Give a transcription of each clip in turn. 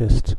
test.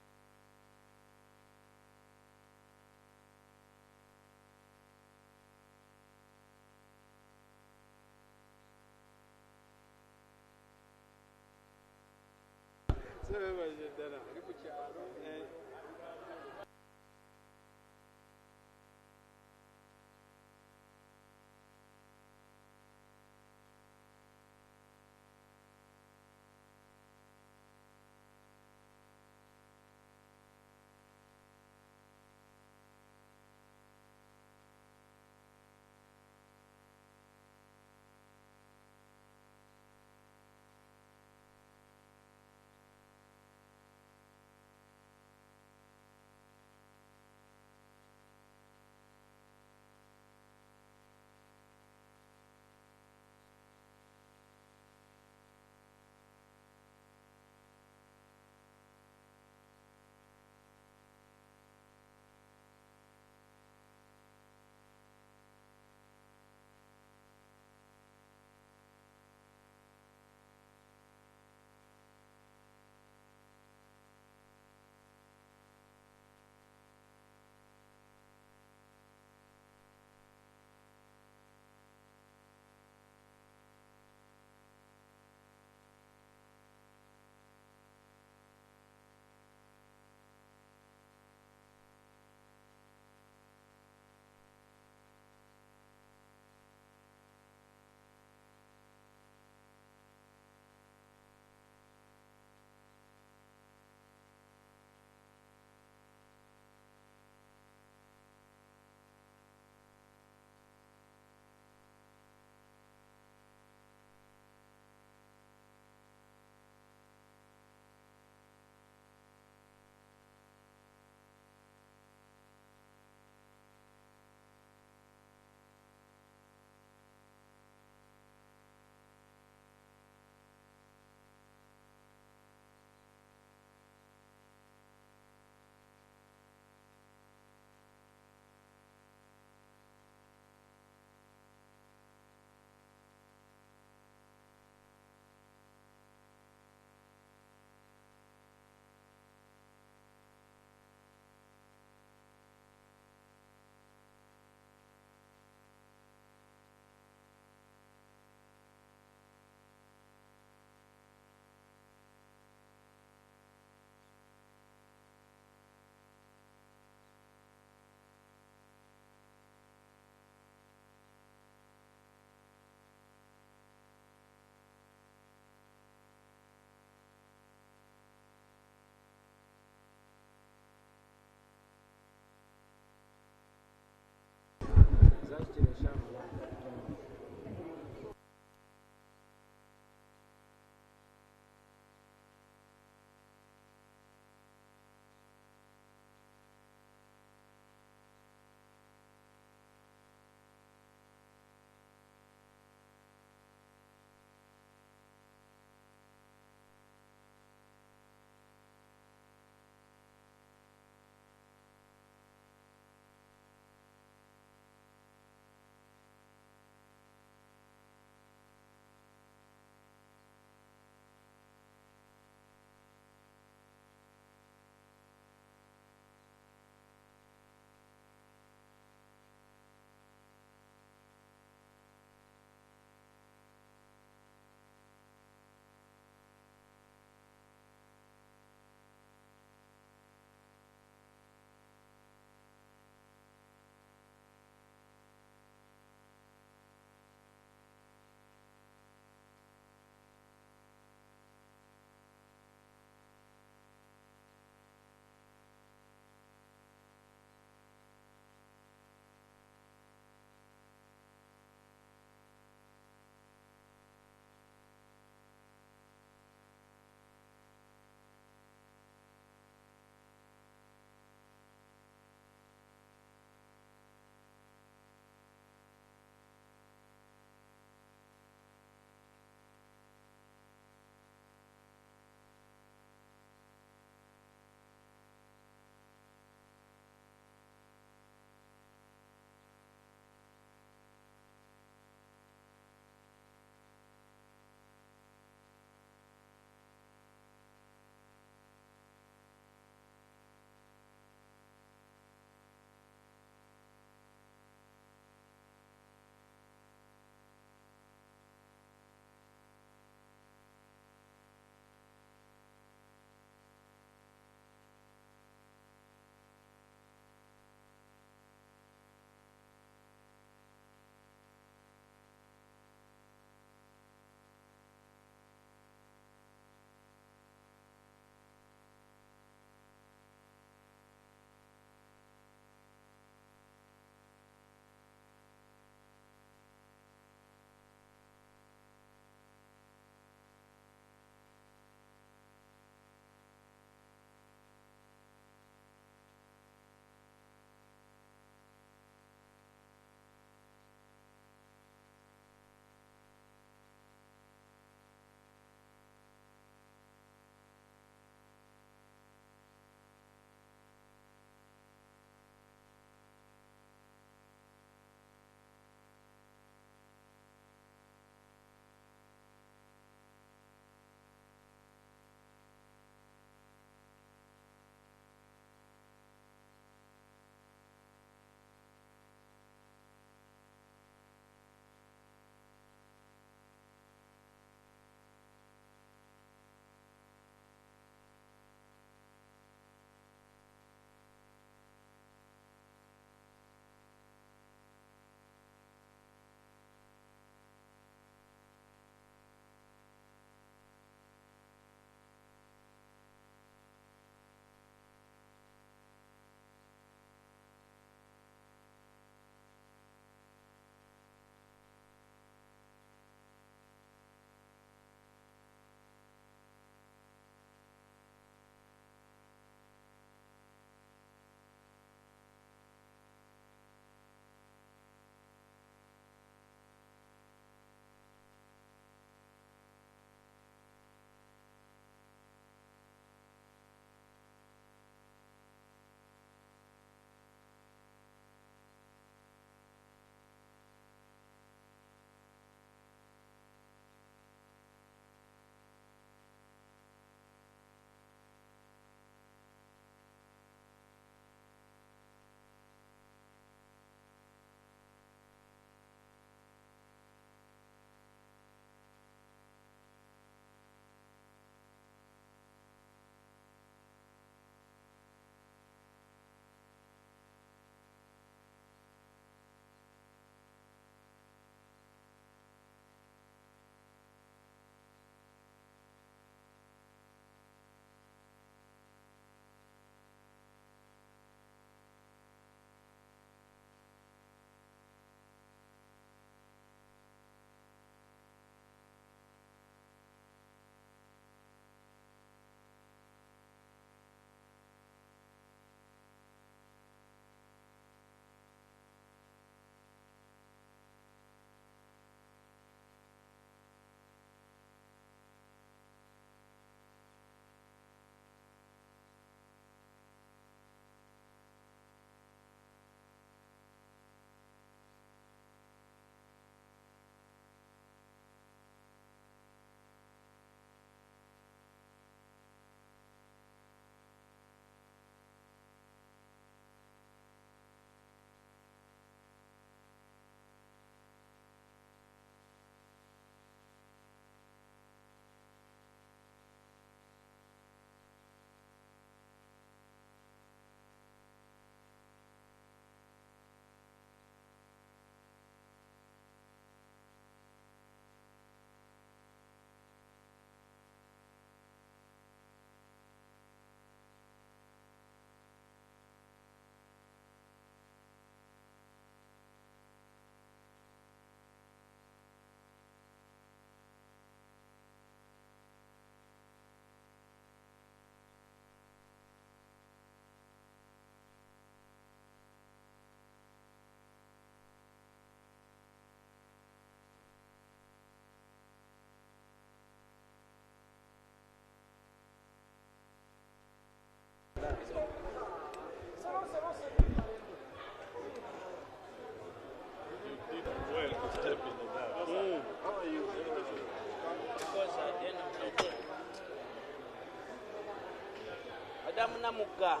Madam Namuka.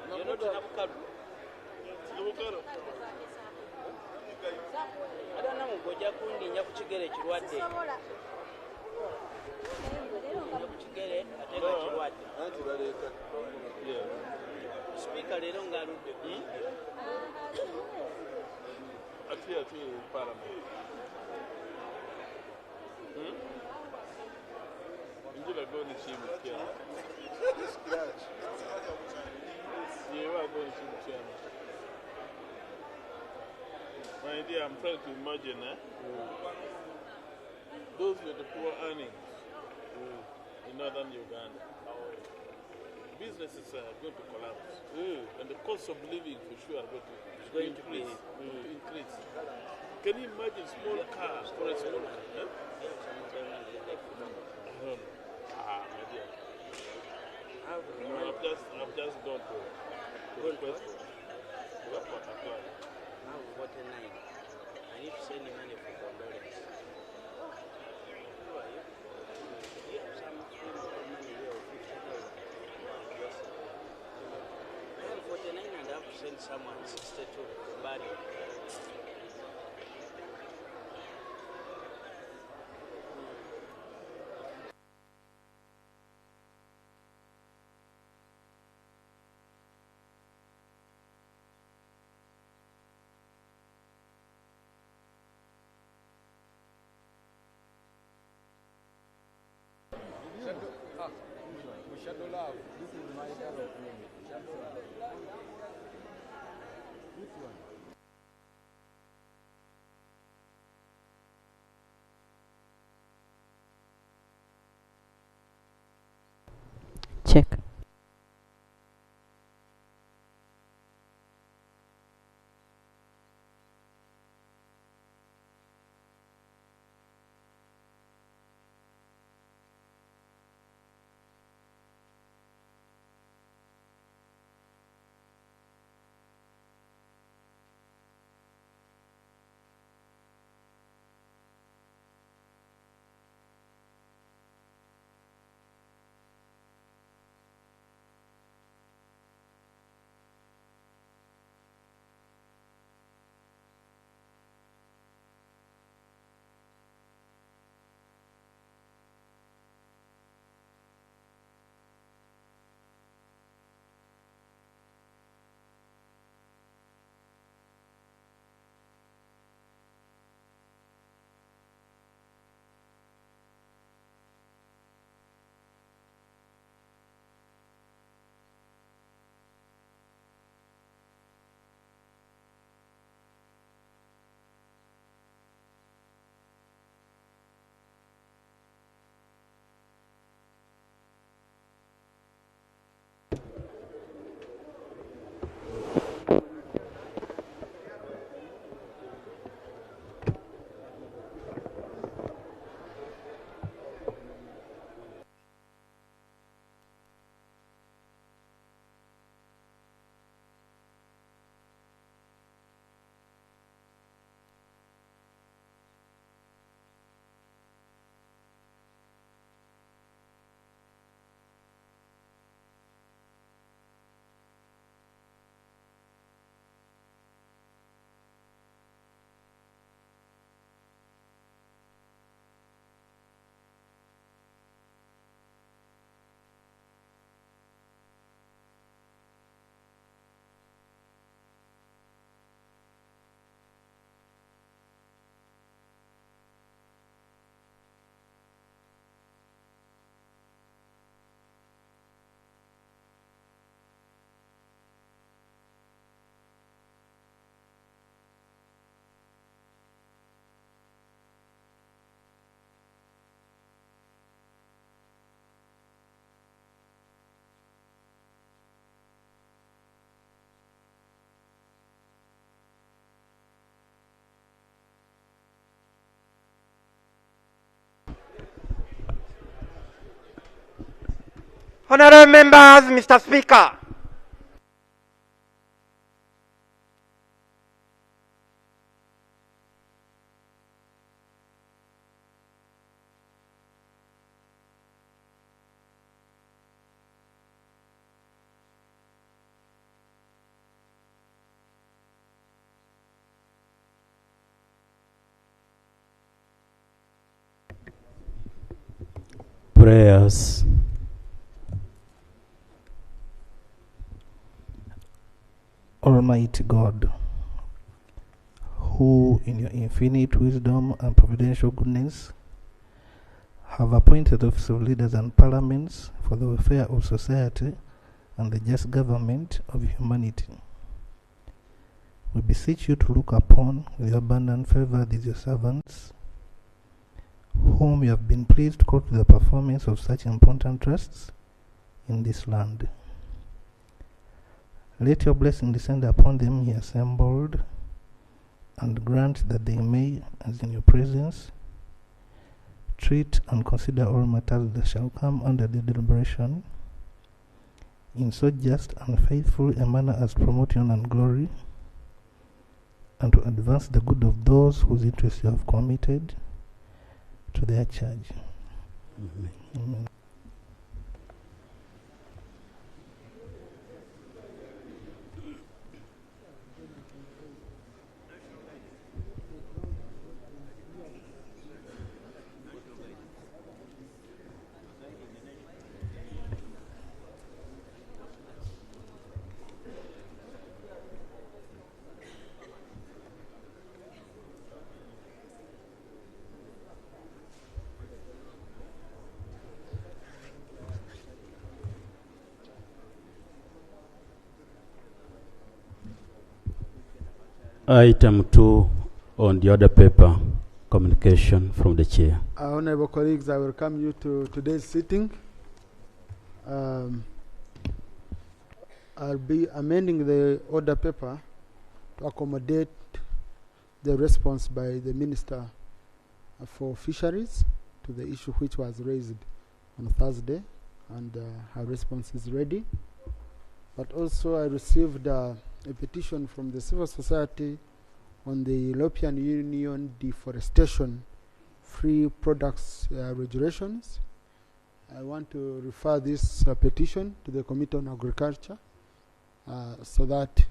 You're not Namuka. I don't know what you're going to get it. What day? Speaker, they don't get it. Parliament. You are going to see me. You are going to see me. My dear, I'm trying to imagine those with the poor earnings in northern Uganda. Businesses are going to collapse, and the cost of living for sure are going to increase. Can you imagine small cars for a small car? My dear. I've just gone to request for aquaculture. Now, what a night. I need to send you money for condolence. You have some money here of 50,000. Yes. I have 49 and I have to send someone 62 for body. Shadow love, this is my kind of name. Shadow love. Which one? Check. Honourable members, Mr. Speaker. Prayers. Almighty God, who in your infinite wisdom and providential goodness have appointed office of leaders and parliaments for the welfare of society and the just government of humanity, we beseech you to look upon with your abundant favor these your servants, whom you have been pleased to call to the performance of such important trusts in this land. Let your blessing descend upon them here assembled, and grant that they may, as in your presence, treat and consider all matters that shall come under their deliberation in so just and faithful a manner as promote your and glory, and to advance the good of those whose interests you have committed to their charge. Amen. Amen. Item 2 on the other paper, communication from the chair. Honorable colleagues, I welcome you to today's sitting. I'll be amending the order paper to accommodate the response by the Minister for Fisheries to the issue which was raised on Thursday, and her response is ready. But also I received a petition from the civil society on the European Union deforestation free products regulations. I want to refer this petition to the Committee on Agriculture so that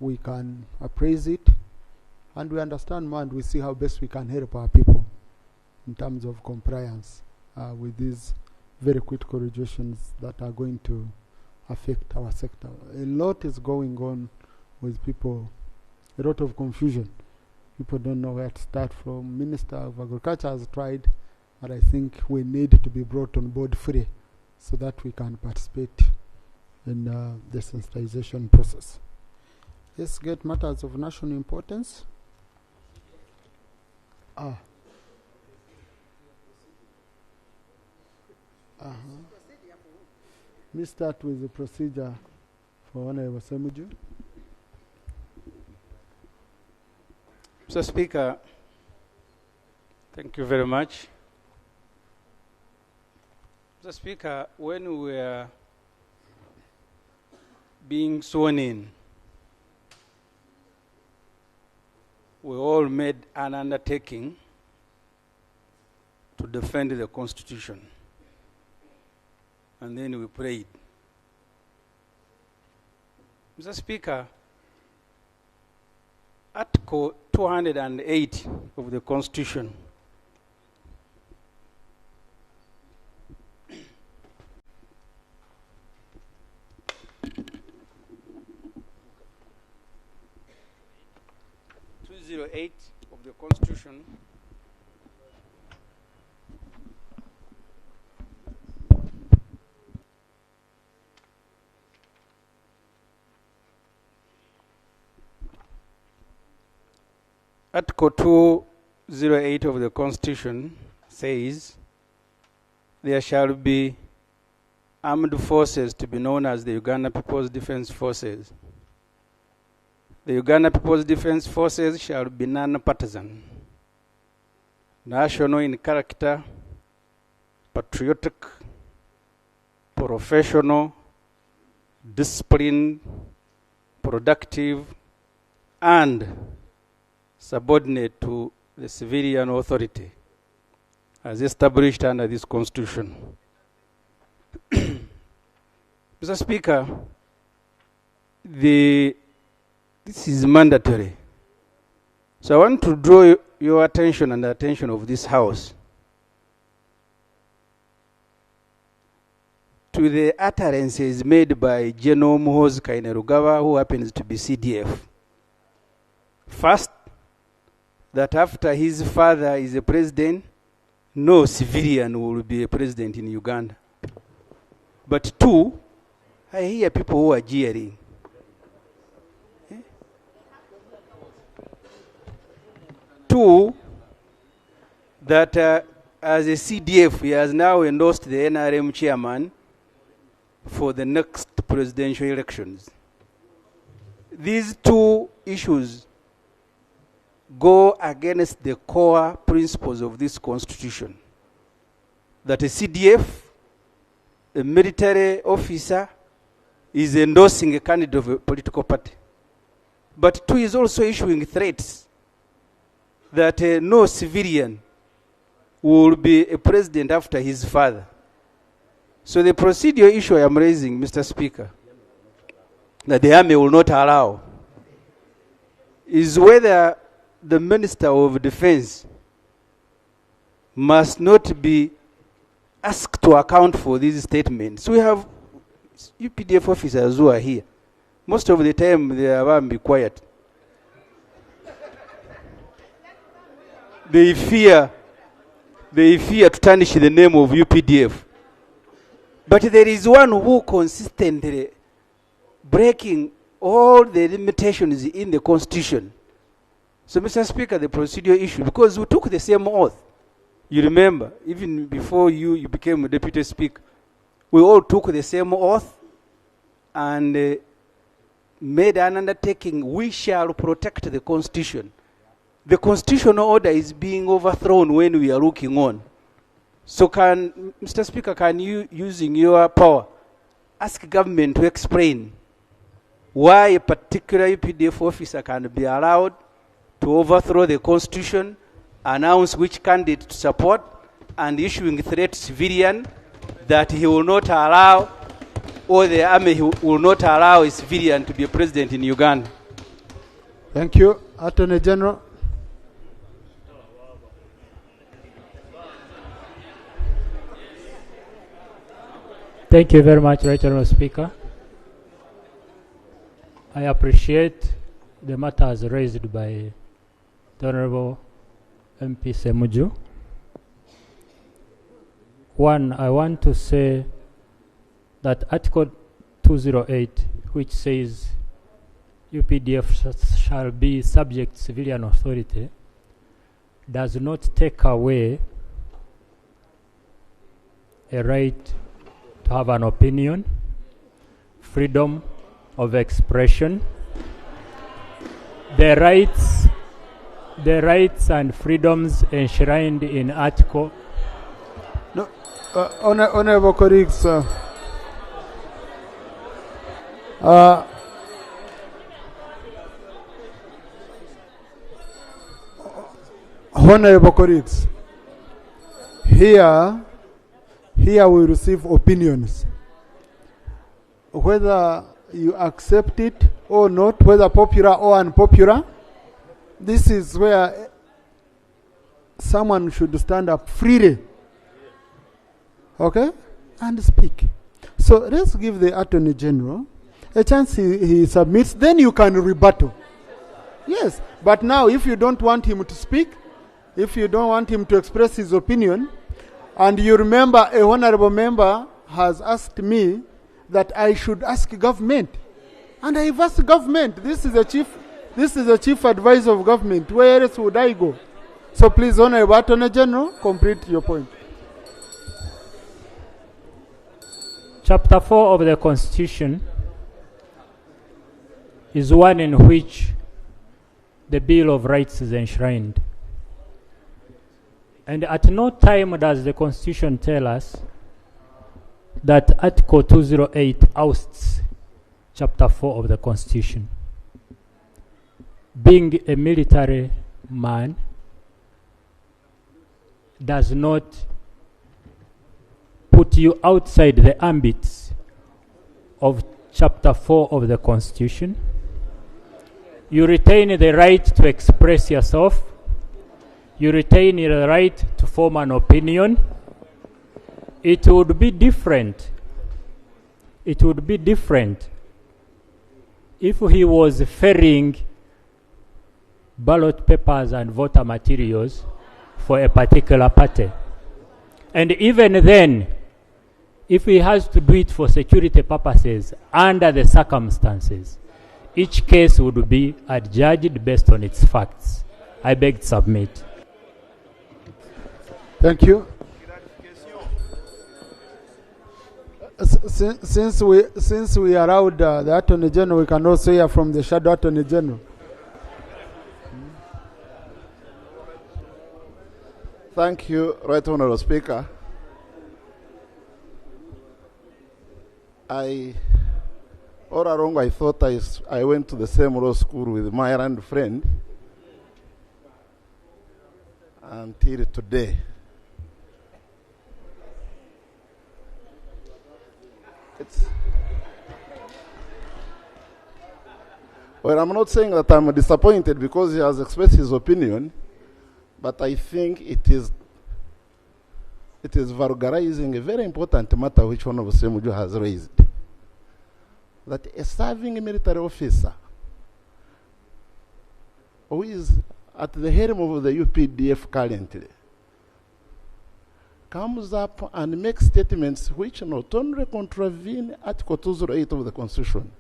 we can appraise it and we understand more and we see how best we can help our people in terms of compliance with these very critical regulations that are going to affect our sector. A lot is going on with people, a lot of confusion. People don't know where to start from. Minister of Agriculture has tried, but I think we need to be brought on board fully so that we can participate in the sensitization process. Let's get matters of national importance. Let's start with the procedure for Honorable Semuju. Mr. Speaker, thank you very much. Mr. Speaker, when we were being sworn in, we all made an undertaking to defend the Constitution. And then we prayed. Mr. Speaker, Article 208 of the Constitution of the Constitution Article 208 of the Constitution says there shall be armed forces to be known as the Uganda People's Defense Forces. The Uganda People's Defense Forces shall be non-partisan, national in character, patriotic, professional, disciplined, productive, and subordinate to the civilian authority as established under this Constitution. Mr. Speaker, this is mandatory. So I want to draw your attention and the attention of this House to the utterances made by General Muhoozi Kainerugaba, who happens to be CDF. First, that after his father is a president, no civilian will be a president in Uganda. But two, I hear people who are jeering. Two, that as a CDF, he has now endorsed the NRM chairman for the next presidential elections. These two issues go against the core principles of this constitution. That a CDF, a military officer, is endorsing a candidate of a political party. But two is also issuing threats that no civilian will be a president after his father. So the procedural issue I am raising, Mr. Speaker, that the army will not allow, is whether the Minister of Defense must not be asked to account for these statements. We have UPDF officers who are here. Most of the time they are be quiet. They fear to tarnish the name of UPDF. But there is one who consistently breaking all the limitations in the Constitution. So, Mr. Speaker, the procedural issue, because we took the same oath. You remember, even before you became a Deputy Speaker, we all took the same oath and made an undertaking, we shall protect the Constitution. The constitutional order is being overthrown when we are looking on. So Mr. Speaker, can you, using your power, ask government to explain why a particular UPDF officer can be allowed to overthrow the Constitution, announce which candidate to support, and issuing threat to civilian that he will not allow, or the army will not allow a civilian to be a president in Uganda? Thank you. Attorney General. Thank you very much, Right Honourable Speaker. I appreciate the matters raised by the Honourable MP Semuju. One, I want to say that Article 208, which says UPDF shall be subject to civilian authority, does not take away a right to have an opinion, freedom of expression, the rights and freedoms enshrined in Article. No, honorable colleagues, honorable colleagues, here we receive opinions. Whether you accept it or not, whether popular or unpopular, this is where someone should stand up freely, okay, and speak. So let's give the Attorney General a chance. He submits, then you can rebuttal. Yes, but now if you don't want him to speak, if you don't want him to express his opinion, and you remember a honorable member has asked me that I should ask government, and I've asked government. This is the chief advisor of government. Where else would I go? So please, Honorable Attorney General, complete your point. Chapter 4 of the Constitution is one in which the Bill of Rights is enshrined. And at no time does the Constitution tell us that Article 208 ousts Chapter 4 of the Constitution. Being a military man does not put you outside the ambits of Chapter 4 of the Constitution. You retain the right to express yourself. You retain the right to form an opinion. It would be different it would be different if he was ferrying ballot papers and voter materials for a particular party. And even then, if he has to do it for security purposes under the circumstances, each case would be adjudged based on its facts. I beg to submit. Thank you. Since we allowed the Attorney General, we can also hear from the Shadow Attorney General. Thank you, Right Honourable Speaker. All along I thought I went to the same law school with my Ireland friend until today. Well, I'm not saying that I'm disappointed because he has expressed his opinion, but I think it is vulgarizing a very important matter which one of Semuju has raised. That a serving military officer who is at the helm of the UPDF currently comes up and makes statements which not only contravene Article 208 of the Constitution,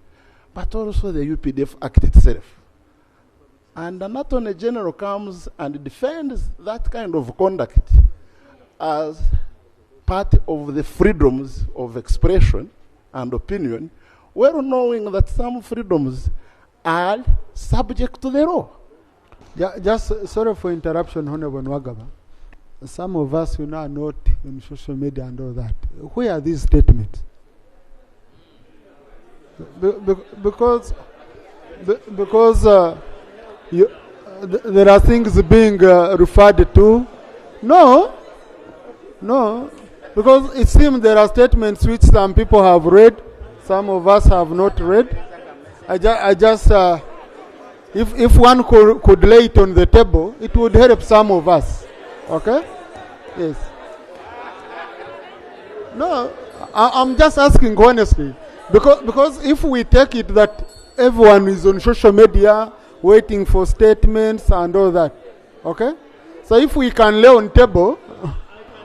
but also the UPDF Act itself. And an Attorney General comes and defends that kind of conduct as part of the freedoms of expression and opinion, well knowing that some freedoms are subject to the law. Just sorry for interruption, Honorable Nwagaba. Some of us who are not in social media and all that. Where are these statements? Because there are things being referred to. No, because it seems there are statements which some people have read, some of us have not read. If one could lay it on the table, it would help some of us. Okay? Yes. No, I'm just asking honestly. Because if we take it that everyone is on social media waiting for statements and all that, okay? So if we can lay on table,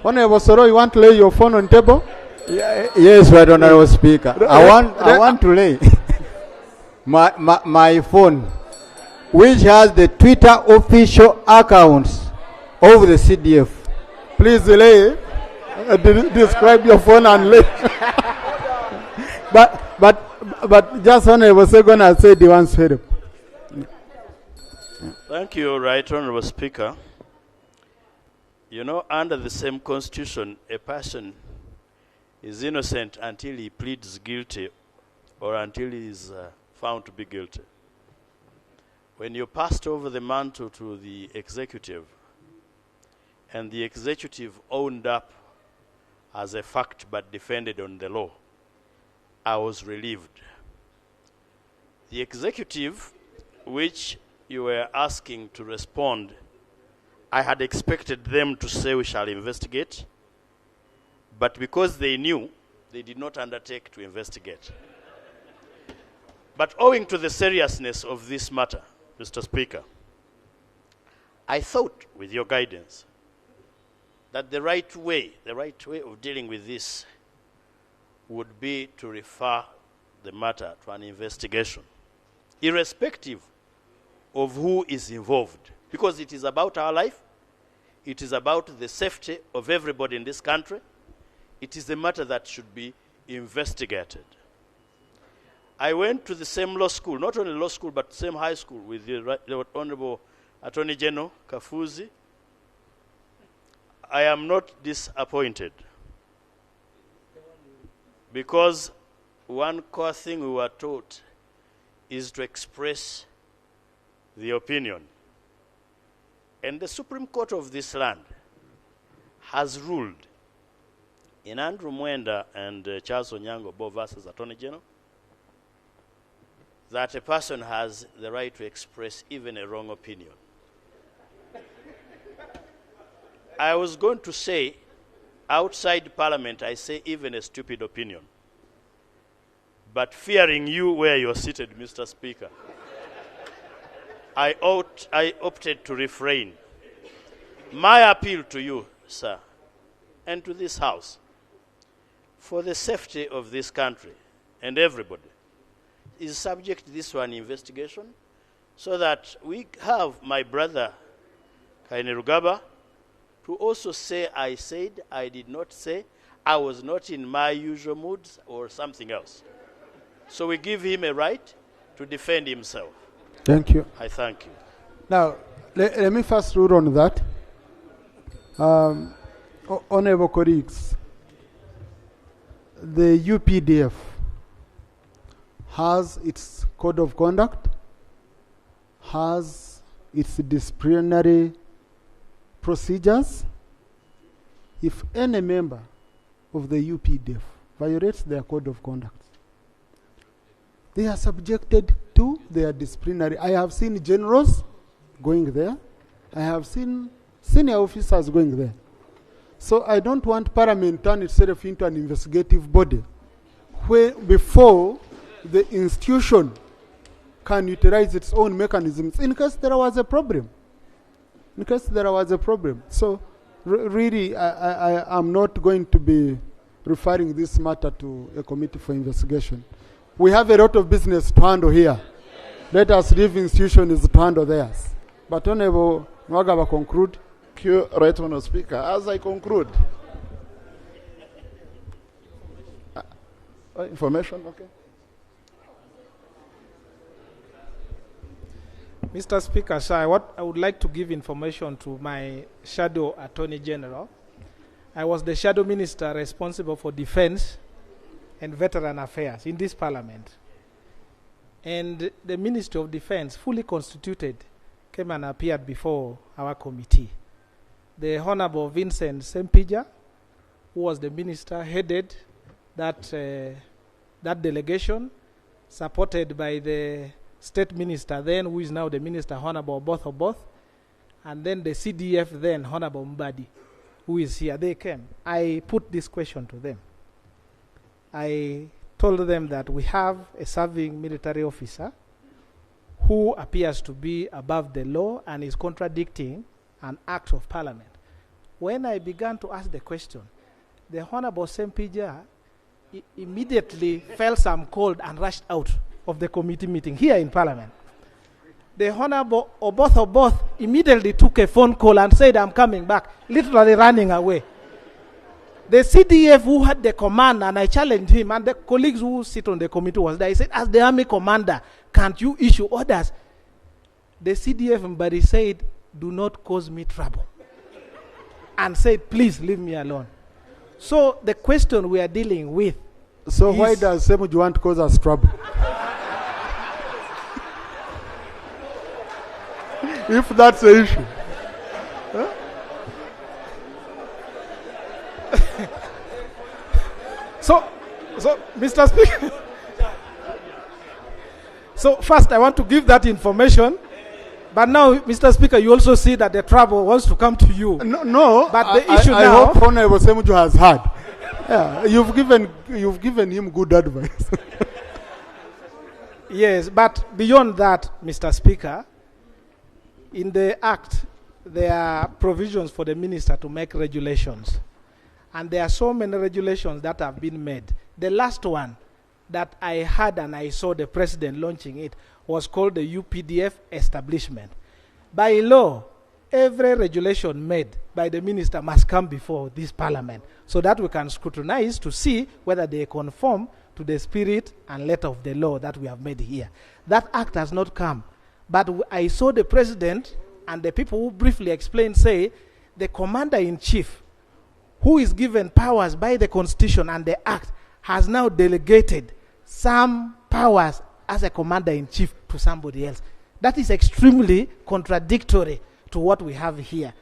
Honorable Soro, you want to lay your phone on table? Yes, Right Honorable Speaker. I want to lay my phone, which has the Twitter official accounts of the CDF. Please lay. Describe your phone and lay. But just Honorable Segon has said he wants help. Thank you, Right Honorable Speaker. You know, under the same constitution, a person is innocent until he pleads guilty or until he is found to be guilty. When you passed over the mantle to the executive, and the executive owned up as a fact but defended on the law, I was relieved. The executive, which you were asking to respond, I had expected them to say we shall investigate, but because they knew, they did not undertake to investigate. But owing to the seriousness of this matter, Mr. Speaker, I thought, with your guidance, that the right way of dealing with this would be to refer the matter to an investigation, irrespective of who is involved, because it is about our life, it is about the safety of everybody in this country. It is a matter that should be investigated. I went to the same law school, not only law school, but same high school with the Honorable Attorney General Kafuzi. I am not disappointed, because one core thing we were taught is to express the opinion. And the Supreme Court of this land has ruled in Andrew Mwenda and Charles Onyango Bo versus Attorney General that a person has the right to express even a wrong opinion. I was going to say, outside Parliament, I say even a stupid opinion. but fearing you where you're seated, Mr. Speaker, I opted to refrain. My appeal to you, sir, and to this House, for the safety of this country and everybody, is subject to this one investigation so that we have my brother Kainerugaba to also say I said, I did not say, I was not in my usual moods or something else. So we give him a right to defend himself. Thank you. I thank you. Now, let me first rule on that. Honorable colleagues, the UPDF has its code of conduct, has its disciplinary procedures. If any member of the UPDF violates their code of conduct, they are subjected to their disciplinary. I have seen generals going there. I have seen senior officers going there. So I don't want Parliament to turn itself into an investigative body where before the institution can utilize its own mechanisms in case there was a problem. In case there was a problem. So really, I am not going to be referring this matter to a committee for investigation. We have a lot of business to handle here. Let us leave institutions to handle theirs. But Honorable Nwagaba conclude. Thank you, Right Honourable Speaker. As I conclude, information, okay. Mr. Speaker, sir, I would like to give information to my Shadow Attorney General. I was the Shadow Minister responsible for Defense and Veteran Affairs in this Parliament. And the Ministry of Defense, fully constituted, came and appeared before our committee. The Honorable Vincent Sempija, who was the minister, headed that delegation, supported by the State Minister then, who is now the Minister, Honorable Oboth, and then the CDF then, Honorable Mbadi, who is here. They came. I put this question to them. I told them that we have a serving military officer who appears to be above the law and is contradicting an act of Parliament. When I began to ask the question, the Honorable Sempija immediately felt some cold and rushed out of the committee meeting here in Parliament. The Honorable Oboth immediately took a phone call and said, I'm coming back, literally running away. The CDF who had the command, and I challenged him, and the colleagues who sit on the committee was there, he said, as the army commander, can't you issue orders? The CDF Mbadi said, do not cause me trouble. And said, please leave me alone. So the question we are dealing with. So why does Semuju want to cause us trouble? If that's the issue. Huh? So, Mr. Speaker. So first I want to give that information. But now, Mr. Speaker, you also see that the trouble wants to come to you. No. But the issue I now. hope Honorable Semuju has heard. Yeah, you've given him good advice. Yes, but beyond that, Mr. Speaker, in the Act, there are provisions for the minister to make regulations. And there are so many regulations that have been made. The last one that I had and I saw the president launching it was called the UPDF establishment. By law, every regulation made by the minister must come before this Parliament so that we can scrutinize to see whether they conform to the spirit and letter of the law that we have made here. That act has not come. But I saw the president and the people who briefly explained say the commander-in-chief, who is given powers by the Constitution and the Act, has now delegated some powers as a commander-in-chief to somebody else. That is extremely contradictory to what we have here.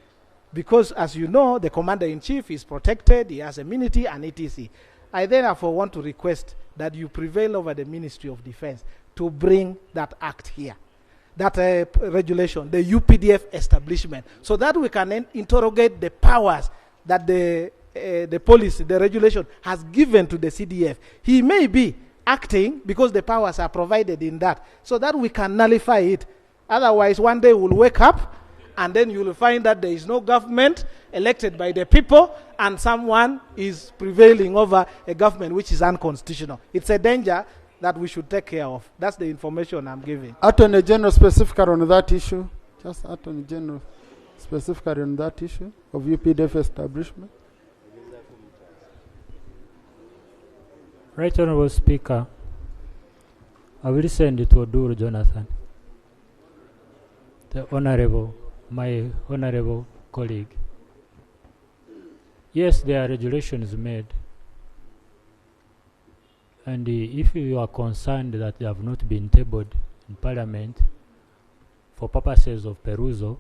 Because, as you know, the commander-in-chief is protected, he has immunity and etc. I therefore want to request that you prevail over the Ministry of Defense to bring that act here, that regulation, the UPDF establishment, so that we can interrogate the powers that the policy, the regulation has given to the CDF. He may be acting because the powers are provided in that, so that we can nullify it. Otherwise, one day we'll wake up and then you'll find that there is no government elected by the people and someone is prevailing over a government which is unconstitutional. It's a danger that we should take care of. That's the information I'm giving. Attorney General, specifically on that issue. Just Attorney General, specifically on that issue of UPDF establishment. Right Honorable Speaker, I will send it to Oduru Jonathan, my honorable colleague. Yes, there are regulations made. And if you are concerned that they have not been tabled in Parliament for purposes of perusal,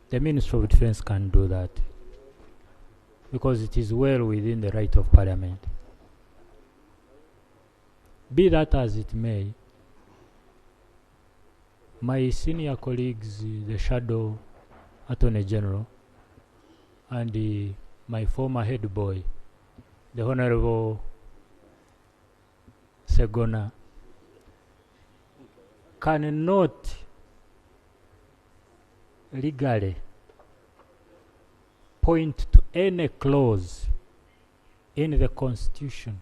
the Minister of Defense can do that, because it is well within the right of Parliament. Be that as it may, my senior colleagues, the Shadow Attorney General, and my former head boy, the Honorable Segona, cannot legally point to any clause in the Constitution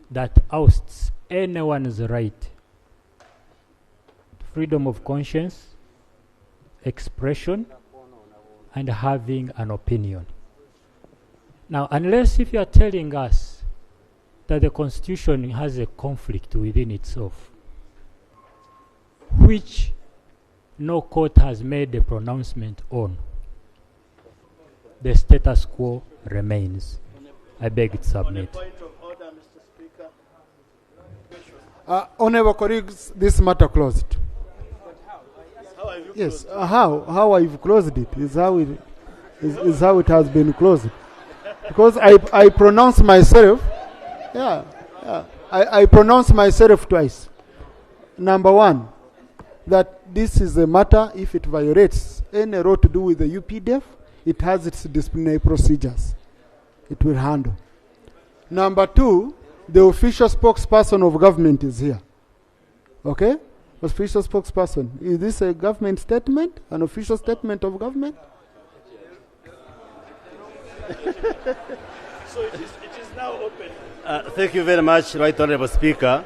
that ousts anyone's right to freedom of conscience, expression, and having an opinion. Now, unless if you are telling us that the Constitution has a conflict within itself, which no court has made a pronouncement on, the status quo remains. I beg to submit. Honorable colleagues, this matter closed. Yes, how I've closed it is how it has been closed. Because I pronounce myself, I pronounce myself twice. Number one, that this is a matter, if it violates any law to do with the UPDF, it has its disciplinary procedures. It will handle. Number two, the official spokesperson of government is here. Okay? Official spokesperson. Is this a government statement? An official statement of government? So it is now open. Thank you very much, Right Honorable Speaker.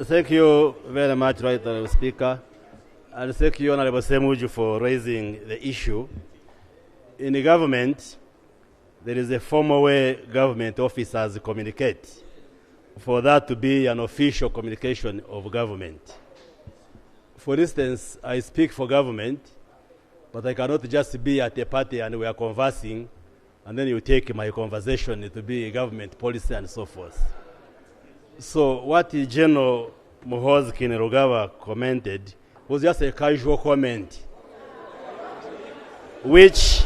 Thank you very much, Right Honorable Speaker. And thank you, Honorable Semuju, for raising the issue. In the government, there is a formal way government officers communicate for that to be an official communication of government. For instance, I speak for government, but I cannot just be at a party and we are conversing, and then you take my conversation to be a government policy and so forth. So what General Muhoozi Kainerugaba commented was just a casual comment, which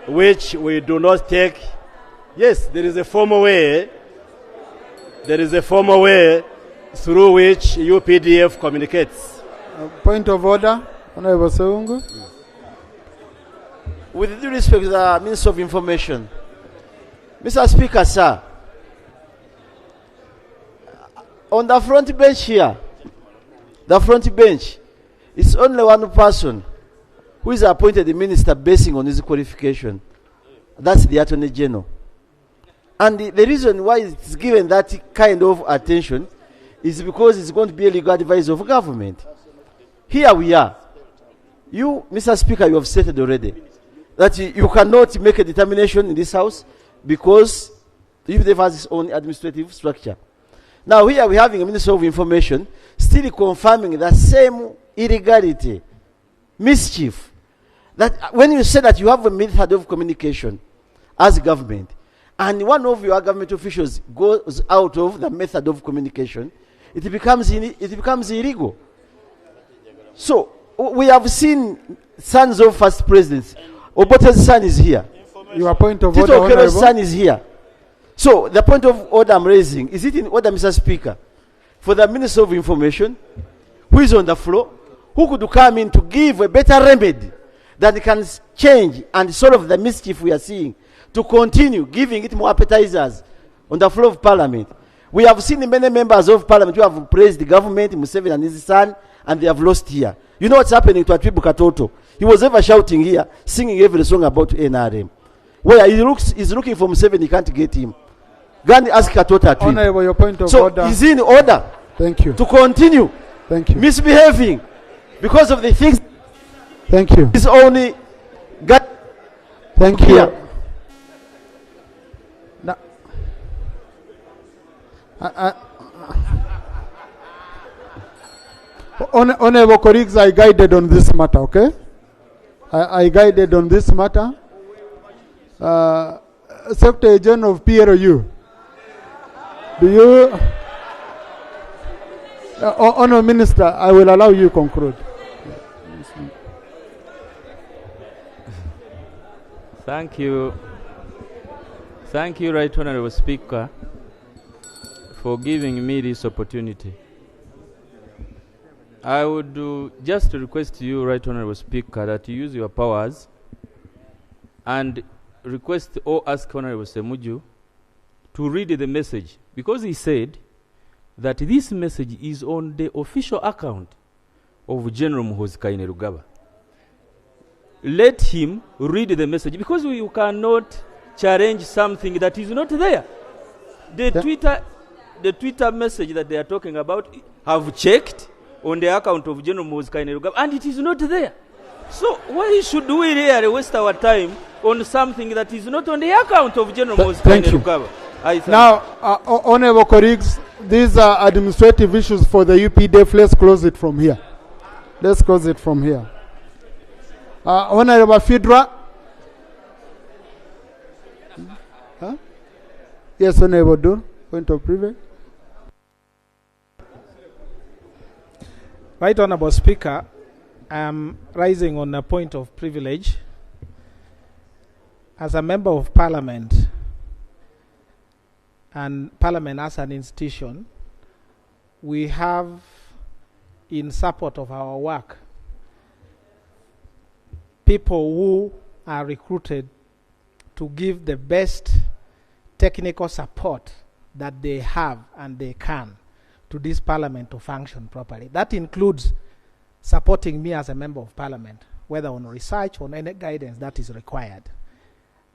we do not take. Yes, there is a formal way. There is a formal way through which UPDF communicates. Point of order, Honorable Seungu. With due respect to the Minister of Information, Mr. Speaker, sir, on the front bench here, the front bench, it's only one person who is appointed the minister basing on his qualification. That's the Attorney General. And the reason why it's given that kind of attention is because it's going to be a legal advisor of government. Here we are. You, Mr. Speaker, you have stated already that you cannot make a determination in this House because the UPDF has its own administrative structure. Now here we're having a Minister of Information still confirming the same illegality, mischief, that when you say that you have a method of communication as government, and one of your government officials goes out of the method of communication, it becomes illegal. So we have seen sons of first presidents. Obote's son is here. Your point of Tito order, Okello's son is here. So the point of order I'm raising, is it in order, Mr. Speaker, for the Minister of Information, who is on the floor, who could come in to give a better remedy that can change and solve the mischief we are seeing, to continue giving it more appetizers on the floor of parliament. We have seen many members of parliament who have praised the government, Museveni and his son, and they have lost here. You know what's happening to Atibu Katoto? He was ever shouting here, singing every song about NRM. Where he's looking for Museveni, he can't get him. Gandhi ask Katoto Atibu. Honorable, your point of so order. is in order. Thank you. To continue. Thank you. Misbehaving because of the things. Thank you. It's only got. Thank you. Here. Now, honorable colleagues, I guided on this matter, okay? I guided on this matter. Secretary General of PLU, do you... Honourable Minister, I will allow you to conclude. Thank you. Thank you, Right Honourable Speaker, for giving me this opportunity. I would just request you, Right Honourable Speaker, that you use your powers and request or ask Honourable Semuju to read the message, because he said that this message is on the official account of General Muhoozi Kainerugaba. Let him read the message, because you cannot challenge something that is not there. The Twitter message that they are talking about have checked on the account of General Muhoozi Kainerugaba, and it is not there. So why should we really waste our time on something that is not on the account of General Muhoozi Kainerugaba? Now, honourable colleagues, these are administrative issues for the UPDF. Let's close it from here. Let's close it from here. Honourable Fidra. Huh? Yes, Honourable Dur. Point of privilege. Right Honourable Speaker, I am rising on a point of privilege. As a member of Parliament, and Parliament as an institution, we have, in support of our work, people who are recruited to give the best technical support that they have and they can to this Parliament to function properly. That includes supporting me as a member of Parliament, whether on research or any guidance that is required.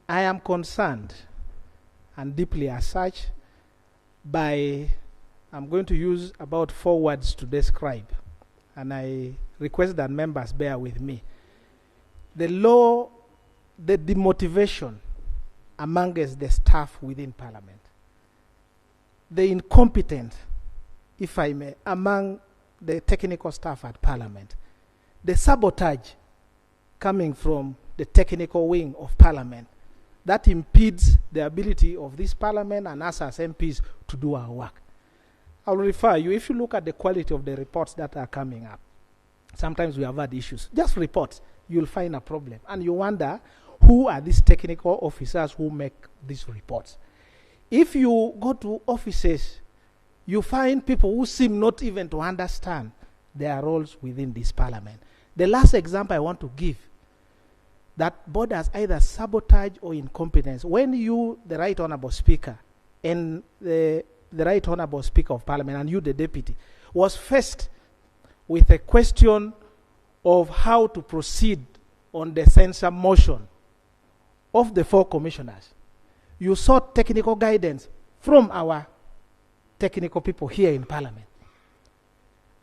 I am concerned, and deeply as such, by, I'm going to use about 4 words to describe, and I request that members bear with me. The demotivation amongst the staff within Parliament, the incompetence, if I may, among the technical staff at Parliament, the sabotage coming from the technical wing of Parliament, that impedes the ability of this Parliament and us as MPs to do our work. I'll refer you, if you look at the quality of the reports that are coming up, sometimes we have had issues. Just reports, you'll find a problem. And you wonder, who are these technical officers who make these reports? If you go to offices, you find people who seem not even to understand their roles within this Parliament. The last example I want to give that borders either sabotage or incompetence. When you, the Right Honourable Speaker, and the Right Honourable Speaker of Parliament, and you, the Deputy, was faced with a question of how to proceed on the censure motion of the 4 commissioners, you sought technical guidance from our technical people here in Parliament.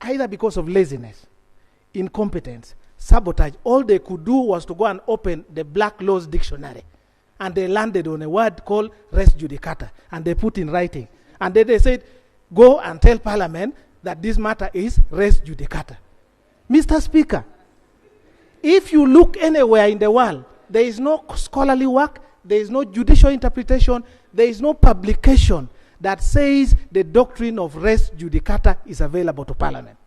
Either because of laziness, incompetence, sabotage, all they could do was to go and open the Black Laws Dictionary, and they landed on a word called res judicata, and they put in writing. And then they said, go and tell Parliament that this matter is res judicata. Mr. Speaker, if you look anywhere in the world, there is no scholarly work, there is no judicial interpretation, there is no publication that says the doctrine of res judicata is available to Parliament.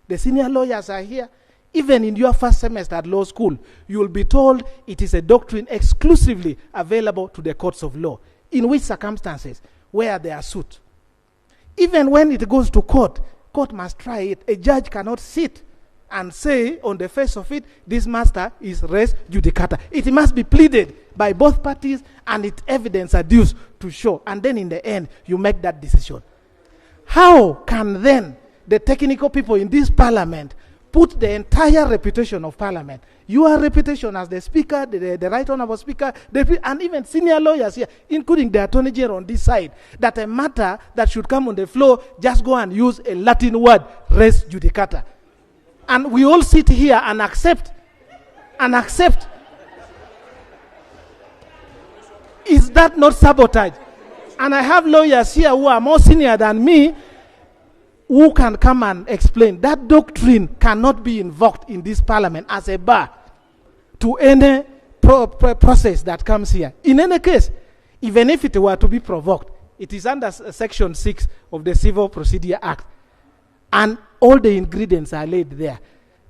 The senior lawyers are here. Even in your first semester at law school, you will be told it is a doctrine exclusively available to the courts of law. In which circumstances? Where they are sued. Even when it goes to court, court must try it. A judge cannot sit and say on the face of it, this matter is res judicata. It must be pleaded by both parties and its evidence adduced to show. And then in the end, you make that decision. How can then the technical people in this parliament put the entire reputation of parliament, your reputation as the speaker, the right honorable speaker, and even senior lawyers here, including the attorney general on this side, that a matter that should come on the floor, just go and use a Latin word, res judicata. And we all sit here and accept. Is that not sabotage? And I have lawyers here who are more senior than me, who can come and explain that doctrine cannot be invoked in this parliament as a bar to any process that comes here. In any case, even if it were to be provoked, it is under section 6 of the Civil Procedure Act, and all the ingredients are laid there.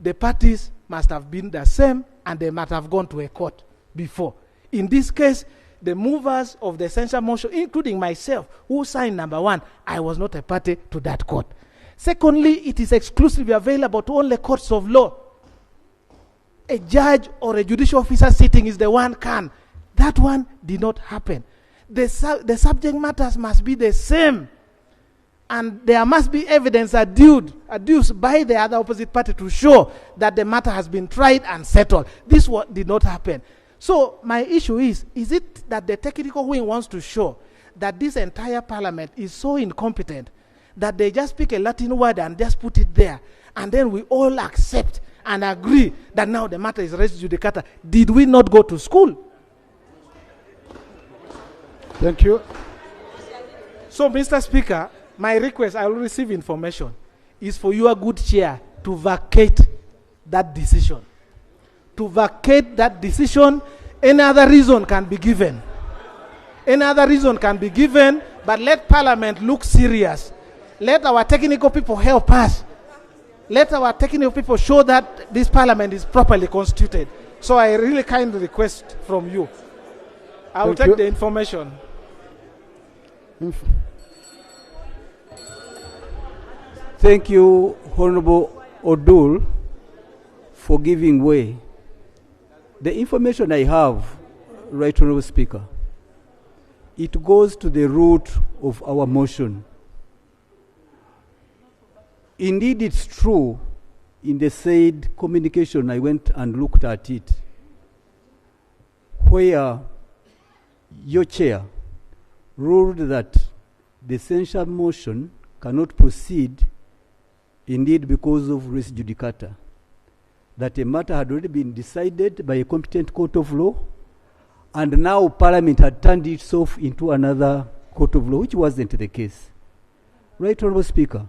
The parties must have been the same, and they must have gone to a court before. In this case, the movers of the censure motion, including myself, who signed number 1, I was not a party to that court. Secondly, it is exclusively available to only courts of law. A judge or a judicial officer sitting is the one can. That one did not happen. The subject matters must be the same. And there must be evidence adduced by the other opposite party to show that the matter has been tried and settled. This did not happen. So my issue is it that the technical wing wants to show that this entire parliament is so incompetent that they just pick a Latin word and just put it there, and then we all accept and agree that now the matter is res judicata? Did we not go to school? Thank you. So, Mr. Speaker, my request, I will receive information, is for your good chair to vacate that decision. To vacate that decision, any other reason can be given. Any other reason can be given, but let Parliament look serious. Let our technical people help us. Let our technical people show that this Parliament is properly constituted. So I really kindly request from you. I will take the information. Thank you, Honorable Odul, for giving way. The information I have, Right Honorable Speaker, it goes to the root of our motion. Indeed, it's true, in the said communication, I went and looked at it, where your chair ruled that the censure motion cannot proceed, indeed because of res judicata, that a matter had already been decided by a competent court of law, and now Parliament had turned itself into another court of law, which wasn't the case. Right Honorable Speaker,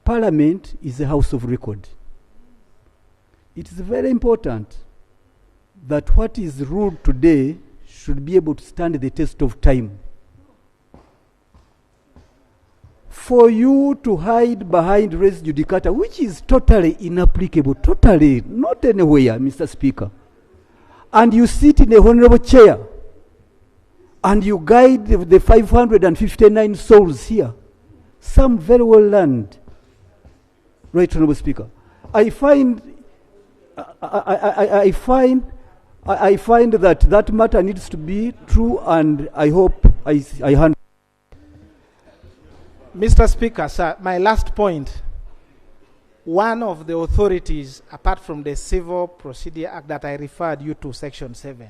Parliament is a house of record. It is very important that what is ruled today should be able to stand the test of time. For you to hide behind res judicata, which is totally inapplicable, totally not anywhere, Mr. Speaker, and you sit in a honorable chair and you guide the 559 souls here, some very well learned, Right Honorable Speaker, I find that matter needs to be true, and I hope I hand. Mr. Speaker, sir, my last point. One of the authorities, apart from the Civil Procedure Act that I referred you to, Section 7,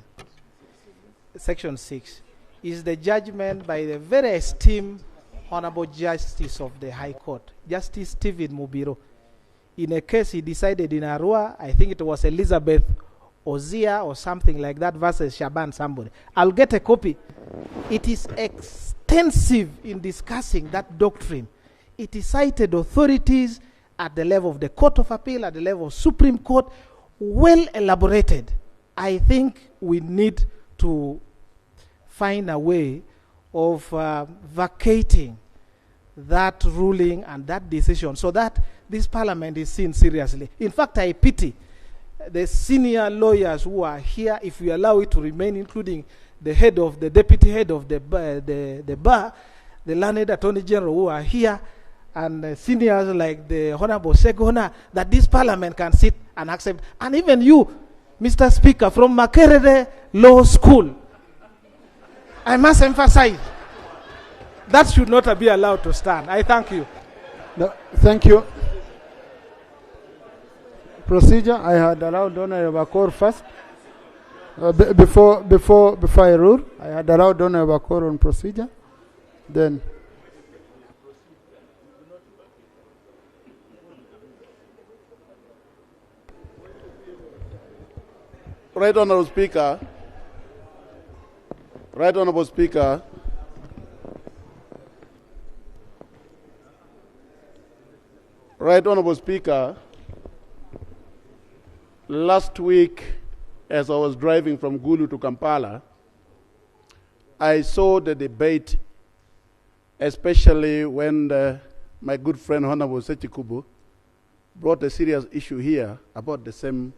Section 6, is the judgment by the very esteemed Honorable Justice of the High Court, Justice Stephen Mubiro. In a case he decided in Arua, I think it was Elizabeth Ozia or something like that versus Shaban somebody. I'll get a copy. It is extensive in discussing that doctrine. It is cited authorities at the level of the Court of Appeal, at the level of Supreme Court, well elaborated. I think we need to find a way of vacating that ruling and that decision so that this Parliament is seen seriously. In fact, I pity the senior lawyers who are here, if we allow it to remain, including the deputy head of the bar, the learned Attorney General who are here, and seniors like the Honorable Segona, that this parliament can sit and accept. And even you, Mr. Speaker, from Makerere Law School, I must emphasize that should not be allowed to stand. I thank you. No, thank you. Procedure, I had allowed Honorable Bakor first. Before I rule, I had allowed Honorable Bakor on procedure. Then Right Honorable Speaker. Right Honorable Speaker. Right Honorable Speaker. Last week, as I was driving from Gulu to Kampala, I saw the debate, especially when my good friend Honorable Sechikubu brought a serious issue here about the same.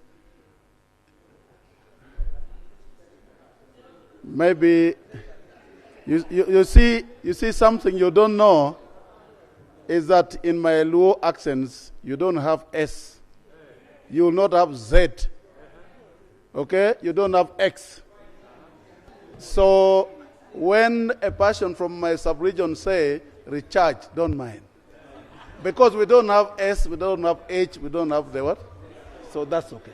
Maybe you see something you don't know is that in my Luo accents you don't have S, you will not have Z, okay? You don't have X. So when a person from my sub-region say recharge, don't mind, because we don't have S, we don't have H, we don't have the what, so that's okay.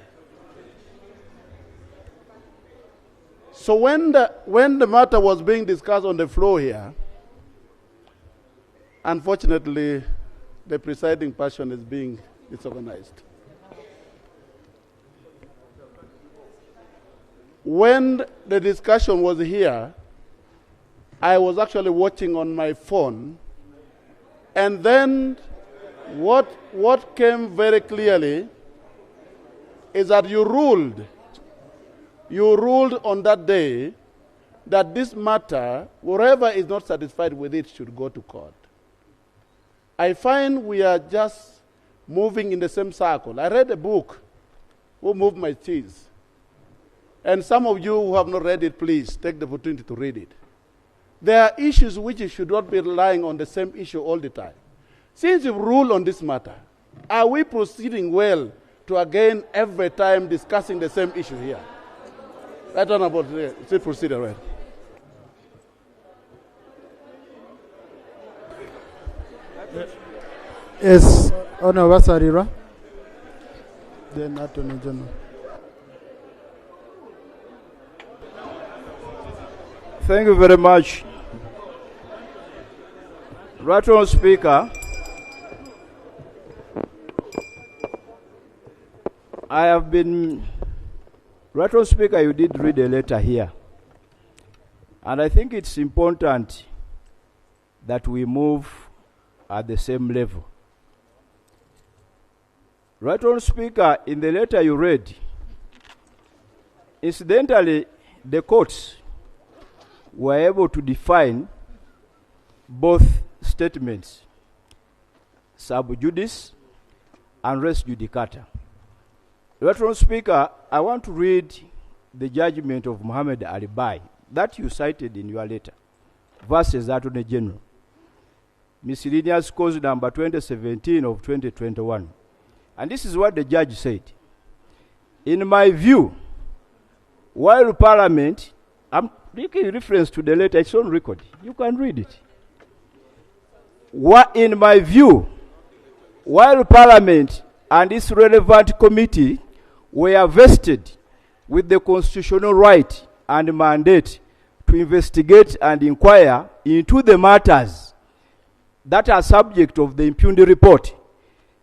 So when the matter was being discussed on the floor here, unfortunately, the presiding person is being disorganized. When the discussion was here, I was actually watching on my phone, and then what came very clearly is that you ruled on that day that this matter, whoever is not satisfied with it, should go to court. I find we are just moving in the same circle. I read a book, Who Moved My Cheese? And some of you who have not read it, please take the opportunity to read it. There are issues which you should not be relying on the same issue all the time. Since you've ruled on this matter, are we proceeding well to again every time discussing the same issue here? I don't know about the procedure, right? Yes, Honorable Sarira. Then Attorney General. Thank you very much. Right Honourable Speaker, I have been, Right Honourable Speaker, you did read a letter here. And I think it's important that we move at the same level. Right Honourable Speaker, in the letter you read, incidentally, the courts were able to define both statements, sub judice and res judicata. Right Honourable Speaker, I want to read the judgment of Muhammad Ali Bai that you cited in your letter versus Attorney General. Miscellaneous cause number 2017 of 2021. And this is what the judge said. In my view, while Parliament, I'm making reference to the letter, it's on record. You can read it. In my view, while Parliament and its relevant committee were vested with the constitutional right and mandate to investigate and inquire into the matters that are subject of the impunity report,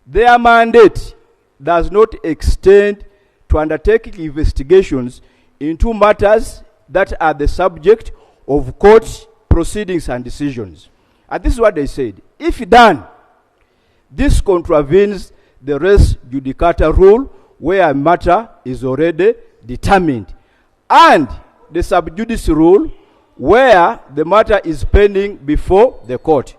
their mandate does not extend to undertaking investigations into matters that are the subject of court proceedings and decisions. And this is what they said. If done, this contravenes the res judicata rule where a matter is already determined, and the sub judice rule where the matter is pending before the court.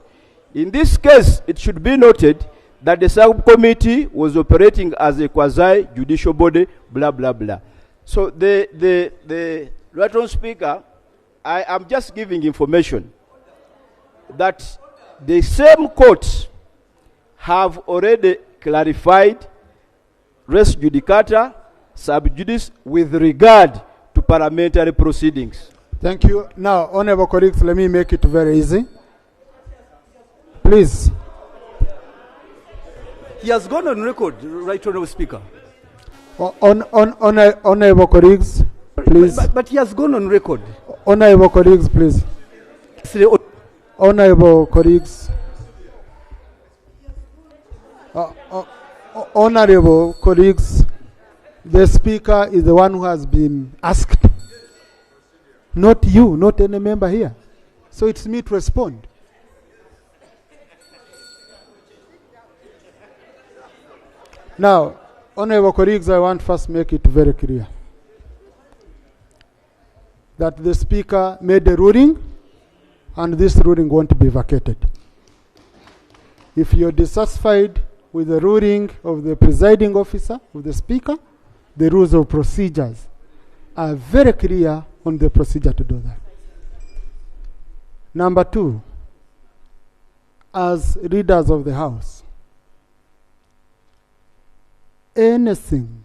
In this case, it should be noted that the subcommittee was operating as a quasi-judicial body, blah, blah, blah. So the Right Honourable Speaker, I am just giving information that the same court have already clarified res judicata, sub judice with regard to parliamentary proceedings. Thank you. Now, honorable colleagues, let me make it very easy. Please. He has gone on record, Right Honourable Speaker. Honorable colleagues, please. But he has gone on record. Honorable colleagues, please. Honorable colleagues. Honorable colleagues, the Speaker is the one who has been asked. Not you, not any member here. So it's me to respond. Now, honorable colleagues, I want first make it very clear that the Speaker made a ruling and this ruling won't be vacated. If you're dissatisfied with the ruling of the presiding officer, of the Speaker, the rules of procedures are very clear on the procedure to do that. Number two, as leaders of the House, anything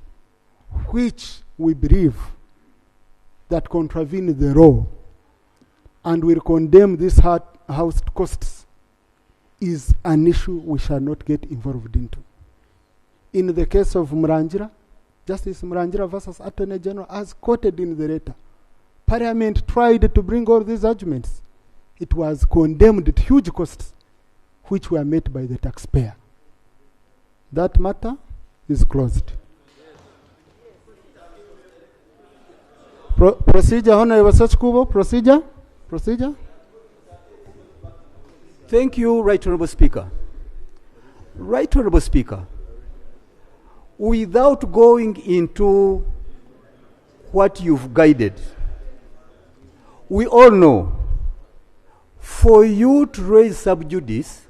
which we believe that contravene the law and will condemn this House costs is an issue we shall not get involved into. In the case of Murangira, Justice Murangira versus Attorney General, as quoted in the letter, Parliament tried to bring all these arguments. It was condemned at huge costs, which were met by the taxpayer. That matter is closed. Procedure, Honorable Sachkubo, procedure. Thank you, Right Honourable Speaker. Right Honourable Speaker, without going into what you've guided, we all know for you to raise sub judice,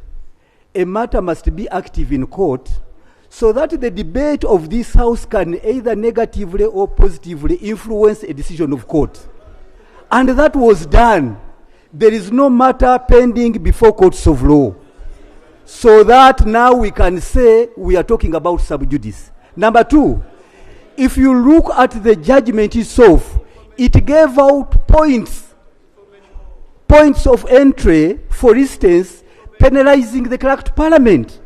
a matter must be active in court so that the debate of this House can either negatively or positively influence a decision of court. And that was done. There is no matter pending before courts of law. So that now we can say we are talking about sub judice. Number two, if you look at the judgment itself, it gave out points of entry, for instance, penalizing the clerk to Parliament.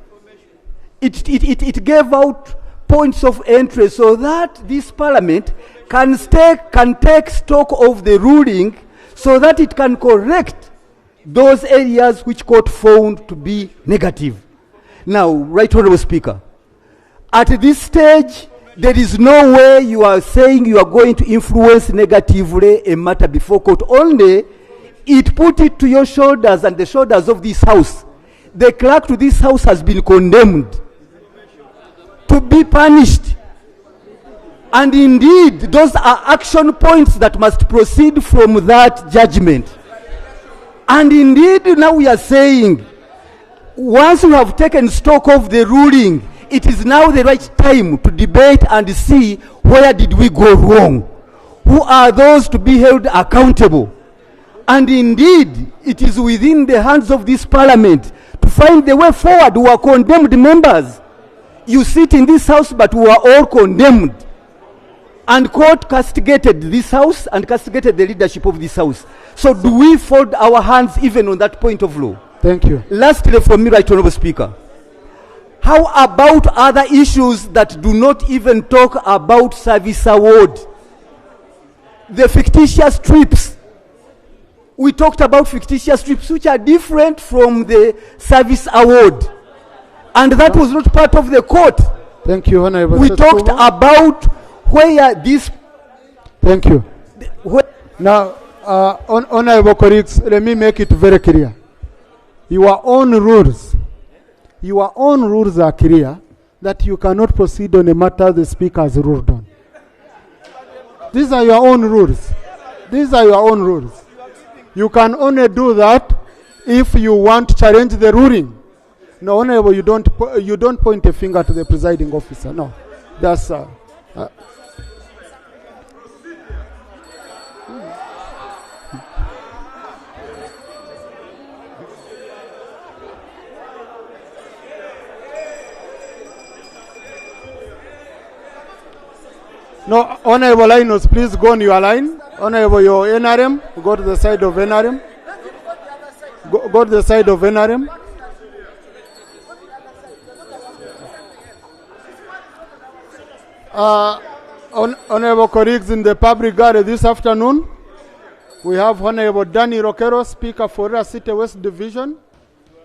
It gave out points of entry so that this Parliament can take stock of the ruling so that it can correct those areas which court found to be negative. Now, Right Honourable Speaker, at this stage, there is no way you are saying you are going to influence negatively a matter before court. Only it put it to your shoulders and the shoulders of this House. The clerk to this House has been condemned to be punished. And indeed, those are action points that must proceed from that judgment. And indeed, now we are saying, once we have taken stock of the ruling, it is now the right time to debate and see where did we go wrong. Who are those to be held accountable? And indeed, it is within the hands of this Parliament to find the way forward. Who are condemned members. You sit in this House, but we are all condemned. And court castigated this House and castigated the leadership of this House. So do we fold our hands even on that point of law? Thank you. Lastly, from me, Right Honourable Speaker, how about other issues that do not even talk about service award? The fictitious trips. We talked about fictitious trips which are different from the service award. And that was not part of the court. Thank you, Honorable. We talked about where this... Thank you. Now, honorable colleagues, let me make it very clear. Your own rules are clear that you cannot proceed on a matter the Speaker has ruled on. These are your own rules. You can only do that if you want to challenge the ruling. No, Honorable, you don't point a finger to the presiding officer. No, that's No, Honorable Linus, please go on your line. Honorable, your NRM, go to the side of NRM. Go to the side of NRM. Honorable colleagues in the public gallery this afternoon, we have Honorable Danny Roquero, Speaker for River City West Division.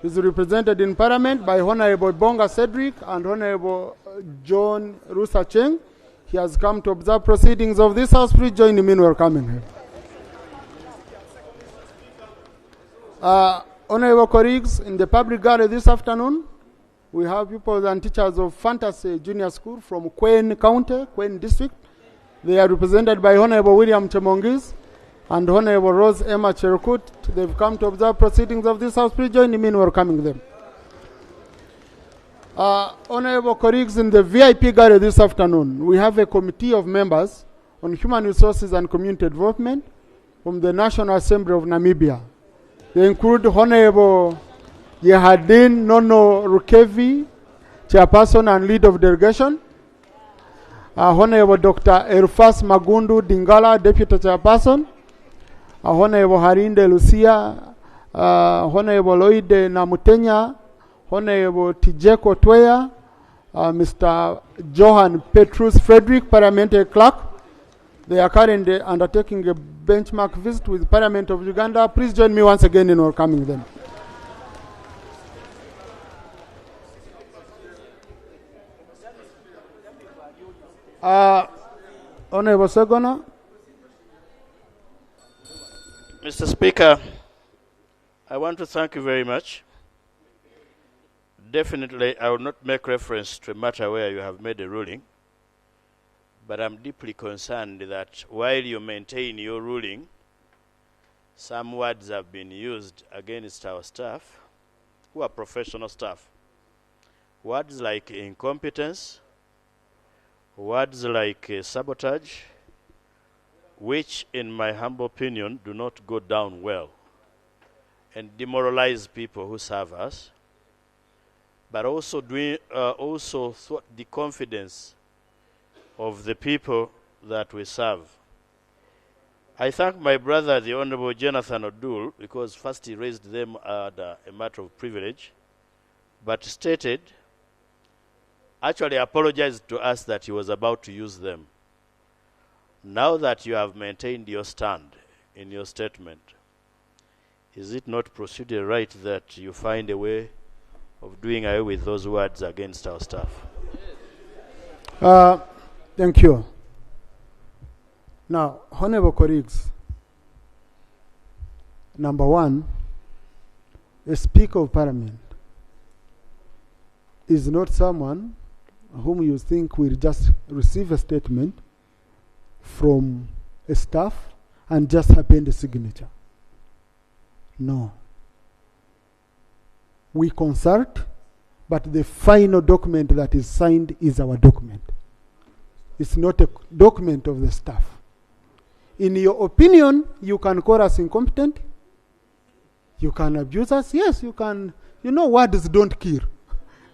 He is represented in Parliament by Honorable Bonga Cedric and Honorable John Rusa Cheng. He has come to observe proceedings of this House. Please join him in welcoming him. Honorable colleagues, in the public gallery this afternoon, we have pupils and teachers of Fantasy Junior School from Queen County, Queen District. They are represented by Honorable William Chemongis and Honorable Rose Emma Cherukut. They've come to observe proceedings of this House. Please join me in welcoming them. Honorable colleagues, in the VIP gallery this afternoon, we have a committee of members on human resources and community development from the National Assembly of Namibia. They include Honorable Yehadin Nono Rukevi, Chairperson and Lead of Delegation. Honorable Dr. Erfas Magundu Dingala, Deputy Chairperson. Honorable Harinde Lucia, Honorable Loide Namutenya, Honorable Tijeko Twea, Mr. Johan Petrus Frederick, Parliamentary Clerk. They are currently undertaking a benchmark visit with the Parliament of Uganda. Please join me once again in welcoming them. Honorable Segona. Mr. Speaker, I want to thank you very much. Definitely, I will not make reference to a matter where you have made a ruling, but I'm deeply concerned that while you maintain your ruling, some words have been used against our staff, who are professional staff. Words like incompetence, words like sabotage, which in my humble opinion do not go down well and demoralize people who serve us, but also thwart the confidence of the people that we serve. I thank my brother, the Honorable Jonathan Odul, because first he raised them as a matter of privilege, but stated, actually apologized to us that he was about to use them. Now that you have maintained your stand in your statement, is it not procedure right that you find a way of doing away with those words against our staff? Thank you. Now, honorable colleagues, number one, a Speaker of Parliament is not someone whom you think will just receive a statement from a staff and just append a signature. No. We consult, but the final document that is signed is our document. It's not a document of the staff. In your opinion, you can call us incompetent. You can abuse us. Yes, you can. You know, words don't kill.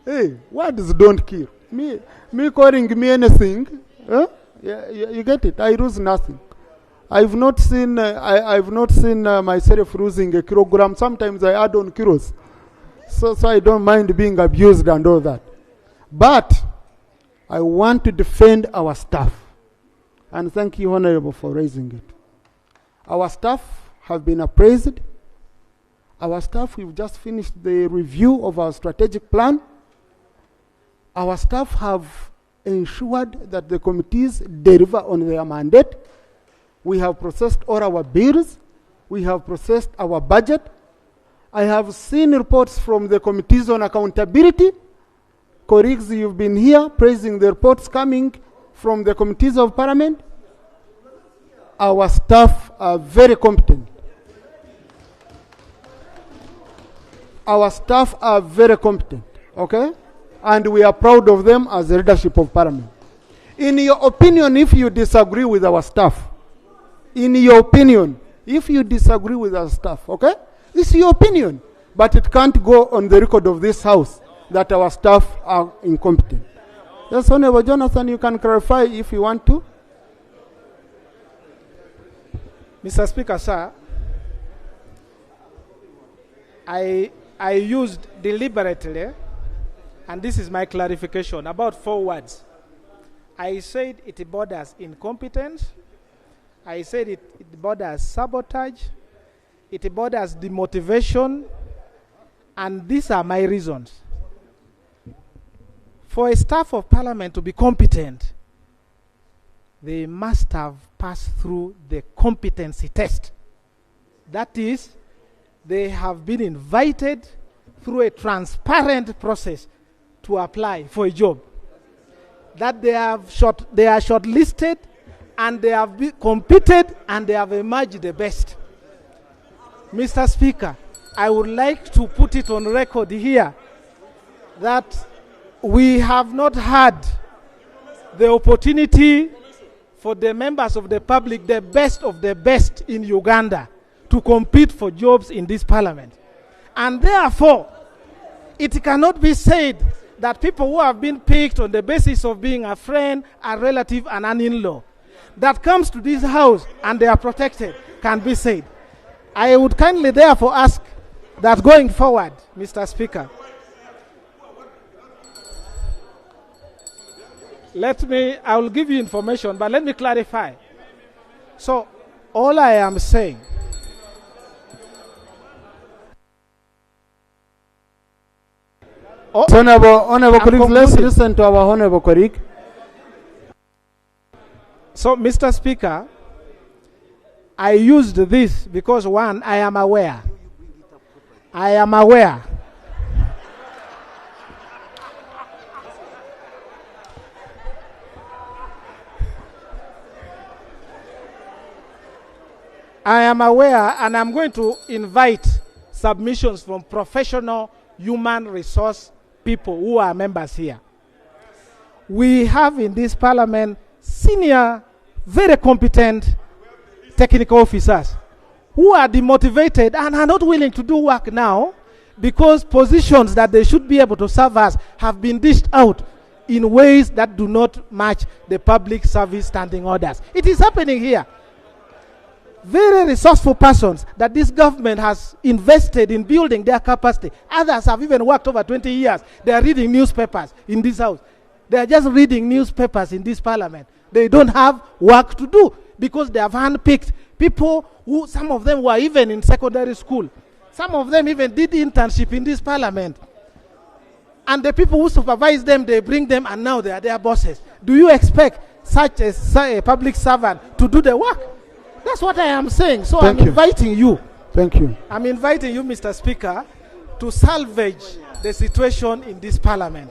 Hey, words don't kill. Me calling me anything, yeah, you get it. I lose nothing. I've not seen myself losing a kilogram. Sometimes I add on kilos, so I don't mind being abused and all that. But I want to defend our staff, and thank you, Honorable, for raising it. Our staff have been appraised. Our staff, we've just finished the review of our strategic plan. Our staff have ensured that the committees deliver on their mandate. We have processed all our bills. We have processed our budget. I have seen reports from the committees on accountability. Colleagues, you've been here praising the reports coming from the committees of Parliament. Our staff are very competent. Our staff are very competent, okay? And we are proud of them as the leadership of Parliament. In your opinion, if you disagree with our staff, in your opinion, if you disagree with our staff, okay? This is your opinion, but it can't go on the record of this House that our staff are incompetent. Yes, Honorable Jonathan, you can clarify if you want to. Mr. Speaker, sir, I used deliberately, and this is my clarification, about 4 words. I said it borders incompetence. I said it borders sabotage. It borders demotivation. And these are my reasons. For a staff of parliament to be competent, they must have passed through the competency test. That is, they have been invited through a transparent process to apply for a job. That they are shortlisted and they have competed and they have emerged the best. Mr. Speaker, I would like to put it on record here that we have not had the opportunity for the members of the public, the best of the best in Uganda, to compete for jobs in this parliament. And therefore, it cannot be said that people who have been picked on the basis of being a friend, a relative, and an in-law, that comes to this house and they are protected, can be said. I would kindly therefore ask that going forward, Mr. Speaker, I will give you information, but let me clarify. So, all I am saying, Honorable colleagues, let's listen to our honorable colleague. So, Mr. Speaker, I used this because, one, I am aware. I am aware. I am aware, and I'm going to invite submissions from professional human resource people who are members here. We have in this parliament senior, very competent technical officers who are demotivated and are not willing to do work now because positions that they should be able to serve as have been dished out in ways that do not match the public service standing orders. It is happening here. Very resourceful persons that this government has invested in building their capacity. Others have even worked over 20 years. They are reading newspapers in this house. They are just reading newspapers in this parliament. They don't have work to do because they have handpicked people who, some of them were even in secondary school. Some of them even did internship in this parliament. And the people who supervise them, they bring them and now they are their bosses. Do you expect such a public servant to do the work? That's what I am saying. So I'm inviting you. Thank you. I'm inviting you, Mr. Speaker, to salvage the situation in this parliament.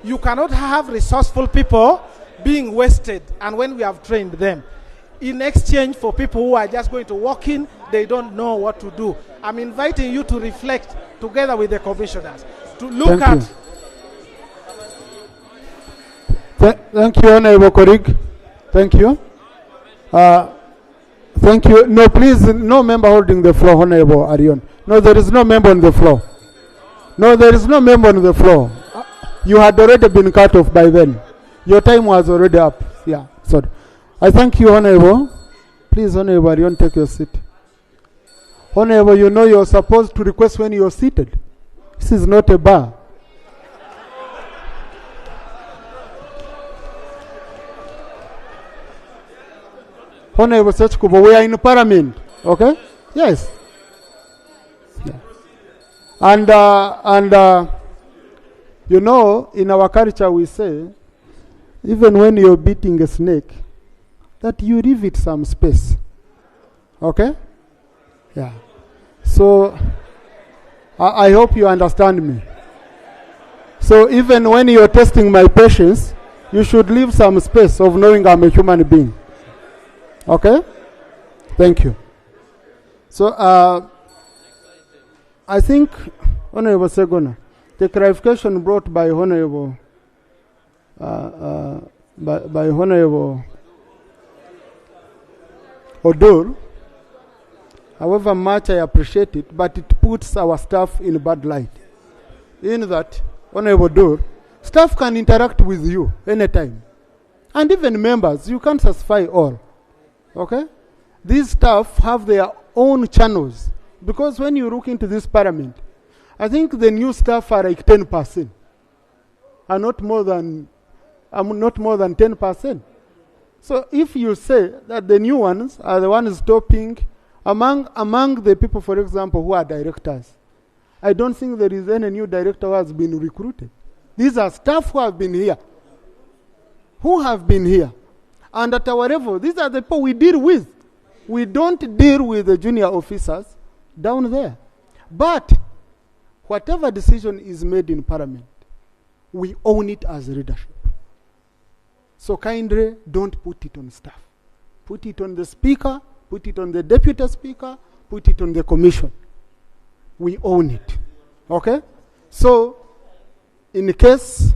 You cannot have resourceful people being wasted, and when we have trained them, in exchange for people who are just going to walk in, they don't know what to do. I'm inviting you to reflect together with the commissioners, to look at... Thank you, Honorable colleague. Thank you. Thank you. No, please, no member holding the floor, Honorable Arion. No, there is no member on the floor. No, there is no member on the floor. You had already been cut off by then. Your time was already up. Yeah, sorry. I thank you, Honorable. Please, Honorable Arion, take your seat. Honorable, you know you're supposed to request when you're seated. This is not a bar. Honorable Sechkubo, we are in Parliament, okay? Yes. Yeah. And you know, in our culture we say, even when you're beating a snake, that you leave it some space, okay? Yeah. So, I hope you understand me. So even when you're testing my patience, you should leave some space of knowing I'm a human being. Okay? Thank you. So, I think, Honorable Segona, the clarification brought by Honorable, by Honorable Odur, however much I appreciate it, but it puts our staff in a bad light. In that, Honorable Odur, staff can interact with you anytime. And even members, you can't satisfy all. Okay? these staff have their own channels. Because when you look into this parliament, I think the new staff are like 10%. Are not more than 10%. So if you say that the new ones are the ones topping among the people, for example, who are directors, I don't think there is any new director who has been recruited. These are staff who have been here. And at our level, these are the people we deal with. We don't deal with the junior officers down there. But whatever decision is made in parliament, we own it as leadership. So kindly don't put it on staff. Put it on the speaker, put it on the deputy speaker, put it on the commission. We own it. Okay? So, in case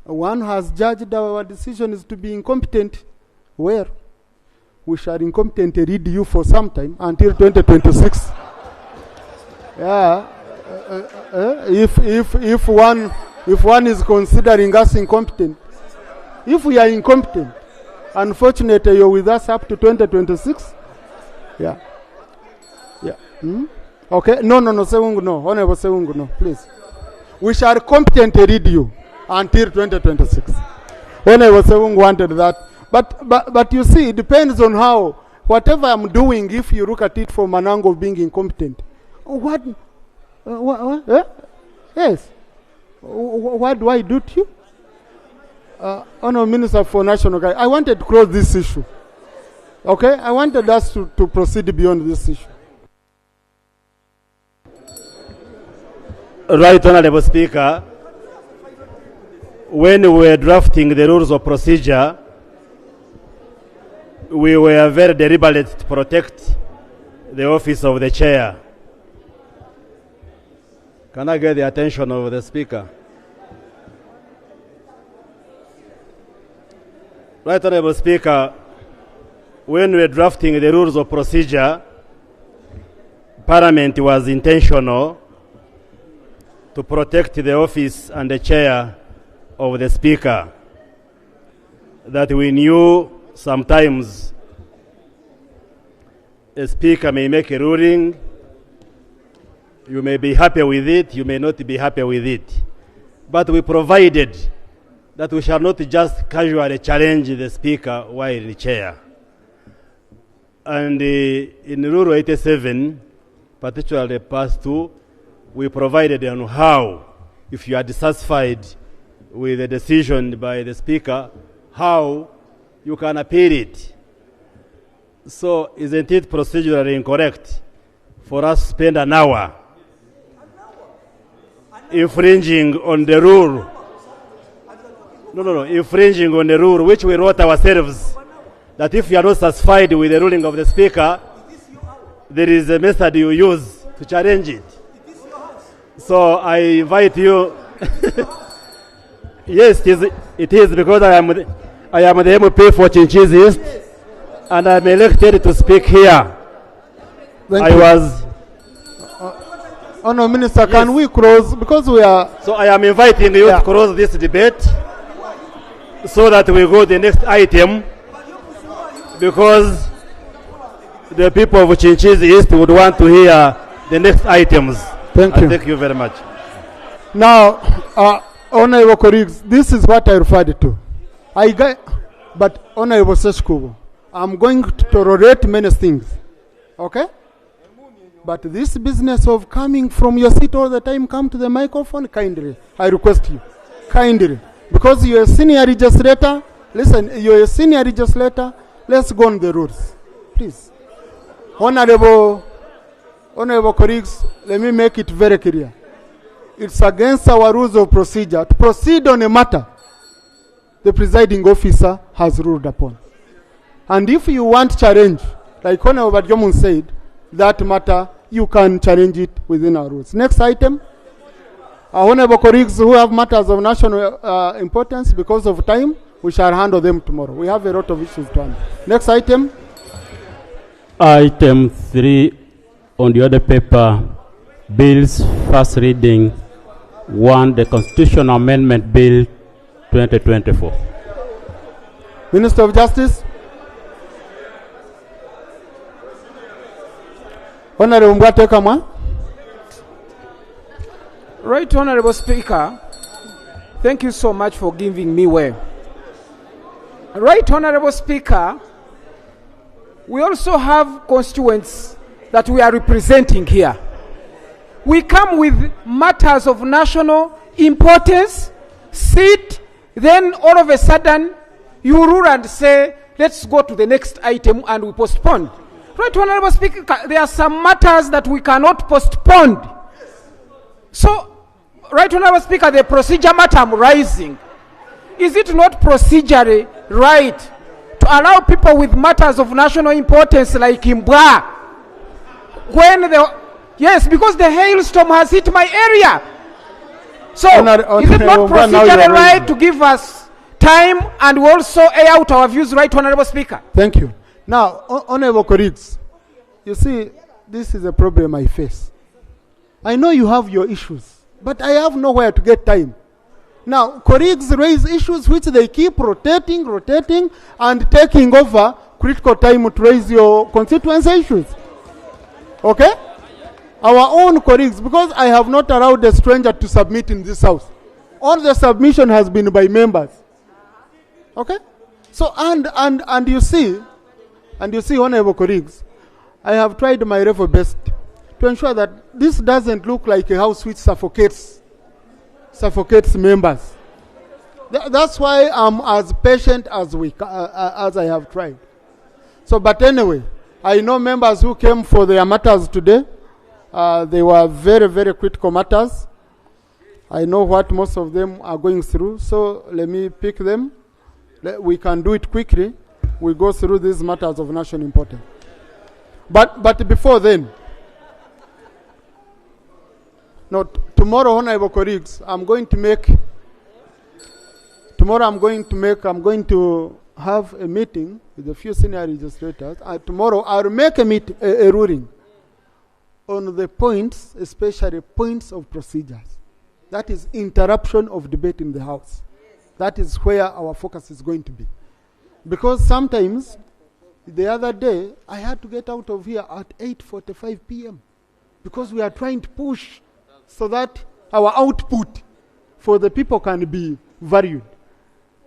one has judged our decision is to be incompetent, well, we shall incompetently read you for some time until 2026. Yeah. If one is considering us incompetent, if we are incompetent, unfortunately you're with us up to 2026. Yeah. Okay. No. Sewungu, no. Honorable Sewungu, no. Please. We shall competently read you until 2026. Honorable Sewungu wanted that. But you see, it depends on how, whatever I'm doing, if you look at it from an angle of being incompetent. What? Yes. What do I do to you? Honorable Minister for National Guide, I wanted to close this issue. Okay? I wanted us to proceed beyond this issue. Right, Honorable Speaker. When we were drafting the rules of procedure, we were very deliberate to protect the office of the chair. Can I get the attention of the Speaker? Right, Honorable Speaker, when we were drafting the rules of procedure, Parliament was intentional to protect the office and the chair of the Speaker. That we knew sometimes a Speaker may make a ruling, you may be happy with it, you may not be happy with it. But we provided that we shall not just casually challenge the Speaker while in the chair. And in Rule 87, particularly past 2, we provided on how, if you are dissatisfied with the decision by the Speaker, how you can appeal it. So isn't it procedurally incorrect for us to spend an hour infringing on the rule? No, infringing on the rule which we wrote ourselves, that if you are not satisfied with the ruling of the Speaker, there is a method you use to challenge it. So I invite you. Yes, it is because I am the MP for Chinchiz East, and I'm elected to speak here. Thank you. No, Minister, yes. Can we close? Because we are... So I am inviting you to close this debate so that we go to the next item, because the people of Chinchiz East would want to hear the next items. Thank you. Thank you very much. Now, Honorable colleagues, this is what I referred to. But Honorable Seshkubo, I'm going to tolerate many things. Okay? But this business of coming from your seat all the time, come to the microphone, kindly. I request you. Kindly. Because you're a senior legislator. Listen, you're a senior legislator. Let's go on the rules. Please. Honorable colleagues, let me make it very clear. It's against our rules of procedure to proceed on a matter the presiding officer has ruled upon. And if you want challenge, like Honorable Badjomun said, that matter, you can challenge it within our rules. Next item. Honorable colleagues who have matters of national importance, because of time, we shall handle them tomorrow. We have a lot of issues to handle. Next item. Item 3 on the other paper, bills first reading. 1, the Constitutional Amendment Bill 2024. Minister of Justice. Honorable Mbwate Kamwa. Right Honorable Speaker, thank you so much for giving me way. Right Honorable Speaker, we also have constituents that we are representing here. We come with matters of national importance, sit, then all of a sudden you rule and say, let's go to the next item, and we postpone. Right Honorable Speaker, there are some matters that we cannot postpone. So, Right Honorable Speaker, the procedure matter I'm raising, is it not procedurally right to allow people with matters of national importance like Imbwa, when yes, because the hailstorm has hit my area. So, is it not procedurally right to give us time and we also air out our views, Right Honorable Speaker? Thank you. Now, Honorable colleagues, you see, this is a problem I face. I know you have your issues, but I have nowhere to get time. Now, colleagues raise issues which they keep rotating, and taking over critical time to raise your constituency issues. Okay? Our own colleagues, because I have not allowed a stranger to submit in this house. All the submission has been by members. Okay? So, and you see, honorable colleagues, I have tried my level best to ensure that this doesn't look like a house which suffocates members. That's why I'm as patient as I have tried. So, but anyway, I know members who came for their matters today. They were very, very critical matters. I know what most of them are going through, so let me pick them. We can do it quickly. We go through these matters of national importance. But before then, no, tomorrow, honorable colleagues, I'm going to have a meeting with a few senior legislators. Tomorrow, I'll make a ruling on the points, especially points of procedures. That is interruption of debate in the House. That is where our focus is going to be. Because sometimes, the other day, I had to get out of here at 8:45 p.m. because we are trying to push so that our output for the people can be valued.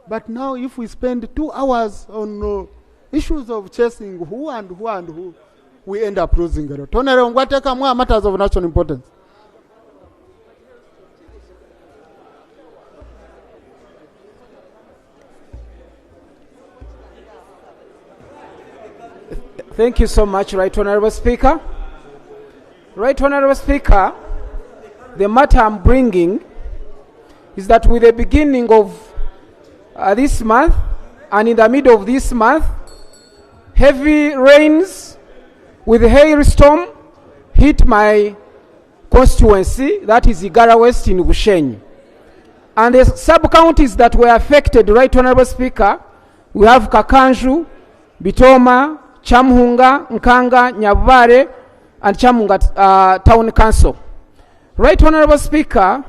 But now if we spend 2 hours on issues of chasing who, we end up losing a lot. Honorable Mbwate Kamwa, matters of national importance. Thank you so much, Right Honorable Speaker. Right Honorable Speaker, the matter I'm bringing is that with the beginning of this month and in the middle of this month, heavy rains with hailstorm hit my constituency, that is Igara West in Bushenyi. And the sub-counties that were affected, Right Honorable Speaker, we have Kakanju, Bitoma, Chamhunga, Nkanga, Nyabare, and Chamunga Town Council. Right Honorable Speaker,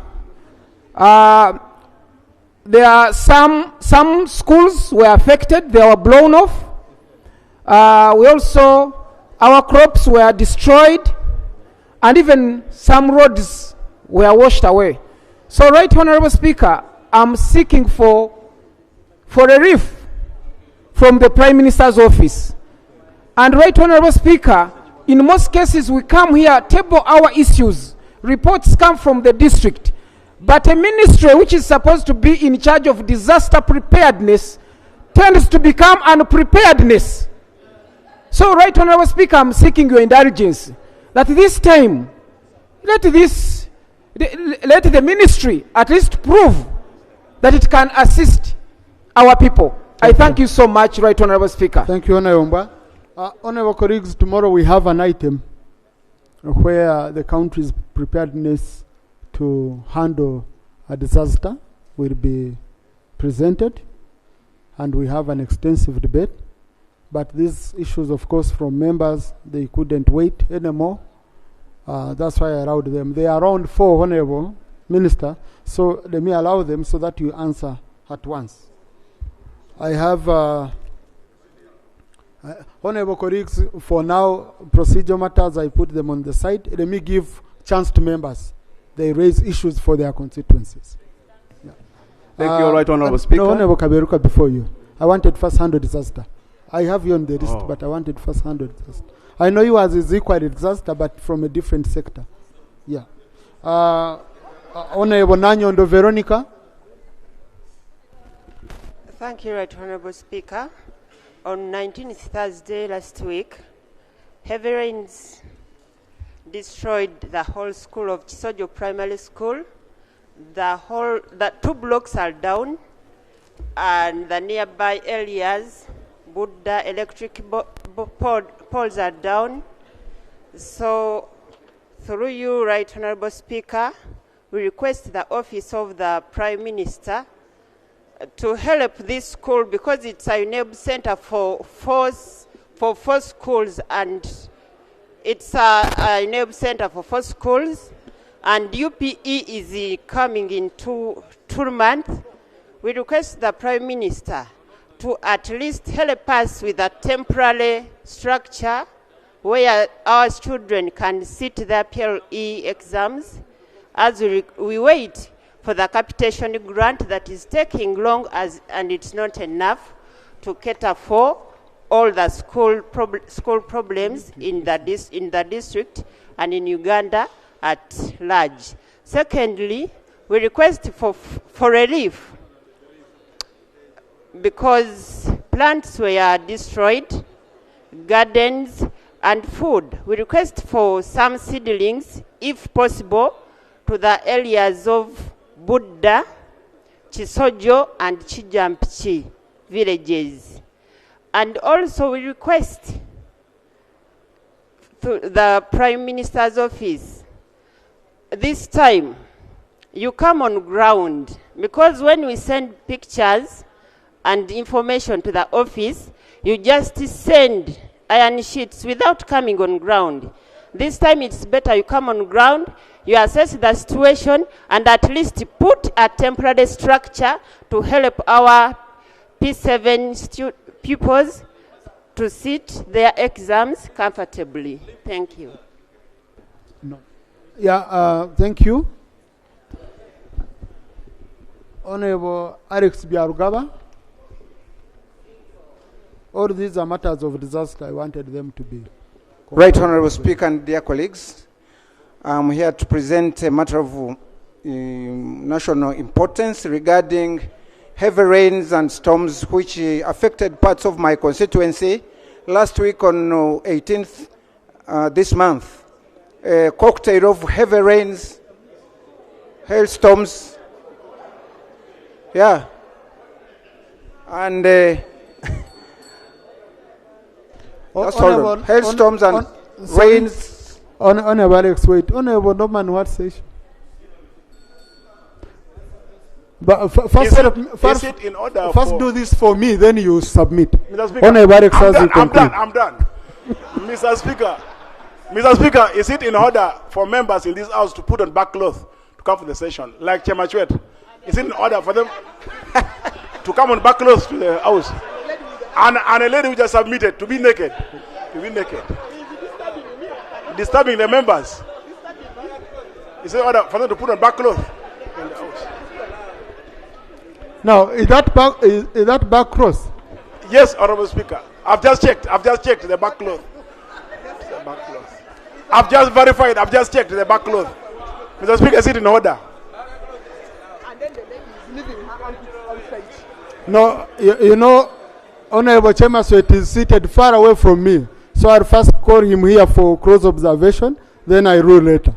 there are some schools were affected, they were blown off. Our crops were destroyed, and even some roads were washed away. So, Right Honorable Speaker, I'm seeking for relief from the Prime Minister's office. And Right Honorable Speaker, in most cases we come here, table our issues. Reports come from the district. But a ministry which is supposed to be in charge of disaster preparedness tends to become unpreparedness. So, Right Honorable Speaker, I'm seeking your indulgence that this time, let the ministry at least prove that it can assist our people. I thank you so much, Right Honorable Speaker. Thank you, Honorable Mbwa. Honorable colleagues, tomorrow we have an item where the country's preparedness to handle a disaster will be presented, and we have an extensive debate. But these issues, of course, from members, they couldn't wait anymore. That's why I allowed them. They are around 4, Honorable Minister, so let me allow them so that you answer at once. I have Honorable colleagues, for now, procedural matters, I put them on the side. Let me give chance to members. They raise issues for their constituencies. Yeah. Thank you, Right Honorable Speaker. No, Honorable Kaberuka, before you. I wanted first-hand disaster. I have you on the list, but I wanted first-hand disaster. I know yours is equally disaster, but from a different sector. Yeah. Honorable Nanyondo Veronica. Thank you, Right Honorable Speaker. On 19th Thursday last week, heavy rains destroyed the whole school of Chisojo Primary School. The 2 blocks are down, and the nearby areas, Buddha electric poles are down. So, through you, Right Honorable Speaker, we request the Office of the Prime Minister to help this school, because it's a UNEB center for four schools, and it's a UNEB center for 4 schools, and UPE is coming in 2 months. We request the Prime Minister to at least help us with a temporary structure where our children can sit their PLE exams as we wait for the capitation grant that is taking long, and it's not enough to cater for all the school problems in the district and in Uganda at large. Secondly, we request for relief because plants were destroyed, gardens and food. We request for some seedlings, if possible, to the areas of Buddha, Chisojo and Chijampchi villages. And also we request to the Prime Minister's office, this time you come on ground, because when we send pictures and information to the office, you just send iron sheets without coming on ground. This time it's better you come on ground, you assess the situation, and at least put a temporary structure to help our P7 pupils to sit their exams comfortably. Thank you. No. Yeah, thank you. Honorable Alex Biarugaba. All these are matters of disaster. I wanted them to be. Right Honorable Speaker and dear colleagues, I'm here to present a matter of national importance regarding heavy rains and storms which affected parts of my constituency. Last week on 18th this month, a cocktail of heavy rains, hailstorms, yeah, and hailstorms and rains. Honorable Alex, wait. Honorable Norman, what says? But first in order do this for me, then you submit. Mr. Speaker, Honorable Alex, I'm done. Mr. Speaker, is it in order for members in this house to put on back cloth to come for the session, like Chemachwet? Is it in order for them to come on back cloth to the house? And a lady who just submitted to be naked. Disturbing the members. Is it in order for them to put on back cloth in the house? Now, is that back cross? Yes, Honorable Speaker. I've just checked the back cloth. I've just verified. I've just checked the back cloth. Mr. Speaker, is it in order? And then the lady is leaving her outside. No, you know, Honorable Chemaswet is seated far away from me. So I'll first call him here for close observation, then I rule later.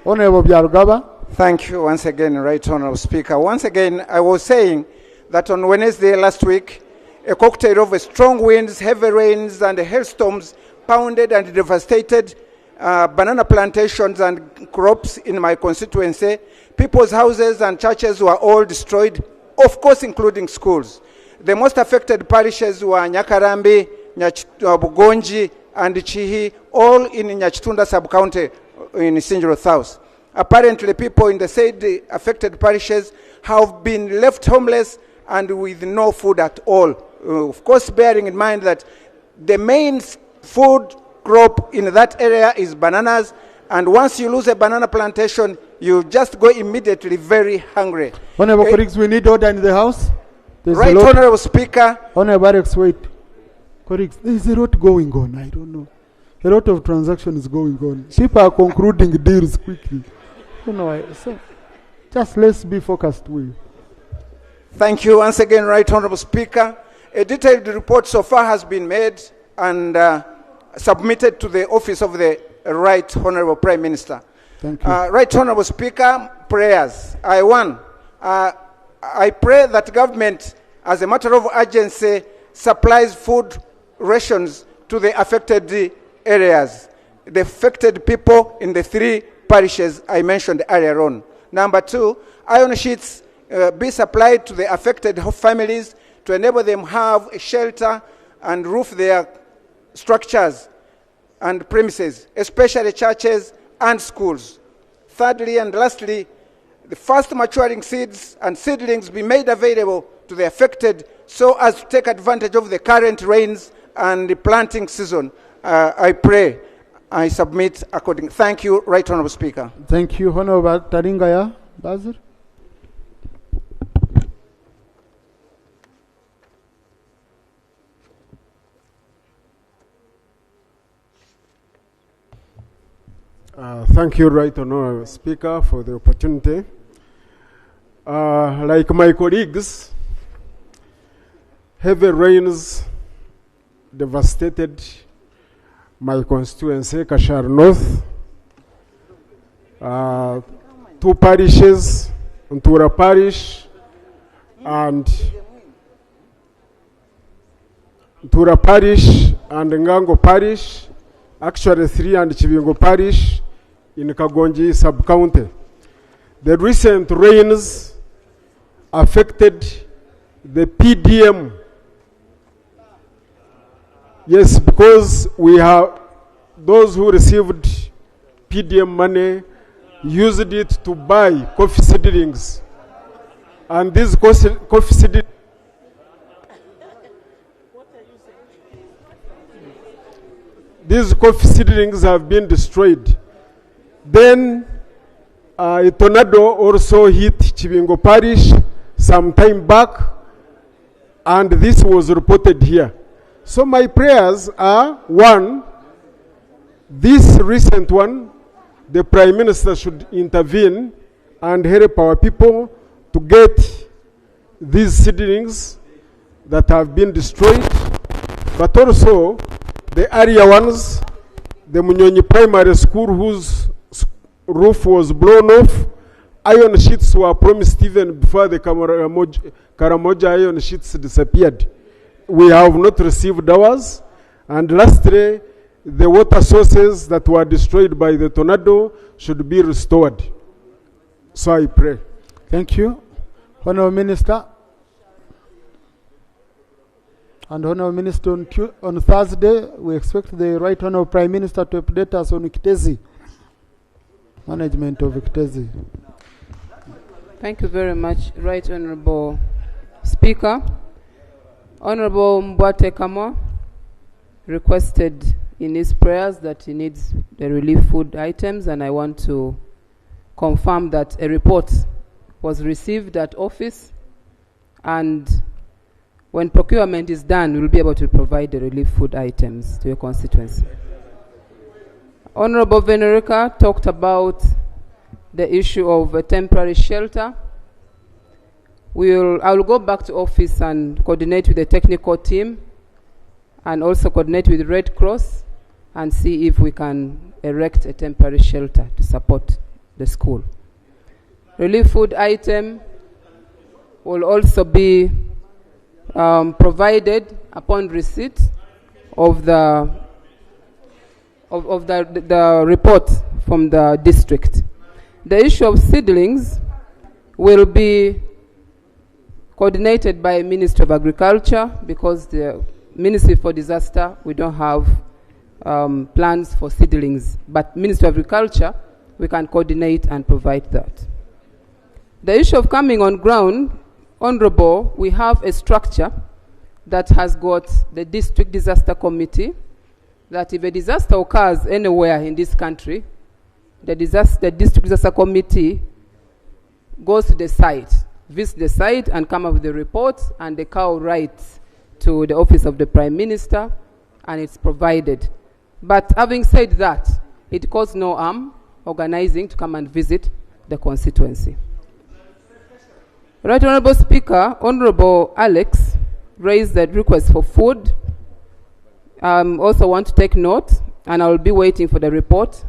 Honorable Biarugaba. Thank you once again, Right Honorable Speaker. Once again, I was saying that on Wednesday last week, a cocktail of strong winds, heavy rains, and hailstorms pounded and devastated banana plantations and crops in my constituency. People's houses and churches were all destroyed, of course, including schools. The most affected parishes were Nyakarambi, Bugonji, and Chihi, all in Nyachitunda sub-county in Sinjiro South. Apparently, people in the said affected parishes have been left homeless and with no food at all. Of course, bearing in mind that The main food crop in that area is bananas, and once you lose a banana plantation, you just go immediately very hungry. Honorable colleagues, we need order in the House. There's Right, Honorable Speaker. Honorable Alex, wait. Colleagues, there's a lot going on. I don't know. A lot of transactions going on. People are concluding deals quickly. You know, so just let's be focused. Thank you once again, Right Honorable Speaker. A detailed report so far has been made and submitted to the office of the Right Honorable Prime Minister. Thank you. Right Honorable Speaker, prayers. I pray that government, as a matter of urgency, supplies food rations to the affected areas, the affected people in the 3 parishes I mentioned earlier on. Number 2, iron sheets be supplied to the affected families to enable them have a shelter and roof their structures and premises, especially churches and schools. Thirdly and lastly, the fast maturing seeds and seedlings be made available to the affected so as to take advantage of the current rains and the planting season. I pray, I submit according. Thank you, Right Honorable Speaker. Thank you, Honorable Taringaya. Bazir. Thank you, Right Honorable Speaker, for the opportunity. Like my colleagues, heavy rains devastated my constituency, Kashar North. 2 parishes, Ntura Parish and Ngango Parish, actually 3 and Chibingo Parish in Kagonji sub-county. The recent rains affected the PDM. Yes, because we have those who received PDM money used it to buy coffee seedlings. And these coffee seedlings have been destroyed. Then a tornado also hit Chibingo Parish some time back, and this was reported here. So my prayers are, 1, this recent one, the Prime Minister should intervene and help our people to get these seedlings that have been destroyed, but also the area ones, the Munyonyi Primary School whose roof was blown off. Iron sheets were promised even before the Karamoja iron sheets disappeared. We have not received ours. And lastly, the water sources that were destroyed by the tornado should be restored. So I pray. Thank you. Honorable Minister. And Honorable Minister, on Thursday, we expect the Right Honorable Prime Minister to update us on Kitezi, management of Kitezi. Thank you very much, Right Honorable Speaker. Honorable Mbwate Kamo requested in his prayers that he needs the relief food items, and I want to confirm that a report was received at office, and when procurement is done, we'll be able to provide the relief food items to your constituency. Honorable Venerica talked about the issue of a temporary shelter. I will go back to office and coordinate with the technical team and also coordinate with Red Cross and see if we can erect a temporary shelter to support the school. Relief food item will also be provided upon receipt of the report from the district. The issue of seedlings will be coordinated by Ministry of Agriculture, because the Ministry for Disaster, we don't have plans for seedlings, but Ministry of Agriculture, we can coordinate and provide that. The issue of coming on ground, Honorable, we have a structure that has got the district disaster committee, that if a disaster occurs anywhere in this country, the district disaster committee goes to the site, visits the site and come up with the report, and the cow writes to the office of the Prime Minister, and it's provided. But having said that, it costs no harm organizing to come and visit the constituency. Right Honourable Speaker, Honourable Alex raised the request for food. Also want to take note, and I will be waiting for the report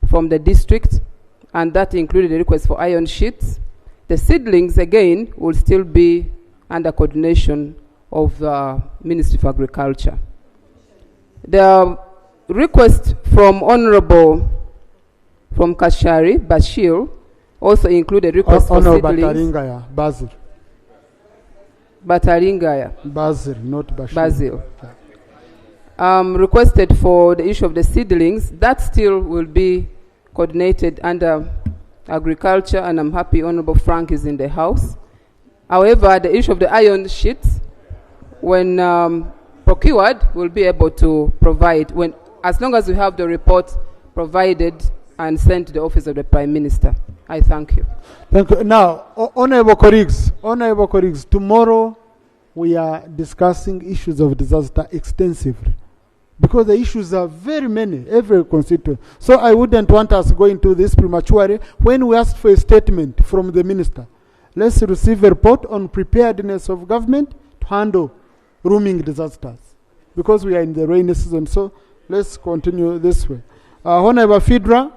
from the district, and that included the request for iron sheets. The seedlings, again, will still be under coordination of the Ministry of Agriculture. The request from Kashari, Bashir, also included request for seedlings. Bataringaya, Basil. Bataringaya. Basil, not Bashir. Basil. Requested for the issue of the seedlings. That still will be coordinated under agriculture, and I'm happy Honorable Frank is in the house. However, the issue of the iron sheets, when procured, we'll be able to provide, as long as we have the report provided and sent to the office of the Prime Minister. I thank you. Thank you. Now, honorable colleagues, tomorrow we are discussing issues of disaster extensively, because the issues are very many, every constituent. So I wouldn't want us to go into this prematurely. When we ask for a statement from the minister, let's receive a report on preparedness of government to handle roaming disasters, because we are in the rainy season. So let's continue this way. Honorable Fidra.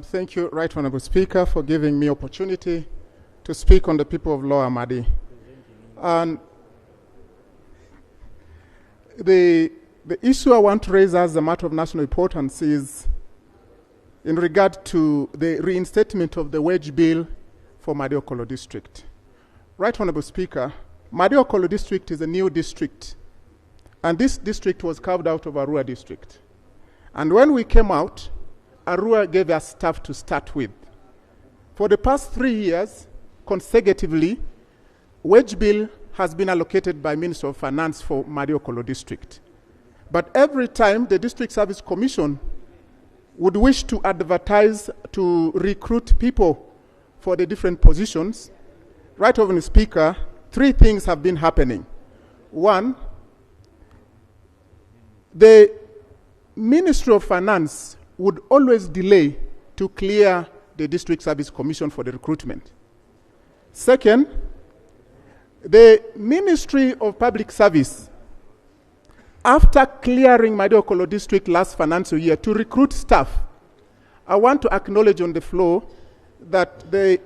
Thank you, Right Honourable Speaker, for giving me opportunity to speak on the people of Lower Madi. And the issue I want to raise as a matter of national importance is in regard to the reinstatement of the wage bill for Madiokolo District. Right Honourable Speaker, Madiokolo District is a new district, and this district was carved out of Arua District. And when we came out, Arua gave us staff to start with. For the past 3 years, consecutively, wage bill has been allocated by Minister of Finance for Madiokolo District. But every time the District Service Commission would wish to advertise to recruit people for the different positions, Right Honourable Speaker, 3 things have been happening. One, the Ministry of Finance would always delay to clear the District Service Commission for the recruitment. Second, the Ministry of Public Service, after clearing Madiokolo District last financial year to recruit staff, I want to acknowledge on the floor that the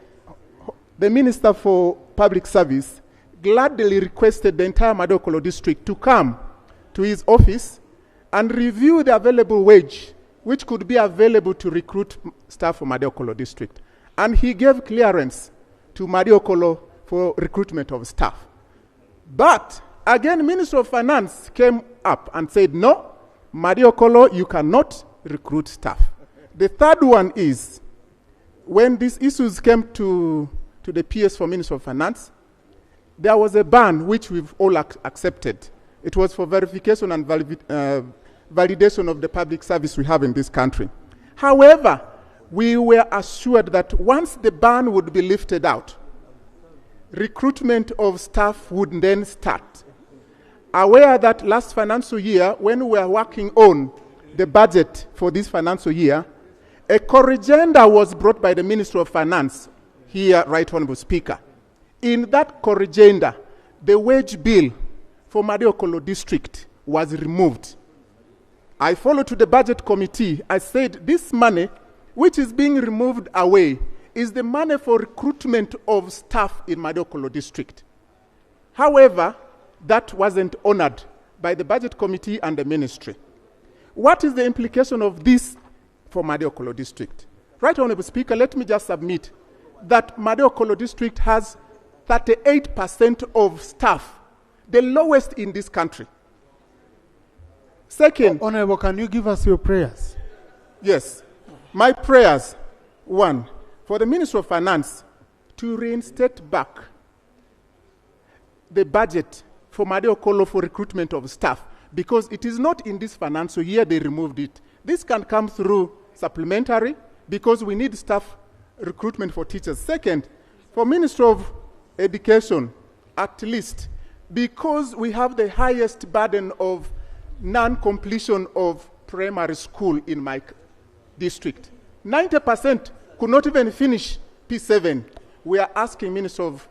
Minister for Public Service gladly requested the entire Madiokolo District to come to his office and review the available wage which could be available to recruit staff for Madiokolo District. And he gave clearance to Madiokolo for recruitment of staff. But again, Minister of Finance came up and said, no, Madiokolo, you cannot recruit staff. The third one is, when these issues came to the PS for Minister of Finance, there was a ban which we've all accepted. It was for verification and validation of the public service we have in this country. However, we were assured that once the ban would be lifted out, recruitment of staff would then start. Aware that last financial year, when we were working on the budget for this financial year, a corrigenda was brought by the Ministry of Finance here, Right Honourable Speaker. In that corrigenda, the wage bill for Madiokolo District was removed. I followed to the budget committee. I said, this money, which is being removed away, is the money for recruitment of staff in Madiokolo District. However, that wasn't honored by the budget committee and the ministry. What is the implication of this for Madiokolo District? Right Honourable Speaker, let me just submit that Madiokolo District has 38% of staff, the lowest in this country. Second, Honorable, can you give us your prayers? Yes. My prayers One, for the Ministry of Finance to reinstate back the budget for Madiokolo for recruitment of staff, because it is not in this financial year they removed it. This can come through supplementary, because we need staff recruitment for teachers. Second, for Ministry of Education, at least, because we have the highest burden of non-completion of primary school in my district. 90% could not even finish P7. We are asking Minister of,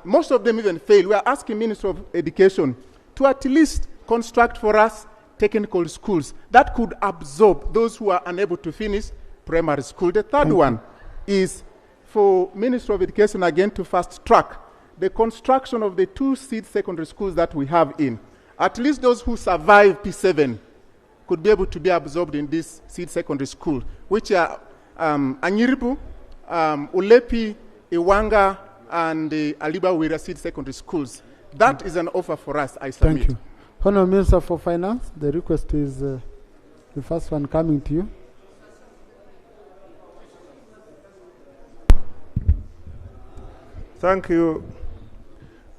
most of them even fail. We are asking Minister of Education to at least construct for us technical schools that could absorb those who are unable to finish primary school. The third one is for Minister of Education again to fast track the construction of the 2 seed secondary schools that we have in. At least those who survive P7 could be able to be absorbed in this seed secondary school, which are Anyiribu, Ulepi, Iwanga, and the Aliba Wira seed secondary schools. That is an offer for us, I submit. Thank you. Honourable Minister for Finance, the request is the first one coming to you. Thank you,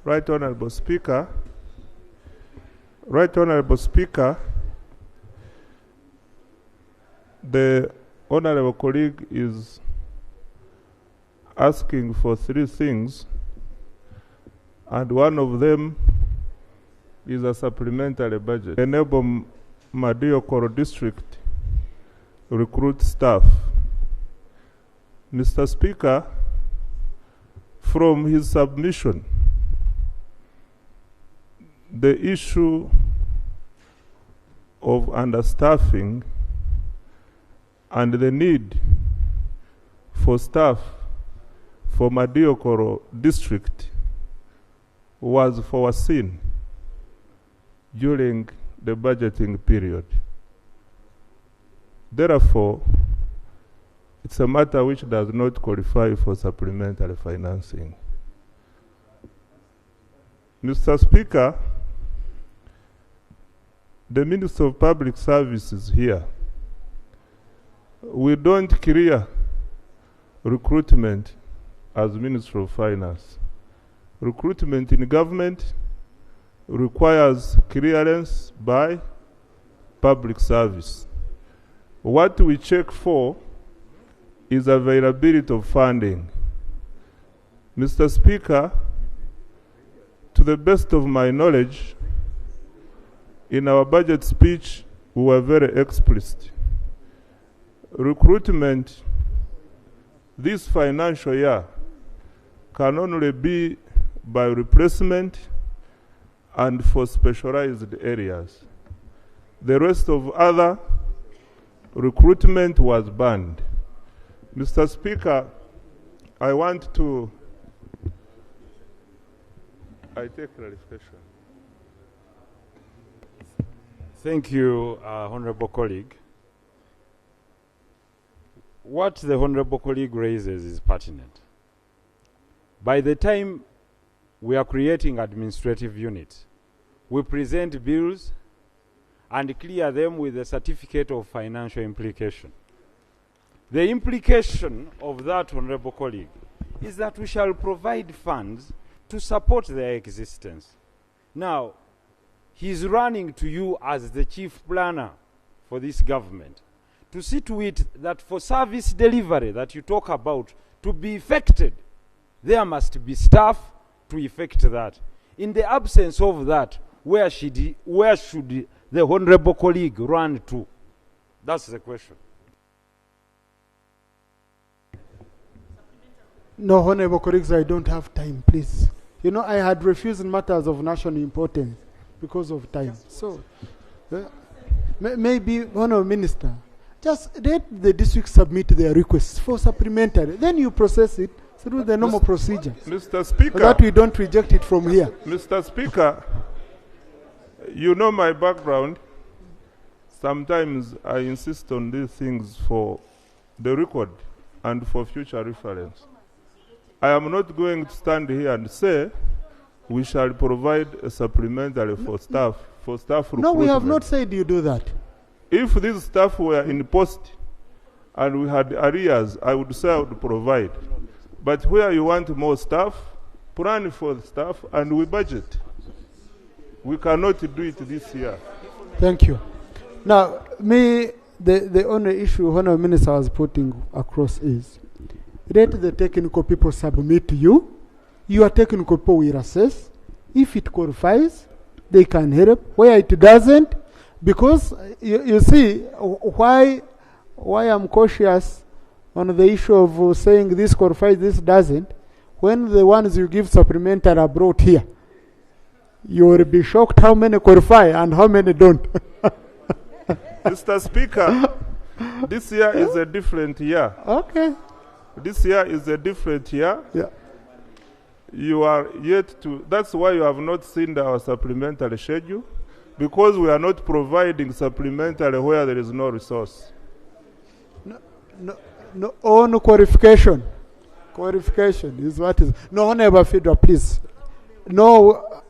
Right Honourable Speaker. Right Honourable Speaker, the Honourable colleague is asking for 3 things, and one of them is a supplementary budget. Enable Madiokoro district recruit staff. Mr. Speaker, from his submission, the issue of understaffing and the need for staff for Madiokoro district was foreseen during the budgeting period. Therefore, it's a matter which does not qualify for supplementary financing. Mr. Speaker, the Minister of Public Services here, we don't clear recruitment as Minister of Finance. Recruitment in government requires clearance by public service. What we check for is availability of funding. Mr. Speaker, to the best of my knowledge, in our budget speech, we were very explicit. Recruitment this financial year can only be by replacement and for specialized areas. The rest of other recruitment was banned. Mr. Speaker, I take clarification. Thank you, Honourable colleague. What the Honourable colleague raises is pertinent. By the time we are creating administrative units, we present bills and clear them with a certificate of financial implication. The implication of that, Honourable colleague, is that we shall provide funds to support their existence. Now, he's running to you as the chief planner for this government to see to it that for service delivery that you talk about to be effected, there must be staff to effect that. In the absence of that, where should the Honourable colleague run to? That's the question. No, Honourable colleagues, I don't have time, please. You know, I had refused matters of national importance because of time. So, maybe, Honourable Minister, just let the district submit their requests for supplementary. Then you process it through the normal procedure. Mr. Speaker. So that we don't reject it from here. Mr. Speaker, you know my background. Sometimes I insist on these things for the record and for future reference. I am not going to stand here and say we shall provide a supplementary for staff recruitment. No, we have not said you do that. If these staff were in post and we had arrears, I would say I would provide. But where you want more staff, plan for the staff, and we budget. We cannot do it this year. Thank you. Now, the only issue Honourable Minister was putting across is, let the technical people submit to you. Your technical people will assess. If it qualifies, they can help. Where it doesn't, because you see why I'm cautious on the issue of saying this qualifies, this doesn't. When the ones you give supplementary are brought here, you will be shocked how many qualify and how many don't. Mr. Speaker, this year is a different year. Okay. This year is a different year. Yeah. You are yet to, that's why you have not seen our supplementary schedule, because we are not providing supplementary where there is no resource. No own qualification. Qualification is what is. No, Honourable Fidra, please. No.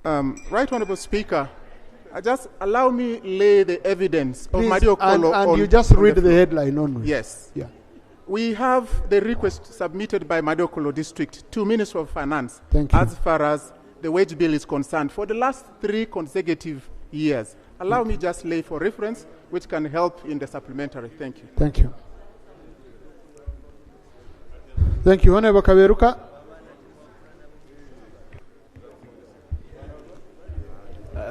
Right Honourable Speaker, just allow me lay the evidence of Please, Mario Kolo. and you just read the headline only. Yes. Yeah. We have the request submitted by Madokolo District to Minister of Finance Thank you. as far as the wage bill is concerned for the last 3 consecutive years. Allow me just lay for reference, which can help in the supplementary. Thank you. Thank you. Thank you. Honourable Kaberuka.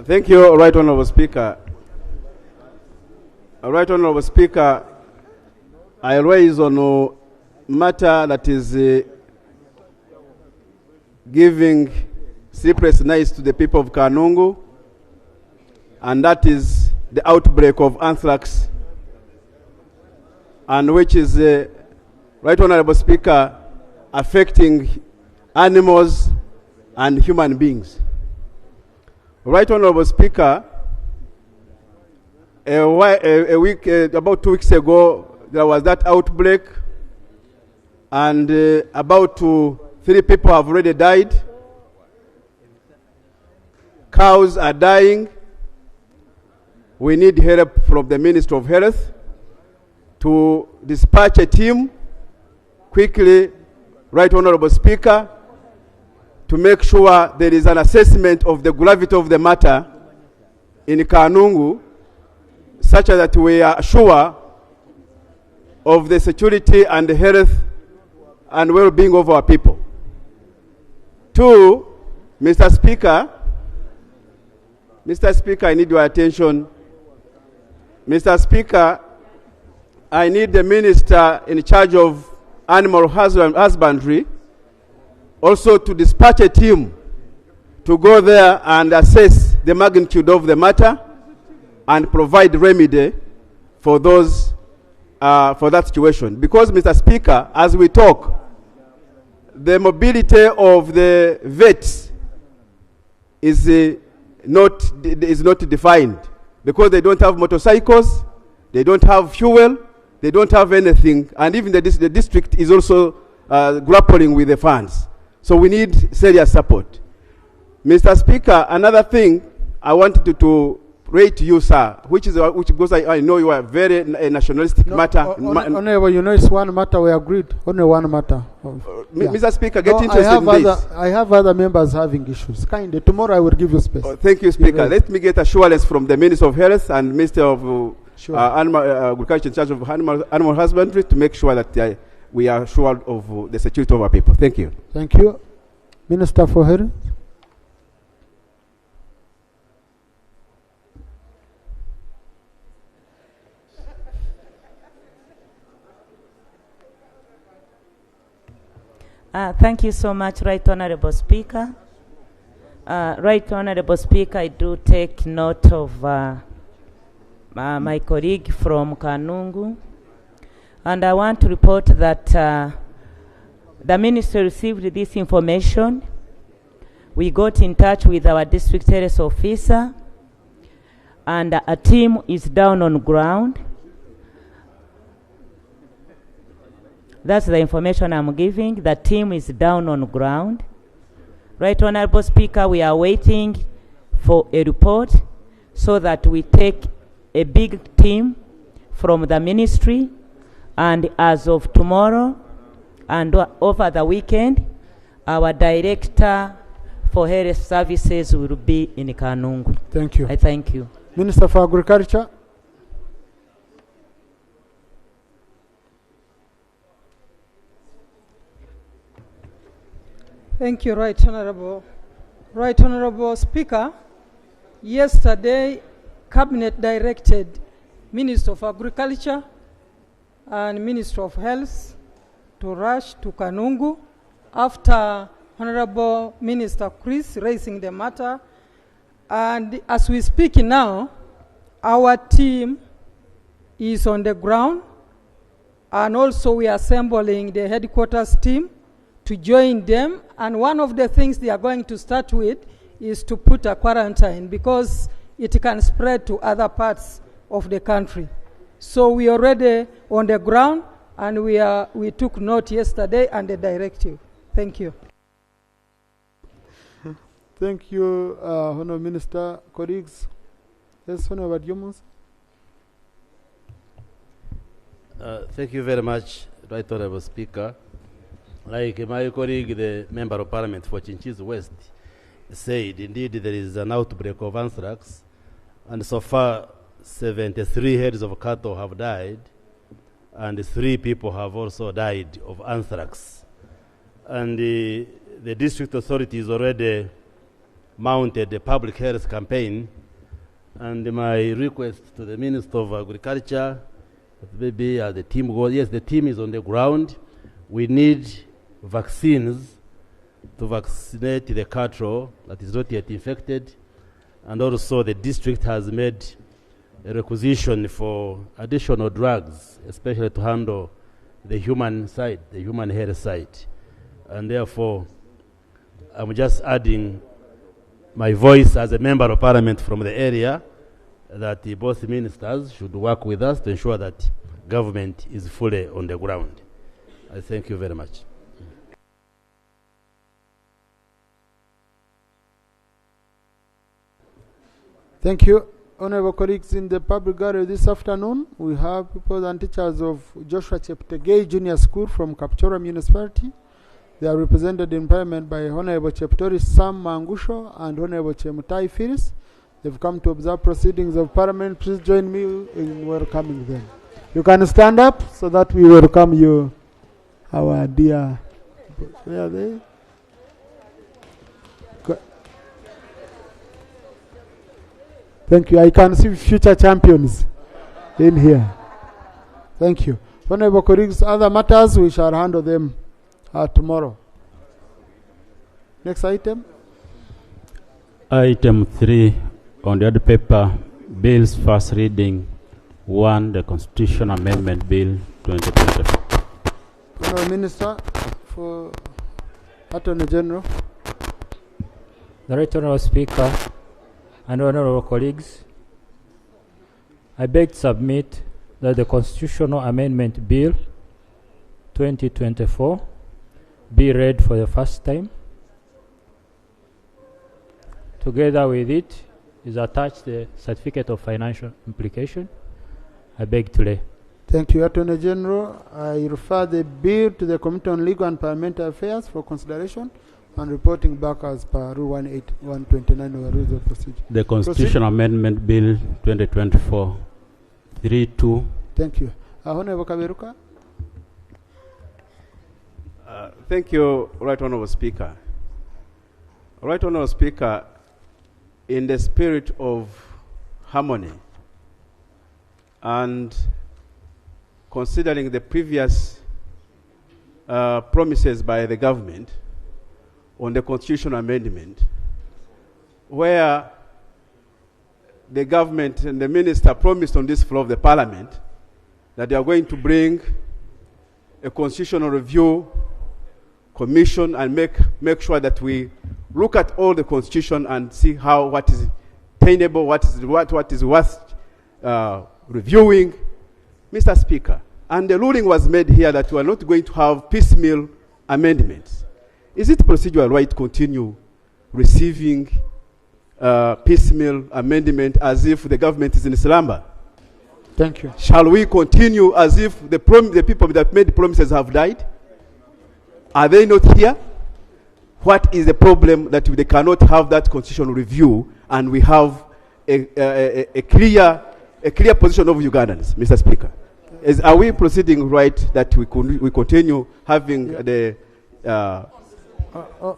Thank you, Right Honourable Speaker. Right Honourable Speaker, I raise on a matter that is giving sleepless nights to the people of Kanungu, and that is the outbreak of anthrax, and which is, Right Honourable Speaker, affecting animals and human beings. Right Honourable Speaker, about 2 weeks ago, there was that outbreak, and about 3 people have already died. Cows are dying. We need help from the Minister of Health to dispatch a team quickly, Right Honourable Speaker, to make sure there is an assessment of the gravity of the matter in Kanungu, such that we are sure of the security and the health and well-being of our people. 2, Mr. Speaker, I need your attention. Mr. Speaker, I need the minister in charge of animal husbandry also to dispatch a team to go there and assess the magnitude of the matter and provide remedy for those for that situation. Because, Mr. Speaker, as we talk, the mobility of the vets is not defined, because they don't have motorcycles, they don't have fuel, they don't have anything, and even the district is also grappling with the funds. So we need serious support. Mr. Speaker, another thing I wanted to rate to you, sir, which because I know you are very nationalistic matter. Honourable, you know it's one matter we agreed. Only one matter. Mr. Speaker, get interested in this. I have other members having issues. Kindly, tomorrow I will give you space. Thank you, Speaker. Let me get assurance from the Minister of Health and Minister of Agriculture in charge of animal husbandry to make sure that we are sure of the security of our people. Thank you. Thank you. Minister for Health. Thank you so much, Right Honourable Speaker. Right Honourable Speaker, I do take note of my colleague from Kanungu, and I want to report that the Ministry received this information. We got in touch with our district health officer, and a team is down on ground. That's the information I'm giving. The team is down on ground. Right Honourable Speaker, we are waiting for a report so that we take a big team from the ministry, and as of tomorrow and over the weekend, our director for health services will be in Kanungu. Thank you. I thank you. Minister for Agriculture. Thank you, Right Honorable Speaker. Yesterday, Cabinet directed Minister of Agriculture and Minister of Health to rush to Kanungu after Honorable Minister Chris raising the matter. And as we speak now, our team is on the ground, and also we are assembling the headquarters team to join them. And one of the things they are going to start with is to put a quarantine, because it can spread to other parts of the country. So we are already on the ground, and we took note yesterday and the directive. Thank you. Thank you, Honourable Minister. Colleagues, yes, Honourable Adjumus. Thank you very much, Right Honourable Speaker. Like my colleague, the Member of Parliament for Chinchis West, said, indeed there is an outbreak of anthrax, and so far 73 heads of cattle have died, and 3 people have also died of anthrax. And the district authorities already mounted a public health campaign, and my request to the Minister of Agriculture, maybe the team goes, yes, the team is on the ground. We need vaccines to vaccinate the cattle that is not yet infected, and also the district has made a requisition for additional drugs, especially to handle the human side, the human health side. And therefore, I'm just adding my voice as a Member of Parliament from the area that both ministers should work with us to ensure that government is fully on the ground. I thank you very much. Thank you. Honourable colleagues, in the public gallery this afternoon, we have pupils and teachers of Joshua Cheptegei Junior School from Kapchorwa Municipality. They are represented in Parliament by Honourable Cheptori Sam Mangusho and Honourable Chemutai Firis. They've come to observe proceedings of Parliament. Please join me in welcoming them. You can stand up so that we welcome you, our dear. Where are they? Thank you. I can see future champions in here. Thank you. Honourable colleagues, other matters, we shall handle them tomorrow. Next item. Item 3 on the other paper, bills first reading. 1, the Constitutional Amendment Bill 2024. Honourable Minister for Attorney General. The Right Honourable Speaker and honourable colleagues, I beg to submit that the Constitutional Amendment Bill 2024 be read for the first time. Together with it is attached the Certificate of Financial Implication. I beg to lay. Thank you, Attorney General. I refer the bill to the Committee on Legal and Parliamentary Affairs for consideration and reporting back as per Rule 129 of the Rules of Procedure. The Constitutional Amendment Bill 2024 3.2. Thank you. Honourable Kaberuka. Thank you, Right Honourable Speaker. Right Honourable Speaker, in the spirit of harmony and considering the previous promises by the government on the constitutional amendment, where the government and the minister promised on this floor of the parliament that they are going to bring a constitutional review commission and make sure that we look at all the constitution and see how what is tenable, what is worth reviewing. Mr. Speaker, and the ruling was made here that we are not going to have piecemeal amendments. Is it procedural right to continue receiving piecemeal amendment as if the government is in slumber? Thank you. Shall we continue as if the people that made promises have died? Are they not here? What is the problem that they cannot have that constitutional review and we have a clear position of Ugandans, Mr. Speaker? Are we proceeding right that we continue having the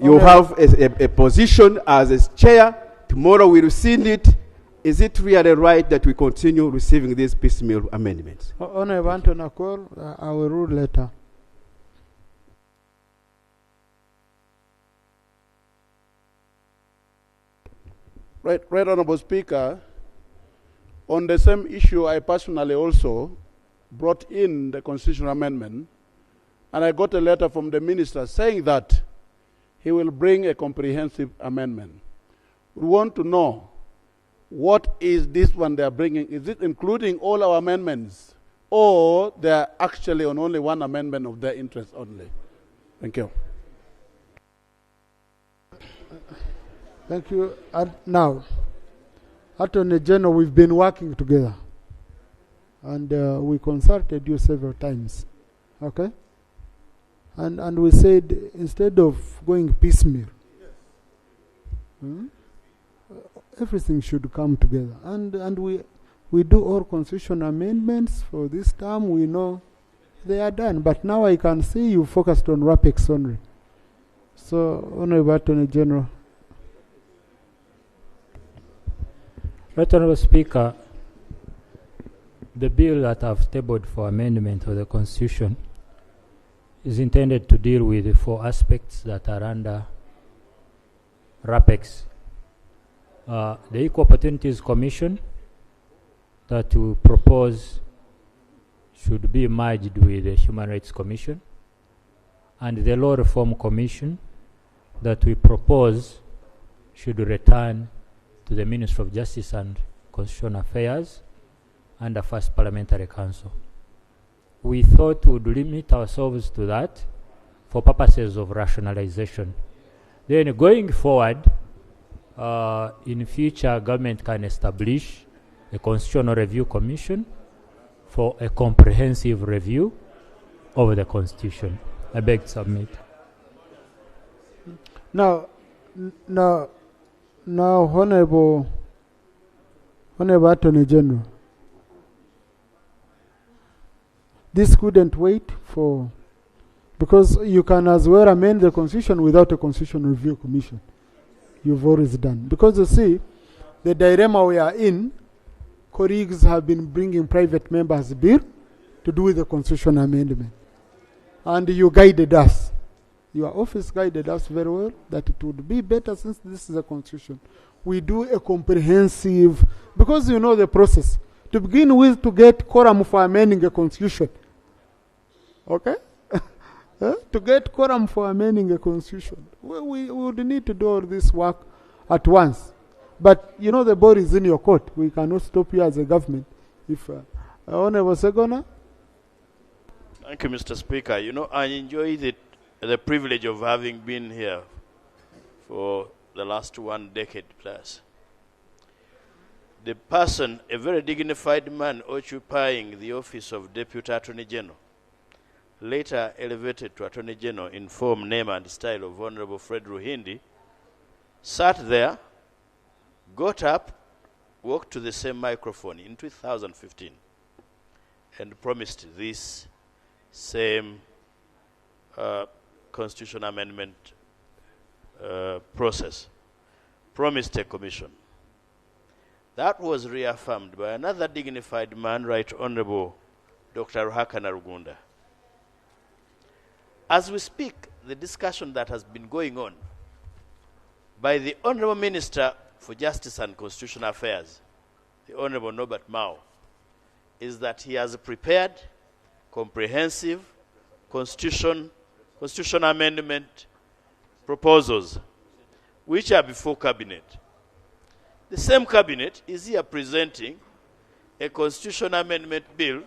you have a position as a chair, tomorrow we rescind it? Is it really right that we continue receiving these piecemeal amendments? Honorable Anton Akol, I will rule later. Right, Honorable Speaker, on the same issue, I personally also brought in the constitutional amendment, and I got a letter from the minister saying that he will bring a comprehensive amendment. We want to know, what is this one they are bringing? Is it including all our amendments, or they are actually on only one amendment of their interest only? Thank you. Thank you. Now, Attorney General, we've been working together, and we consulted you several times, okay? And we said, instead of going piecemeal, everything should come together. And we do all constitutional amendments for this term. We know they are done. But now I can see you focused on RAPEX only. So, Honorable Attorney General. Right Honorable Speaker, the bill that I've tabled for amendment of the Constitution is intended to deal with the 4 aspects that are under RAPEX. The Equal Opportunities Commission that we propose should be merged with the Human Rights Commission, and the Law Reform Commission that we propose should return to the Ministry of Justice and Constitutional Affairs under First Parliamentary Council. We thought we would limit ourselves to that for purposes of rationalization. Then going forward, in future, government can establish a Constitutional Review Commission for a comprehensive review of the Constitution. I beg to submit. Now, Honorable Attorney General, this couldn't wait for, because you can as well amend the Constitution without a Constitutional Review Commission. You've always done. Because you see, the dilemma we are in, colleagues have been bringing private members' bill to do with the constitutional amendment. And you guided us. Your office guided us very well that it would be better, since this is a constitution, we do a comprehensive, because you know the process. To begin with, to get quorum for amending a constitution. Okay? To get quorum for amending a constitution. We would need to do all this work at once. But you know the ball is in your court. We cannot stop you as a government. If Honorable Segona. Thank you, Mr. Speaker. You know, I enjoy the privilege of having been here for the last 1 decade plus. The person, a very dignified man occupying the office of Deputy Attorney General, later elevated to Attorney General in form, name, and style of Honorable Fred Ruhindi, sat there, got up, walked to the same microphone in 2015, and promised this same constitutional amendment process, promised a commission. That was reaffirmed by another dignified man, Right Honorable Dr. Ruhakana Rugunda. As we speak, the discussion that has been going on by the Honorable Minister for Justice and Constitutional Affairs, the Honorable Norbert Mao, is that he has prepared comprehensive constitutional amendment proposals which are before Cabinet. The same Cabinet is here presenting a constitutional amendment bill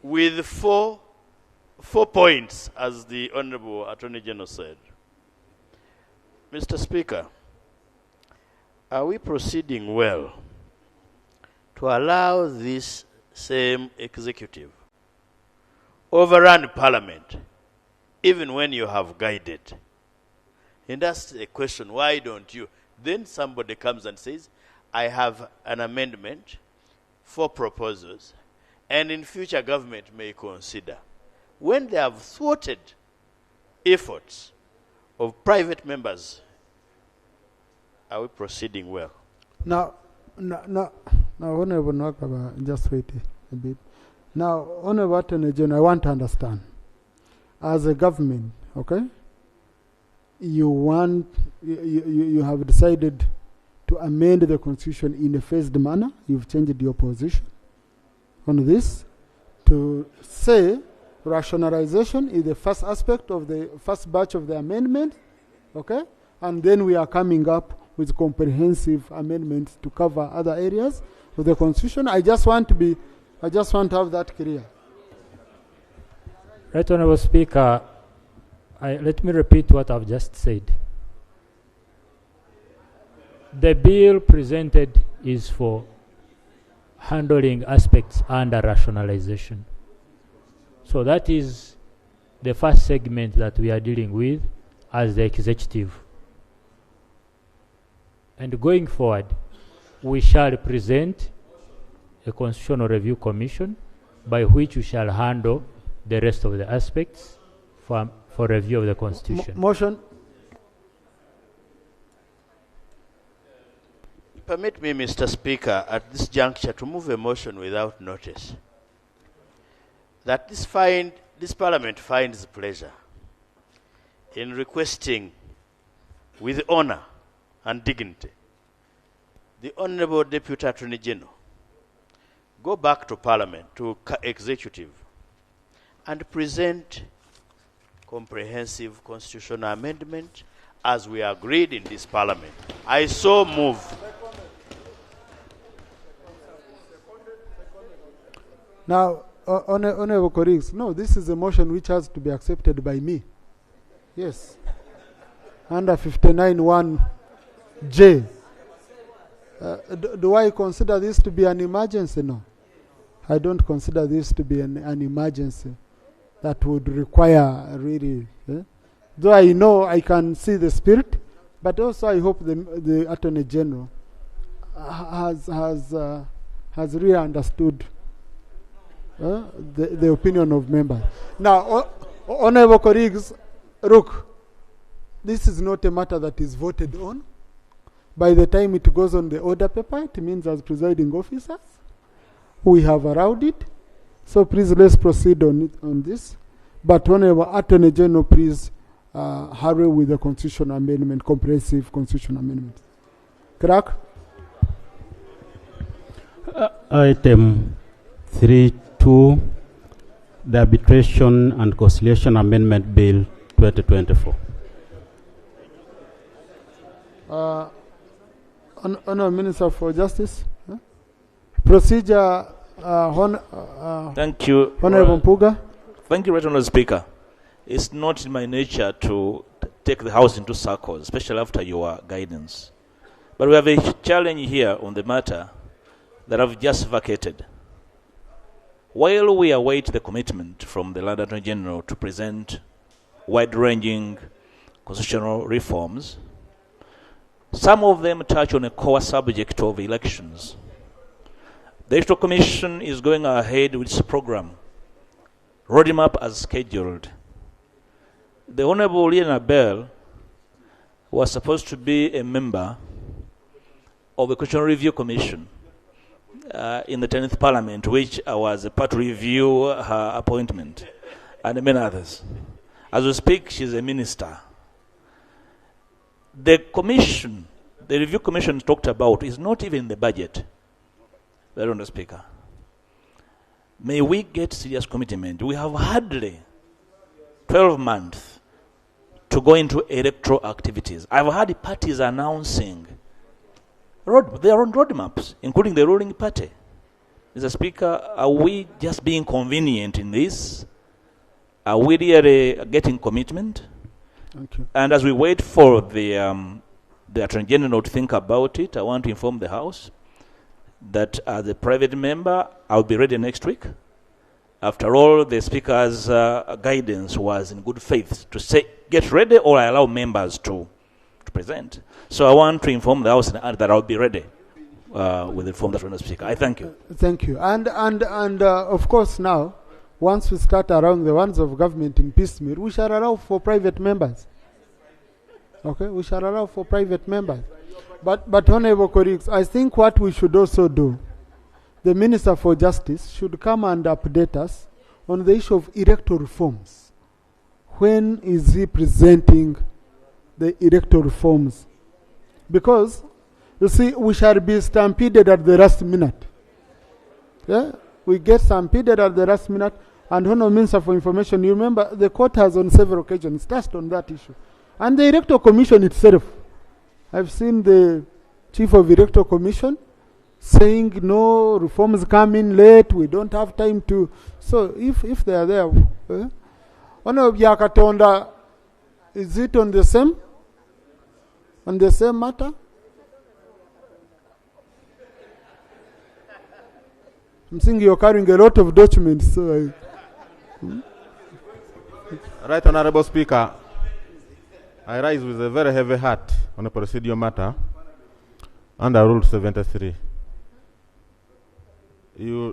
with four points, as the Honorable Attorney General said. Mr. Speaker, are we proceeding well to allow this same executive, overrun Parliament, even when you have guided. And that's the question, why don't you? Then somebody comes and says, I have an amendment, 4 proposals, and in future government may consider. When they have thwarted efforts of private members, are we proceeding well? Now, Honorable Nwakaba, just wait a bit. Now, Honorable Attorney General, I want to understand. As a government, okay, you have decided to amend the constitution in a phased manner. You've changed your position on this to say rationalization is the first aspect of the first batch of the amendment, okay, and then we are coming up with comprehensive amendments to cover other areas of the constitution. I just want to have that clear. Right, Honourable Speaker, let me repeat what I've just said. The bill presented is for handling aspects under rationalization. So that is the first segment that we are dealing with as the executive. And going forward, we shall present a Constitutional Review Commission by which we shall handle the rest of the aspects for review of the Constitution. Motion. Permit me, Mr. Speaker, at this juncture to move a motion without notice that this Parliament finds pleasure in requesting with honor and dignity the Honorable Deputy Attorney General go back to Parliament, to Executive, and present comprehensive constitutional amendment as we agreed in this Parliament. I so move. Now, Honorable colleagues, no, this is a motion which has to be accepted by me. Yes. Under 59(1)J. Do I consider this to be an emergency? No. I don't consider this to be an emergency that would require really. Though I know I can see the spirit, but also I hope the Attorney General has really understood the opinion of members. Now, honorable colleagues, look, this is not a matter that is voted on. By the time it goes on the order paper, it means as presiding officers, we have allowed it. So please let's proceed on this. But Honorable Attorney General, please hurry with the constitutional amendment, comprehensive constitutional amendment. Clerk. Item 3.2, the Arbitration and Conciliation Amendment Bill 2024. Honourable Minister for Justice. Procedure. Thank you. Honourable Mpuga. Thank you, Honourable Speaker. It's not in my nature to take the House into circles, especially after your guidance. But we have a challenge here on the matter that I've just vacated. While we await the commitment from the Lord Attorney General to present wide-ranging constitutional reforms, some of them touch on a core subject of elections. The Electoral Commission is going ahead with its program, roadmap as scheduled. The Honorable Liana Bell was supposed to be a member of the Constitutional Review Commission in the 10th Parliament, which I was a part to review her appointment, and many others. As we speak, she's a minister. The commission, the review commission talked about, is not even in the budget. Mr. Speaker. May we get serious commitment? We have hardly 12 months to go into electoral activities. I've had parties announcing their own roadmaps, including the ruling party. Mr. Speaker, are we just being convenient in this? Are we really getting commitment? Thank you. And as we wait for the Attorney General to think about it, I want to inform the House that as a private member, I'll be ready next week. After all, the Speaker's guidance was in good faith to say, get ready, or I allow members to present. So I want to inform the House that I'll be ready with the form that we're Speaker. I thank you. Thank you. And of course now, once we start around the ones of government in piecemeal, we shall allow for private members. Okay, we shall allow for private members. But honorable colleagues, I think what we should also do, the Minister for Justice should come and update us on the issue of electoral reforms. When is he presenting the electoral reforms? Because, you see, we shall be stampeded at the last minute. Yeah? We get stampeded at the last minute. And Honorable Minister for Information, you remember the court has on several occasions touched on that issue. And the Electoral Commission itself, I've seen the Chief of Electoral Commission saying no, reforms come in late, we don't have time to. So if they are there, Honorable Yakatonda, is it on the same matter? I'm seeing you're carrying a lot of documents, so Right, Honorable Speaker, I rise with a very heavy heart on a procedural matter under Rule 73.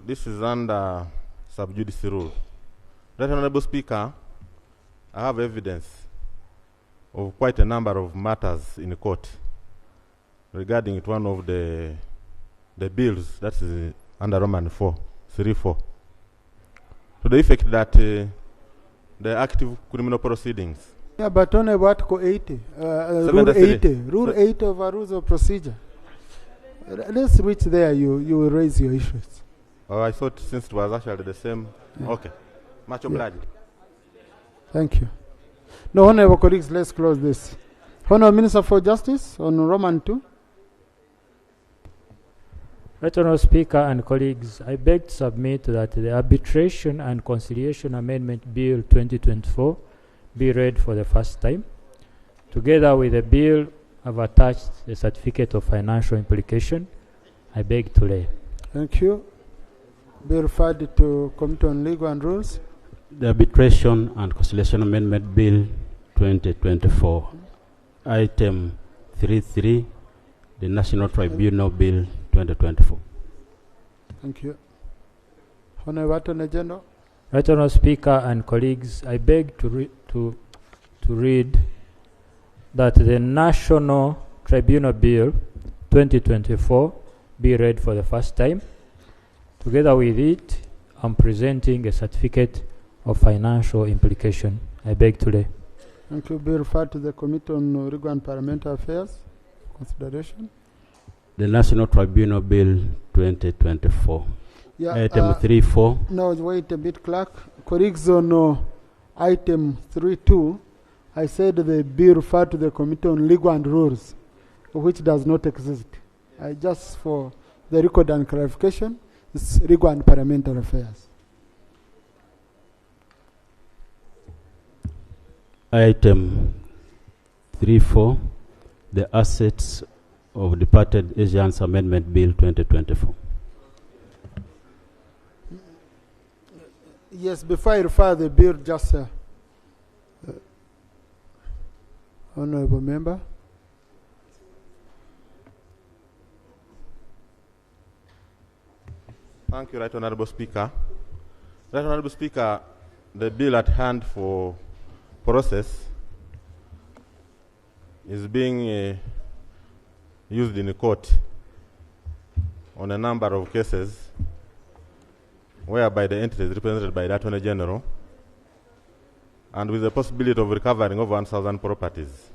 This is under sub judice rule. Right, Honorable Speaker, I have evidence of quite a number of matters in court regarding one of the bills that is under Roman 4:3-4. To the effect that the active criminal proceedings. Yeah, but on Article 80, Rule 80, Rule 80 of our Rules of Procedure. Let's reach there, you will raise your issues. Oh, I thought since it was actually the same. Yeah. Okay. Much obliged. Thank you. No, honorable colleagues, let's close this. Honorable Minister for Justice on Roman 2. Honorable Speaker and colleagues, I beg to submit that the Arbitration and Conciliation Amendment Bill 2024 be read for the first time. Together with the bill, I've attached a certificate of financial implication. I beg to lay. Thank you. Be referred to Committee on Legal and Rules. The Arbitration and Conciliation Amendment Bill 2024, Item 33, the National Tribunal Bill 2024. Thank you. Honorable Attorney General. Honorable Speaker and colleagues, I beg to read that the National Tribunal Bill 2024 be read for the first time. Together with it, I'm presenting a certificate of financial implication. I beg to lay. Thank you. Be referred to the Committee on Legal and Parliamentary Affairs. Consideration. The National Tribunal Bill 2024. Yeah, Item 3.4. No, wait a bit, Clerk. Colleagues on Item 3.2, I said the bill referred to the Committee on Legal and Rules, which does not exist. Just for the record and clarification, it's Legal and Parliamentary Affairs. Item 3.4, the Assets of Departed Asians Amendment Bill 2024. Yes, before I refer the bill, just Honorable Member. Thank you, Right Honorable Speaker. Right Honorable Speaker, the bill at hand for process is being used in the court on a number of cases whereby the entity is represented by the Attorney General and with the possibility of recovering over 1,000 properties.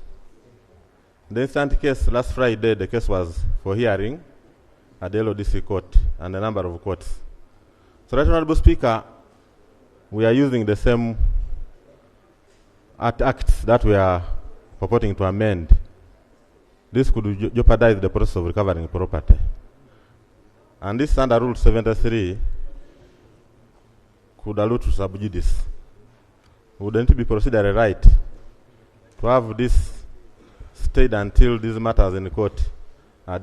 The instant case last Friday, the case was for hearing at the LODC court and a number of courts. So, Right Honorable Speaker, we are using the same acts that we are purporting to amend. This could jeopardize the process of recovering property. And this under Rule 73 could allude to sub judice. Wouldn't it be procedurally right to have this stayed until these matters in the court are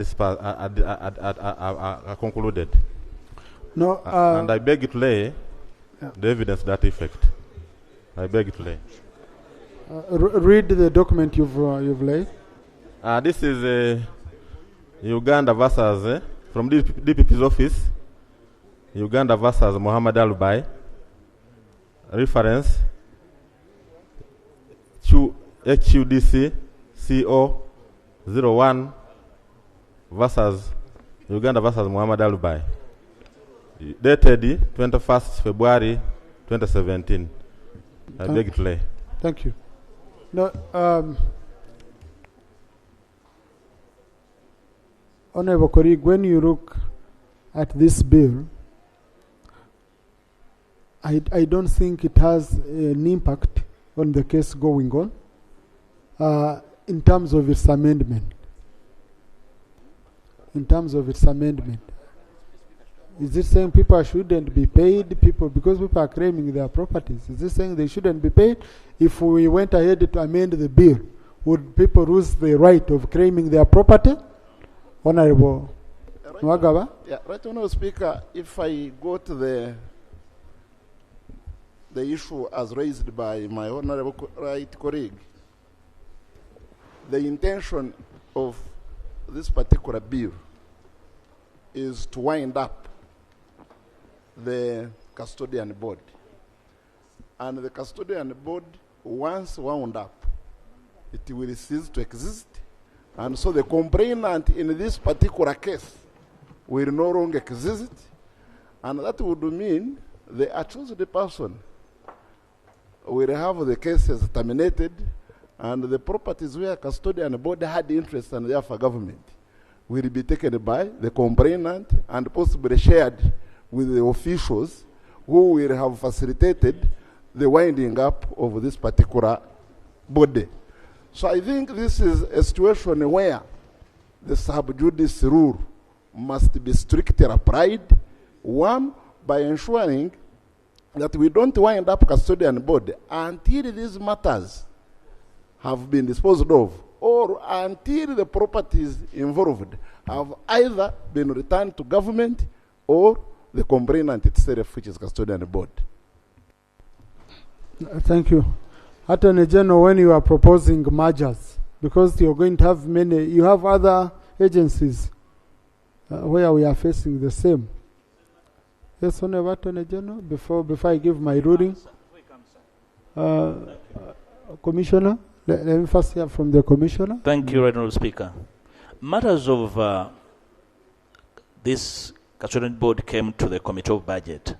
concluded. No, and I beg you to lay the evidence to that effect. I beg you to lay. Read the document you've laid. This is Uganda versus from DPP's office. Uganda versus Muhammad Alubai. Reference HUDC CO 01 versus Uganda versus Muhammad Alubai. Dated 21st February 2017. I beg you to lay. Thank you. No, Honorable colleague, when you look at this bill, I don't think it has an impact on the case going on in terms of its amendment. In terms of its amendment. Is it saying people shouldn't be paid because people are claiming their properties? Is it saying they shouldn't be paid? If we went ahead to amend the bill, would people lose the right of claiming their property? Honorable Nwagaba? Yeah, right, Honorable Speaker, if I go to the issue as raised by my honorable colleague, the intention of this particular bill is to wind up the custodian board. And the custodian board, once wound up, it will cease to exist. And so the complainant in this particular case will no longer exist. And that would mean the accused person will have the cases terminated, and the properties where custodian board had interest and therefore government will be taken by the complainant and possibly shared with the officials who will have facilitated the winding up of this particular body. So I think this is a situation where the sub judice rule must be strictly applied. One, by ensuring that we don't wind up custodian board until these matters have been disposed of, or until the properties involved have either been returned to government or the complainant itself, which is custodian board. Thank you. Attorney General, when you are proposing mergers, because you're going to have many, you have other agencies where we are facing the same. Yes, Honorable Attorney General, before I give my ruling. Commissioner, let me first hear from the Commissioner. Thank you, Honorable Speaker. Matters of this custodian board came to the Committee of Budget.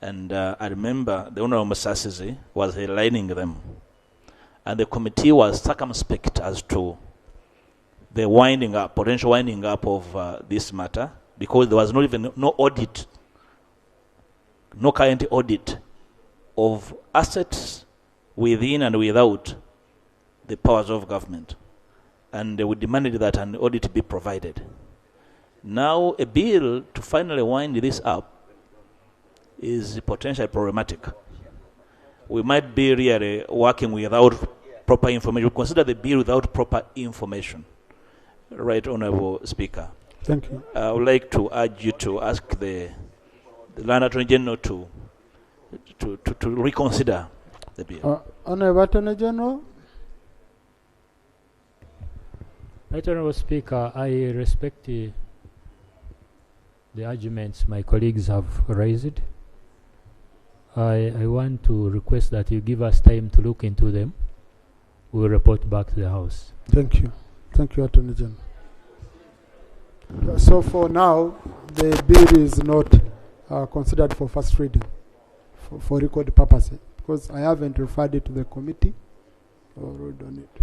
And I remember the Honorable Musasizi was headlining them. And the committee was circumspect as to the winding up, potential winding up of this matter, because there was not even no audit, no current audit of assets within and without the powers of government. And we demanded that an audit be provided. Now a bill to finally wind this up is potentially problematic. We might be really working without proper information. We consider the bill without proper information. Right, Honorable Speaker. Thank you. I would like to urge you to ask the Land Attorney General to reconsider the bill. Honorable Attorney General. Right, Honorable Speaker, I respect the arguments my colleagues have raised. I want to request that you give us time to look into them. We will report back to the House. Thank you. Thank you, Attorney General. So for now, the bill is not considered for first reading for record purposes, because I haven't referred it to the committee or ruled on it.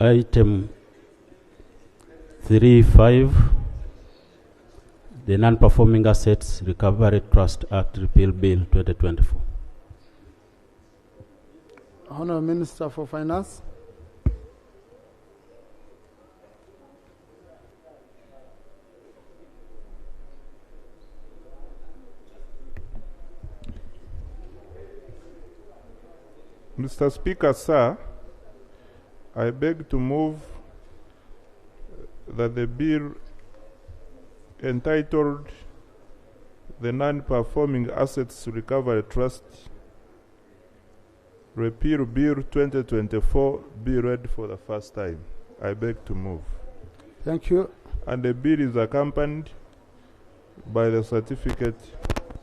Item 3.5, the Non-Performing Assets Recovery Trust Act Repeal Bill 2024. Honourable Minister for Finance. Mr. Speaker, sir, I beg to move that the bill entitled the Non-Performing Assets Recovery Trust Repeal Bill 2024 be read for the first time. I beg to move. Thank you. And the bill is accompanied by the certificate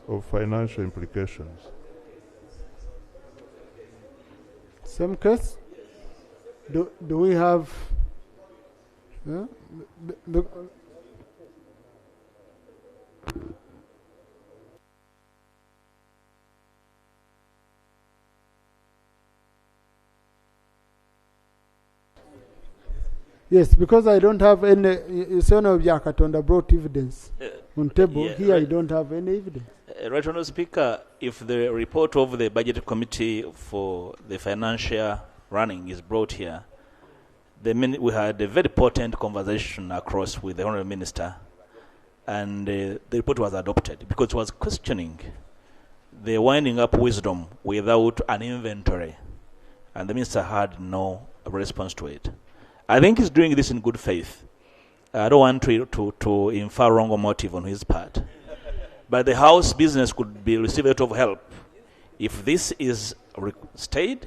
of financial implications. Same case? Do we have... Yeah? Yes, because I don't have any. Isono Yakatonda brought evidence on table. yeah, Here right. I don't have any evidence. Right, Honourable Speaker, if the report of the Budget Committee for the financial running is brought here, we had a very potent conversation across with the Honourable Minister, and the report was adopted because it was questioning the winding up wisdom without an inventory, and the Minister had no response to it. I think he's doing this in good faith. I don't want to infer wrong motive on his part. But the House business could be receive a lot of help if this is stayed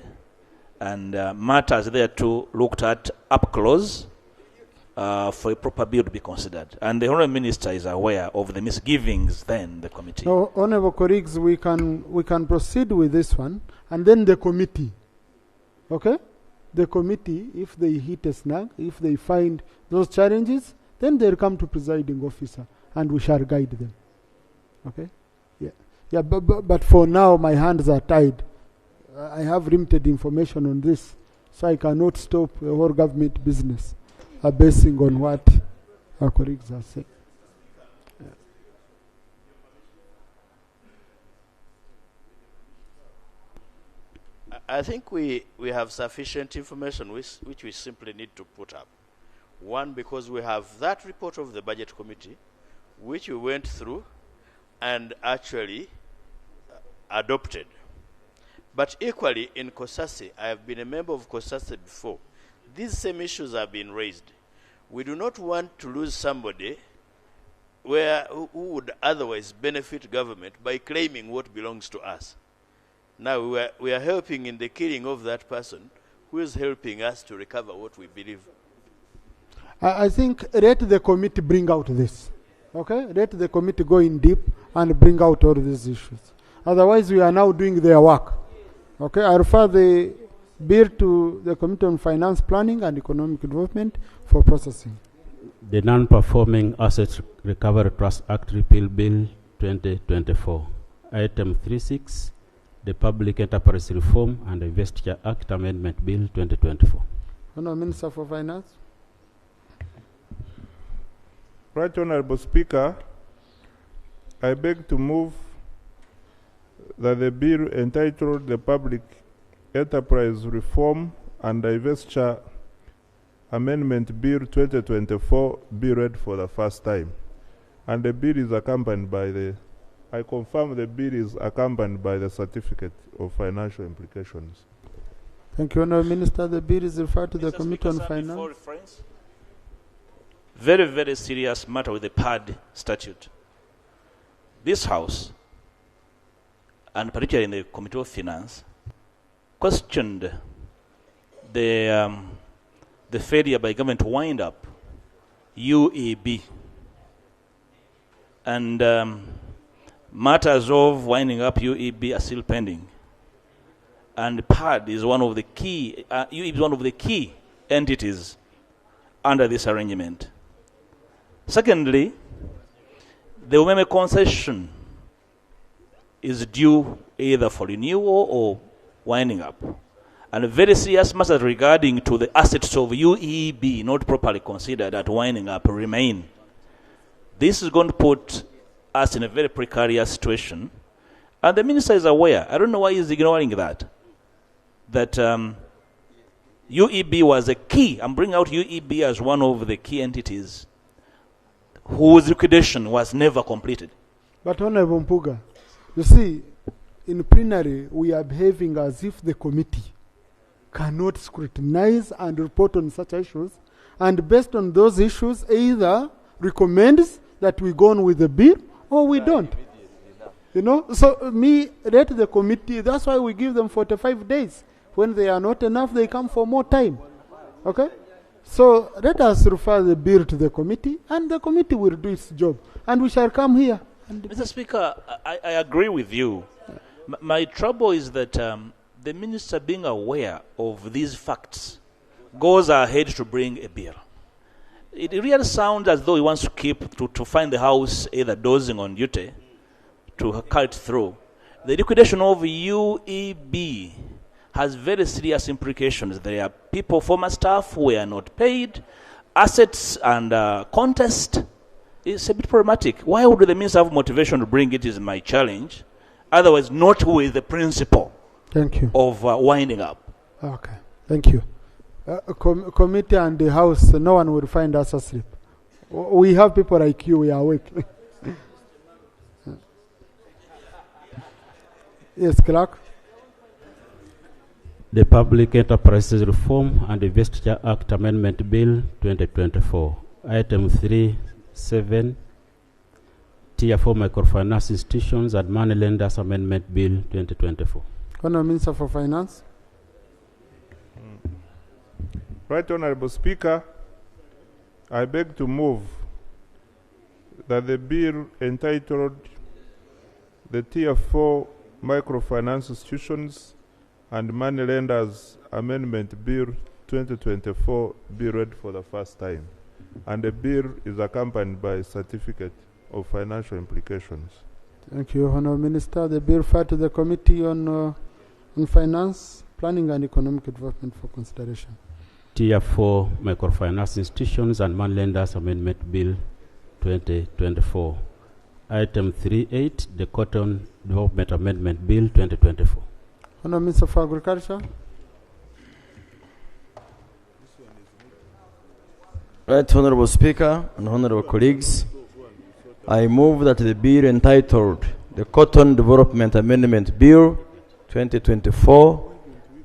and matters there too looked at up close for a proper bill to be considered. And the Honourable Minister is aware of the misgivings then the committee. No, honourable colleagues, we can proceed with this one, and then the committee. Okay? The committee, if they hit a snag, if they find those challenges, then they'll come to presiding officer, and we shall guide them. Okay? Yeah. Yeah. But for now, my hands are tied. I have limited information on this, so I cannot stop the whole government business basing on what our colleagues are saying. I think we have sufficient information which we simply need to put up. One, because we have that report of the Budget Committee, which we went through and actually adopted. But equally, in COSASE, I have been a member of COSASE before. These same issues have been raised. We do not want to lose somebody who would otherwise benefit government by claiming what belongs to us. Now we are helping in the killing of that person who is helping us to recover what we believe. I think let the committee bring out this. Okay? Let the committee go in deep and bring out all these issues. Otherwise, we are now doing their work. Okay? I refer the bill to the Committee on Finance Planning and Economic Development for processing. The Non-Performing Assets Recovery Trust Act Repeal Bill 2024. Item 36. The Public Enterprise Reform and Investiture Act Amendment Bill 2024. Honourable Minister for Finance. Right, Honourable Speaker, I beg to move that the bill entitled the Public Enterprise Reform and Investiture Amendment Bill 2024 be read for the first time. And the bill is accompanied by I confirm the bill is accompanied by the certificate of financial implications. Thank you, Honourable Minister. The bill is referred to the Committee on Finance. Very, very serious matter with the PAD statute. This House, and particularly in the Committee of Finance, questioned the failure by government to wind up UEB. And matters of winding up UEB are still pending. And PAD is one of the key, UEB is one of the key entities under this arrangement. Secondly, the Umeme concession is due either for renewal or winding up. And very serious matters regarding to the assets of UEB not properly considered at winding up remain. This is going to put us in a very precarious situation. And the minister is aware. I don't know why he's ignoring that. That UEB was a key. I'm bringing out UEB as one of the key entities whose liquidation was never completed. But Honourable Mpuga, you see, in plenary, we are behaving as if the committee cannot scrutinize and report on such issues, and based on those issues, either recommends that we go on with the bill or we don't. You know, so let the committee, that's why we give them 45 days. When they are not enough, they come for more time. Okay? So let us refer the bill to the committee, and the committee will do its job. And we shall come here. Mr. Speaker, I agree with you. My trouble is that the minister, being aware of these facts, goes ahead to bring a bill. It really sounds as though he wants to find the House either dozing on duty to carry it through. The liquidation of UEB has very serious implications. There are people, former staff, who are not paid, assets and contest. It's a bit problematic. Why would the minister have motivation to bring it is my challenge, otherwise not with the principle of winding up. Okay, thank you. Committee and the House, no one will find us asleep. We have people like you, we are awake. Yes, Clerk. The Public Enterprises Reform and Investiture Act Amendment Bill 2024. Item 3.7, Tier 4 Microfinance Institutions and Money Lenders Amendment Bill 2024. Honourable Minister for Finance. Right Honourable Speaker, I beg to move that the bill entitled the Tier 4 Microfinance Institutions and Money Lenders Amendment Bill 2024 be read for the first time. And the bill is accompanied by a certificate of financial implications. Thank you, Honourable Minister. The bill referred to the Committee on Finance, Planning and Economic Development for consideration. Tier 4 Microfinance Institutions and Money Lenders Amendment Bill 2024. Item 3.8, the Cotton Development Amendment Bill 2024. Honourable Minister for Agriculture. Right Honourable Speaker and Honourable colleagues, I move that the bill entitled the Cotton Development Amendment Bill 2024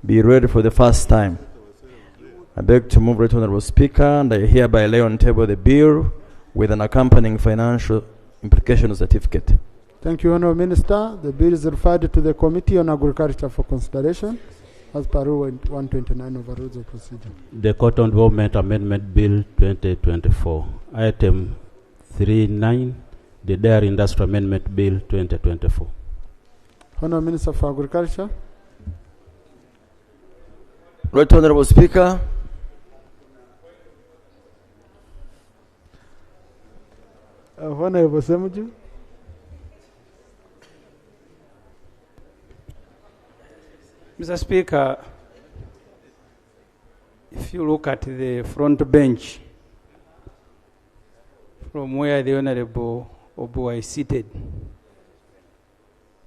be read for the first time. I beg to move, Right Honourable Speaker, and I hereby lay on table the bill with an accompanying financial implication certificate. Thank you, Honourable Minister. The bill is referred to the Committee on Agriculture for consideration as per Rule 129 of the Rules of Procedure. The Cotton Development Amendment Bill 2024. Item 3.9, the Dairy Industry Amendment Bill 2024. Honourable Minister for Agriculture. Right Honourable Speaker, Honourable Semuju. Mr. Speaker, if you look at the front bench from where the Honourable Obuwa is seated,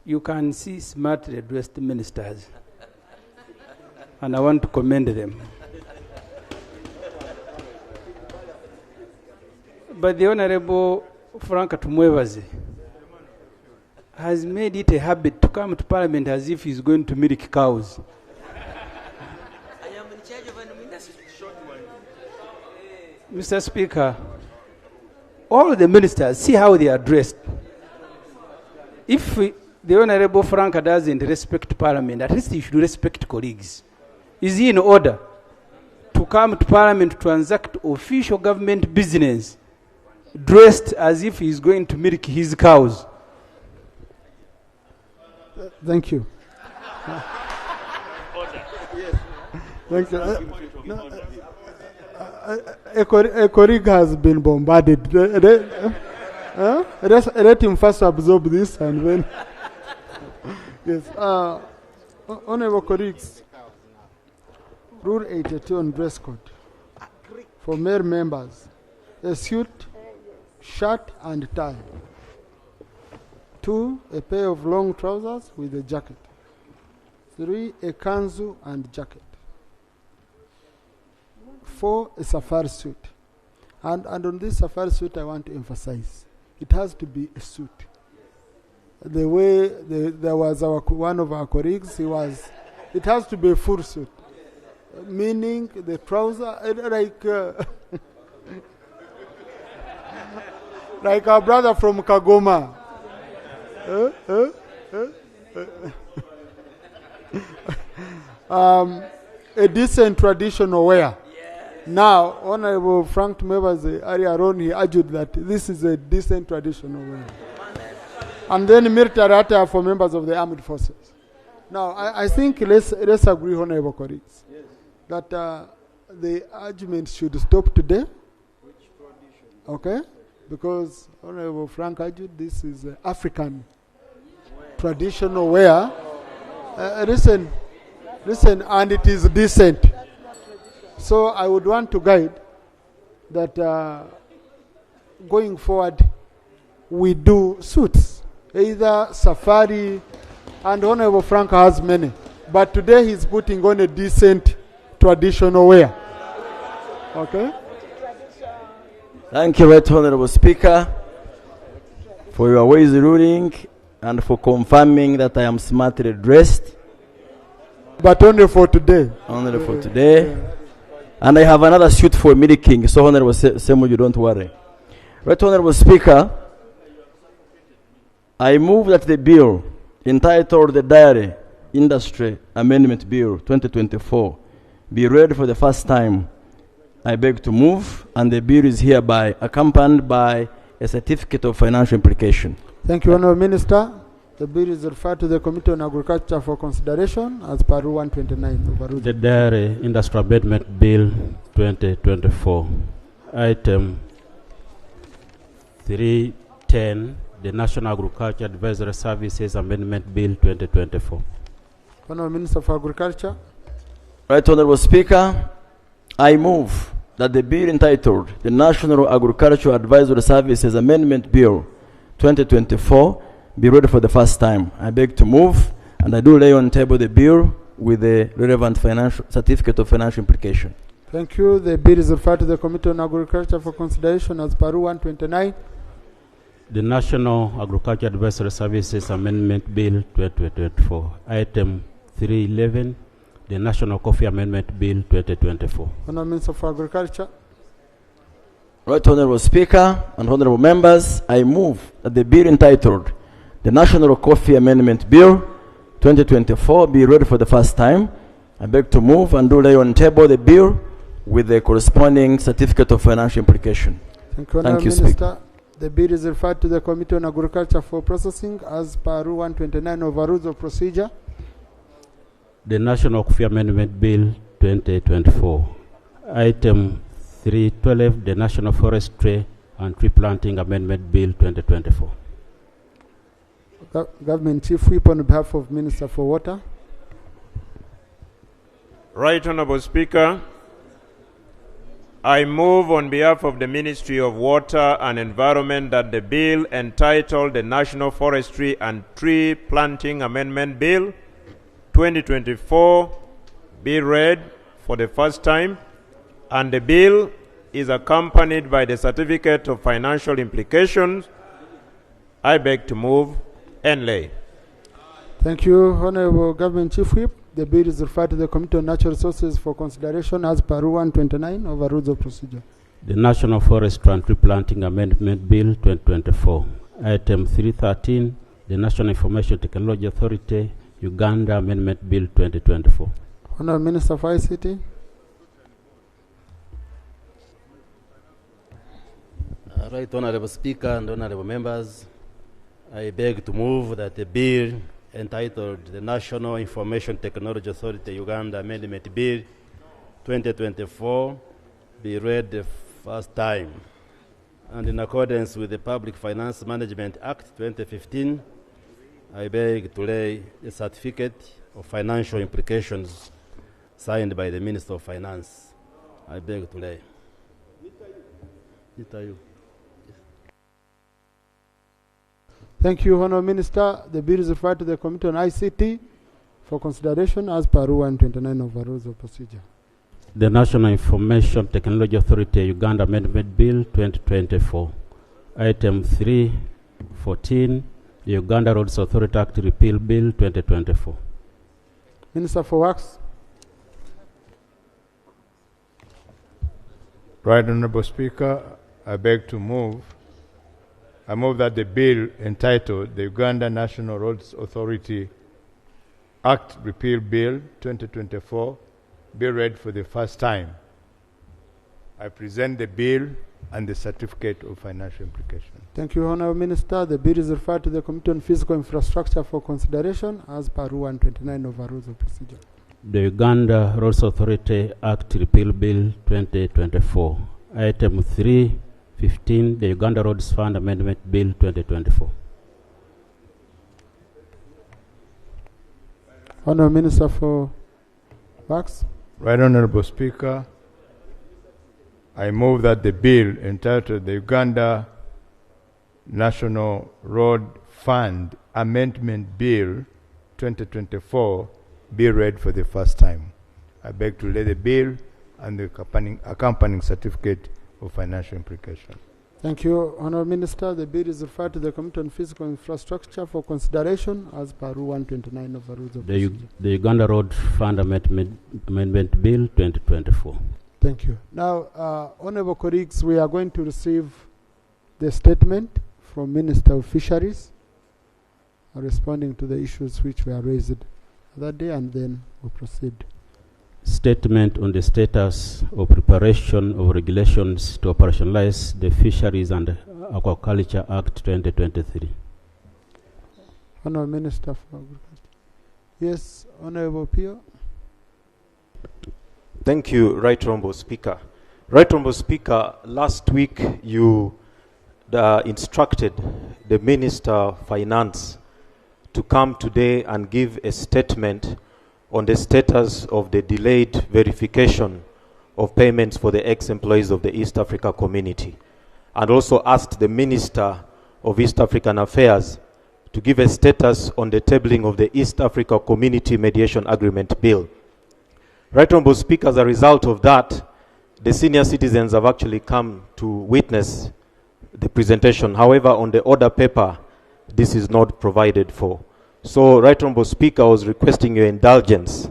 you can see smartly dressed ministers, and I want to commend them. But the Honourable Frank Tumwebaze has made it a habit to come to Parliament as if he's going to milk cows. I am in charge of an administration. Mr. Speaker, all the ministers, see how they are dressed. If the Honourable Frank doesn't respect Parliament, at least he should respect colleagues. Is he in order to come to Parliament to transact official government business dressed as if he's going to milk his cows? Thank you. Thank you. A colleague has been bombarded. Let him first absorb this and then. Yes. Honourable colleagues, Rule 82 on dress code. For male members, a suit, shirt and tie. 2, a pair of long trousers with a jacket. 3, a kanzu and jacket. 4, a safari suit. And on this safari suit, I want to emphasize, it has to be a suit. The way there was one of our colleagues, it has to be a full suit. meaning the trouser, like like our brother from Kagoma. A decent traditional wear. Now, Honorable Frank members earlier on, he argued that this is a decent traditional wear. And then military attire for members of the armed forces. Now, I think let's agree, Honorable colleagues, that the argument should stop today. Okay? Because Honorable Frank argued this is African traditional wear. Listen, and it is decent. So I would want to guide that going forward, we do suits, either safari, and Honorable Frank has many. But today he's putting on a decent traditional wear. Okay? Thank you, Right Honorable Speaker, for your wise ruling and for confirming that I am smartly dressed. But only for today. Only for today. And I have another suit for milking, so Honorable Semu, you don't worry. Right Honorable Speaker, I move that the bill entitled the Dairy Industry Amendment Bill 2024 be read for the first time. I beg to move, and the bill is hereby accompanied by a certificate of financial implication. Thank you, Honourable Minister. The bill is referred to the Committee on Agriculture for consideration as per Rule 129. The Dairy Industry Amendment Bill 2024, Item 310, the National Agriculture Advisory Services Amendment Bill 2024. Honourable Minister for Agriculture. Right Honourable Speaker, I move that the bill entitled the National Agricultural Advisory Services Amendment Bill 2024 be read for the first time. I beg to move, and I do lay on table the bill with the relevant financial certificate of financial implication. Thank you. The bill is referred to the Committee on Agriculture for consideration as per Rule 129. The National Agriculture Advisory Services Amendment Bill 2024, Item 311, the National Coffee Amendment Bill 2024. Honourable Minister for Agriculture. Right Honourable Speaker and Honourable Members, I move that the bill entitled the National Coffee Amendment Bill 2024 be read for the first time. I beg to move and do lay on table the bill with the corresponding certificate of financial implication. Thank you, Honourable Minister. The bill is referred to the Committee on Agriculture for processing as per Rule 129 of our Rules of Procedure. The National Coffee Amendment Bill 2024, Item 312, the National Forestry and Tree Planting Amendment Bill 2024. Government Chief Whip on behalf of Minister for Water. Right Honourable Speaker, I move on behalf of the Ministry of Water and Environment that the bill entitled the National Forestry and Tree Planting Amendment Bill 2024 be read for the first time, and the bill is accompanied by the certificate of financial implications. I beg to move and lay. Thank you, Honourable Government Chief Whip. The bill is referred to the Committee on Natural Resources for consideration as per Rule 129 of our Rules of Procedure. The National Forestry and Tree Planting Amendment Bill 2024, Item 313, the National Information Technology Authority, Uganda Amendment Bill 2024. Honourable Minister for ICT. Right Honourable Speaker and Honourable Members, I beg to move that the bill entitled the National Information Technology Authority Uganda Amendment Bill 2024 be read the first time. And in accordance with the Public Finance Management Act 2015, I beg to lay the certificate of financial implications signed by the Minister of Finance. I beg to lay. Thank you, Honourable Minister. The bill is referred to the Committee on ICT for consideration as per Rule 129 of our Rules of Procedure. The National Information Technology Authority Uganda Amendment Bill 2024, Item 314, the Uganda Roads Authority Act Repeal Bill 2024. Minister for Works. Right Honourable Speaker, I beg to move. I move that the bill entitled the Uganda National Roads Authority Act Repeal Bill 2024 be read for the first time. I present the bill and the certificate of financial implication. Thank you, Honourable Minister. The bill is referred to the Committee on Physical Infrastructure for consideration as per Rule 129 of our Rules of Procedure. The Uganda Roads Authority Act Repeal Bill 2024. Item 315, the Uganda Roads Fund Amendment Bill 2024. Honourable Minister for Works. Right Honourable Speaker, I move that the bill entitled the Uganda National Road Fund Amendment Bill 2024 be read for the first time. I beg to lay the bill and the accompanying certificate of financial implication. Thank you, Honourable Minister. The bill is referred to the Committee on Physical Infrastructure for consideration as per Rule 129 of the Rules of Procedure. The Uganda Road Fund Amendment Bill 2024. Thank you. Now, honourable colleagues, we are going to receive the statement from Minister of Fisheries responding to the issues which were raised that day, and then we'll proceed. Statement on the status of preparation of regulations to operationalize the Fisheries and Aquaculture Act 2023. Honourable Minister for Agriculture. Yes, Honourable Pio. Thank you, Right Honourable Speaker. Right Honourable Speaker, last week you instructed the Minister of Finance to come today and give a statement on the status of the delayed verification of payments for the ex-employees of the East Africa Community, and also asked the Minister of East African Affairs to give a status on the tabling of the East Africa Community Mediation Agreement Bill. Right Honourable Speaker, as a result of that, the senior citizens have actually come to witness the presentation. However, on the order paper, this is not provided for. So, Right Honourable Speaker, I was requesting your indulgence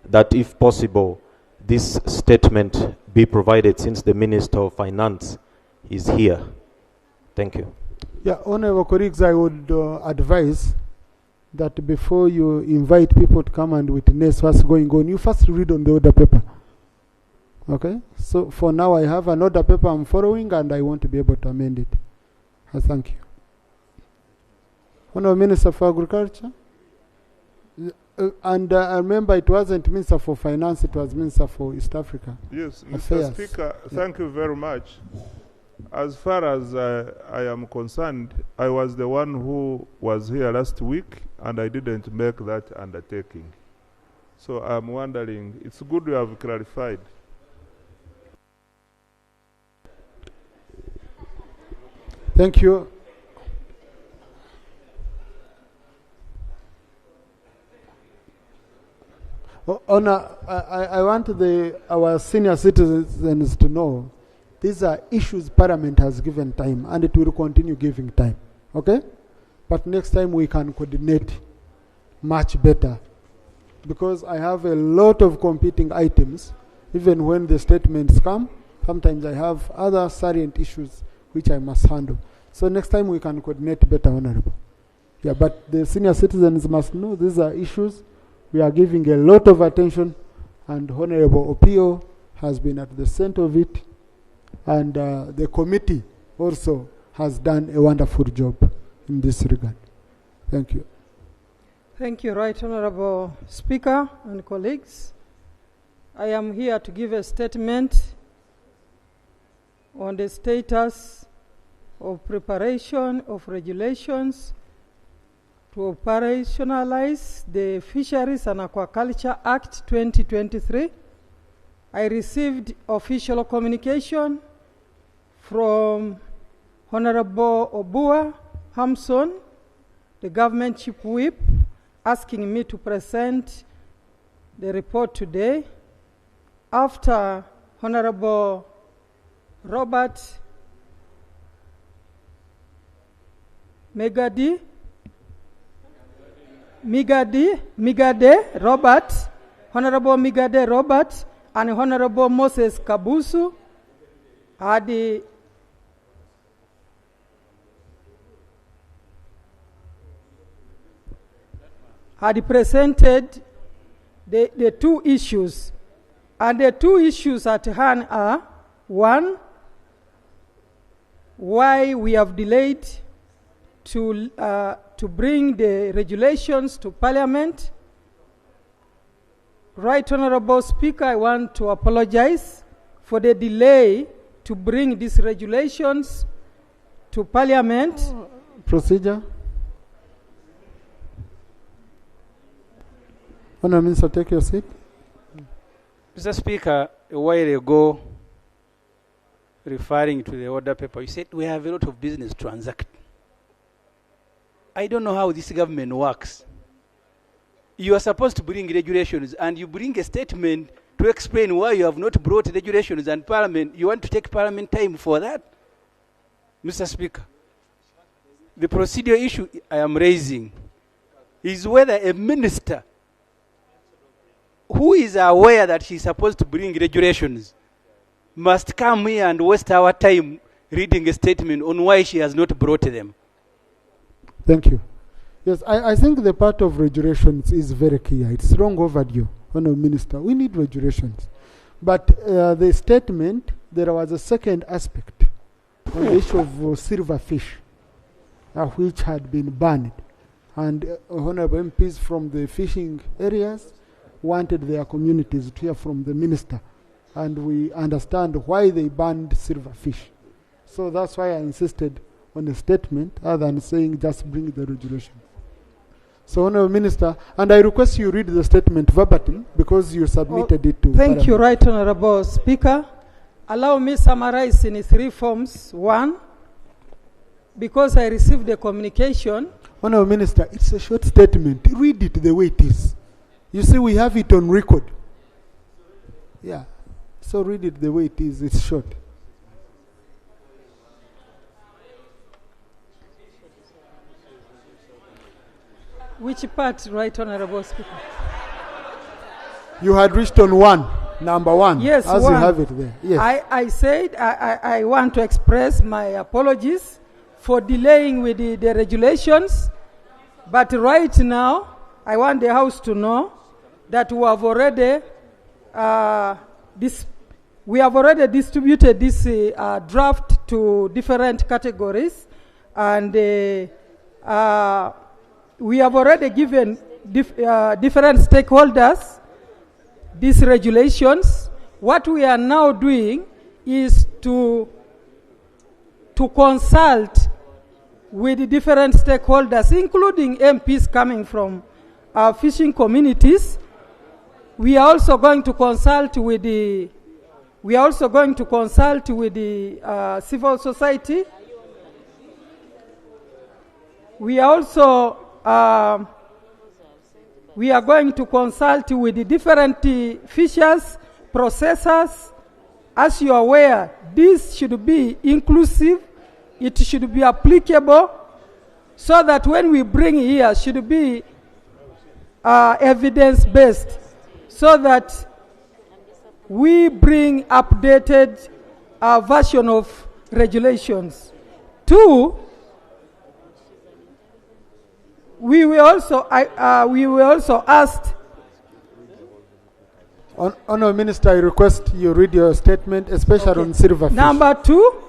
that, if possible, this statement be provided since the Minister of Finance is here. Thank you. Yeah, honourable colleagues, I would advise that before you invite people to come and witness what's going on, you first read on the order paper. Okay? So for now, I have an order paper I'm following, and I want to be able to amend it. Thank you. Honourable Minister for Agriculture. And I remember it wasn't Minister for Finance, it was Minister for East Africa. Yes, Affairs. Mr. Speaker, thank you very much. As far as I am concerned, I was the one who was here last week, and I didn't make that undertaking. So I'm wondering, it's good you have clarified. Thank you. I want our senior citizens to know these are issues Parliament has given time, and it will continue giving time. Okay? But next time we can coordinate much better, because I have a lot of competing items. Even when the statements come, sometimes I have other salient issues which I must handle. So next time we can coordinate better, Honourable. Yeah, but the senior citizens must know these are issues we are giving a lot of attention, and Honourable Opio has been at the center of it, and the committee also has done a wonderful job in this regard. Thank you. Thank you, Right Honourable Speaker and colleagues. I am here to give a statement on the status of preparation of regulations to operationalize the Fisheries and Aquaculture Act 2023. I received official communication from Honorable Obua Hamson, the government chief whip, asking me to present the report today. After Honorable Robert Migade Robert, Honorable Migade Robert, and Honorable Moses Kabusu had presented the two issues. And the two issues at hand are, one, why we have delayed to bring the regulations to Parliament. Right Honorable Speaker, I want to apologize for the delay to bring these regulations to Parliament. Procedure. Honourable Minister, take your seat. Mr. Speaker, a while ago, referring to the order paper, you said we have a lot of business to transact. I don't know how this government works. You are supposed to bring regulations, and you bring a statement to explain why you have not brought regulations and Parliament. You want to take Parliament time for that? Mr. Speaker, the procedural issue I am raising is whether a minister who is aware that she is supposed to bring regulations must come here and waste our time reading a statement on why she has not brought them. Thank you. Yes, I think the part of regulations is very clear. It's long overdue, Honourable Minister. We need regulations. But the statement, there was a second aspect on the issue of silverfish, which had been banned. And Honourable MPs from the fishing areas wanted their communities to hear from the minister, and we understand why they banned silverfish. So that's why I insisted on a statement other than saying just bring the regulation. So, Honourable Minister, and I request you read the statement verbatim because you submitted it to Thank you, Right Honourable Speaker. Allow me summarize in 3 forms. 1, because I received the communication. Honourable Minister, it's a short statement. Read it the way it is. You see, we have it on record. Yeah. So read it the way it is. It's short. Which part, Right Honourable Speaker? You had reached on 1, number 1. Yes, as 1. You have it there. Yes. I said I want to express my apologies for delaying with the regulations. But right now, I want the House to know that we have already distributed this draft to different categories, and we have already given different stakeholders these regulations. What we are now doing is to consult with the different stakeholders, including MPs coming from fishing communities. We are also going to consult with the civil society. We are going to consult with the different fishers, processors. As you are aware, this should be inclusive. It should be applicable, so that when we bring here, should be evidence-based, so that we bring updated version of regulations. 2, we will also ask. Honourable Minister, I request you read your statement, especially on silverfish. Number 2,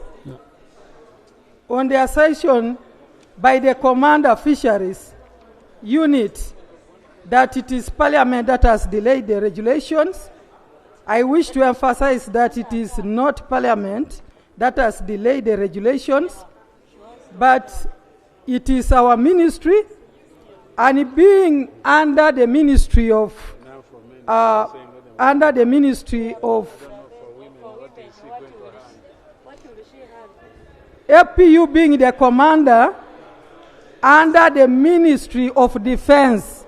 on the assertion by the Commander Fisheries Unit that it is Parliament that has delayed the regulations, I wish to emphasize that it is not Parliament that has delayed the regulations, but it is our ministry, and being under the Ministry of APU being the commander under the Ministry of Defense,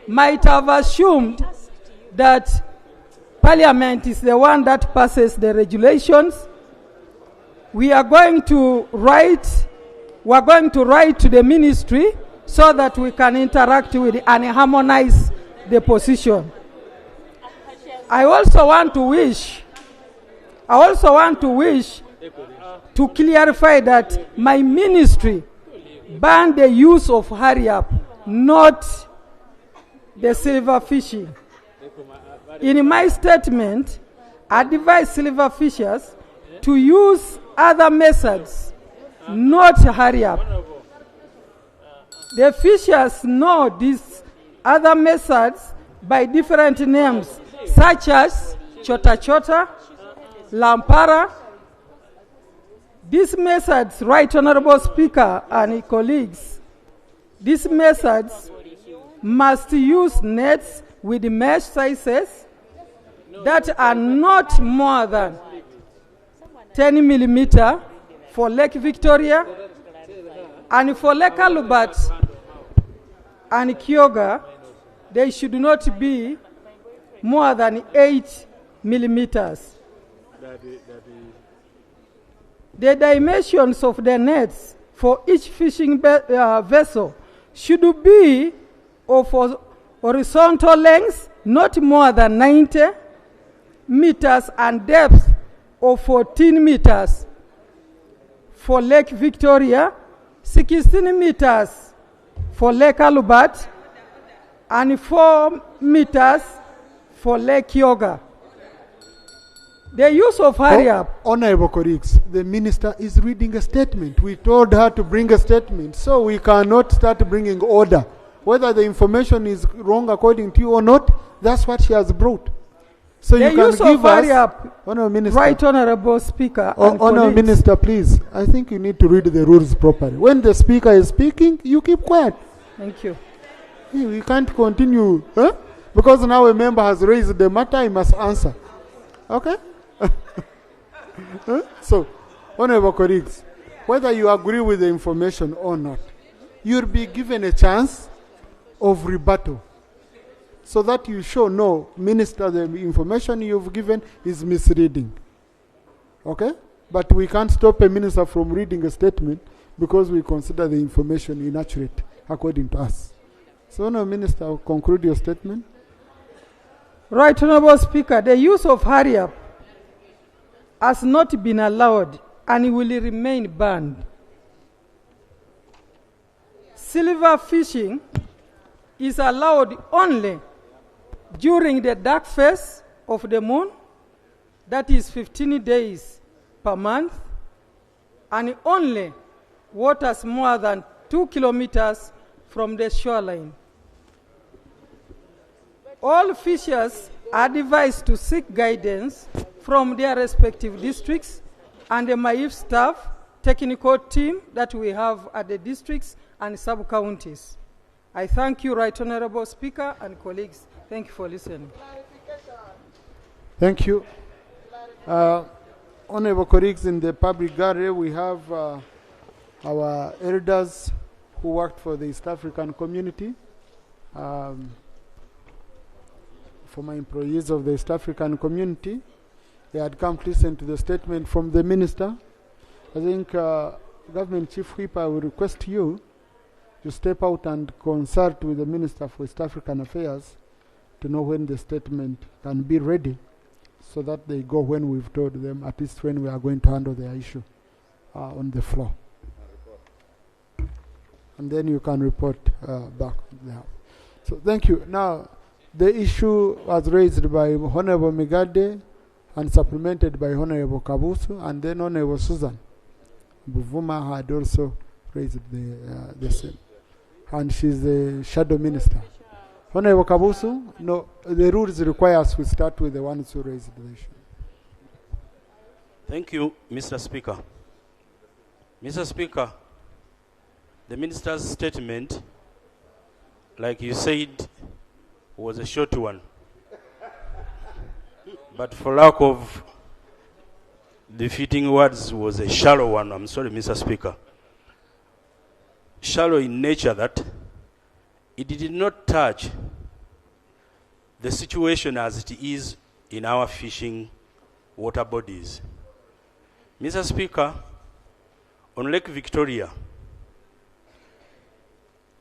might have assumed that Parliament is the one that passes the regulations. We are going to write to the ministry so that we can interact with and harmonize the position. I also want to wish to clarify that my ministry banned the use of hurry up, not the silver fishing. In my statement, I advise silver fishers to use other methods, not hurry up. The fishers know these other methods by different names, such as chota chota, lampara. These methods, Right Honorable Speaker and colleagues, these methods must use nets with mesh sizes that are not more than 10 millimeter for Lake Victoria, and for Lake Albert and Kyoga, they should not be more than 8 millimeters. The dimensions of the nets for each fishing vessel should be of horizontal length not more than 90 meters and depth of 14 meters for Lake Victoria, 16 meters for Lake Albert, and 4 meters for Lake Kyoga. The use of hurry up. Honorable colleagues, the minister is reading a statement. We told her to bring a statement, so we cannot start bringing order. Whether the information is wrong according to you or not, that's what she has brought. So the you can use give of hurry us, up, Honorable Minister. Right Honorable Speaker. And Honorable colleagues. Minister, please. I think you need to read the rules properly. When the speaker is speaking, you keep quiet. Thank you. We can't continue, because now a member has raised the matter, he must answer. Okay? So, honorable colleagues, whether you agree with the information or not, you'll be given a chance of rebuttal so that you show, no, Minister, the information you've given is misleading. Okay? But we can't stop a minister from reading a statement because we consider the information inaccurate according to us. So, Honorable Minister, conclude your statement. Right Honorable Speaker, the use of hurry up has not been allowed and will remain banned. Silver fishing is allowed only during the dark phase of the moon, that is 15 days per month, and only waters more than 2 kilometers from the shoreline. All fishers are advised to seek guidance from their respective districts and the MAIF staff, technical team that we have at the districts and sub-counties. I thank you, Right Honorable Speaker and colleagues. Thank you for listening. Thank you. Honorable colleagues, in the public gallery, we have our elders who worked for the East African community, former employees of the East African community. They had come to listen to the statement from the minister. I think Government Chief Whip, I will request you to step out and consult with the Minister for East African Affairs to know when the statement can be ready so that they go when we've told them, at least when we are going to handle their issue on the floor. And then you can report back there. So thank you. Now, the issue was raised by Honorable Migade and supplemented by Honorable Kabusu, and then Honorable Susan Buvuma had also raised the same. And she's the shadow minister. Honorable Kabusu, no, the rules require us to start with the ones who raised the issue. Thank you, Mr. Speaker. Mr. Speaker, the minister's statement, like you said, was a short one. But for lack of defeating words, was a shallow one. I'm sorry, Mr. Speaker. Shallow in nature that it did not touch the situation as it is in our fishing water bodies. Mr. Speaker, on Lake Victoria,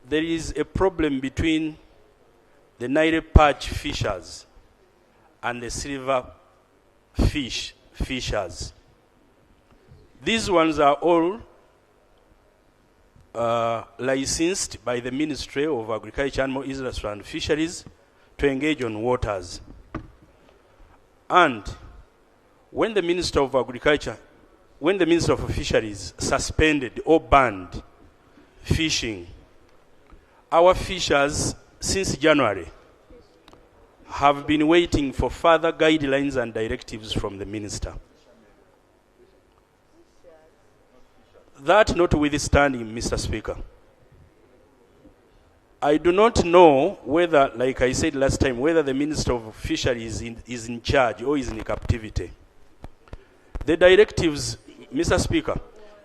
there is a problem between the Nile perch fishers and the silver fish fishers. These ones are all licensed by the Ministry of Agriculture, Animal Industry and Fisheries to engage on waters. And when the Minister of Agriculture, when the Minister of Fisheries suspended or banned fishing, our fishers since January have been waiting for further guidelines and directives from the Minister. That notwithstanding, Mr. Speaker, I do not know whether, like I said last time, whether the Minister of Fisheries is in charge or is in captivity. The directives, Mr. Speaker,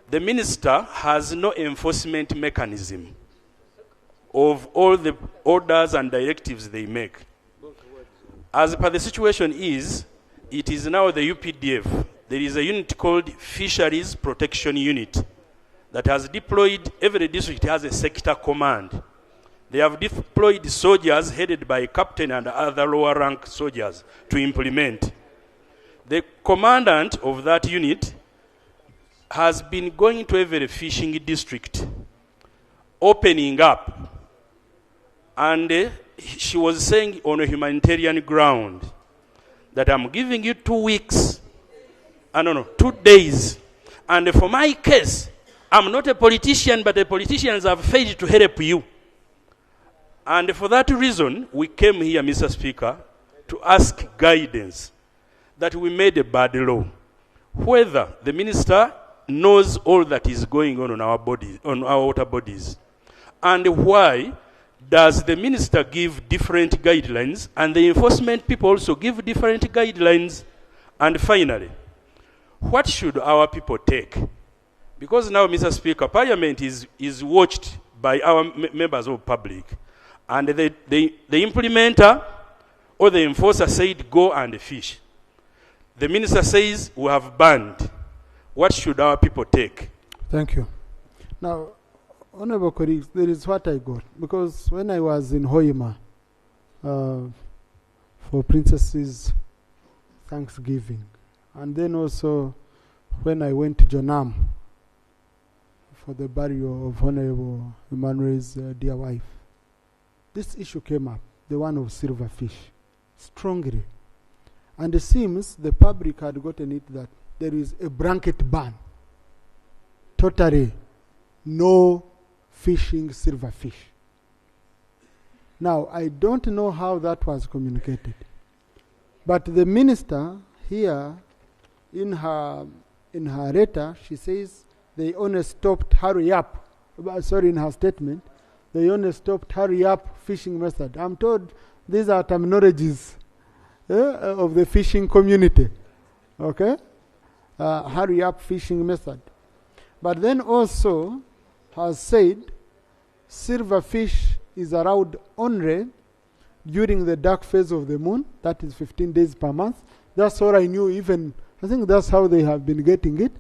the Minister has no enforcement mechanism of all the orders and directives they make. As per the situation is, it is now the UPDF. There is a unit called Fisheries Protection Unit that has deployed, every district has a sector command. They have deployed soldiers headed by captain and other lower rank soldiers to implement. The commandant of that unit has been going to every fishing district, opening up. And she was saying on a humanitarian ground that I'm giving you 2 weeks, 2 days. And for my case, I'm not a politician, but the politicians have failed to help you. And for that reason, we came here, Mr. Speaker, to ask guidance that we made a bad law. Whether the minister knows all that is going on our bodies, on our water bodies, and why does the minister give different guidelines and the enforcement people also give different guidelines? And finally, what should our people take? Because now, Mr. Speaker, Parliament is watched by our members of public, and the implementer or the enforcer said go and fish. The minister says we have banned. What should our people take? Thank you. Now, Honorable colleagues, there is what I got. Because when I was in Hoima for Princess's Thanksgiving, and then also when I went to Jonam for the burial of Honorable Emmanuel's dear wife, this issue came up, the one of silverfish, strongly. And it seems the public had gotten it that there is a blanket ban, totally no fishing silverfish. Now, I don't know how that was communicated, but the minister here, in her letter, she says they only stopped hurry up. In her statement, they only stopped hurry up fishing method. I'm told these are terminologies of the fishing community. Okay, hurry up fishing method. But then also has said silverfish is allowed only during the dark phase of the moon, that is 15 days per month. That's all I knew. Even I think that's how they have been getting it,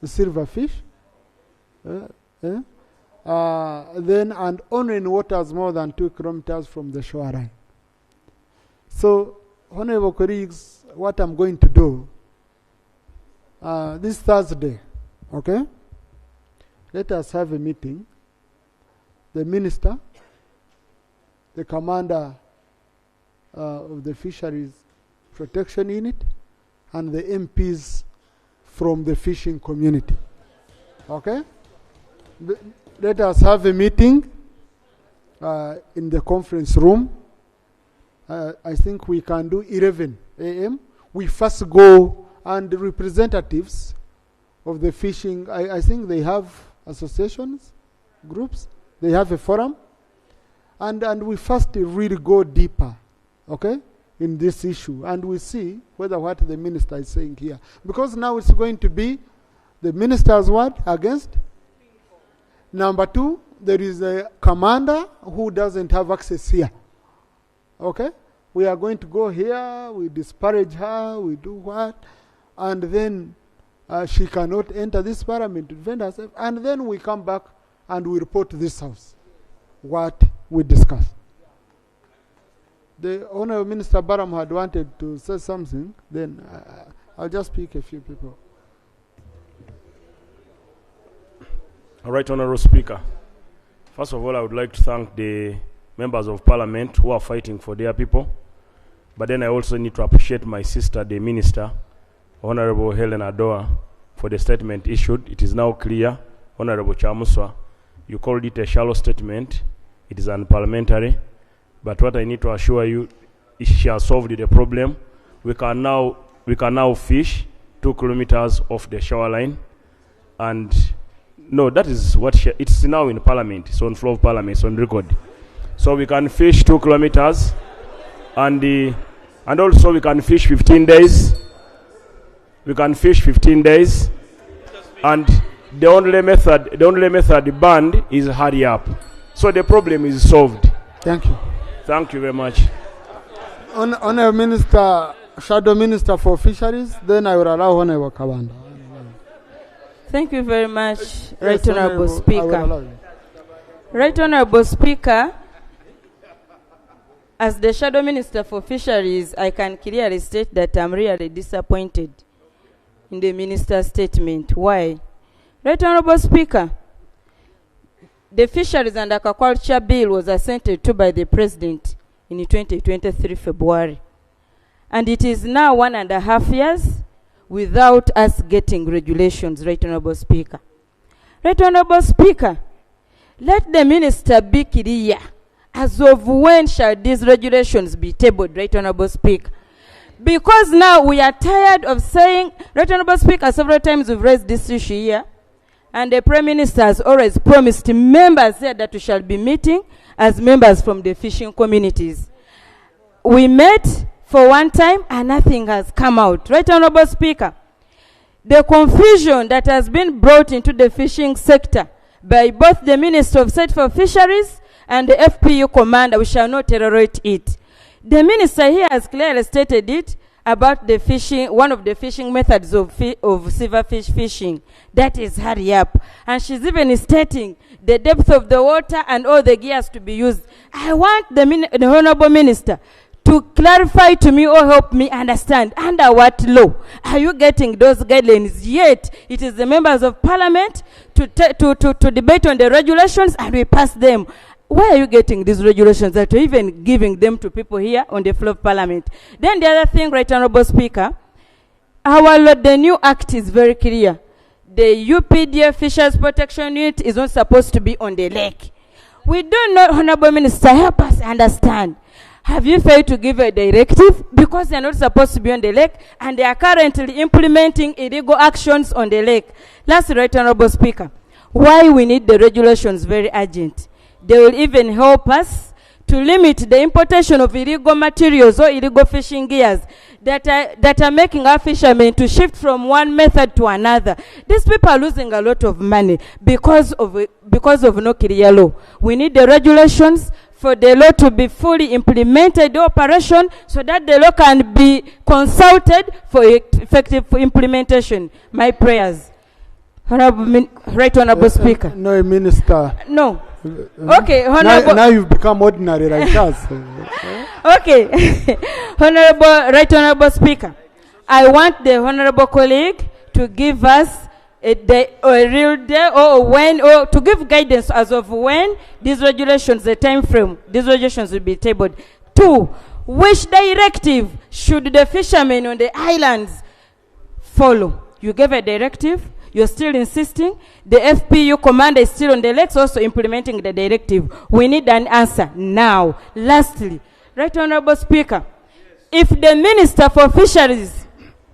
the silverfish. Then and only in waters more than 2 kilometers from the shoreline. So, honorable colleagues, what I'm going to do this Thursday, okay? Let us have a meeting. The minister, the commander of the Fisheries Protection Unit, and the MPs from the fishing community. Okay? Let us have a meeting in the conference room. I think we can do 11 a.m. We first go, and the representatives of the fishing, I think they have associations, groups, they have a forum, and we first really go deeper, okay, in this issue, and we see whether what the minister is saying here. Because now it's going to be the minister's word against. Number 2, there is a commander who doesn't have access here. Okay? We are going to go here, we disparage her, we do what, and then she cannot enter this parliament to defend herself, and then we come back and we report to this house what we discussed. The Honorable Minister Baram had wanted to say something, then I'll just pick a few people. Right Honourable Speaker, first of all, I would like to thank the members of Parliament who are fighting for their people. But then I also need to appreciate my sister, the Minister, Honourable Helen Adoa, for the statement issued. It is now clear, Honourable Chamuswa, you called it a shallow statement. It is unparliamentary. But what I need to assure you is she has solved the problem. We can now fish 2 kilometers off the shoreline. And no, that is what it's now in Parliament. It's on floor of Parliament. It's on record. So we can fish 2 kilometers, and also we can fish 15 days. We can fish 15 days, and the only method banned is hurry up. So the problem is solved. Thank you. Thank you very much. Honourable Minister, Shadow Minister for Fisheries, then I will allow Honourable Kabanda. Thank you very much, Right Yes, Honourable I will Speaker. allow you. Right Honourable Speaker, as the Shadow Minister for Fisheries, I can clearly state that I'm really disappointed in the Minister's statement. Why? Right Honourable Speaker, the Fisheries and Aquaculture Bill was assented to by the President in 2023 February. And it is now 1.5 years without us getting regulations, Right Honourable Speaker. Right Honourable Speaker, let the Minister be clear as of when shall these regulations be tabled, Right Honourable Speaker. Because now we are tired of saying, Right Honourable Speaker, several times we've raised this issue here, and the Prime Minister has always promised members here that we shall be meeting as members from the fishing communities. We met for one time and nothing has come out. Right Honourable Speaker, the confusion that has been brought into the fishing sector by both the Minister of State for Fisheries and the FPU commander, we shall not tolerate it. The Minister here has clearly stated it about the fishing, one of the fishing methods of silverfish fishing, that is hurry up. And she's even stating the depth of the water and all the gears to be used. I want the Honourable Minister to clarify to me or help me understand under what law are you getting those guidelines, yet it is the members of Parliament to debate on the regulations and we pass them. Where are you getting these regulations that you're even giving them to people here on the floor of Parliament? Then the other thing, Right Honourable Speaker, the new act is very clear. The UPDF Fisheries Protection Unit is not supposed to be on the lake. We don't know, Honourable Minister, help us understand. Have you failed to give a directive because they are not supposed to be on the lake and they are currently implementing illegal actions on the lake? Last, Right Honourable Speaker, why we need the regulations very urgent. They will even help us to limit the importation of illegal materials or illegal fishing gears that are making our fishermen to shift from one method to another. These people are losing a lot of money because of no clear law. We need the regulations for the law to be fully implemented, the operation, so that the law can be consulted for effective implementation. My prayers. Right Honourable Speaker. No, Minister. No. Okay, Honourable. Now you've become ordinary like us. Okay. Right Honourable Speaker, I want the Honourable colleague to give us a real day or to give guidance as of when these regulations, the time frame, these regulations will be tabled. 2, which directive should the fishermen on the islands follow? You gave a directive. You're still insisting. The FPU commander is still on the lakes also implementing the directive. We need an answer now. Lastly, Right Honourable Speaker, if the Minister for Fisheries,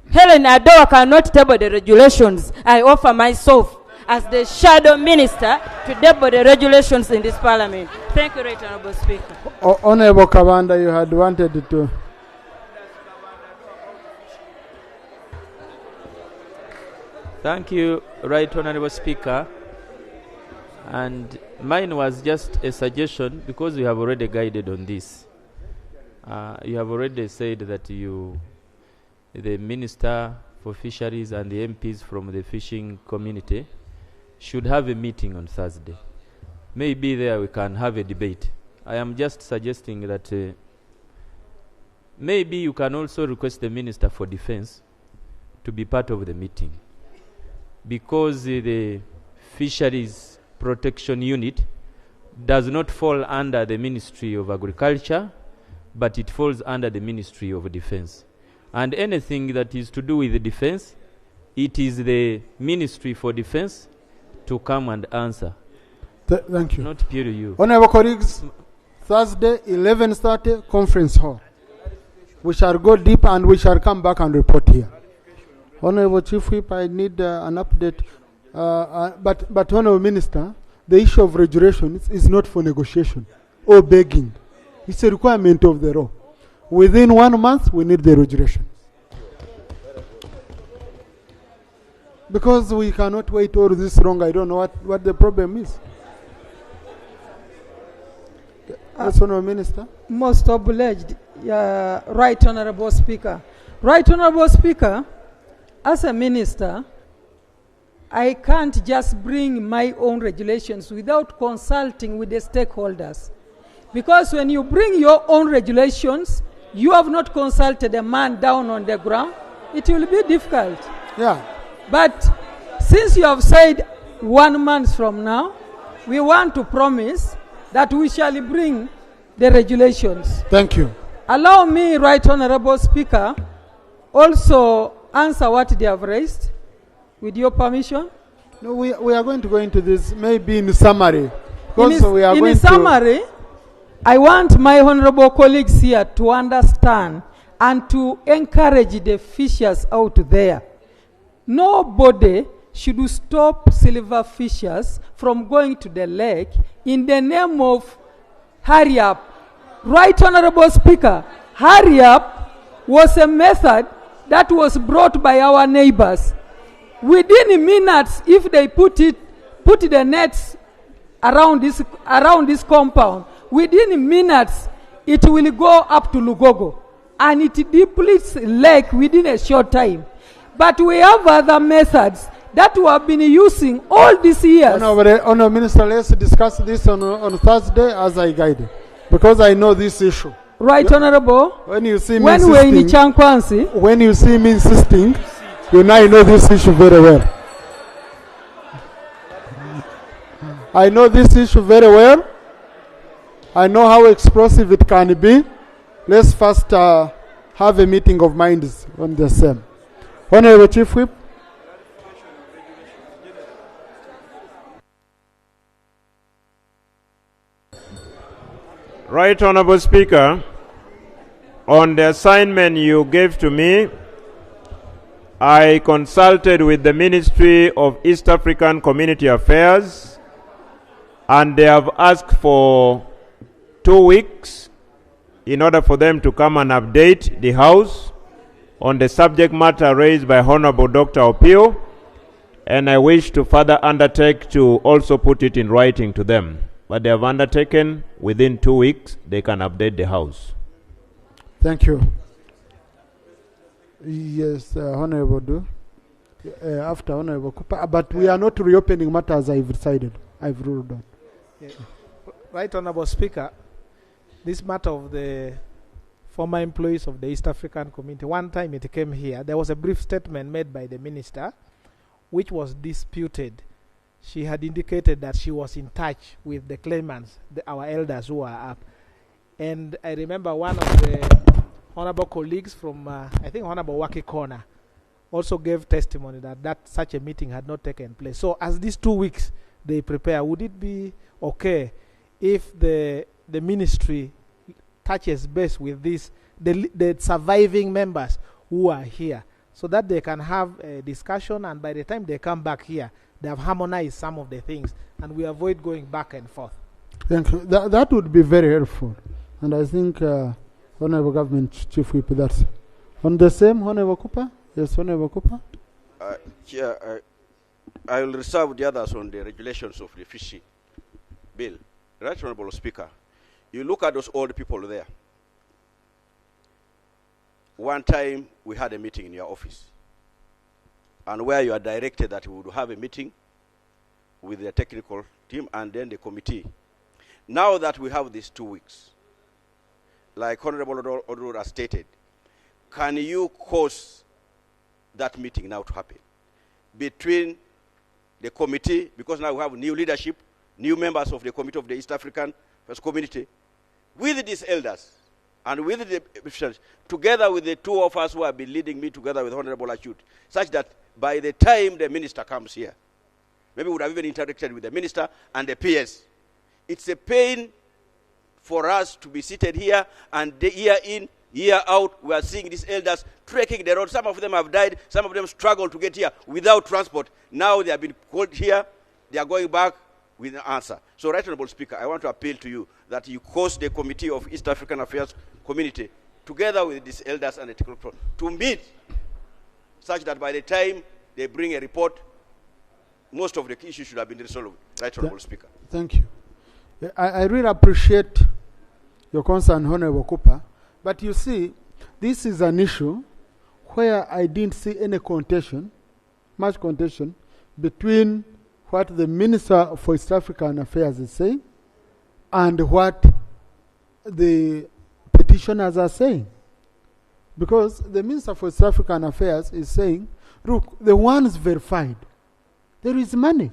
Helen Adoa, cannot table the regulations, I offer myself as the Shadow Minister to table the regulations in this Parliament. Thank you, Right Honourable Speaker. Honourable Commander, you had wanted to. Thank you, Right Honourable Speaker. And mine was just a suggestion because we have already guided on this. You have already said that the Minister for Fisheries and the MPs from the fishing community should have a meeting on Thursday. Maybe there we can have a debate. I am just suggesting that maybe you can also request the Minister for Defence to be part of the meeting, because the fisheries Protection Unit does not fall under the Ministry of Agriculture, but it falls under the Ministry of Defense. And anything that is to do with the defense, it is the Ministry for Defense to come and answer. Thank you. Not purely you. Honorable colleagues, Thursday, 11:30, conference hall. We shall go deep and we shall come back and report here. Honorable Chief Whip, I need an update. But Honorable Minister, the issue of regulations is not for negotiation or begging. It's a requirement of the law. Within 1 month, we need the regulation. Because we cannot wait all this long. I don't know what the problem is. Yes, Honorable Minister. Most obliged, Right Honorable Speaker. Right Honorable Speaker, as a minister, I can't just bring my own regulations without consulting with the stakeholders. Because when you bring your own regulations, you have not consulted a man down on the ground, it will be difficult. Yeah. But since you have said 1 month from now, we want to promise that we shall bring the regulations. Thank you. Allow me, Right Honorable Speaker, also answer what they have raised, with your permission. No, we are going to go into this maybe in summary. In summary, I want my honorable colleagues here to understand and to encourage the fishers out there. Nobody should stop silver fishers from going to the lake in the name of hurry up. Right Honorable Speaker, hurry up was a method that was brought by our neighbors. Within minutes, if they put the nets around this compound, within minutes, it will go up to Lugogo, and it depletes lake within a short time. But we have other methods that we have been using all these years. Honorable Minister, let's discuss this on Thursday as I guided, because I know this issue. Right, Honorable. When you see me when insisting, we're in Chankwansi, when you see me insisting, you now know this issue very well. I know this issue very well. I know how explosive it can be. Let's first have a meeting of minds on the same. Honorable Chief Whip. Right Honorable Speaker, on the assignment you gave to me, I consulted with the Ministry of East African Community Affairs, and they have asked for 2 weeks in order for them to come and update the House on the subject matter raised by Honorable Dr. Opio, and I wish to further undertake to also put it in writing to them. But they have undertaken within 2 weeks, they can update the House. Thank you. Yes, Honorable Do. After Honorable Cooper. But we are not reopening matters I've decided. I've ruled on. Yeah. Right Honorable Speaker, this matter of the former employees of the East African Community, one time it came here, there was a brief statement made by the minister which was disputed. She had indicated that she was in touch with the claimants, our elders who are up. And I remember one of the honorable colleagues from, I think, Honorable Waki Corner, also gave testimony that such a meeting had not taken place. So as these 2 weeks they prepare, would it be okay if the ministry touches base with the surviving members who are here, so that they can have a discussion, and by the time they come back here, they have harmonized some of the things, and we avoid going back and forth. Thank you. That would be very helpful. And I think Honorable Government Chief Whip, that's on the same. Honorable Cooper? Yes, Honorable Cooper? Chair, I will reserve the others on the regulations of the fishery bill. Right Honorable Speaker, you look at those old people there. One time we had a meeting in your office, and where you are directed that we would have a meeting with the technical team and then the committee. Now that we have these 2 weeks, like Honorable Odor has stated, can you cause that meeting now to happen between the committee, because now we have new leadership, new members of the Committee of the East African First Community, with these elders and with the officials, together with the two of us who have been leading me together with Honorable Achut, such that by the time the minister comes here, maybe we would have even interacted with the minister and the PS. It's a pain for us to be seated here, and the year in, year out, we are seeing these elders trekking the road. Some of them have died, some of them struggle to get here without transport. Now they have been called here, they are going back with an answer. So, Right Honorable Speaker, I want to appeal to you that you cause the Committee of East African Affairs Community, together with these elders and the technical, to meet such that by the time they bring a report, most of the issues should have been resolved. Right Honorable Speaker. Thank you. I really appreciate your concern, Honorable Cooper. But you see, this is an issue where I didn't see any contention, much contention, between what the Minister for East African Affairs is saying and what the petitioners are saying. Because the Minister for East African Affairs is saying, look, the ones verified, there is money.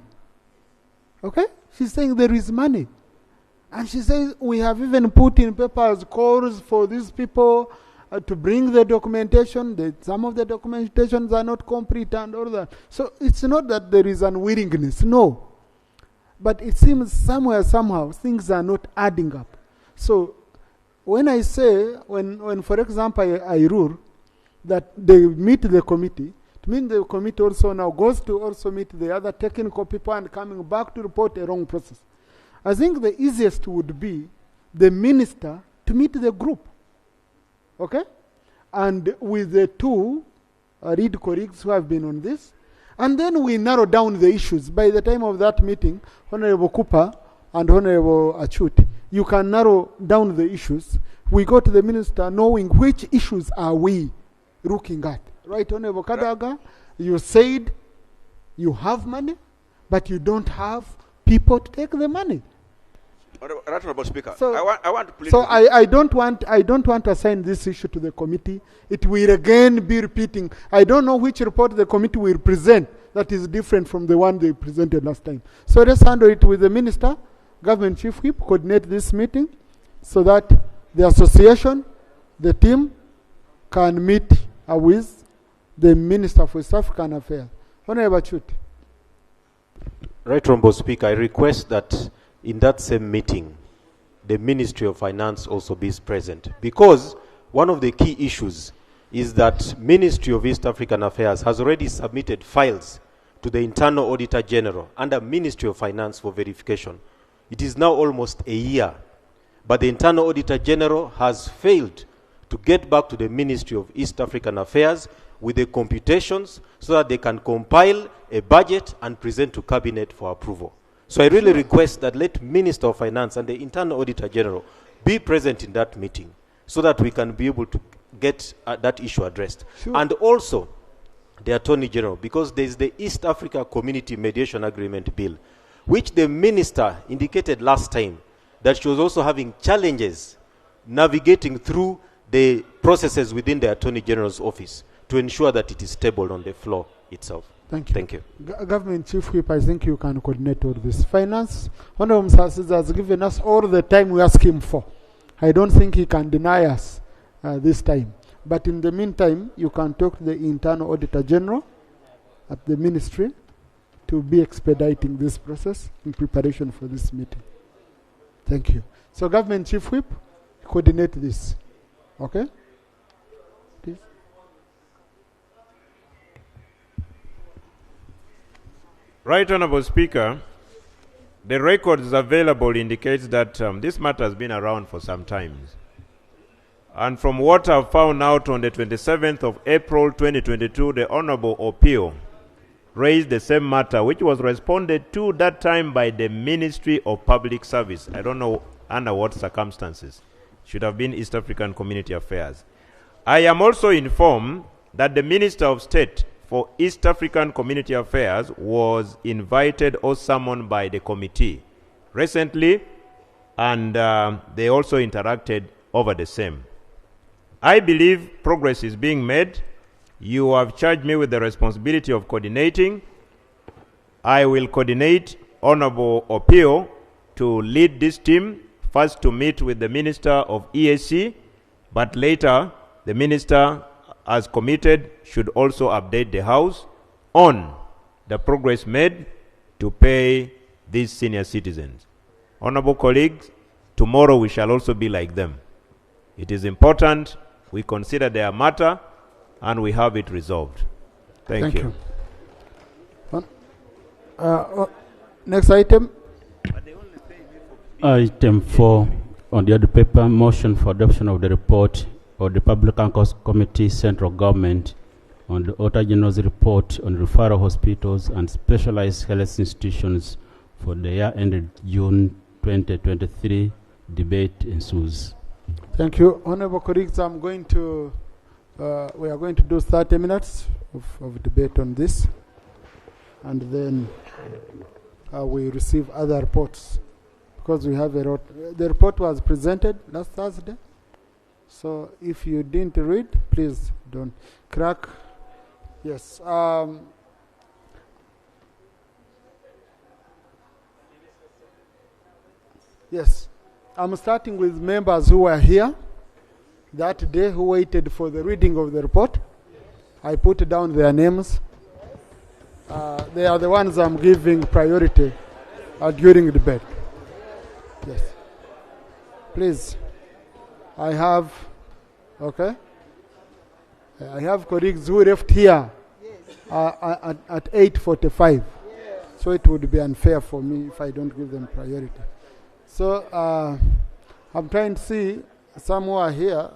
Okay? She's saying there is money. And she says, we have even put in papers calls for these people to bring the documentation. Some of the documentations are not complete and all that. So it's not that there is unwillingness, no. But it seems somewhere, somehow, things are not adding up. So when I say, when for example, I rule that they meet the committee, it means the committee also now goes to also meet the other technical people and coming back to report a wrong process. I think the easiest would be the minister to meet the group, okay? And with the two lead colleagues who have been on this, and then we narrow down the issues. By the time of that meeting, Honorable Cooper and Honorable Achut, you can narrow down the issues. We go to the minister knowing which issues are we looking at. Right, Honorable Kadaga, you said you have money, but you don't have people to take the money. Honorable Speaker, So, I want to plead. so I don't want to assign this issue to the committee. It will again be repeating. I don't know which report the committee will present that is different from the one they presented last time. So let's handle it with the minister, government chief whip, coordinate this meeting so that the association, the team, can meet with the Minister for East African Affairs. Honorable Achut. Right Honorable Speaker, I request that in that same meeting, the Ministry of Finance also be present, because one of the key issues is that Ministry of East African Affairs has already submitted files to the Internal Auditor General under Ministry of Finance for verification. It is now almost a year, but the Internal Auditor General has failed to get back to the Ministry of East African Affairs with the computations so that they can compile a budget and present to Cabinet for approval. So I really request that let Minister of Finance and the Internal Auditor General be present in that meeting so that we can be able to get that issue addressed. Sure. And also the Attorney General, because there is the East Africa Community Mediation Agreement Bill, which the Minister indicated last time that she was also having challenges navigating through the processes within the Attorney General's office to ensure that it is stable on the floor itself. Thank you. Thank you. Government Chief Whip, I think you can coordinate all this. Finance, Honorable Msasiz has given us all the time we ask him for. I don't think he can deny us this time. But in the meantime, you can talk to the Internal Auditor General at the Ministry to be expediting this process in preparation for this meeting. Thank you. So Government Chief Whip, coordinate this. Okay? Please. Right Honorable Speaker, the records available indicates that this matter has been around for some time. And from what I've found out on the 27th of April 2022, the Honorable Opio raised the same matter, which was responded to that time by the Ministry of Public Service. I don't know under what circumstances. Should have been East African Community Affairs. I am also informed that the Minister of State for East African Community Affairs was invited or summoned by the committee recently, and they also interacted over the same. I believe progress is being made. You have charged me with the responsibility of coordinating. I will coordinate Honorable Opio to lead this team, first to meet with the Minister of EAC, but later the Minister, as committed, should also update the House on the progress made to pay these senior citizens. Honorable colleagues, tomorrow we shall also be like them. It is important we consider their matter and we have it resolved. Thank you. Next item. Item 4 on the other paper, motion for adoption of the report of the Public Accounts Committee, Central Government, on the Auditor General's report on referral hospitals and specialized health institutions for the year ended June 2023. Debate ensues. Thank you. Honorable colleagues, we are going to do 30 minutes of debate on this, and then we receive other reports, because we have the report was presented last Thursday. So if you didn't read, please don't crack. Yes. Yes. I'm starting with members who were here that day, who waited for the reading of the report. I put down their names. They are the ones I'm giving priority during the debate. Yes. Please. I have colleagues who left here at 8:45. So it would be unfair for me if I don't give them priority. So I'm trying to see some who are here.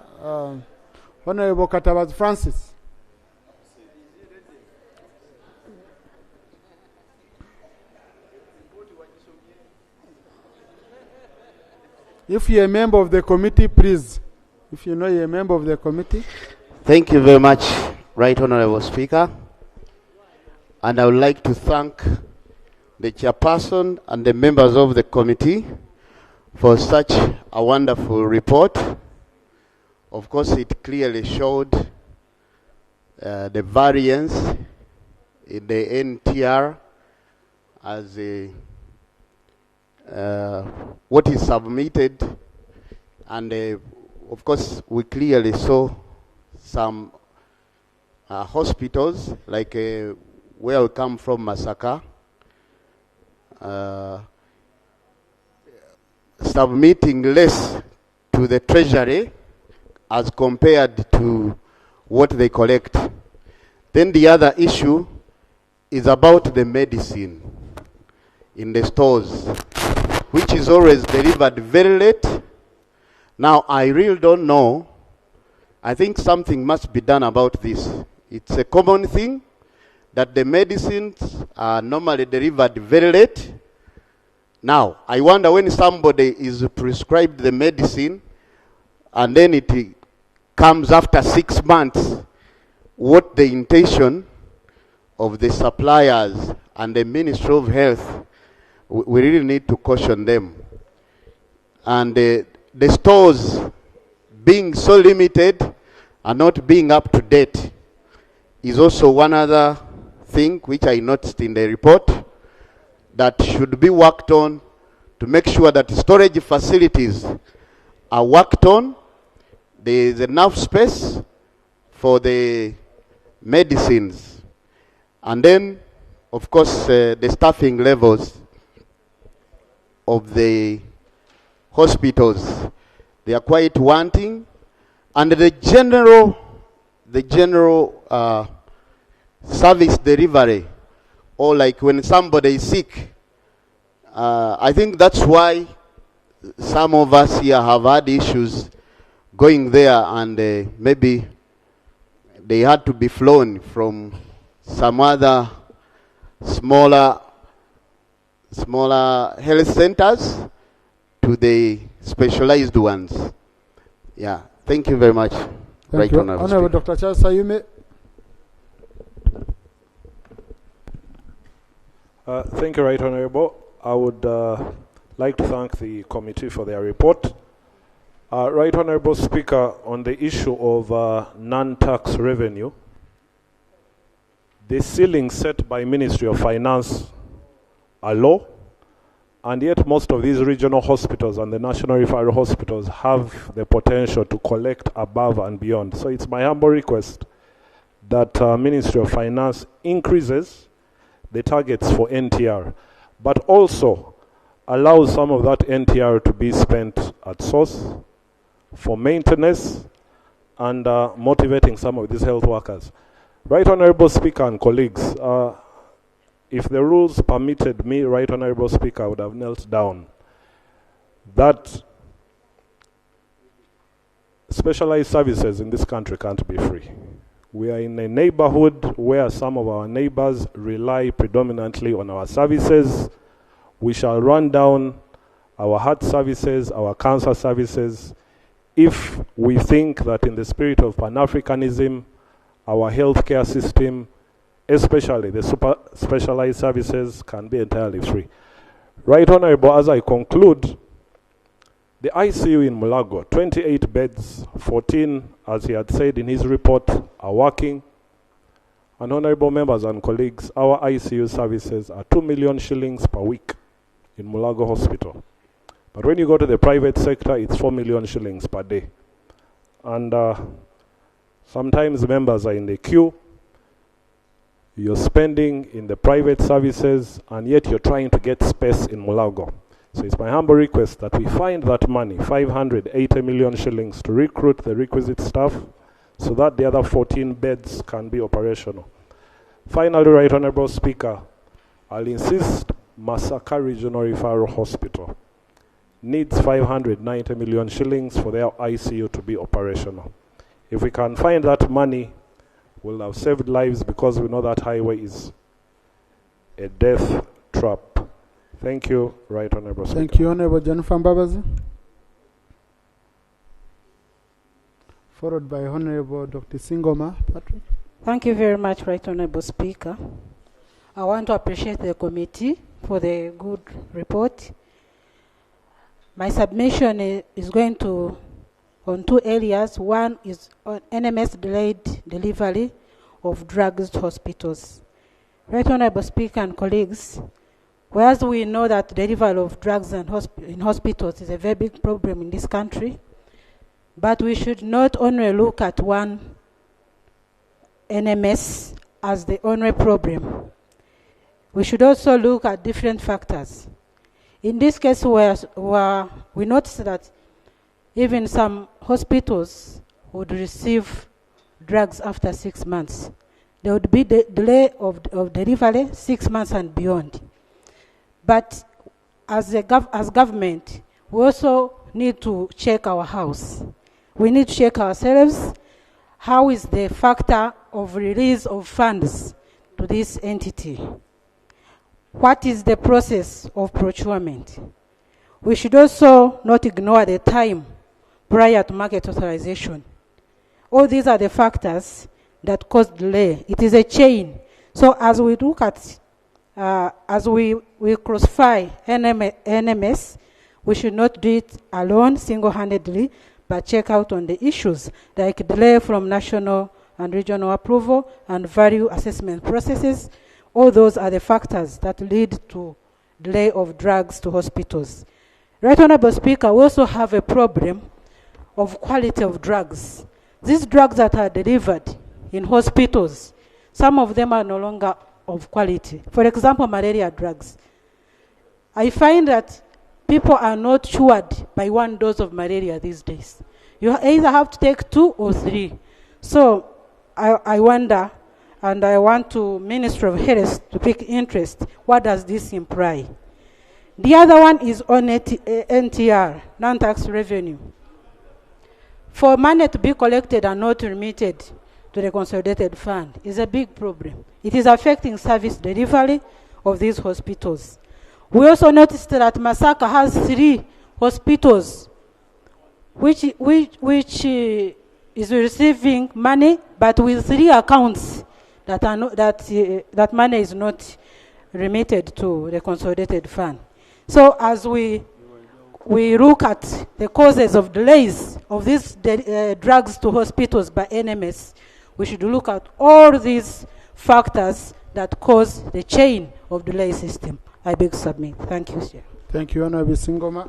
Honorable Katabaz Francis. If you're a member of the committee, please. If you know you're a member of the committee. Thank you very much, Right Honorable Speaker. And I would like to thank the chairperson and the members of the committee for such a wonderful report. Of course, it clearly showed the variance in the NTR as what is submitted, and of course we clearly saw some hospitals like where we come from, Masaka, submitting less to the treasury as compared to what they collect. Then the other issue is about the medicine in the stores, which is always delivered very late. Now, I really don't know. I think something must be done about this. It's a common thing that the medicines are normally delivered very late. Now, I wonder when somebody is prescribed the medicine and then it comes after 6 months, what the intention of the suppliers and the Ministry of Health, we really need to caution them. And the stores being so limited and not being up to date is also one other thing which I noticed in the report that should be worked on to make sure that storage facilities are worked on. There is enough space for the medicines. And then, of course, the staffing levels of the hospitals, they are quite wanting. And the general service delivery, or like when somebody is sick, I think that's why some of us here have had issues going there, and maybe they had to be flown from some other smaller health centers to the specialized ones. Yeah, thank you very much. Thank you. Honorable Dr. Charles Sayume. Thank you, Right Honorable. I would like to thank the committee for their report. Right Honorable Speaker, on the issue of non-tax revenue, the ceiling set by Ministry of Finance are low, And yet most of these regional hospitals and the national referral hospitals have the potential to collect above and beyond. So it's my humble request that Ministry of Finance increases the targets for NTR, but also allows some of that NTR to be spent at source for maintenance and motivating some of these health workers. Right Honorable Speaker and colleagues, if the rules permitted me, Right Honorable Speaker, I would have knelt down that specialized services in this country can't be free. We are in a neighborhood where some of our neighbors rely predominantly on our services. We shall run down our heart services, our cancer services, if we think that in the spirit of Pan-Africanism, our healthcare system, especially the super specialized services, can be entirely free. Right Honorable, as I conclude, the ICU in Mulago, 28 beds, 14, as he had said in his report, are working. And honorable members and colleagues, our ICU services are 2 million shillings per week in Mulago Hospital. But when you go to the private sector, it's 4 million shillings per day. And sometimes members are in the queue, you're spending in the private services, and yet you're trying to get space in Mulago. So it's my humble request that we find that money, 580 million shillings, to recruit the requisite staff so that the other 14 beds can be operational. Finally, Right Honorable Speaker, I'll insist Masaka Regional Referral Hospital needs 590 million shillings for their ICU to be operational. If we can find that money, we'll have saved lives, because we know that highway is a death trap. Thank you, Right Honorable Speaker. Thank you, Honorable Jennifer Mbabazi. Followed by Honorable Dr. Singoma Patrick. Thank you very much, Right Honorable Speaker. I want to appreciate the committee for the good report. My submission is going to on two areas. One is on NMS delayed delivery of drugs to hospitals. Right Honorable Speaker and colleagues, whereas we know that delivery of drugs in hospitals is a very big problem in this country, but we should not only look at one NMS as the only problem. We should also look at different factors. In this case, where we noticed that even some hospitals would receive drugs after 6 months. There would be delay of delivery 6 months and beyond. But as government, we also need to check our house. We need to check ourselves. How is the factor of release of funds to this entity? What is the process of procurement? We should also not ignore the time prior to market authorization. All these are the factors that cause delay. It is a chain. So as we look at, as we classify NMS, we should not do it alone, single-handedly, but check out on the issues like delay from national and regional approval and value assessment processes. All those are the factors that lead to delay of drugs to hospitals. Right Honorable Speaker, we also have a problem of quality of drugs. These drugs that are delivered in hospitals, some of them are no longer of quality. For example, malaria drugs. I find that people are not cured by one dose of malaria these days. You either have to take 2 or 3. So I wonder, and I want to Ministry of Health to take interest, what does this imply? The other one is on NTR, non-tax revenue. For money to be collected and not remitted to the consolidated fund is a big problem. It is affecting service delivery of these hospitals. We also noticed that Masaka has 3 hospitals which is receiving money, but with 3 accounts that are not, that money is not remitted to the consolidated fund. So as we look at the causes of delays of these drugs to hospitals by NMS, we should look at all these factors that cause the chain of delay system. I beg to submit. Thank you, Chair. Thank you, Honorable Singoma.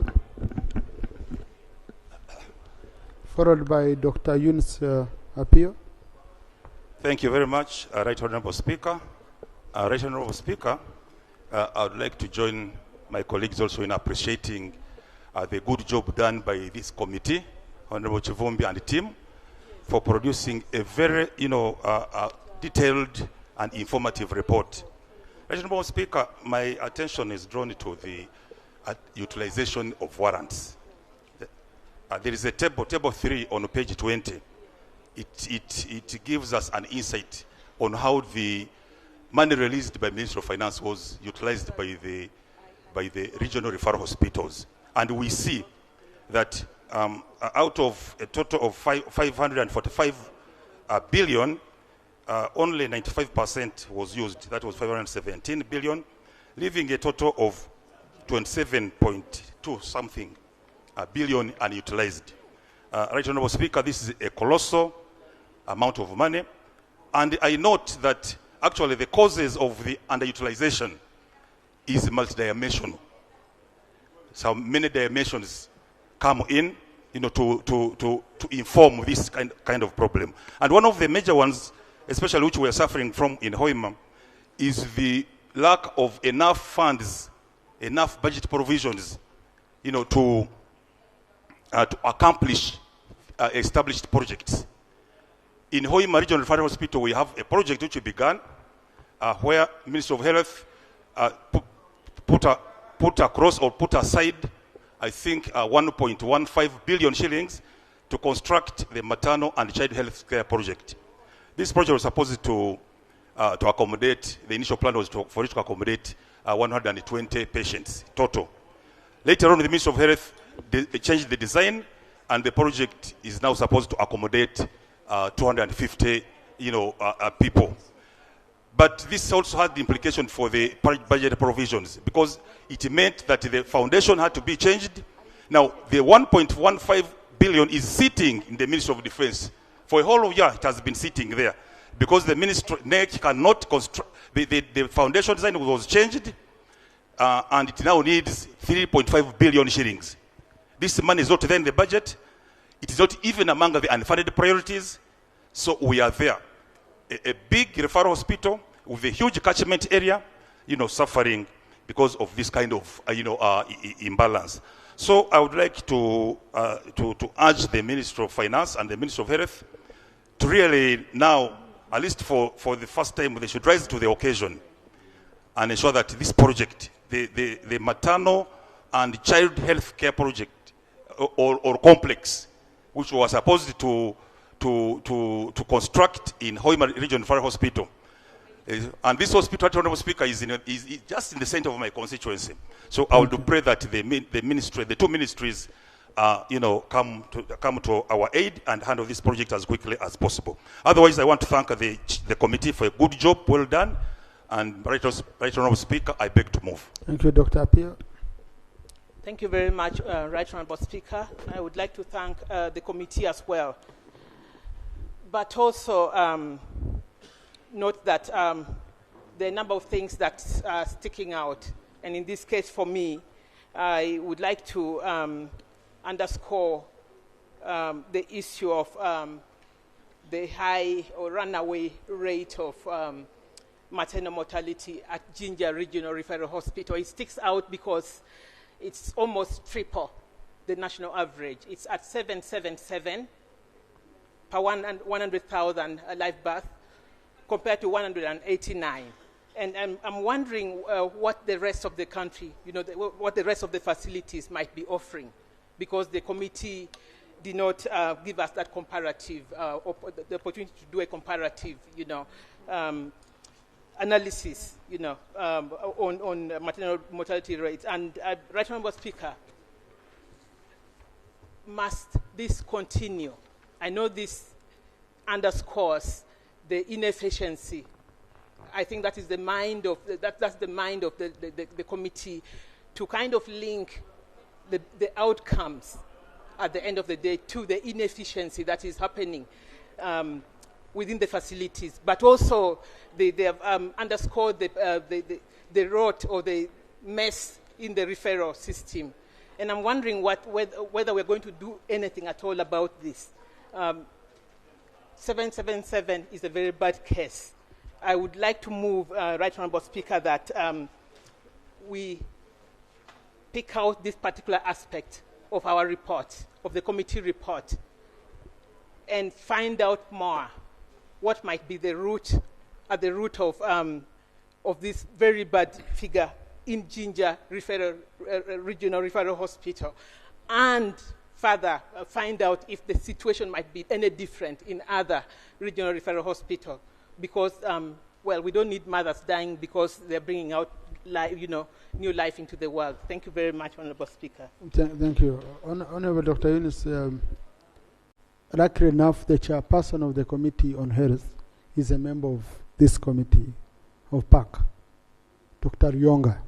Followed by Dr. Yunus Apio. Thank you very much, Right Honorable Speaker. Right Honorable Speaker, I would like to join my colleagues also in appreciating the good job done by this committee, Honorable Chivumbi and the team, for producing a very, detailed and informative report. Right Honorable Speaker, my attention is drawn to the utilization of warrants. There is a table 3 on page 20. It gives us an insight on how the money released by Ministry of Finance was utilized by the regional referral hospitals. And we see that out of a total of 545 billion, only 95% was used. That was 517 billion, leaving a total of 27.2 something billion unutilized. Right Honorable Speaker, this is a colossal amount of money. And I note that actually the causes of the underutilization is multidimensional. So many dimensions come in, to inform this kind of problem. And one of the major ones, especially which we are suffering from in Hoima, is the lack of enough funds, enough budget provisions, to accomplish established projects. In Hoima Regional Referral Hospital, we have a project which we began, where Ministry of Health put aside, I think, 1.15 billion shillings to construct the maternal and child health care project. This project was supposed to accommodate, the initial plan was for it to accommodate 120 patients total. Later on, the Ministry of Health changed the design, and the project is now supposed to accommodate 250, people. But this also had the implication for the budget provisions, because it meant that the foundation had to be changed. Now, the 1.15 billion is sitting in the Ministry of Defense. For a whole year, it has been sitting there, because the ministry cannot construct, the foundation design was changed, and it now needs 3.5 billion shillings. This money is not there in the budget. It is not even among the unfunded priorities. So we are there. A big referral hospital with a huge catchment area, suffering because of this kind of, imbalance. So I would like to urge the Ministry of Finance and the Ministry of Health to really now, at least for the first time, they should rise to the occasion and ensure that this project, the maternal and child health care project or complex, which was supposed to construct in Hoima Regional Referral Hospital. And this hospital, Honorable Speaker, is just in the center of my constituency. So I would pray that the two ministries, come to our aid and handle this project as quickly as possible. Otherwise, I want to thank the committee for a good job, well done. And Right Honorable Speaker, I beg to move. Thank you, Dr. Apio. Thank you very much, Right Honorable Speaker. I would like to thank the committee as well. But also note that there are a number of things that are sticking out. And in this case, for me, I would like to underscore the issue of the high or runaway rate of maternal mortality at Jinja Regional Referral Hospital. It sticks out because it's almost triple the national average. It's at 777 per 100,000 live birth compared to 189. And I'm wondering what the rest of the country, what the rest of the facilities might be offering, because the committee did not give us that comparative, the opportunity to do a comparative, analysis, on maternal mortality rates. And Right Honorable Speaker, must this continue? I know this underscores the inefficiency. I think that is the mind of that's the mind of the committee, to kind of link the outcomes at the end of the day to the inefficiency that is happening within the facilities, but also they have underscored the rot or the mess in the referral system. And I'm wondering whether we're going to do anything at all about this. 777 is a very bad case. I would like to move, Right Honourable Speaker, that we pick out this particular aspect of our report, of the committee report, and find out more what might be the root, at the root of this very bad figure in Jinja Regional Referral Hospital, and further find out if the situation might be any different in other regional referral hospitals, because well, we don't need mothers dying because they're bringing out new life into the world. Thank you very much, Honourable Speaker. Thank you. Honourable Dr. Yunus, luckily enough, the chairperson of the Committee on Health is a member of this committee of PAC, Dr. Yonga.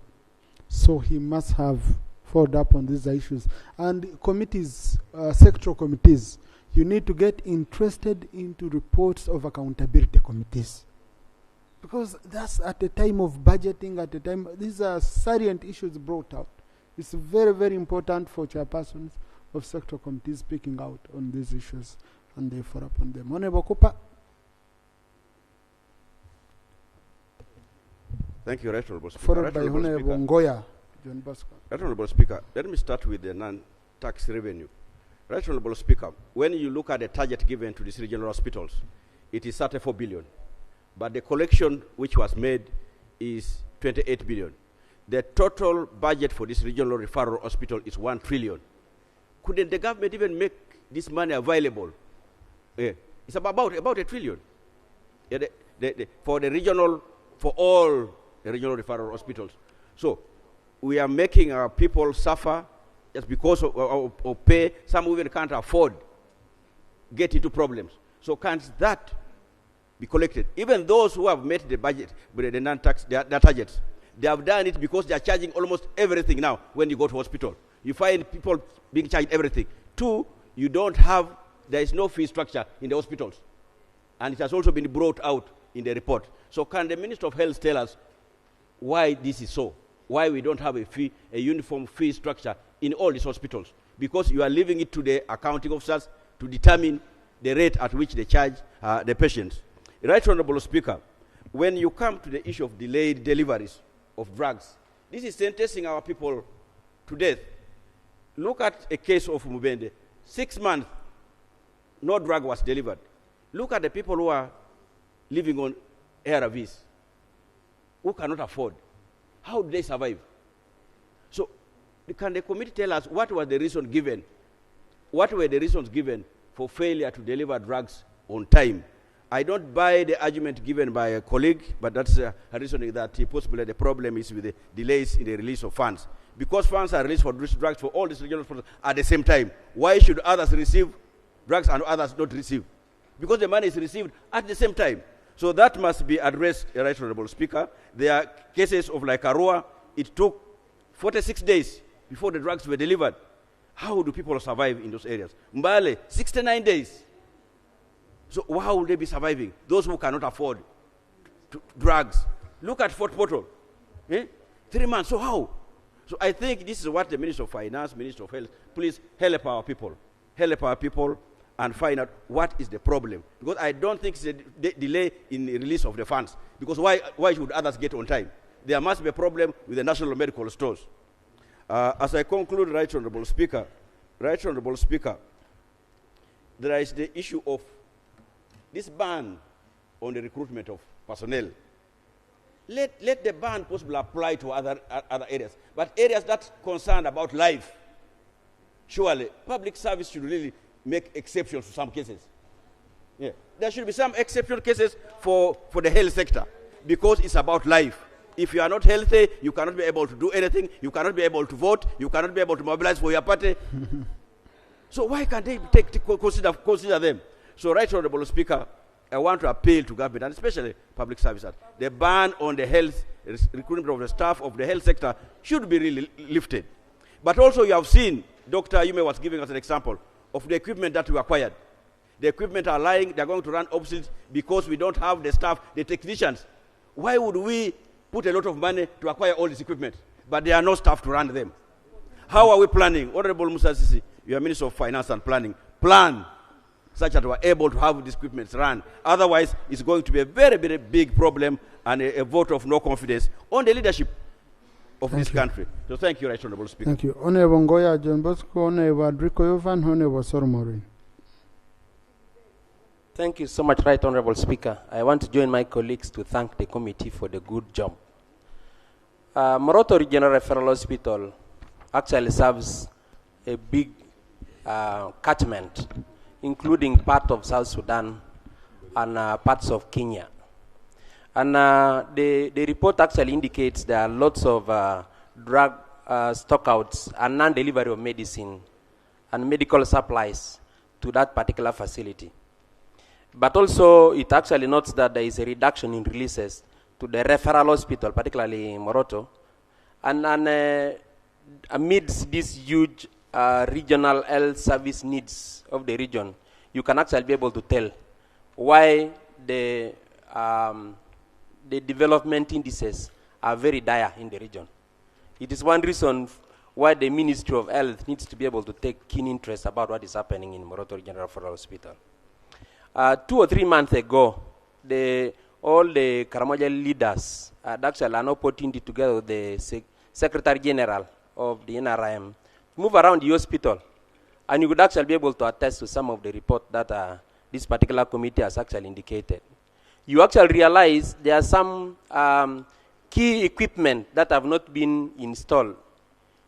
So he must have followed up on these issues. And committees, sectoral committees, you need to get interested into reports of accountability committees. Because that's at the time of budgeting, at the time, these are salient issues brought out. It's very, very important for chairpersons of sectoral committees speaking out on these issues, and they follow up on them. Honourable Cooper. Thank you, Right Honourable Speaker. Followed by Honourable Ngoya. John Bosco. Right Honourable Speaker, let me start with the non-tax revenue. Right Honourable Speaker, when you look at the target given to these regional hospitals, it is 34 billion. But the collection which was made is 28 billion. The total budget for this regional referral hospital is 1 trillion. Couldn't the government even make this money available? It's about a trillion. For all the regional referral hospitals. So we are making our people suffer just because of pay. Some even can't afford, get into problems. So can't that be collected? Even those who have met the budget, but the non-tax, their targets, they have done it because they are charging almost everything now when you go to hospital. You find people being charged everything. Two, there is no fee structure in the hospitals. And it has also been brought out in the report. So can the Minister of Health tell us why this is so? Why we don't have a uniform fee structure in all these hospitals? Because you are leaving it to the accounting officers to determine the rate at which they charge the patients. Right Honourable Speaker, when you come to the issue of delayed deliveries of drugs, this is sentencing our people to death. Look at a case of Mubende. 6 months, no drug was delivered. Look at the people who are living on ARVs, who cannot afford. How do they survive? So, can the committee tell us what was the reason given? What were the reasons given for failure to deliver drugs on time? I don't buy the argument given by a colleague, but that's a reasoning that possibly the problem is with the delays in the release of funds. Because funds are released for drugs for all these regional hospitals at the same time, why should others receive drugs and others not receive? Because the money is received at the same time. So that must be addressed, Right Honourable Speaker. There are cases of like Arua, it took 46 days before the drugs were delivered. How do people survive in those areas? Mbale, 69 days. So how will they be surviving? Those who cannot afford drugs. Look at Fort Portal. 3 months, so how? So I think this is what the Minister of Finance, Minister of Health, please help our people. Help our people and find out what is the problem. Because I don't think it's a delay in the release of the funds. Because why should others get on time? There must be a problem with the national medical stores. As I conclude, Right Honourable Speaker, there is the issue of this ban on the recruitment of personnel. Let the ban possibly apply to other areas, but areas that concern about life. Surely, public service should really make exceptions to some cases. Yeah. There should be some exceptional cases for the health sector, because it's about life. If you are not healthy, you cannot be able to do anything, you cannot be able to vote, you cannot be able to mobilize for your party. So why can't they consider them? So, Right Honourable Speaker, I want to appeal to government, and especially public services. The ban on the health recruitment of the staff of the health sector should be really lifted. But also you have seen, Dr. Yume was giving us an example of the equipment that we acquired. The equipment are lying, they're going to run obsolete because we don't have the staff, the technicians. Why would we put a lot of money to acquire all this equipment, but there are no staff to run them. How are we planning? Honorable Musa Sisi, you are Minister of Finance and Planning. Plan such that we are able to have these equipment run. Otherwise, it's going to be a very, very big problem and a vote of no confidence on the leadership of this country. So thank you, Right Honorable Speaker. Thank you. Honorable Ngoya John Bosco, Honorable Adriko Yovan, Honorable Soromorin. Thank you so much, Right Honorable Speaker. I want to join my colleagues to thank the committee for the good job. Moroto Regional Referral Hospital actually serves a big catchment, including part of South Sudan and parts of Kenya. And the report actually indicates there are lots of drug stockouts and non-delivery of medicine and medical supplies to that particular facility. But also, it actually notes that there is a reduction in releases to the referral hospital, particularly in Moroto. And amidst these huge regional health service needs of the region, you can actually be able to tell why the development indices are very dire in the region. It is one reason why the Ministry of Health needs to be able to take keen interest about what is happening in Moroto Regional Referral Hospital. 2 or 3 months ago, all the Karamoja leaders had actually an opportunity together with the Secretary General of the NRM to move around the hospital. And you could actually be able to attest to some of the report that this particular committee has actually indicated. You actually realize there are some key equipment that have not been installed.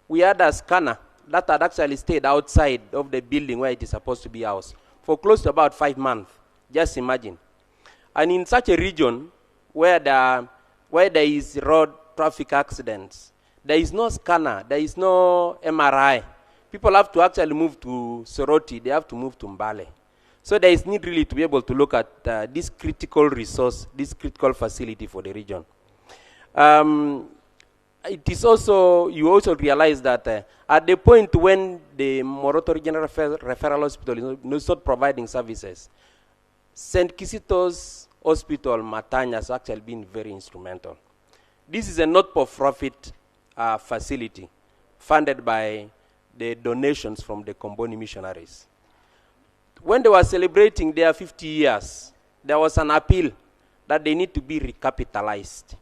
We had a scanner that had actually stayed outside of the building where it is supposed to be housed for close to about 5 months. Just imagine. And in such a region where there is road traffic accidents, there is no scanner, there is no MRI. People have to actually move to Soroti, they have to move to Mbale. So there is need really to be able to look at this critical resource, this critical facility for the region. It is also, you also realize that at the point when the Moroto Regional Referral Hospital is not providing services, St. Kisito's Hospital, Matanya, has actually been very instrumental. This is a not-for-profit facility funded by the donations from the Comboni missionaries. When they were celebrating their 50 years, there was an appeal that they need to be recapitalized.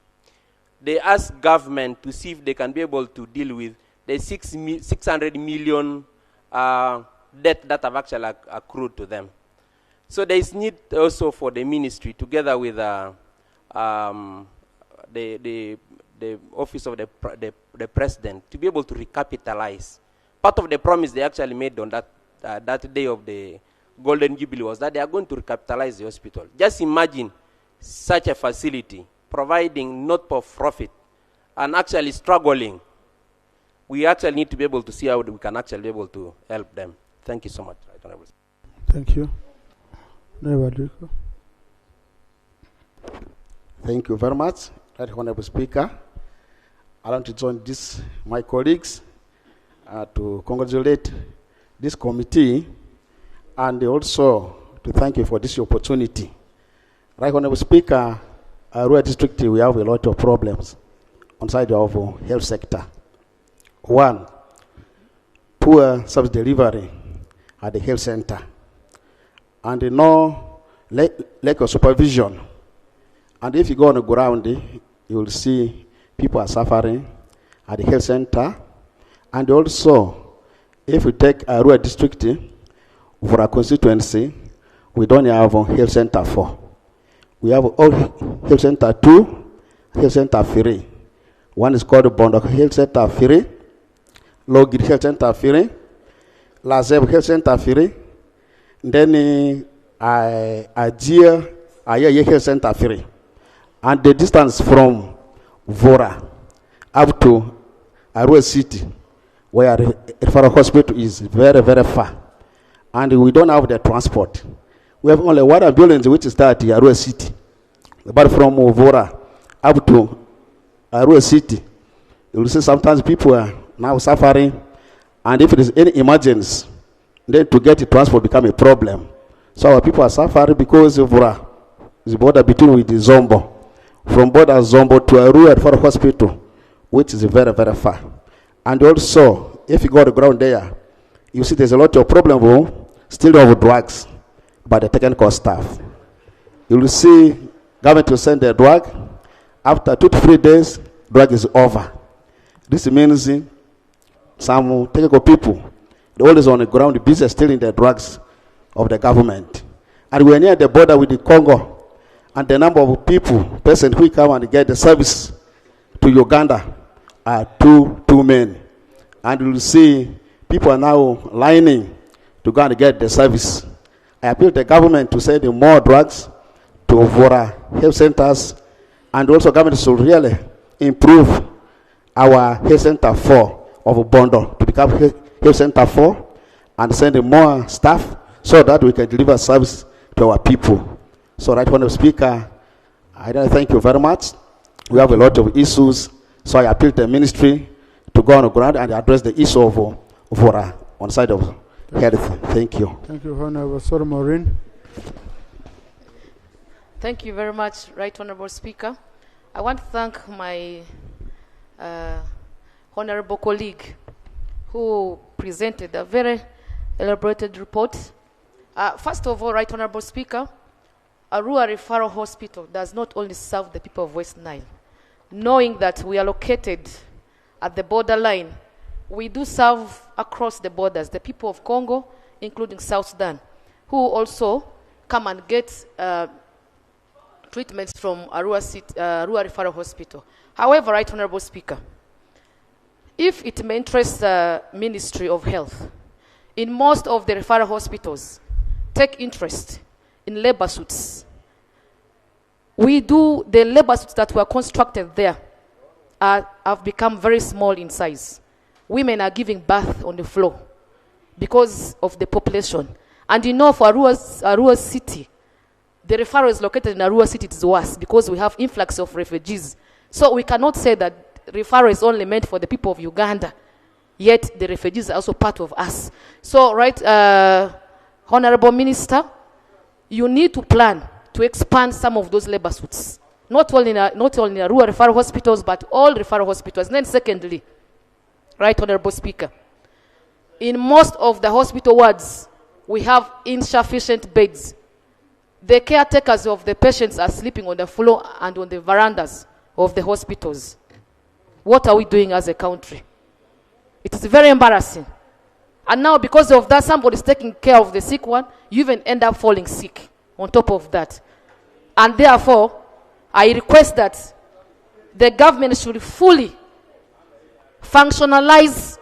They asked government to see if they can be able to deal with the 600 million debt that have actually accrued to them. So there is need also for the ministry, together with the office of the president, to be able to recapitalize. Part of the promise they actually made on that day of the Golden Jubilee was that they are going to recapitalize the hospital. Just imagine such a facility providing not-for-profit and actually struggling. We actually need to be able to see how we can actually be able to help them. Thank you so much. Thank you. Thank you very much, Right Honorable Speaker. I want to join my colleagues to congratulate this committee and also to thank you for this opportunity. Right Honorable Speaker, Rural District, we have a lot of problems on side of health sector. One, poor service delivery at the health center, and no lack of supervision. And if you go on the ground, you will see people are suffering at the health center. And also, if we take a rural district for a constituency, we don't have a health center 4. We have all health center 2, health center 3. One is called Bondo Health Center 3, Logid Health Center 3, Lazeb Health Center 3, then Ajia Health Center 3. And the distance from Vora up to Arua City, where the referral hospital is very, very far. And we don't have the transport. We have only one ambulance, which is that Arua City. But from Vora up to Arua City, you will see sometimes people are now suffering. And if there is any emergency, then to get the transport become a problem. So our people are suffering because Vora is the border between with the Zombo. from border Zombo to Arua for a hospital, which is very, very far. And also, if you go to the ground there, you see there's a lot of problem still of drugs by the technical staff. You will see government will send the drug. After 2 to 3 days, drug is over. This means some technical people, they're always on the ground, busy stealing the drugs of the government. And we're near the border with the Congo, and the number of people, persons who come and get the service to Uganda are too many. And you'll see people are now lining to go and get the service. I appeal to the government to send more drugs to Vora health centers, and also government should really improve our health center 4 of Bondo to become health center 4 and send more staff so that we can deliver service to our people. So, Right Honourable Speaker, I thank you very much. We have a lot of issues, so I appeal to the ministry to go on the ground and address the issue of Vora on the side of health. Thank you. Thank you, Honourable Sir Maureen. Thank you very much, Right Honourable Speaker. I want to thank my honourable colleague who presented a very elaborated report. First of all, Right Honourable Speaker, Arua Referral Hospital does not only serve the people of West Nile. Knowing that we are located at the borderline, we do serve across the borders, the people of Congo, including South Sudan, who also come and get treatments from Arua Referral Hospital. However, Right Honourable Speaker, if it may interest the Ministry of Health, in most of the referral hospitals, take interest in labor suits. The labor suits that were constructed there have become very small in size. Women are giving birth on the floor because of the population. And you know, for Arua City, the referral is located in Arua City, it is worse because we have influx of refugees. So we cannot say that referral is only meant for the people of Uganda, yet the refugees are also part of us. So, Honourable Minister, you need to plan to expand some of those labor suits, not only in Arua referral hospitals, but all referral hospitals. And then secondly, Right Honourable Speaker, in most of the hospital wards, we have insufficient beds. The caretakers of the patients are sleeping on the floor and on the verandas of the hospitals. What are we doing as a country? It is very embarrassing. And now because of that, somebody is taking care of the sick one, you even end up falling sick on top of that. And therefore, I request that the government should fully functionalize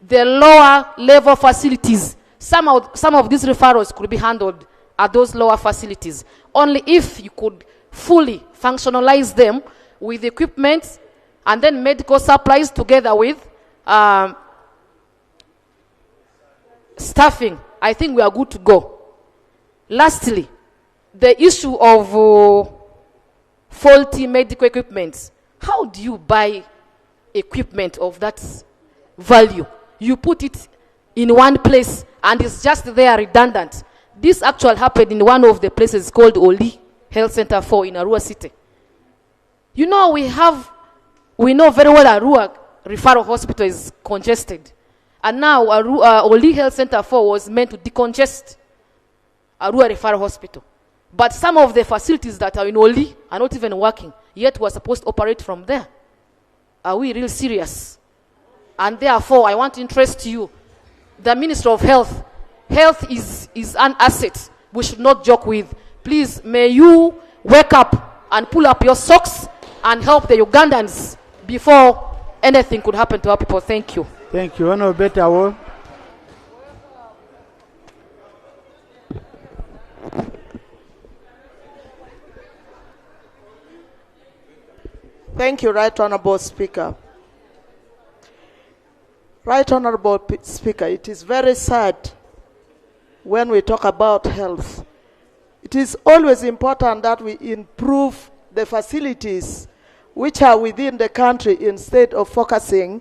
the lower level facilities. Some of these referrals could be handled at those lower facilities. Only if you could fully functionalize them with equipment and then medical supplies together with staffing, I think we are good to go. Lastly, the issue of faulty medical equipment. How do you buy equipment of that value? You put it in one place and it's just there redundant. This actually happened in one of the places called Oli Health Center 4 in Arua City. You know, we know very well Arua Referral Hospital is congested. And now Oli Health Center 4 was meant to decongest Arua Referral Hospital. But some of the facilities that are in Oli are not even working, yet we're supposed to operate from there. Are we real serious? And therefore, I want to interest you, the Minister of Health. Health is an asset we should not joke with. Please, may you wake up and pull up your socks and help the Ugandans before anything could happen to our people. Thank you. Thank you. Honourable Betawol. Thank you, Right Honourable Speaker. Right Honourable Speaker, it is very sad when we talk about health. It is always important that we improve the facilities which are within the country instead of focusing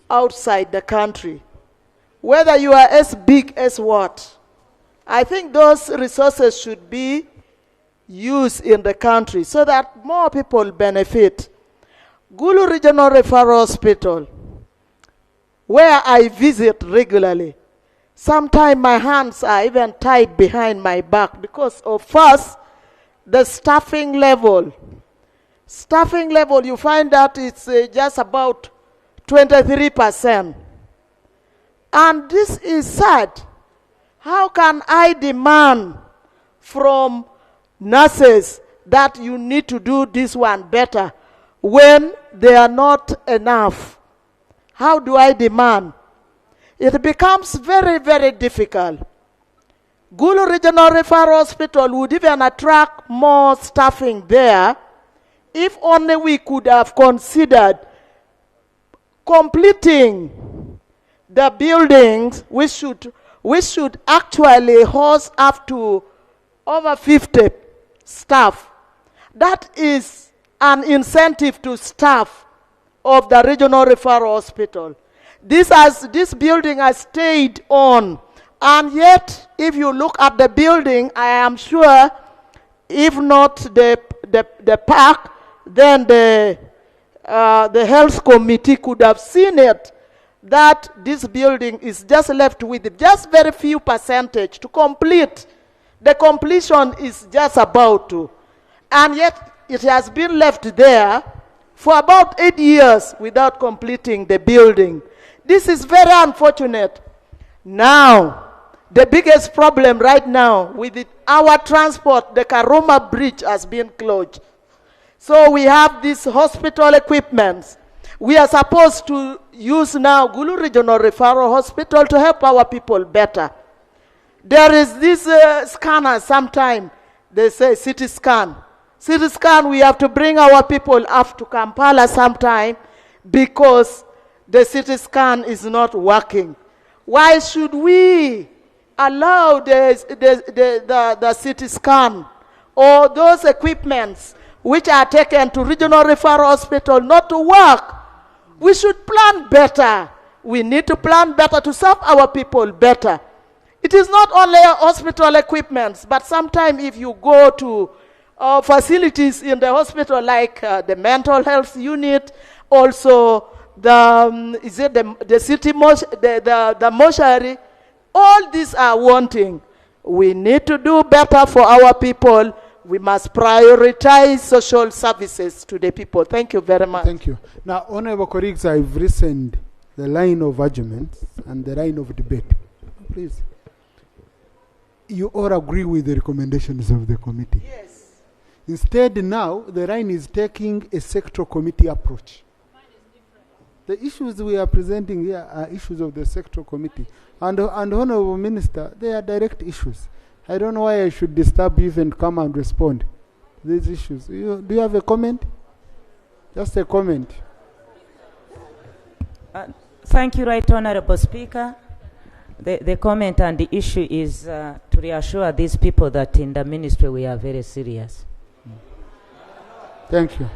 outside the country. Whether you are as big as what, I think those resources should be use in the country so that more people benefit. Gulu Regional Referral Hospital, where I visit regularly, sometimes my hands are even tied behind my back because of first, the staffing level. Staffing level, you find that it's just about 23%. And this is sad. How can I demand from nurses that you need to do this one better when they are not enough? How do I demand? It becomes very, very difficult. Gulu Regional Referral Hospital would even attract more staffing there if only we could have considered completing the buildings. We should actually host up to over 50 staff. That is an incentive to staff of the Regional Referral Hospital. This building has stayed on, and yet if you look at the building, I am sure if not the park, then the health committee could have seen it, that this building is just left with just very few percentage to complete. The completion is just about to. And yet it has been left there for about 8 years without completing the building. This is very unfortunate. Now, the biggest problem right now with our transport, the Karuma Bridge has been closed. So we have these hospital equipments. We are supposed to use now Gulu Regional Referral Hospital to help our people better. There is this scanner sometime, they say CT scan. CT scan, we have to bring our people up to Kampala sometime because the CT scan is not working. Why should we allow the CT scan or those equipments which are taken to Regional Referral Hospital not to work? We should plan better. We need to plan better to serve our people better. It is not only hospital equipments, but sometimes if you go to facilities in the hospital like the mental health unit, also the mortuary, all these are wanting. We need to do better for our people. We must prioritize social services to the people. Thank you very much. Thank you. Now, honorable colleagues, I've listened the line of arguments and the line of debate. Please. You all agree with the recommendations of the committee? Yes. Instead, now, the line is taking a sector committee approach. The issues we are presenting here are issues of the sector committee. And Honorable Minister, they are direct issues. I don't know why I should disturb you and come and respond to these issues. Do you have a comment? Just a comment. Thank you, Right Honorable Speaker. The comment and the issue is to reassure these people that in the ministry we are very serious. Thank you.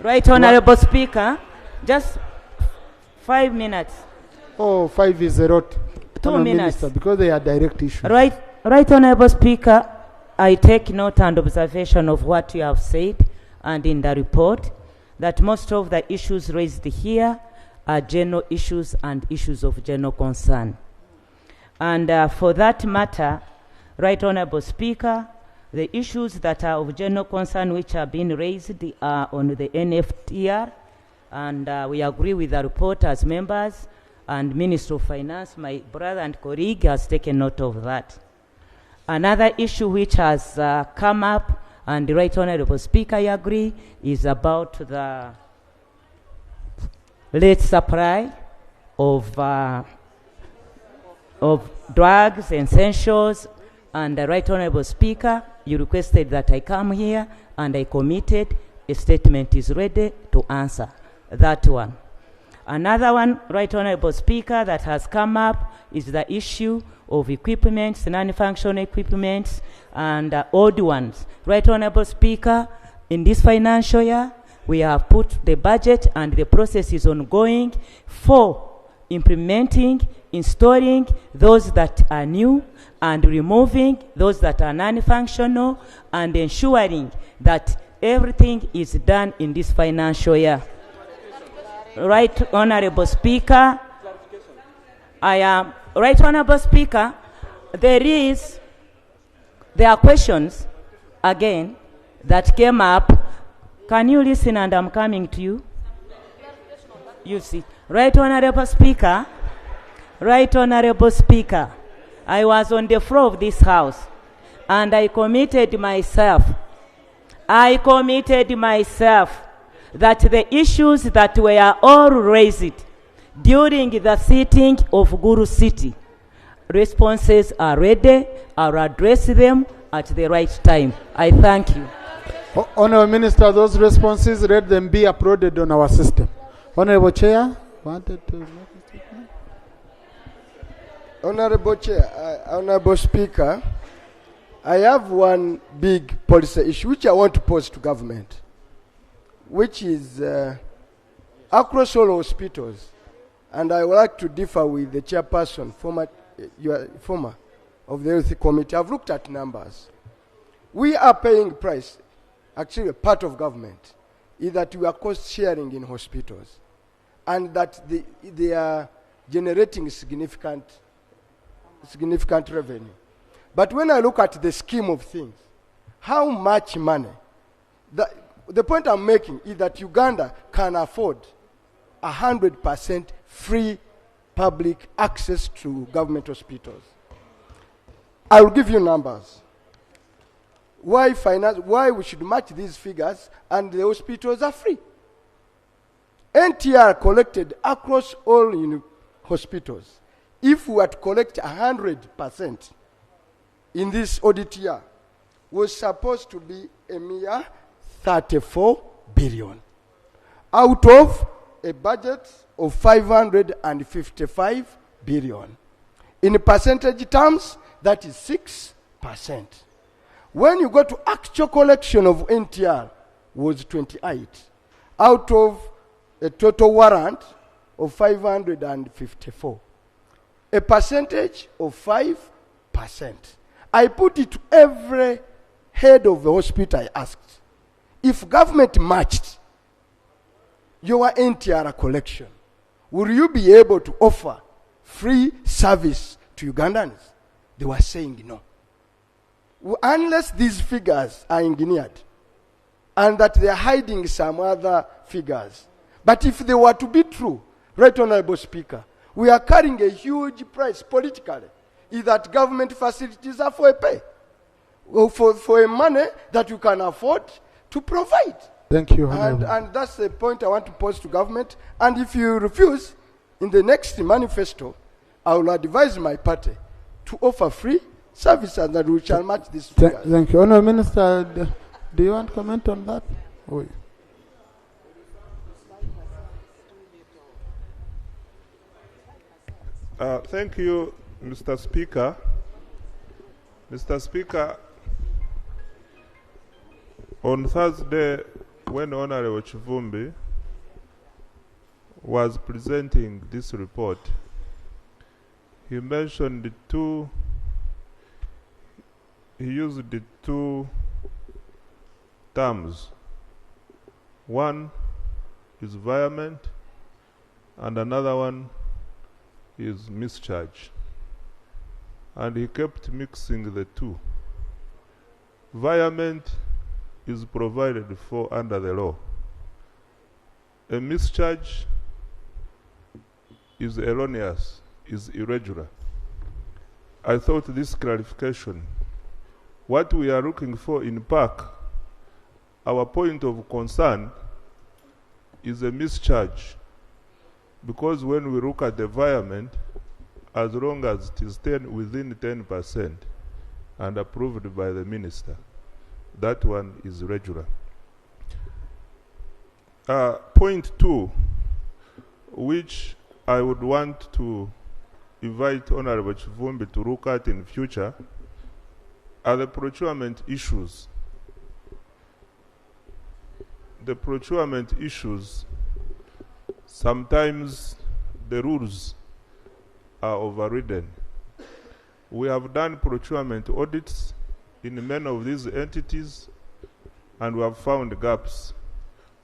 Right Honorable Speaker, just 5 minutes. Oh, 5 is a lot. 2 minutes. Minister, because they are direct issues. Right Honorable Speaker, I take note and observation of what you have said and in the report, that most of the issues raised here are general issues and issues of general concern. And for that matter, Right Honorable Speaker, the issues that are of general concern which are being raised are on the NFTR, and we agree with the report as members, and Minister of Finance, my brother and colleague, has taken note of that. Another issue which has come up, and the Right Honorable Speaker, I agree, is about the late supply of drugs, essentials, and the Right Honorable Speaker, you requested that I come here, and I committed. A statement is ready to answer that one. Another one, Right Honorable Speaker, that has come up is the issue of equipments, non-functional equipments, and old ones. Right Honorable Speaker, in this financial year, we have put the budget and the process is ongoing for implementing, installing those that are new, and removing those that are non-functional, and ensuring that everything is done in this financial year. Right Honorable Speaker, Right Honorable Speaker, there are questions again that came up. Can you listen, and I'm coming to you? You see, Right Honorable Speaker, Right Honorable Speaker, I was on the floor of this house, and I committed myself that the issues that were all raised during the sitting of Guru City, responses are ready. I'll address them at the right time. I thank you. Honourable Minister, those responses, let them be uploaded on our system. Honourable Chair, wanted to make a statement? Honourable Chair, Honourable Speaker, I have one big policy issue which I want to pose to government, which is across all hospitals, and I would like to differ with the chairperson, former of the Health Committee. I've looked at numbers. We are paying price. Actually, a part of government is that we are cost sharing in hospitals, and that they are generating significant revenue. But when I look at the scheme of things, how much money, the point I'm making is that Uganda can afford 100% free public access to government hospitals. I will give you numbers. Why we should match these figures, and the hospitals are free. NTR collected across all hospitals. If we were to collect 100% in this audit year, was supposed to be a mere 34 billion out of a budget of 555 billion. In percentage terms, that is 6%. When you go to actual collection of NTR, was 28 out of a total warrant of 554. A percentage of 5%. I put it to every head of the hospital I asked, if government matched your NTR collection, will you be able to offer free service to Ugandans? They were saying no. Unless these figures are engineered and that they are hiding some other figures. But if they were to be true, Right Honorable Speaker, we are carrying a huge price politically, is that government facilities are for a pay, or for a money that you can afford to provide. Thank you, Honorable. And that's the point I want to pose to government. And if you refuse, in the next manifesto, I will advise my party to offer free services that we shall match this figures. Thank you. Honourable Minister, do you want to comment on that? Oh, thank you, Mr. Speaker. Mr. Speaker, on Thursday, when Honorable Chivumbi was presenting this report, he mentioned he used the two terms. One is environment, and another one is mischarge. And he kept mixing the two. Environment is provided for under the law. A mischarge is erroneous, is irregular. I thought this clarification, what we are looking for in PAC, our point of concern is a mischarge, because when we look at the environment, as long as it is within 10% and approved by the minister, that one is regular. Point 2, which I would want to invite Honorable Chivumbi to look at in future, are the procurement issues. The procurement issues, sometimes the rules are overridden. We have done procurement audits in many of these entities, and we have found gaps,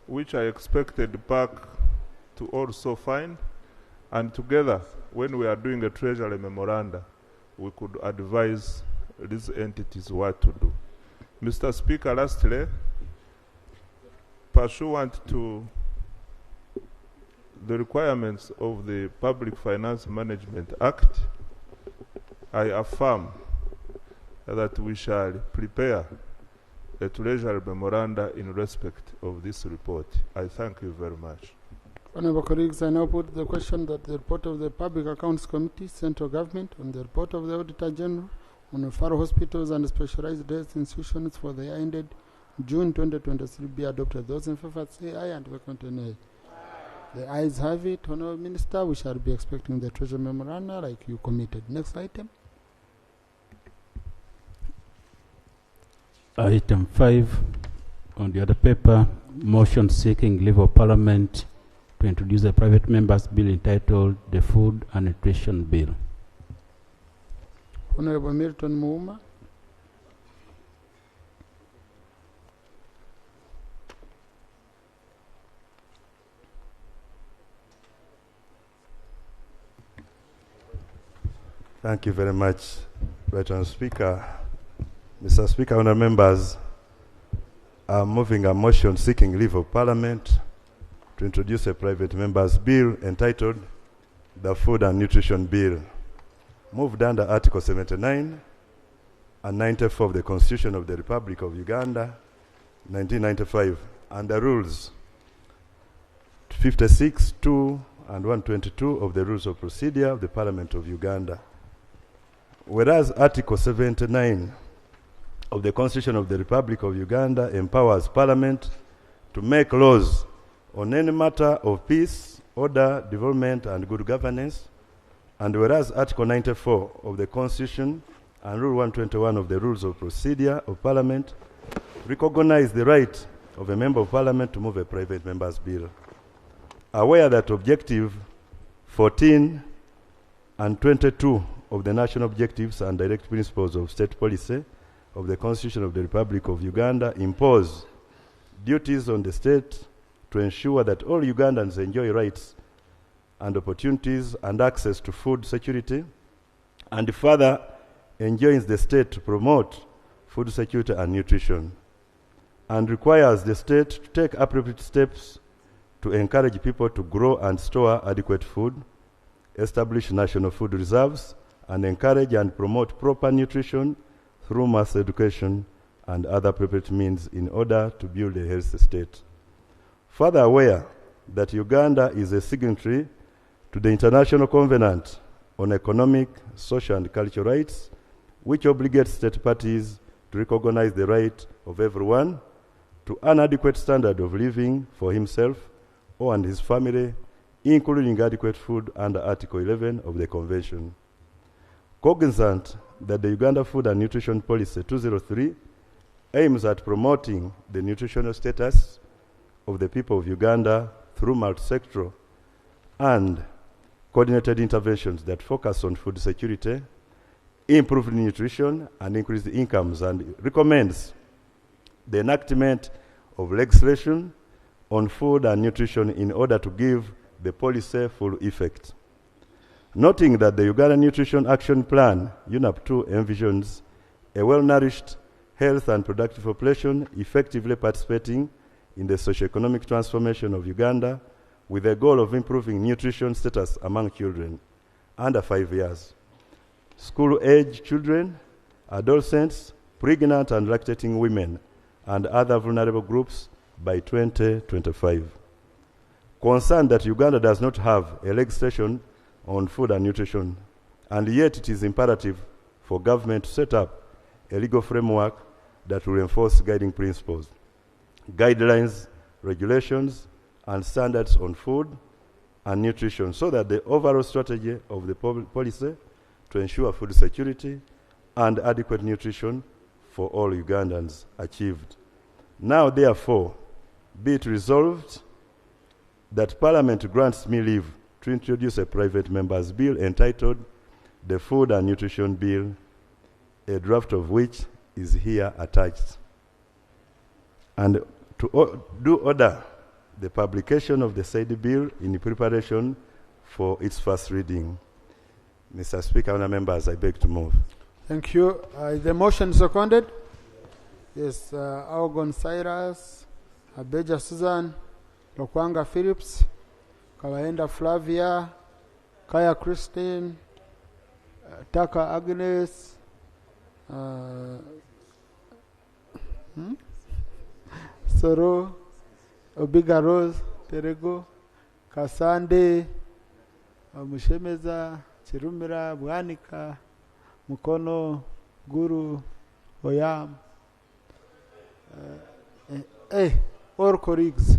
which I expected PAC to also find, and together, when we are doing a treasury memoranda, we could advise these entities what to do. Mr. Speaker, lastly, pursuant to the requirements of the Public Finance Management Act, I affirm that we shall prepare a treasury memoranda in respect of this report. I thank you very much. Honorable colleagues, I now put the question that the report of the Public Accounts Committee, Central Government, on the report of the Auditor General on referral hospitals and specialized health institutions for the year ended June 2023 be adopted. Those in favor say aye, and vacant nay. The ayes have it. Honorable Minister, we shall be expecting the treasury memoranda like you committed. Next item. Item 5 on the other paper, motion seeking leave of Parliament to introduce a private member's bill entitled the Food and Nutrition Bill. Honorable Milton Mouma. Thank you very much, Right Honourable Speaker. Mr. Speaker, honourable members, I'm moving a motion seeking leave of Parliament to introduce a private member's bill entitled the Food and Nutrition Bill, moved under Article 79 and 94 of the Constitution of the Republic of Uganda, 1995, and the rules 56, 2, and 122 of the Rules of Procedure of the Parliament of Uganda. Whereas Article 79 of the Constitution of the Republic of Uganda empowers Parliament to make laws on any matter of peace, order, development, and good governance, and whereas Article 94 of the Constitution and Rule 121 of the Rules of Procedure of Parliament recognize the right of a Member of Parliament to move a private member's bill. Aware that Objective 14 and 22 of the National Objectives and Direct Principles of State Policy of the Constitution of the Republic of Uganda impose duties on the state to ensure that all Ugandans enjoy rights and opportunities and access to food security, and further enjoins the state to promote food security and nutrition, and requires the state to take appropriate steps to encourage people to grow and store adequate food, establish national food reserves, and encourage and promote proper nutrition through mass education and other appropriate means in order to build a healthy state. Further aware that Uganda is a signatory to the International Covenant on Economic, Social and Cultural Rights, which obligates state parties to recognize the right of everyone to an adequate standard of living for himself or and his family, including adequate food under Article 11 of the Convention. Cognizant that the Uganda Food and Nutrition Policy 203 aims at promoting the nutritional status of the people of Uganda through multi-sectoral and coordinated interventions that focus on food security, improved nutrition, and increased incomes, and recommends the enactment of legislation on food and nutrition in order to give the policy full effect. Noting that the Uganda Nutrition Action Plan, UNAP 2, envisions a well-nourished, health and productive population effectively participating in the socio-economic transformation of Uganda with the goal of improving nutrition status among children under 5 years, school-age children, adolescents, pregnant and lactating women, and other vulnerable groups by 2025. Concerned that Uganda does not have a legislation on food and nutrition, and yet it is imperative for government to set up a legal framework that will enforce guiding principles, guidelines, regulations, and standards on food and nutrition so that the overall strategy of the policy to ensure food security and adequate nutrition for all Ugandans achieved. Now, therefore, be it resolved that Parliament grants me leave to introduce a private member's bill entitled the Food and Nutrition Bill, a draft of which is here attached. And to do order the publication of the said bill in preparation for its first reading. Mr. Speaker, honourable members, I beg to move. Thank you. The motion seconded. Yes, Algon Cyrus, Abeja Susan, Lokwanga Phillips, Kawaenda Flavia, Kaya Christine, Taka Agnes, Soro, Obiga Rose, Terego, Kasande, Mushemeza, Chirumira, Bwanika, Mukono, Guru, Oyam. All colleagues.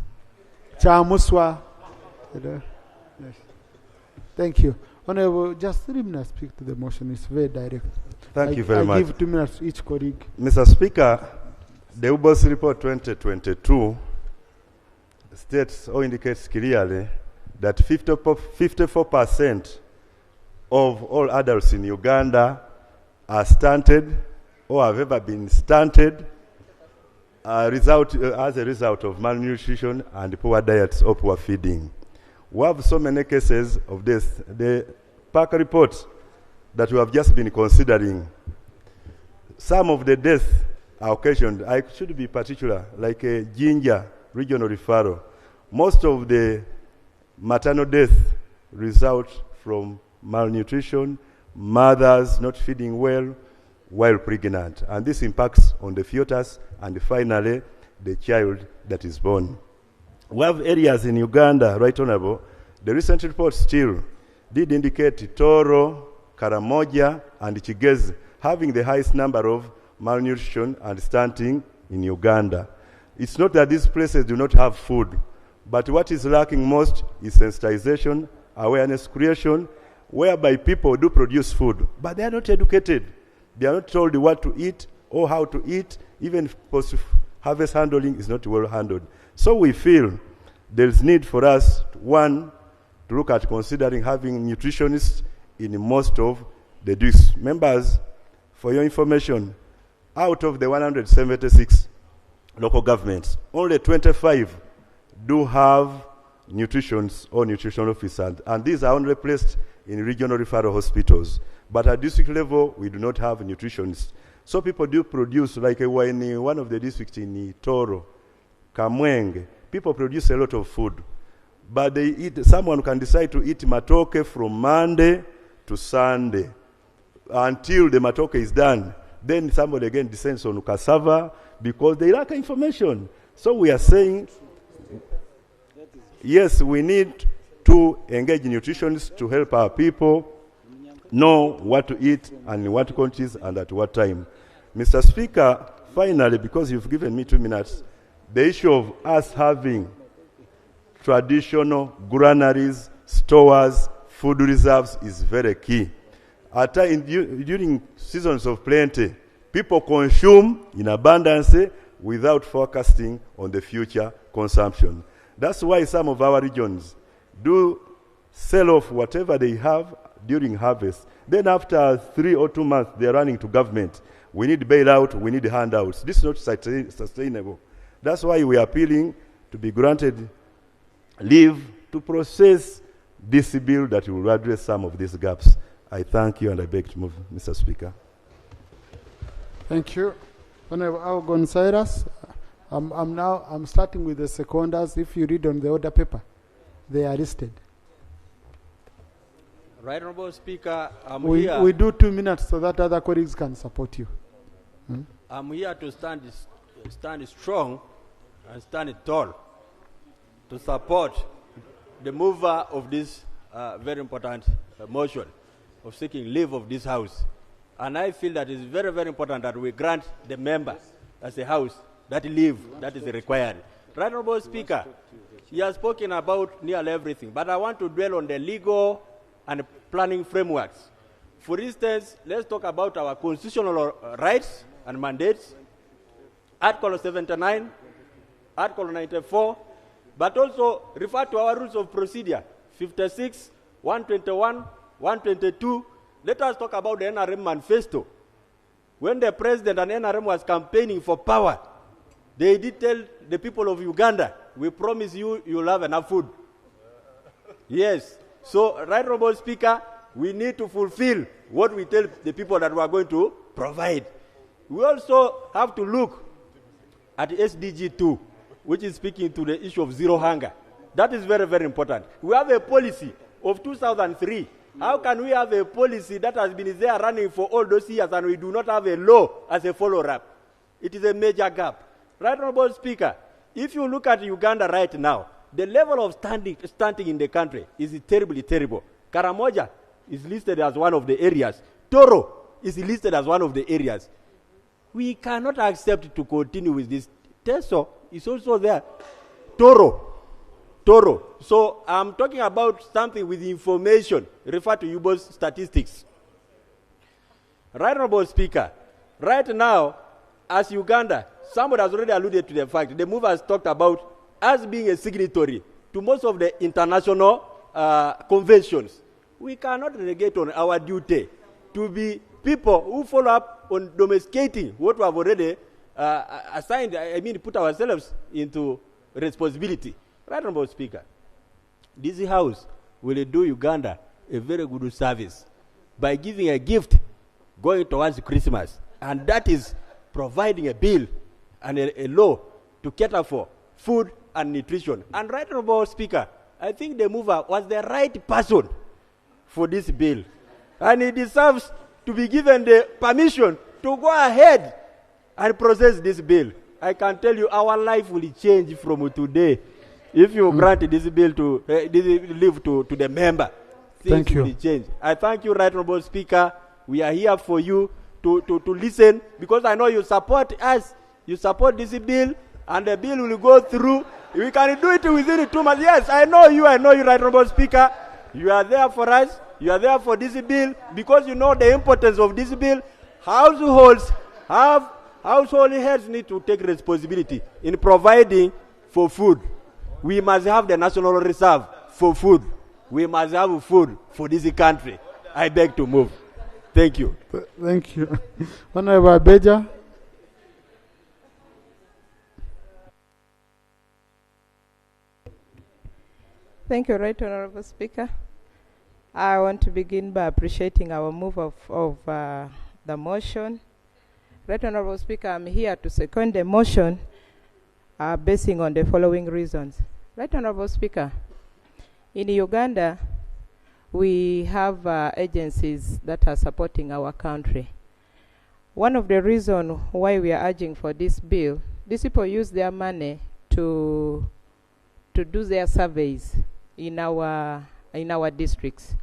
Chamuswa. Thank you. Honorable, just 3 minutes speak to the motion. It's very direct. Thank you very much. I give 2 minutes to each colleague. Mr. Speaker, the UBOS report 2022 states or indicates clearly that 54% of all adults in Uganda are stunted or have ever been stunted as a result of malnutrition and poor diets or poor feeding. We have so many cases of this. The PAC report that we have just been considering, some of the deaths are occasioned, I should be particular, like a Ginger regional referral. Most of the maternal deaths result from malnutrition, mothers not feeding well while pregnant. And this impacts on the fetus and finally the child that is born. We have areas in Uganda, Right Honourable, the recent report still did indicate Toro, Karamoja, and Chigezi having the highest number of malnutrition and stunting in Uganda. It's not that these places do not have food, but what is lacking most is sensitization, awareness creation, whereby people do produce food, but they are not educated. They are not told what to eat or how to eat. Even post-harvest handling is not well handled. So we feel there is need for us, one, to look at considering having nutritionists in most of the districts. Members, for your information, out of the 176 local governments, only 25 do have nutritionists or nutrition officers, and these are only placed in regional referral hospitals. But at district level, we do not have nutritionists. So people do produce, like in one of the districts in Toro, Kamwenge, people produce a lot of food. But they eat, someone can decide to eat matoke from Monday to Sunday until the matoke is done. Then somebody again descends on cassava because they lack information. So we are saying, yes, we need to engage nutritionists to help our people know what to eat and in what quantities and at what time. Mr. Speaker, finally, because you've given me 2 minutes, the issue of us having traditional granaries, stores, food reserves is very key. During seasons of plenty, people consume in abundance without forecasting on the future consumption. That's why some of our regions do sell off whatever they have during harvest. Then after 3 or 2 months, they're running to government. We need bailout, we need handouts. This is not sustainable. That's why we are appealing to be granted leave to process this bill that will address some of these gaps. I thank you and I beg to move, Mr. Speaker. Thank you. Honorable Algon Cyrus, I'm starting with the seconders. If you read on the order paper, they are listed. Right Honorable Speaker, we do 2 minutes so that other colleagues can support you. I'm here to stand strong and stand tall to support the mover of this very important motion of seeking leave of this House. And I feel that it's very, very important that we grant the member as a House that leave that is required. Right Honorable Speaker, he has spoken about nearly everything, but I want to dwell on the legal and planning frameworks. For instance, let's talk about our constitutional rights and mandates, Article 79, Article 94, but also refer to our rules of procedure, 56, 121, 122. Let us talk about the NRM manifesto. When the president and NRM was campaigning for power, they did tell the people of Uganda, we promise you, you'll have enough food. Yes. So, Right Honorable Speaker, we need to fulfill what we tell the people that we are going to provide. We also have to look at SDG 2, which is speaking to the issue of zero hunger. That is very, very important. We have a policy of 2003. How can we have a policy that has been there running for all those years and we do not have a law as a follow-up? It is a major gap. Right Honorable Speaker, if you look at Uganda right now, the level of stunting in the country is terribly terrible. Karamoja is listed as one of the areas. Toro is listed as one of the areas. We cannot accept to continue with this. Teso is also there. Toro. So I'm talking about something with information. Refer to UBO's statistics. Right Honorable Speaker, right now, as Uganda, somebody has already alluded to the fact, the move has talked about us being a signatory to most of the international conventions. We cannot relegate on our duty to be people who follow up on domesticating what we have already assigned, put ourselves into responsibility. Right Honorable Speaker, this House will do Uganda a very good service by giving a gift going towards Christmas, and that is providing a bill and a law to cater for food and nutrition. And Right Honorable Speaker, I think the mover was the right person for this bill, and he deserves to be given the permission to go ahead and process this bill. I can tell you our life will change from today if you grant this bill to this leave to the member. Things will change. I thank you, Right Honorable Speaker. We are here for you to listen, because I know you support us. You support this bill, and the bill will go through. We can do it within 2 months. Yes, I know you, Right Honorable Speaker. You are there for us. You are there for this bill because you know the importance of this bill. Household heads need to take responsibility in providing for food. We must have the national reserve for food. We must have food for this country. I beg to move. Thank you. Thank you. Honorable Abeja. Thank you, Right Honorable Speaker. I want to begin by appreciating our move of the motion. Right Honorable Speaker, I'm here to second the motion basing on the following reasons. Right Honorable Speaker, in Uganda, we have agencies that are supporting our country. One of the reasons why we are urging for this bill, these people use their money to do their surveys in our districts.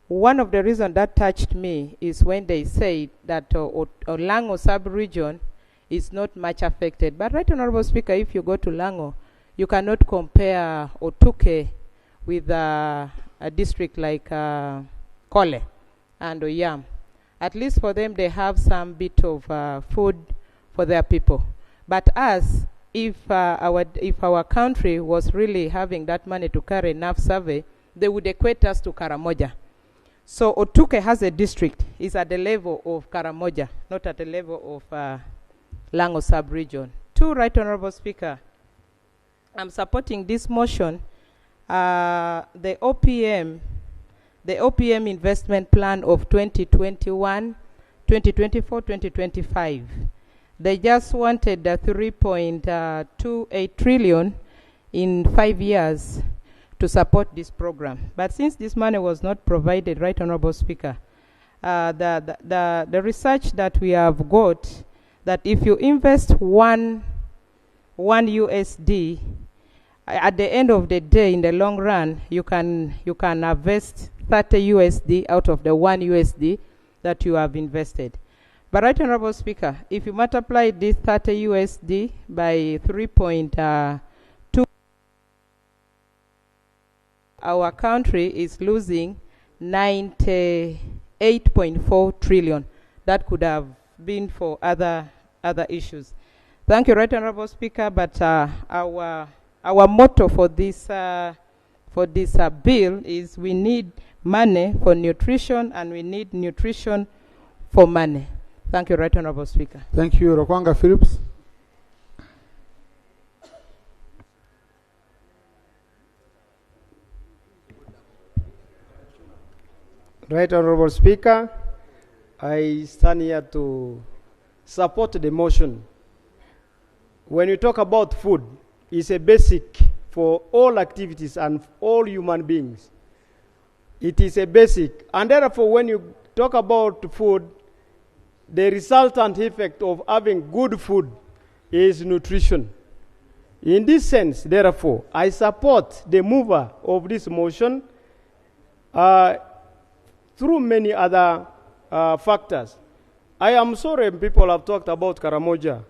One of the reasons that touched me is when they say that Lango sub-region is not much affected. But Right Honorable Speaker, if you go to Lango, you cannot compare Otuke with a district like Kole and Oyam. At least for them, they have some bit of food for their people. But us, if our country was really having that money to carry enough survey, they would equate us to Karamoja. So Otuke has a district. It's at the level of Karamoja, not at the level of Lango sub-region. Two, Right Honorable Speaker, I'm supporting this motion. The OPM investment plan of 2021, 2024, 2025. They just wanted 3.28 trillion in 5 years to support this program. But since this money was not provided, Right Honorable Speaker, the research that we have got, that if you invest one USD, at the end of the day, in the long run, you can harvest 30 USD out of the 1 USD that you have invested. But Right Honorable Speaker, if you multiply this 30 USD by 3.2, our country is losing 98.4 trillion. That could have been for other issues. Thank you, Right Honorable Speaker, but our motto for this for this bill is we need money for nutrition, and we need nutrition for money. Thank you, Right Honorable Speaker. Thank you, Rokwanga Phillips. Right Honorable Speaker, I stand here to support the motion. When you talk about food, it's a basic for all activities and all human beings. It is a basic. And therefore, when you talk about food, the resultant effect of having good food is nutrition. In this sense, therefore, I support the mover of this motion through many other factors. I am sorry people have talked about Karamoja,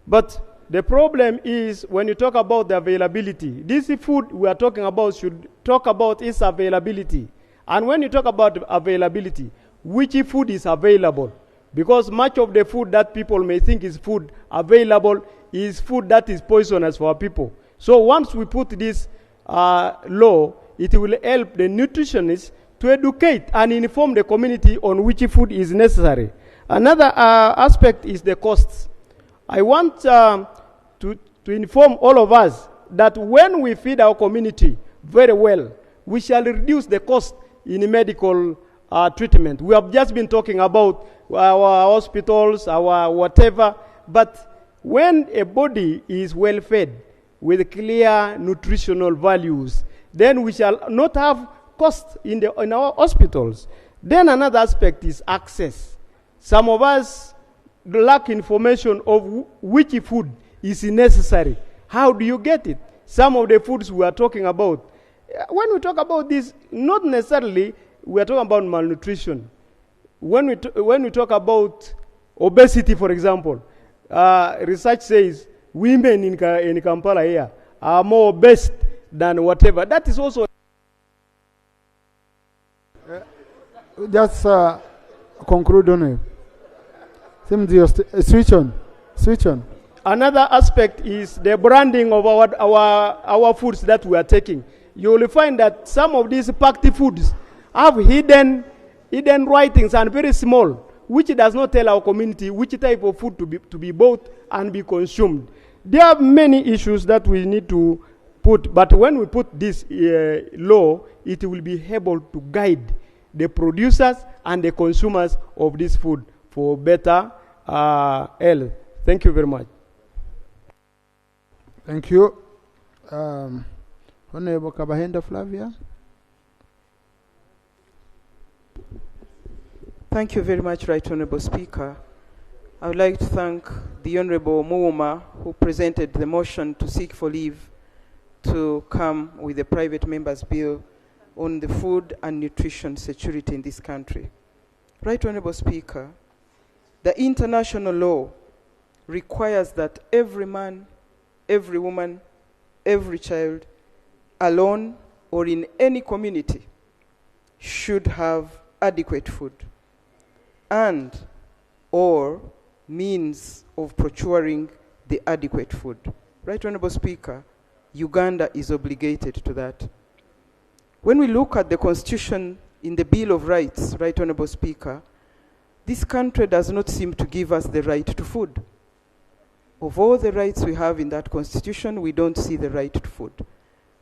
but the problem is when you talk about the availability, this food we are talking about should talk about its availability. And when you talk about availability, which food is available? Because much of the food that people may think is food available is food that is poisonous for people. So once we put this law, it will help the nutritionists to educate and inform the community on which food is necessary. Another aspect is the costs. I want to inform all of us that when we feed our community very well, we shall reduce the cost in medical treatment. We have just been talking about our hospitals, our whatever, but when a body is well fed with clear nutritional values, then we shall not have costs in our hospitals. Then another aspect is access. Some of us lack information of which food is necessary. How do you get it? Some of the foods we are talking about. When we talk about this, not necessarily we are talking about malnutrition. When we talk about obesity, for example, research says women in Kampala here are more obese than whatever. That is also just conclude on it. Switch on. Another aspect is the branding of our foods that we are taking. You will find that some of these packed foods have hidden writings and very small, which does not tell our community which type of food to be bought and be consumed. There are many issues that we need to put, but when we put this law, it will be able to guide the producers and the consumers of this food for better health. Thank you very much. Thank you. Honorable Kabahenda Flavia. Thank you very much, Right Honorable Speaker. I would like to thank the Honorable Muuma, who presented the motion to seek for leave to come with the private member's bill on the food and nutrition security in this country. Right Honorable Speaker, the international law requires that every man, every woman, every child, alone or in any community, should have adequate food and or means of procuring the adequate food. Right Honorable Speaker, Uganda is obligated to that. When we look at the Constitution in the Bill of Rights, Right Honorable Speaker, this country does not seem to give us the right to food. Of all the rights we have in that Constitution, we don't see the right to food.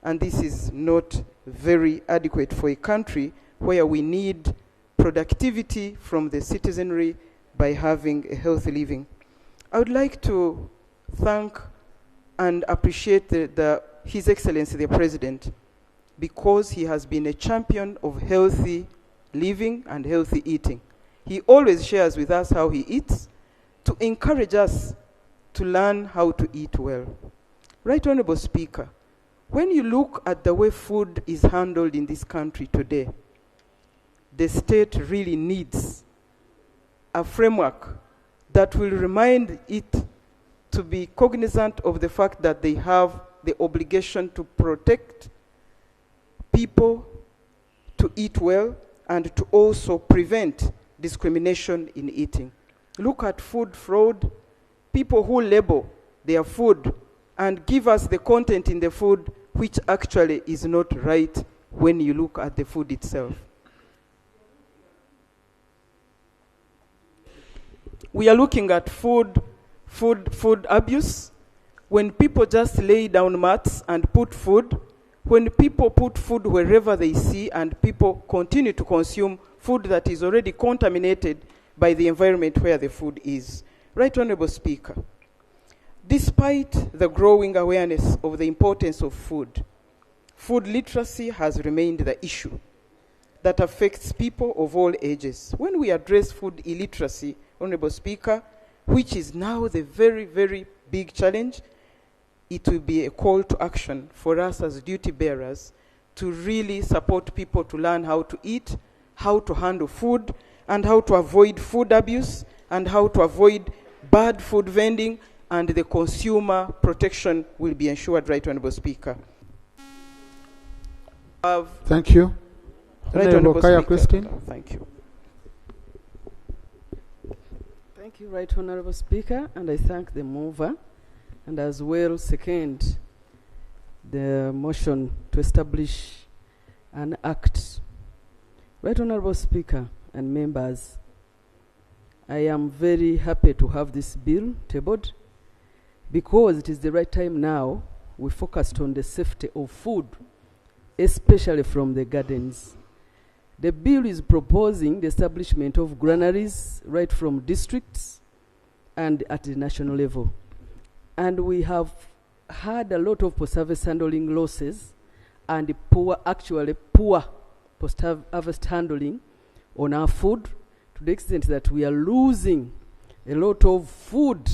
And this is not very adequate for a country where we need productivity from the citizenry by having a healthy living. I would like to thank and appreciate His Excellency the President, because he has been a champion of healthy living and healthy eating. He always shares with us how he eats to encourage us to learn how to eat well. Right Honorable Speaker, when you look at the way food is handled in this country today, the state really needs a framework that will remind it to be cognizant of the fact that they have the obligation to protect people, to eat well, and to also prevent discrimination in eating. Look at food fraud. People who label their food and give us the content in the food which actually is not right when you look at the food itself. We are looking at food abuse. When people just lay down mats and put food, when people put food wherever they see and people continue to consume food that is already contaminated by the environment where the food is. Right Honorable Speaker, despite the growing awareness of the importance of food, food literacy has remained the issue that affects people of all ages. When we address food illiteracy, Honorable Speaker, which is now the very, very big challenge, it will be a call to action for us as duty bearers to really support people to learn how to eat, how to handle food, and how to avoid food abuse, and how to avoid bad food vending, and the consumer protection will be ensured, Right Honorable Speaker. Thank you. Right Honorable Kaya Speaker. Christine. Thank you. Thank you, Right Honorable Speaker, and I thank the mover, and as well second the motion to establish an act. Right Honorable Speaker and members, I am very happy to have this bill tabled because it is the right time now. We focused on the safety of food, especially from the gardens. The bill is proposing the establishment of granaries right from districts and at the national level. And we have had a lot of post-harvest handling losses and poor post-harvest handling on our food, to the extent that we are losing a lot of food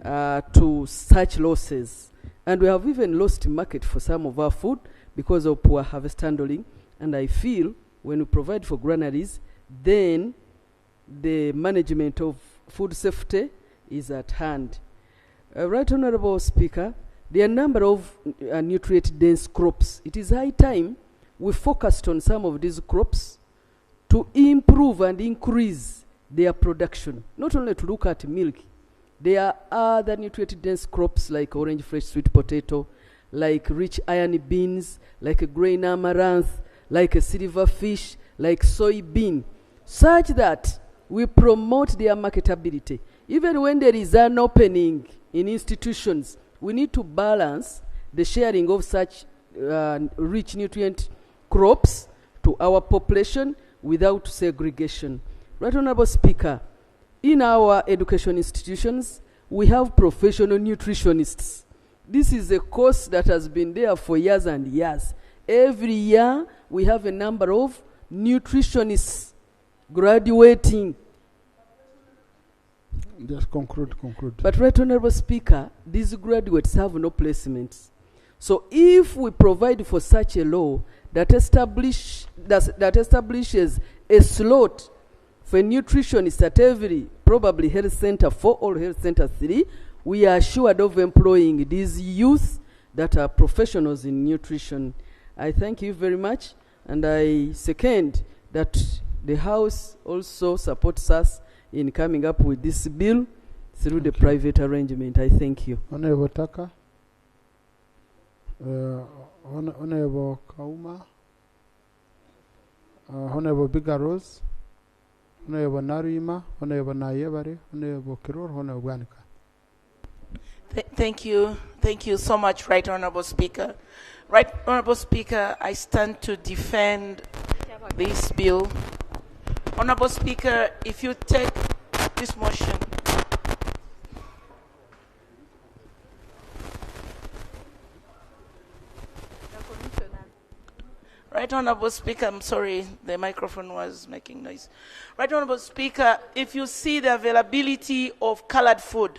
to such losses. And we have even lost market for some of our food because of poor harvest handling. And I feel when we provide for granaries, then the management of food safety is at hand. Right Honorable Speaker, there are a number of nutrient-dense crops. It is high time we focused on some of these crops to improve and increase their production. Not only to look at milk, there are other nutrient-dense crops like orange fresh sweet potato, like rich iron beans, like a grain amaranth, like a silver fish, like soybean, such that we promote their marketability. Even when there is an opening in institutions, we need to balance the sharing of such rich nutrient crops to our population without segregation. Right Honorable Speaker, in our education institutions, we have professional nutritionists. This is a course that has been there for years and years. Every year, we have a number of nutritionists graduating. Just conclude. But Right Honorable Speaker, these graduates have no placements. So if we provide for such a law that establishes a slot for a nutritionist at every probably health center, 4 or health center 3, we are assured of employing these youth that are professionals in nutrition. I thank you very much, and I second that the House also supports us in coming up with this bill through the private arrangement. I thank you. Honorable Taka, Honorable Kauma, Honorable Bigarose, Honorable Narima, Honorable Nayebare, Honorable Kiror, Honorable Ganika. Thank you so much, Right Honorable Speaker. Right Honorable Speaker, I stand to defend this bill. Honorable Speaker, if you take this motion, Right Honorable Speaker, I'm sorry, the microphone was making noise. Right Honorable Speaker, if you see the availability of colored food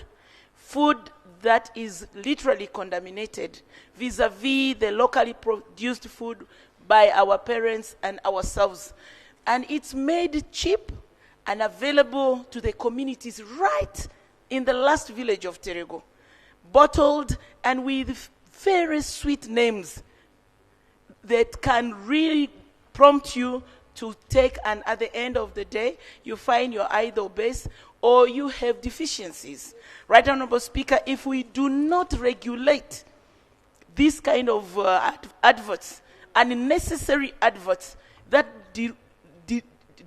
that is literally contaminated vis-a-vis the locally produced food by our parents and ourselves, and it's made cheap and available to the communities right in the last village of Terego, bottled and with very sweet names that can really prompt you to take, and at the end of the day, you find you're either obese or you have deficiencies. Right Honorable Speaker, if we do not regulate this kind of adverts, unnecessary adverts that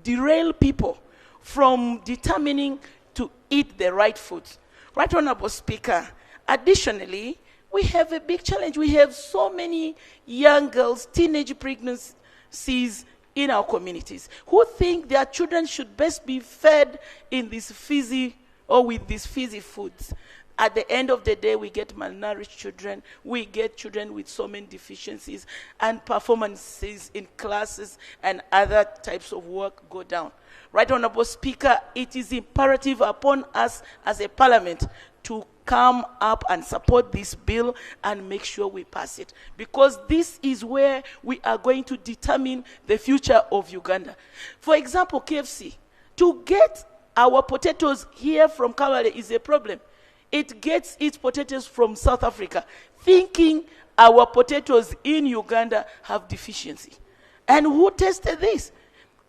derail people from determining to eat the right foods. Right Honorable Speaker, additionally, we have a big challenge. We have so many young girls, teenage pregnancies in our communities who think their children should best be fed in this fizzy or with these fizzy foods. At the end of the day, we get malnourished children, we get children with so many deficiencies, and performances in classes and other types of work go down. Right Honorable Speaker, it is imperative upon us as a parliament to come up and support this bill and make sure we pass it, because this is where we are going to determine the future of Uganda. For example, KFC, to get our potatoes here from Kampala is a problem. It gets its potatoes from South Africa, thinking our potatoes in Uganda have deficiency. And who tested this?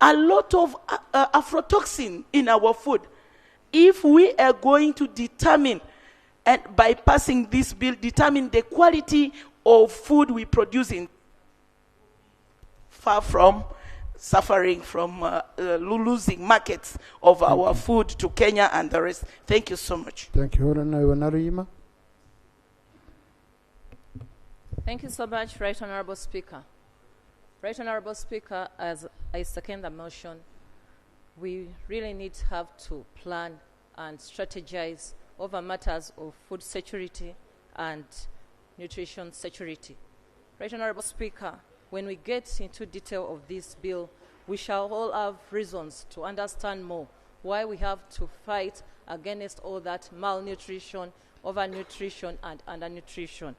A lot of aflatoxin in our food. If we are going to determine, and by passing this bill, determine the quality of food we produce in, far from suffering from losing markets of our food to Kenya and the rest. Thank you so much. Thank you. Thank you so much, Right Honorable Speaker. Right Honorable Speaker, as I second the motion, we really need to have to plan and strategize over matters of food security and nutrition security. Right Honorable Speaker, when we get into detail of this bill, we shall all have reasons to understand more why we have to fight against all that malnutrition, overnutrition, and undernutrition.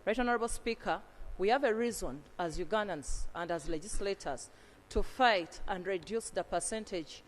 Right Honorable Speaker, we have a reason as Ugandans and as legislators to fight and reduce the percentage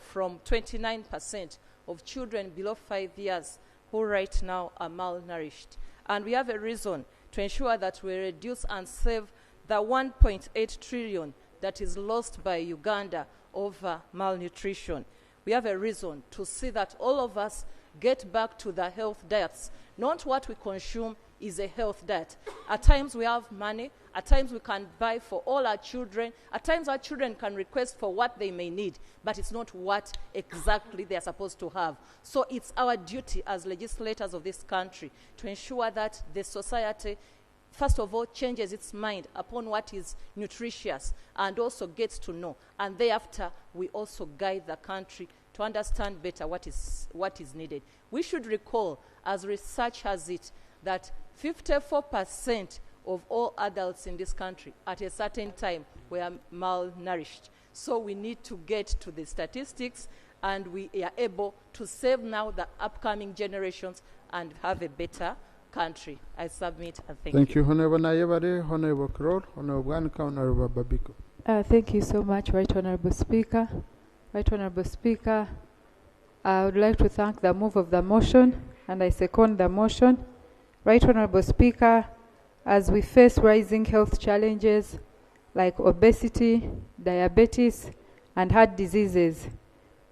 from 29% of children below 5 years who right now are malnourished. And we have a reason to ensure that we reduce and save the 1.8 trillion that is lost by Uganda over malnutrition. We have a reason to see that all of us get back to the health diets. Not what we consume is a health diet. At times we have money, at times we can buy for all our children, at times our children can request for what they may need, but it's not what exactly they're supposed to have. So it's our duty as legislators of this country to ensure that the society, first of all, changes its mind upon what is nutritious and also gets to know. And thereafter, we also guide the country to understand better what is needed. We should recall, as research has it, that 54% of all adults in this country at a certain time were malnourished. So we need to get to the statistics, and we are able to save now the upcoming generations and have a better country. I submit and thank you. Thank you. Honorable Nayebade, Honorable Kroll, Honorable Wanka, Honorable Babiko. Thank you so much, Right Honorable Speaker. Right Honorable Speaker, I would like to thank the move of the motion, and I second the motion. Right Honorable Speaker, as we face rising health challenges like obesity, diabetes, and heart diseases,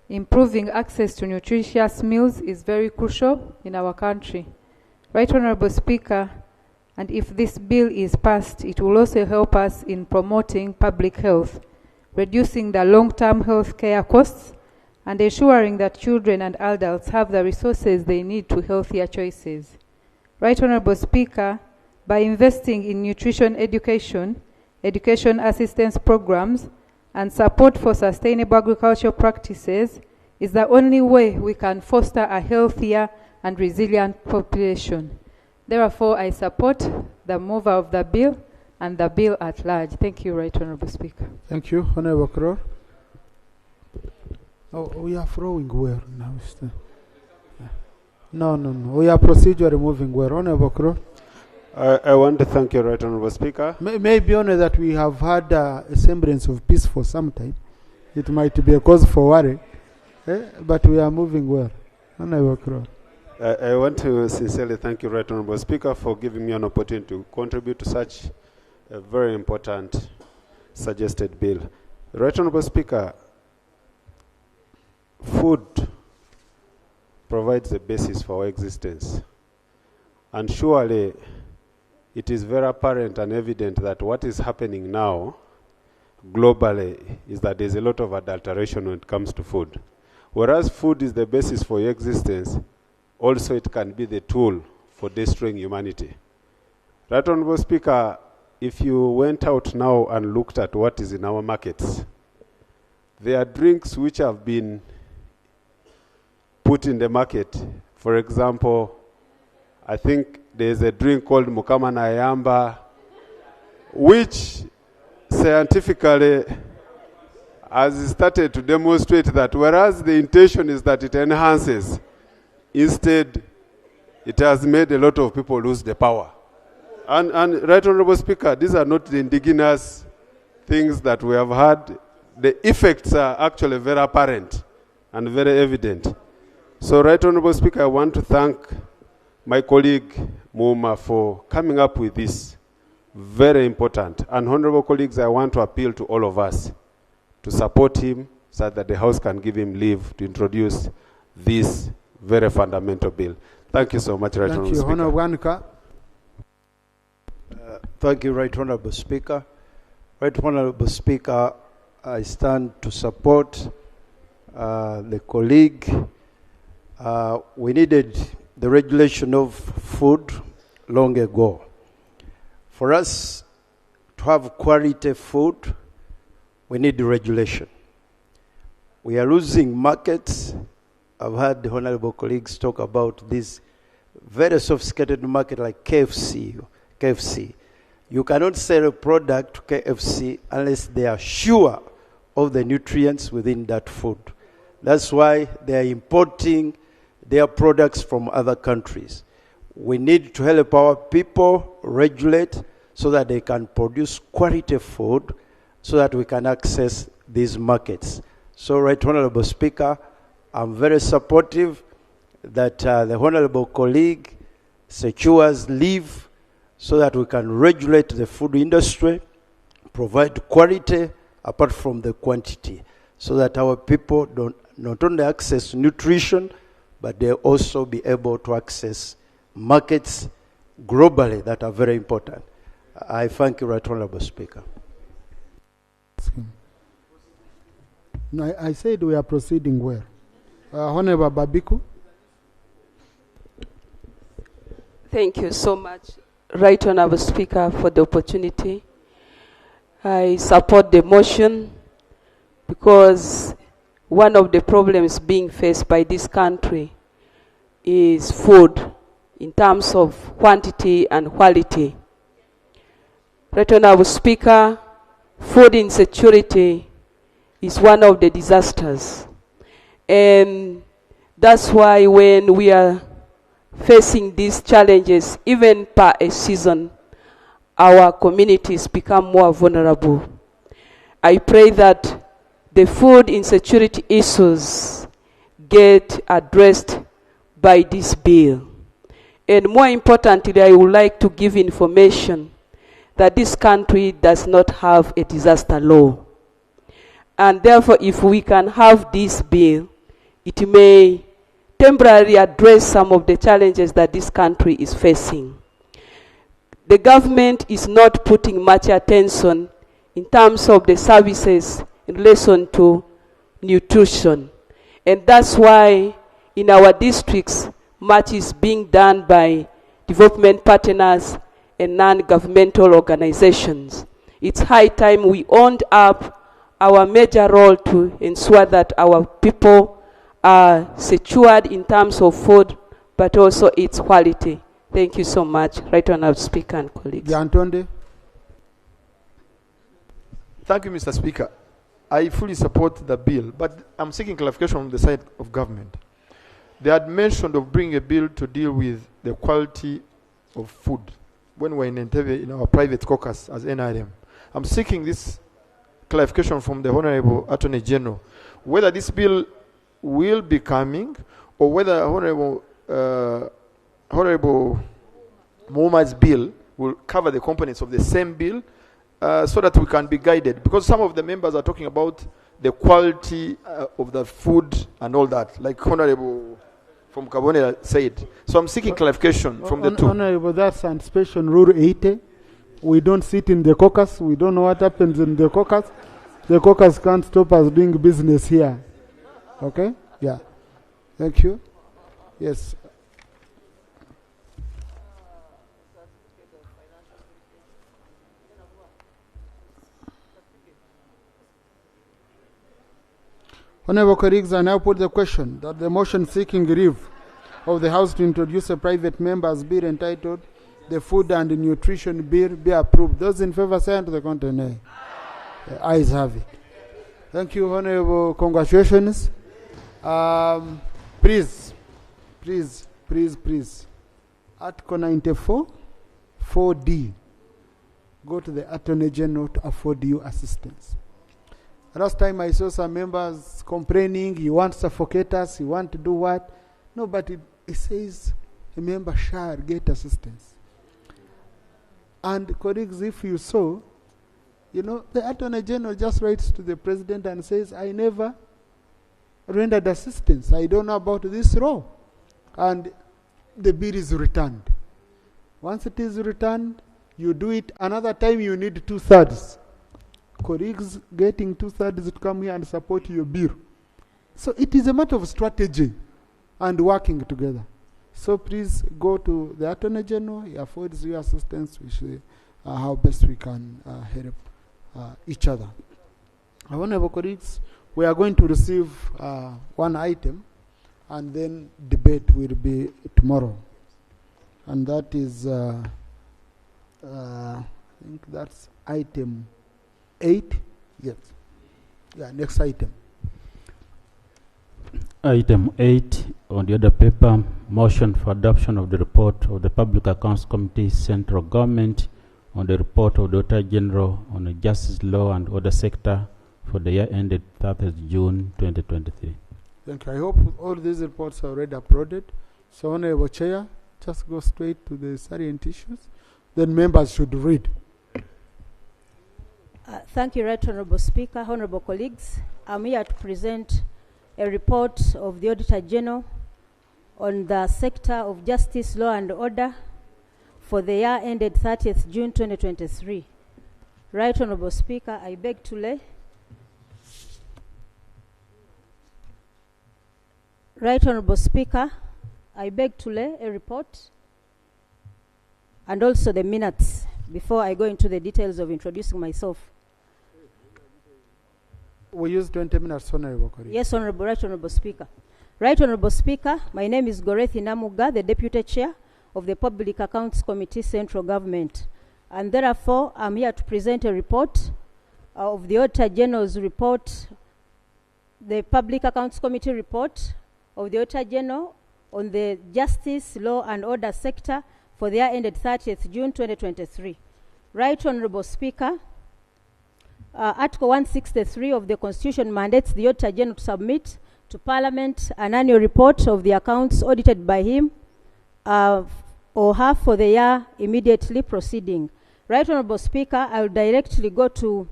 improving access to nutritious meals is very crucial in our country. Right Honorable Speaker, and if this bill is passed, it will also help us in promoting public health, reducing the long-term health care costs, and ensuring that children and adults have the resources they need to healthier choices. Right Honorable Speaker, by investing in nutrition education, education assistance programs, and support for sustainable agricultural practices is the only way we can foster a healthier and resilient population. Therefore, I support the mover of the bill and the bill at large. Thank you, Right Honorable Speaker. Thank you. Honorable Kroll. Oh, we are flowing well now. No. We are procedurally moving well. Honorable Kroll. I want to thank you, Right Honorable Speaker. Maybe only that we have had a semblance of peace for some time. It might be a cause for worry, but we are moving well. Honorable Kroll. I want to sincerely thank you, Right Honorable Speaker, for giving me an opportunity to contribute to such a very important suggested bill. Right Honorable Speaker, food provides the basis for our existence. And surely it is very apparent and evident that what is happening now globally is that there's a lot of adulteration when it comes to food. Whereas food is the basis for your existence, also it can be the tool for destroying humanity. Right, Honorable Speaker, if you went out now and looked at what is in our markets, there are drinks which have been put in the market. For example, I think there's a drink called Mukama na Yamba, which scientifically has started to demonstrate that whereas the intention is that it enhances, instead it has made a lot of people lose the power. And Right Honorable Speaker, these are not the indigenous things that we have had. The effects are actually very apparent and very evident. So Right Honorable Speaker, I want to thank my colleague Muma for coming up with this. Very important. And honorable colleagues, I want to appeal to all of us to support him so that the House can give him leave to introduce this very fundamental bill. Thank you so much, Right Honorable Speaker. Honorable Wanuka. Thank you, Right Honorable Speaker. Right Honorable Speaker, I stand to support the colleague. We needed the regulation of food long ago. For us to have quality food, we need regulation. We are losing markets. I've heard the honorable colleagues talk about this very sophisticated market like KFC. You cannot sell a product to KFC unless they are sure of the nutrients within that food. That's why they are importing their products from other countries. We need to help our people regulate so that they can produce quality food so that we can access these markets. So, Right Honorable Speaker, I'm very supportive that the honorable colleague secures leave so that we can regulate the food industry, provide quality apart from the quantity, so that our people don't not only access nutrition, but they also be able to access markets globally that are very important. I thank you, Right Honorable Speaker. No, I said we are proceeding well. Honorable Babiku. Thank you so much, Right Honorable Speaker, for the opportunity. I support the motion because one of the problems being faced by this country is food in terms of quantity and quality. Right Honorable Speaker, food insecurity is one of the disasters. And that's why when we are facing these challenges, even per a season, our communities become more vulnerable. I pray that the food insecurity issues get addressed by this bill. And more importantly, I would like to give information that this country does not have a disaster law. And therefore, if we can have this bill, it may temporarily address some of the challenges that this country is facing. The government is not putting much attention in terms of the services in relation to nutrition. And that's why in our districts, much is being done by development partners and non-governmental organizations. It's high time we owned up our major role to ensure that our people are secured in terms of food, but also its quality. Thank you so much, Right Honorable Speaker and colleagues. Gantonde. Thank you, Mr. Speaker. I fully support the bill, but I'm seeking clarification from the side of government. They had mentioned of bringing a bill to deal with the quality of food when we're in Entebbe in our private caucus as NRM. I'm seeking this clarification from the Honorable Attorney General, whether this bill will be coming or whether Honorable Muhammad's bill will cover the components of the same bill so that we can be guided. Because some of the members are talking about the quality of the food and all that, like Honorable from Kabonera said. So I'm seeking clarification from the two. Honorable, that's anticipation rule 80. We don't sit in the caucus. We don't know what happens in the caucus. The caucus can't stop us doing business here. Okay? Yeah. Thank you. Yes. Honorable colleagues, I now put the question that the motion seeking leave of the House to introduce a private member's bill entitled the Food and Nutrition Bill be approved. Those in favor say unto the contrary, nay. The ayes have it. Thank you, Honorable. Congratulations. Please. Article 94, 4D. Go to the Attorney General to afford you assistance. Last time I saw some members complaining, you want to suffocate us, you want to do what? No, but it says a member shall get assistance. And colleagues, if you saw, the Attorney General just writes to the President and says, I never rendered assistance. I don't know about this law. And the bill is returned. Once it is returned, you do it. Another time you need 2/3. Colleagues getting 2/3 to come here and support your bill. So it is a matter of strategy and working together. So please go to the Attorney General. He affords you assistance. We should how best we can help each other. Honorable colleagues, we are going to receive one item, and then debate will be tomorrow. And that is, I think that's item 8. Yes. Yeah, next item. Item 8 on the other paper, motion for adoption of the report of the Public Accounts Committee, Central Government, on the report of the Auditor General on the Justice, Law and Order sector for the year ended 30th June 2023. Thank you. I hope all these reports are already uploaded. So, Honorable Chair, just go straight to the salient issues. Then members should read. Thank you, Right Honorable Speaker. Honorable colleagues, I'm here to present a report of the Auditor General on the sector of Justice, Law and Order for the year ended 30th June 2023. Right Honorable Speaker, I beg to lay. Right Honorable Speaker, I beg to lay a report and also the minutes before I go into the details of introducing myself. We use 20 minutes, Honorable colleague. Yes, Honorable, Right Honorable Speaker. Right Honorable Speaker, my name is Gorethi Namuga, the Deputy Chair of the Public Accounts Committee, Central Government. And therefore, I'm here to present a report of the Auditor General's report, the Public Accounts Committee report of the Auditor General on the Justice, Law and Order sector for the year ended 30th June 2023. Right Honorable Speaker, Article 163 of the Constitution mandates the Auditor General to submit to Parliament an annual report of the accounts audited by him or her for the year immediately preceding. Right Honorable Speaker, I will directly go to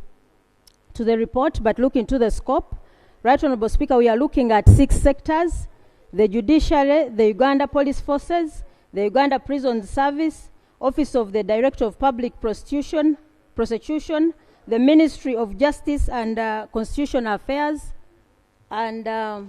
the report, but look into the scope. Right Honorable Speaker, we are looking at 6 sectors: the Judiciary, the Uganda Police Forces, the Uganda Prison Service, Office of the Director of Public Prosecution, the Ministry of Justice and Constitutional Affairs, and the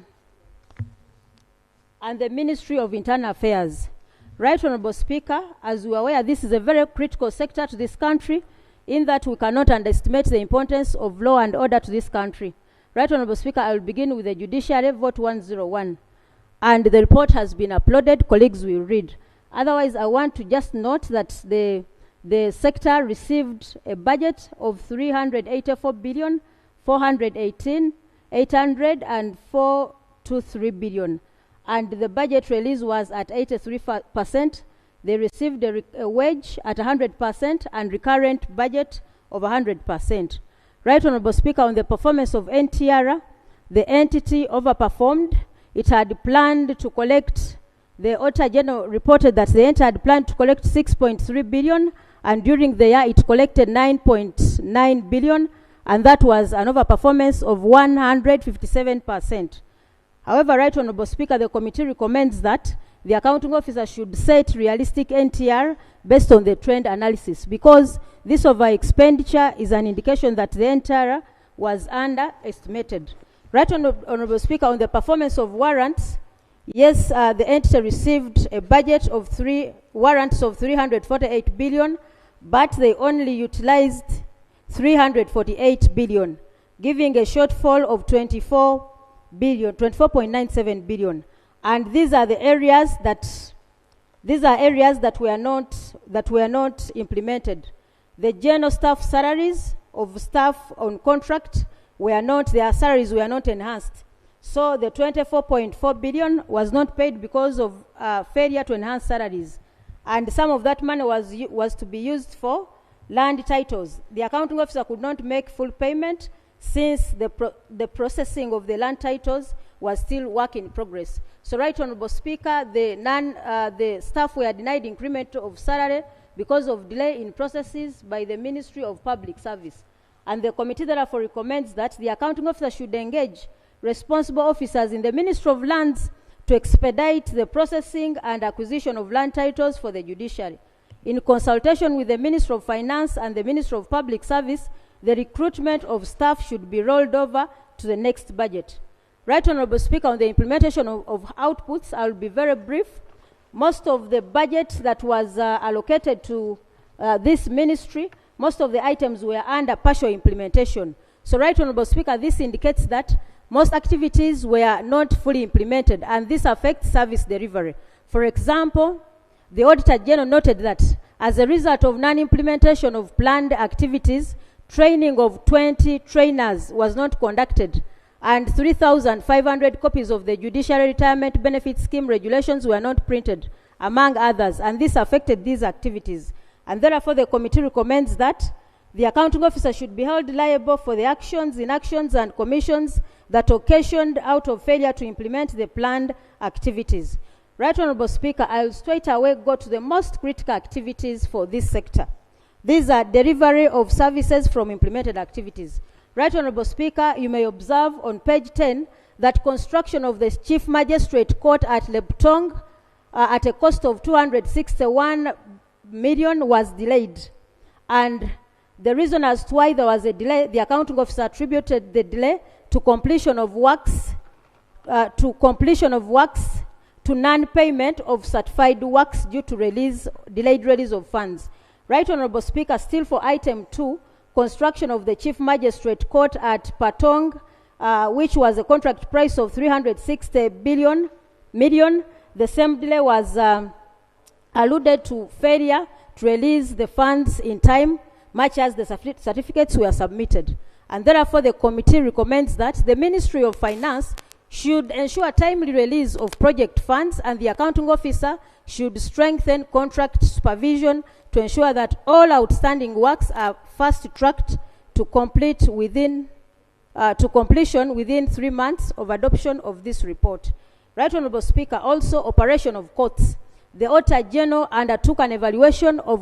Ministry of Internal Affairs. Right Honorable Speaker, as we are aware, this is a very critical sector to this country, in that we cannot underestimate the importance of law and order to this country. Right Honorable Speaker, I will begin with the Judiciary, vote 101. And the report has been uploaded. Colleagues will read. Otherwise, I want to just note that the sector received a budget of 384,418,804.23 billion. And the budget release was at 83%. They received a wage at 100% and recurrent budget of 100%. Right Honorable Speaker, on the performance of NTR, the entity overperformed. It had planned to collect, the Auditor General reported that the entity had planned to collect 6.3 billion, and during the year it collected 9.9 billion, and that was an overperformance of 157%. However, Right Honourable Speaker, the committee recommends that the accounting officer should set realistic NTR based on the trend analysis, because this over expenditure is an indication that the NTR was underestimated. Right Honourable Speaker, on the performance of warrants, yes, the entity received a budget of 3 warrants of 348 billion, but they only utilized 348 billion, giving a shortfall of 24.97 billion. And these are the areas that were not implemented. The general staff salaries of staff on contract their salaries were not enhanced. So the 24.4 billion was not paid because of failure to enhance salaries. And some of that money was to be used for land titles. The accounting officer could not make full payment since the processing of the land titles was still work in progress. So, Right Honourable Speaker, the staff were denied increment of salary because of delay in processes by the Ministry of Public Service. And the committee therefore recommends that the accounting officer should engage responsible officers in the Ministry of Lands to expedite the processing and acquisition of land titles for the judiciary. In consultation with the Ministry of Finance and the Ministry of Public Service, the recruitment of staff should be rolled over to the next budget. Right Honourable Speaker, on the implementation of outputs, I will be very brief. Most of the budget that was allocated to this ministry, most of the items were under partial implementation. So, Right Honourable Speaker, this indicates that most activities were not fully implemented, and this affects service delivery. For example, the Auditor General noted that as a result of non-implementation of planned activities, training of 20 trainers was not conducted, and 3,500 copies of the Judiciary Retirement Benefit Scheme regulations were not printed, among others, and this affected these activities. And therefore, the committee recommends that the accounting officer should be held liable for the actions, inactions, and commissions that occasioned out of failure to implement the planned activities. Right Honourable Speaker, I will straight away go to the most critical activities for this sector. These are delivery of services from implemented activities. Right Honourable Speaker, you may observe on page 10 that construction of the Chief Magistrate Court at Leptong at a cost of 261 million was delayed. And the reason as to why there was a delay, the accounting officer attributed the delay to completion of works, to non-payment of certified works due to delayed release of funds. Right Honourable Speaker, still for item 2, construction of the Chief Magistrate Court at Patong, which was a contract price of 360 million. The same delay was alluded to failure to release the funds in time, much as the certificates were submitted. And therefore, the committee recommends that the Ministry of Finance should ensure timely release of project funds, and the accounting officer should strengthen contract supervision to ensure that all outstanding works are fast-tracked to completion within 3 months of adoption of this report. Right Honourable Speaker, also operation of courts. The Auditor General undertook an evaluation of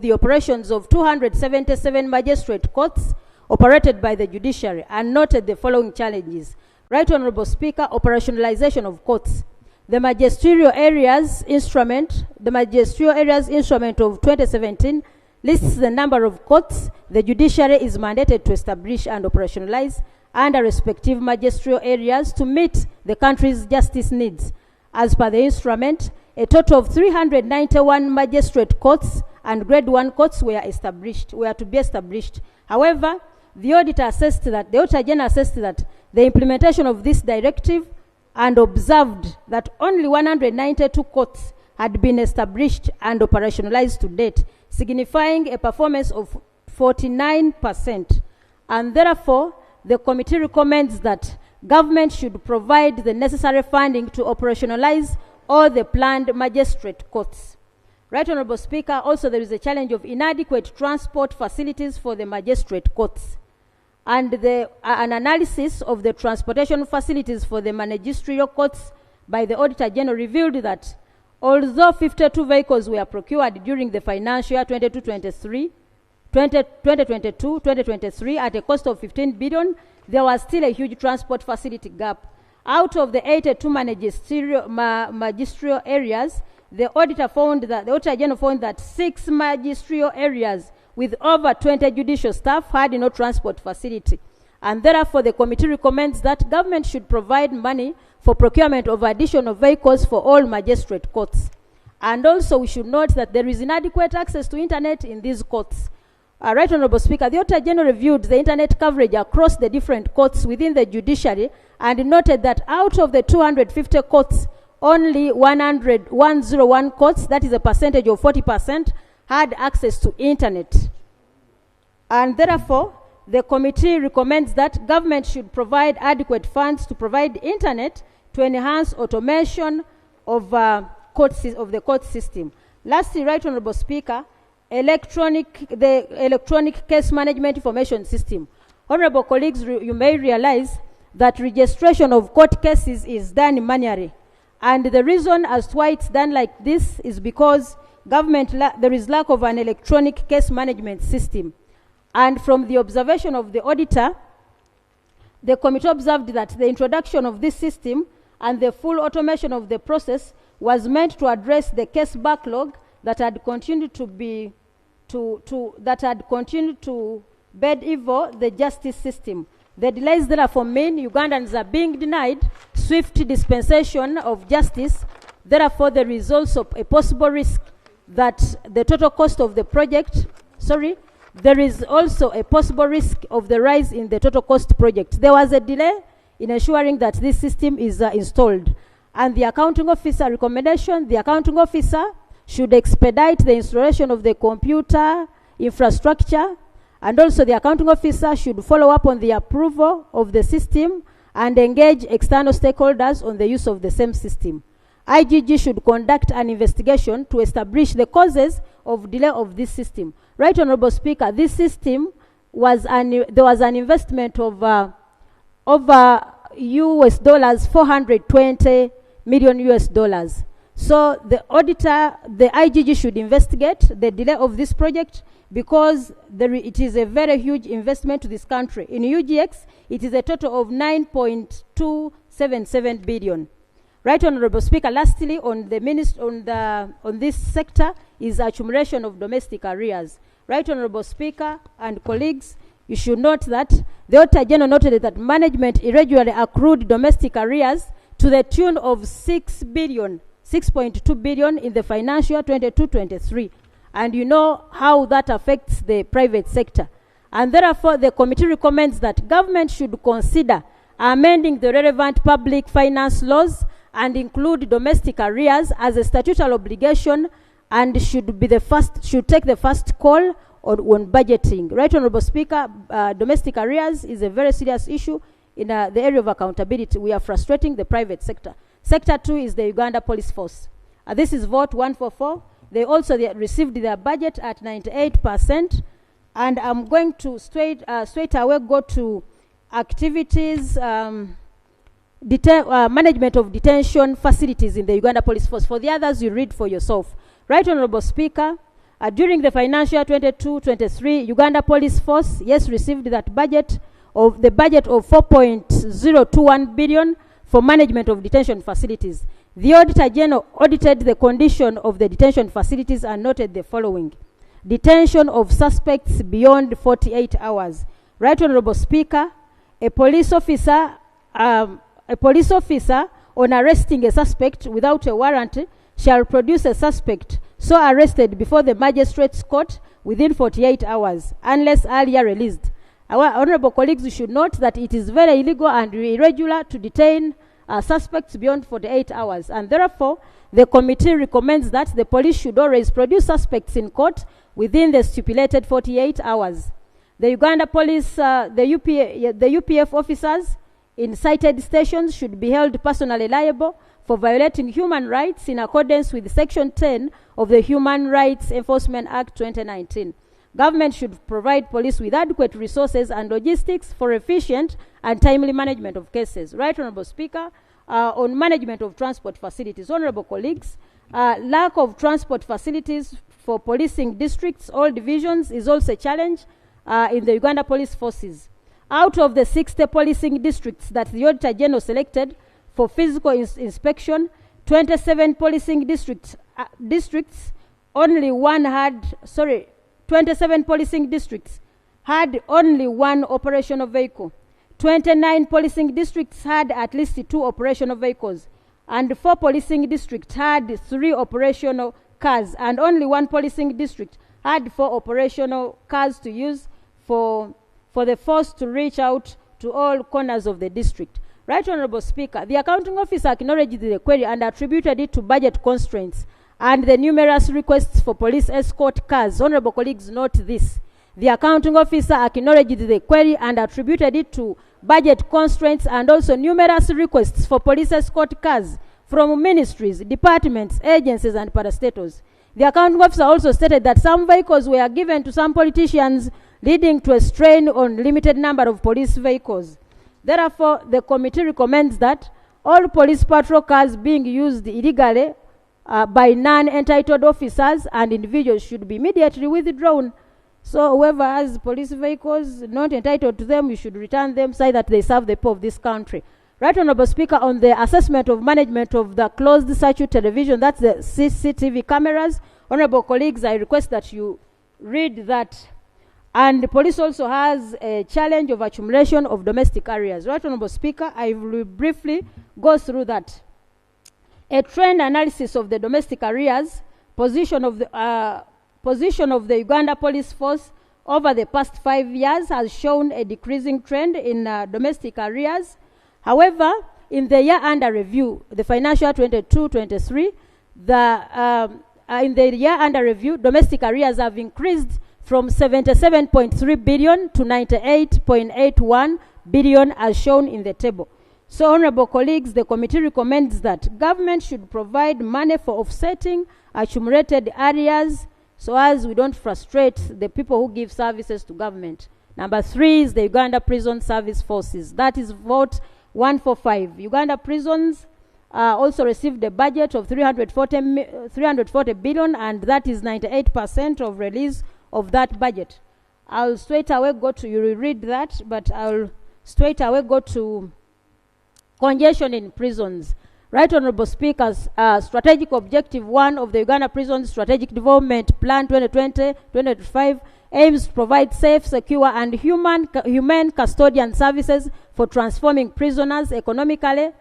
the operations of 277 magistrate courts operated by the judiciary and noted the following challenges. Right Honourable Speaker, operationalization of courts. The Magisterial Areas Instrument of 2017 lists the number of courts the judiciary is mandated to establish and operationalize under respective magisterial areas to meet the country's justice needs. As per the instrument, a total of 391 magistrate courts and grade 1 courts were to be established. However, the Auditor General assessed that the implementation of this directive and observed that only 192 courts had been established and operationalized to date, signifying a performance of 49%. And therefore, the committee recommends that government should provide the necessary funding to operationalize all the planned magistrate courts. Right Honourable Speaker, also there is a challenge of inadequate transport facilities for the magistrate courts. And an analysis of the transportation facilities for the magisterial courts by the Auditor General revealed that although 52 vehicles were procured during the financial year 2022-2023 at a cost of 15 billion, there was still a huge transport facility gap. Out of the 82 magisterial areas, the Auditor General found that 6 magisterial areas with over 20 judicial staff had no transport facility. And therefore, the committee recommends that government should provide money for procurement of additional vehicles for all magistrate courts. And also, we should note that there is inadequate access to internet in these courts. Right Honorable Speaker, the Auditor General reviewed the internet coverage across the different courts within the judiciary and noted that out of the 250 courts, only 101 courts, that is a percentage of 40%, had access to internet. And therefore, the committee recommends that government should provide adequate funds to provide internet to enhance automation of the court system. Lastly, Right Honorable Speaker, the electronic case management information system. Honorable colleagues, you may realize that registration of court cases is done manually. And the reason as to why it's done like this is because there is lack of an electronic case management system. And from the observation of the auditor, the committee observed that the introduction of this system and the full automation of the process was meant to address the case backlog that had continued to bed evil the justice system. The delays therefore mean Ugandans are being denied swift dispensation of justice. Therefore, there is also a possible risk that the total cost of the project, there is also a possible risk of the rise in the total cost project. There was a delay in ensuring that this system is installed. And the accounting officer recommendation, the accounting officer should expedite the installation of the computer infrastructure, and also the accounting officer should follow up on the approval of the system and engage external stakeholders on the use of the same system. IGG should conduct an investigation to establish the causes of delay of this system. Right Honorable Speaker, this system was there was an investment of over US dollars, 420 million US dollars. So the IGG should investigate the delay of this project because it is a very huge investment to this country. In UGX, it is a total of 9.277 billion. Right Honorable Speaker, lastly, on this sector is accumulation of domestic arrears. Right Honorable Speaker and colleagues, you should note that the Auditor General noted that management irregularly accrued domestic arrears to the tune of 6.2 billion in the financial year 22-23. And you know how that affects the private sector. And therefore, the committee recommends that government should consider amending the relevant public finance laws and include domestic arrears as a statutory obligation and should take the first call on budgeting. Right Honorable Speaker, domestic arrears is a very serious issue in the area of accountability. We are frustrating the private sector. Sector 2 is the Uganda Police Force. This is vote 144. They received their budget at 98%. And I'm going to straight away go to activities, management of detention facilities in the Uganda Police Force. For the others, you read for yourself. Right Honorable Speaker, during the financial year 22-23, Uganda Police Force, received that budget of 4.021 billion for management of detention facilities. The Auditor General audited the condition of the detention facilities and noted the following: detention of suspects beyond 48 hours. Right Honorable Speaker, a police officer on arresting a suspect without a warrant shall produce a suspect so arrested before the magistrate's court within 48 hours, unless earlier released. Our honorable colleagues, you should note that it is very illegal and irregular to detain suspects beyond 48 hours. And therefore, the committee recommends that the police should always produce suspects in court within the stipulated 48 hours. The Uganda Police, the UPF officers in cited stations should be held personally liable for violating human rights in accordance with Section 10 of the Human Rights Enforcement Act 2019. Government should provide police with adequate resources and logistics for efficient and timely management of cases. Right Honorable Speaker, on management of transport facilities, honorable colleagues, lack of transport facilities for policing districts, all divisions, is also a challenge in the Uganda Police Forces. Out of the 60 policing districts that the Auditor General selected, for physical inspection, 27 policing districts, 27 policing districts had only one operational vehicle. 29 policing districts had at least 2 operational vehicles, and 4 policing districts had 3 operational cars, and only 1 policing district had 4 operational cars to use for the force to reach out to all corners of the district. Right Honorable Speaker, the accounting officer acknowledged the query and attributed it to budget constraints and the numerous requests for police escort cars. Honorable colleagues, note this. The accounting officer acknowledged the query and attributed it to budget constraints and also numerous requests for police escort cars from ministries, departments, agencies, and parastatals. The accounting officer also stated that some vehicles were given to some politicians, leading to a strain on limited number of police vehicles. Therefore, the committee recommends that all police patrol cars being used illegally by non-entitled officers and individuals should be immediately withdrawn. So whoever has police vehicles not entitled to them, you should return them so that they serve the people of this country. Right Honorable Speaker, on the assessment of management of the closed circuit television, that's the CCTV cameras, Honorable colleagues, I request that you read that. And the police also has a challenge of accumulation of domestic areas. Right Honorable Speaker, I will briefly go through that. A trend analysis of the domestic areas, position of the Uganda police force over the past 5 years has shown a decreasing trend in domestic areas. However, in the year under review, the financial 22-23, in the year under review, domestic areas have increased from 77.3 billion to 98.81 billion as shown in the table. So, honorable colleagues, the committee recommends that government should provide money for offsetting accumulated areas so as we don't frustrate the people who give services to government. Number 3 is the Uganda Prison Service Forces. That is vote 145. Uganda prisons also received a budget of 340 billion, and that is 98% of release of that budget. I'll straight away go to, you will read that, but I'll straight away go to congestion in prisons. Right Honorable Speakers, strategic objective 1 of the Uganda Prison Strategic Development Plan 2020-2025 aims to provide safe, secure, and humane custodian services for transforming prisoners economically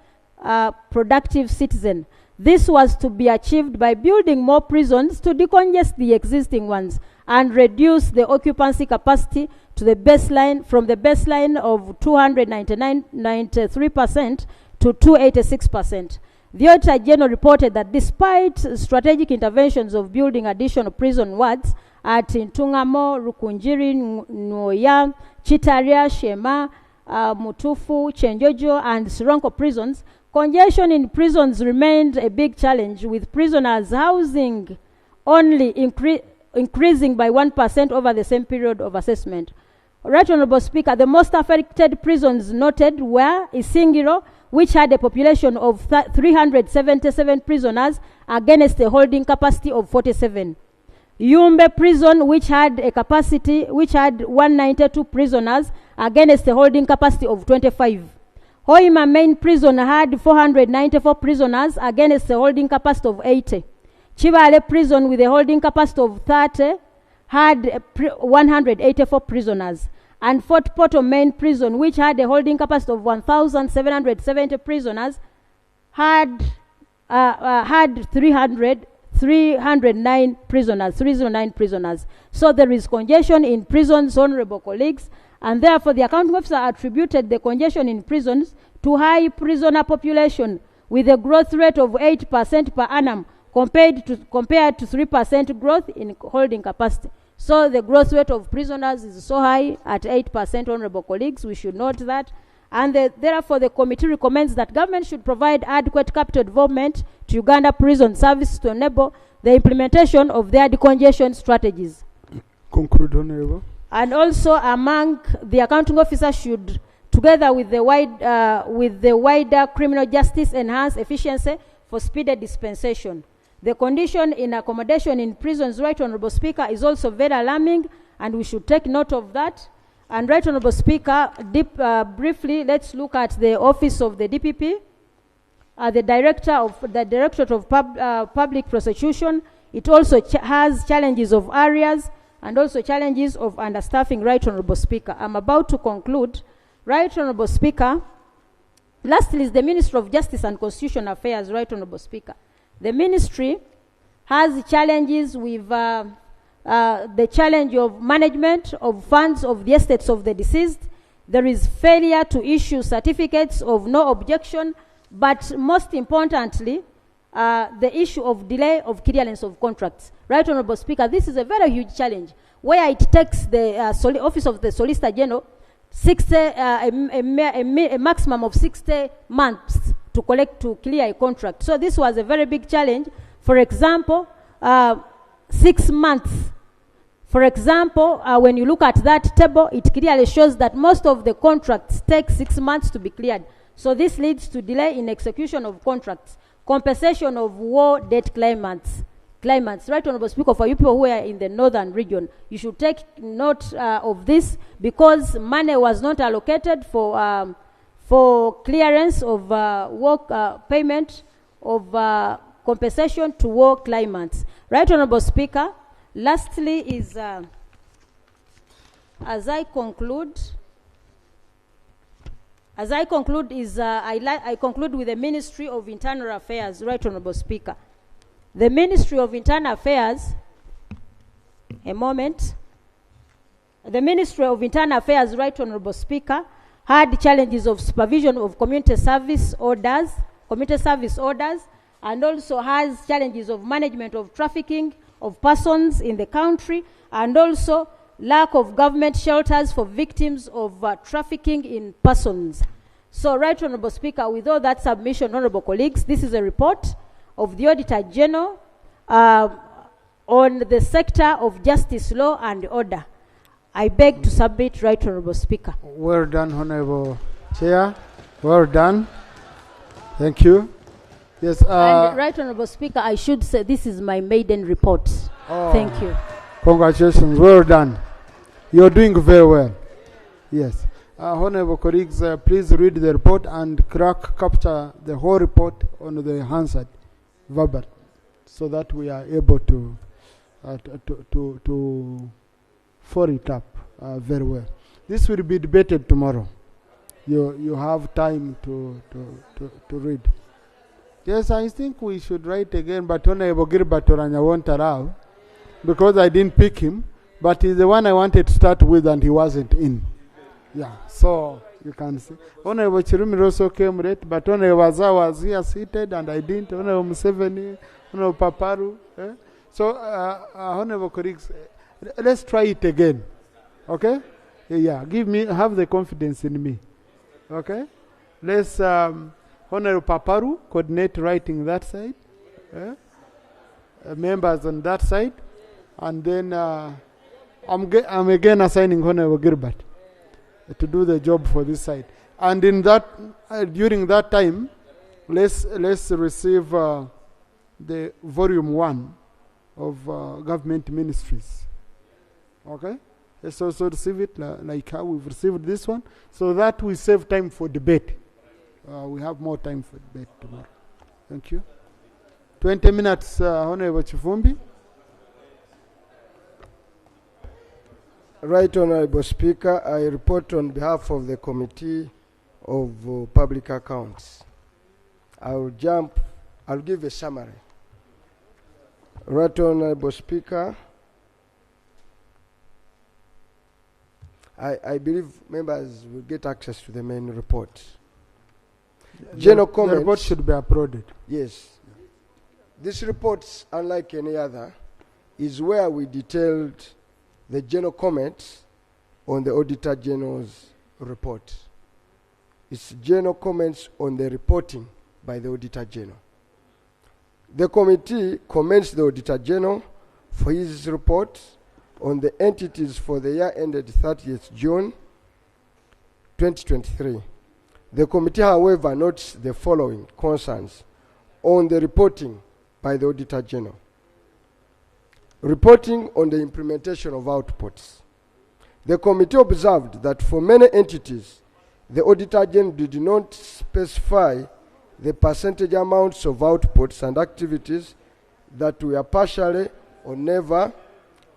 productive citizens. This was to be achieved by building more prisons to decongest the existing ones and reduce the occupancy capacity to the baseline from the baseline of 293% to 286%. The Auditor General reported that despite strategic interventions of building additional prison wards at Ntungamo, Rukunjiri, Nwoya, Chitaria, Shema, Mutufu, Chenjojo, and Sironko prisons, congestion in prisons remained a big challenge, with prisoners housing only increasing by 1% over the same period of assessment. Right Honorable Speaker, the most affected prisons noted were Isingiro, which had a population of 377 prisoners against a holding capacity of 47. Yumbe Prison, which had 192 prisoners against a holding capacity of 25. Hoima Main Prison had 494 prisoners against a holding capacity of 80. Chibale Prison, with a holding capacity of 30, had 184 prisoners. And Fort Portal Main Prison, which had a holding capacity of 1,770 prisoners, had 309 prisoners. So there is congestion in prisons, honorable colleagues, and therefore the accounting officer attributed the congestion in prisons to high prisoner population with a growth rate of 8% per annum compared to 3% growth in holding capacity. So the growth rate of prisoners is so high at 8%, honorable colleagues. We should note that. And therefore, the committee recommends that government should provide adequate capital development to Uganda Prison Service to enable the implementation of their decongestion strategies. Conclude, honorable. And also, among the accounting officer should, together with the wider criminal justice, enhance efficiency for speedy dispensation. The condition in accommodation in prisons, Right Honorable Speaker, is also very alarming, and we should take note of that. And Right Honorable Speaker, briefly, let's look at the office of the DPP. the Directorate of Public Prosecution, it also has challenges of areas and also challenges of understaffing, Right Honorable Speaker. I'm about to conclude. Right Honorable Speaker, lastly is the Ministry of Justice and Constitutional Affairs, Right Honorable Speaker. The ministry has challenges with the challenge of management of funds of the estates of the deceased. There is failure to issue certificates of no objection, but most importantly, the issue of delay of clearance of contracts. Right Honorable Speaker, this is a very huge challenge, where it takes the Office of the Solicitor General a maximum of 60 months to clear a contract. So this was a very big challenge. For example, 6 months. For example, when you look at that table, it clearly shows that most of the contracts take 6 months to be cleared. So this leads to delay in execution of contracts, compensation of war debt claimants. Right Honorable Speaker, for you people who are in the northern region, you should take note of this, because money was not allocated for clearance of work payment of compensation to war claimants. Right Honorable Speaker, lastly is, as I conclude I conclude with the Ministry of Internal Affairs, Right Honorable Speaker. The Ministry of Internal Affairs, the Ministry of Internal Affairs, Right Honorable Speaker, had challenges of supervision of community service orders, and also has challenges of management of trafficking of persons in the country, and also lack of government shelters for victims of trafficking in persons. So, Right Honorable Speaker, with all that submission, honorable colleagues, this is a report of the Auditor General on the sector of justice, law and order. I beg to submit, Right Honorable Speaker. Well done, Honorable Chair. Well done. Thank you. Yes. And Right Honorable Speaker, I should say this is my maiden report. Oh, thank you. Congratulations. Well done. You're doing very well. Yes. Honorable colleagues, please read the report and capture the whole report on the Hansard verbal, so that we are able to follow it up very well. This will be debated tomorrow. You have time to read. Yes, I think we should write again, but Honorable Gilbert Oranya won't allow, because I didn't pick him, but he's the one I wanted to start with and he wasn't in. Yeah, so you can see. Honorable Chirumi also came late, but Honorable Waza was here seated and I didn't. Honorable Museveni, Honorable Paparu. So, Honorable colleagues, let's try it again. Okay? Yeah, have the confidence in me. Okay? Let's, Honorable Paparu coordinate writing that side. Members on that side. And then I'm again assigning Honorable Gilbert to do the job for this side. And in that, during that time, let's receive the volume 1 of government ministries. Okay? Let's also receive it like how we've received this one, so that we save time for debate. We have more time for debate tomorrow. Thank you. 20 minutes, Honorable Chifumbi. Right Honorable Speaker, I report on behalf of the Committee of Public Accounts. I'll give a summary. Right Honorable Speaker, I believe members will get access to the main report. General comments. The report should be uploaded. Yes. This report, unlike any other, is where we detailed the general comments on the Auditor General's report. It's general comments on the reporting by the Auditor General. The committee commends the Auditor General for his report on the entities for the year ended 30th June 2023. The committee, however, notes the following concerns on the reporting by the Auditor General. Reporting on the implementation of outputs. The committee observed that for many entities, the Auditor General did not specify the percentage amounts of outputs and activities that were partially or never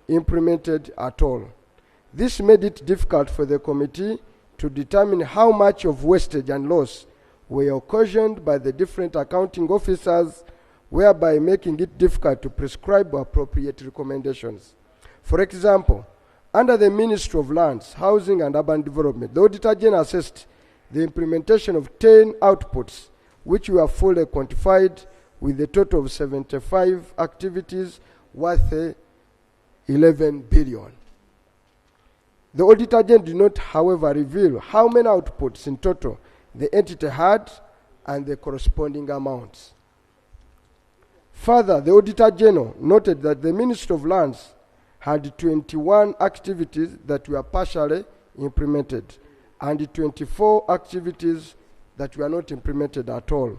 implemented at all. This made it difficult for the committee to determine how much of wastage and loss were occasioned by the different accounting officers, whereby making it difficult to prescribe appropriate recommendations. For example, under the Ministry of Lands, Housing and Urban Development, the Auditor General assessed the implementation of 10 outputs, which were fully quantified with a total of 75 activities worth 11 billion. The Auditor General did not, however, reveal how many outputs in total the entity had and the corresponding amounts. Further, the Auditor General noted that the Ministry of Lands had 21 activities that were partially implemented and 24 activities that were not implemented at all,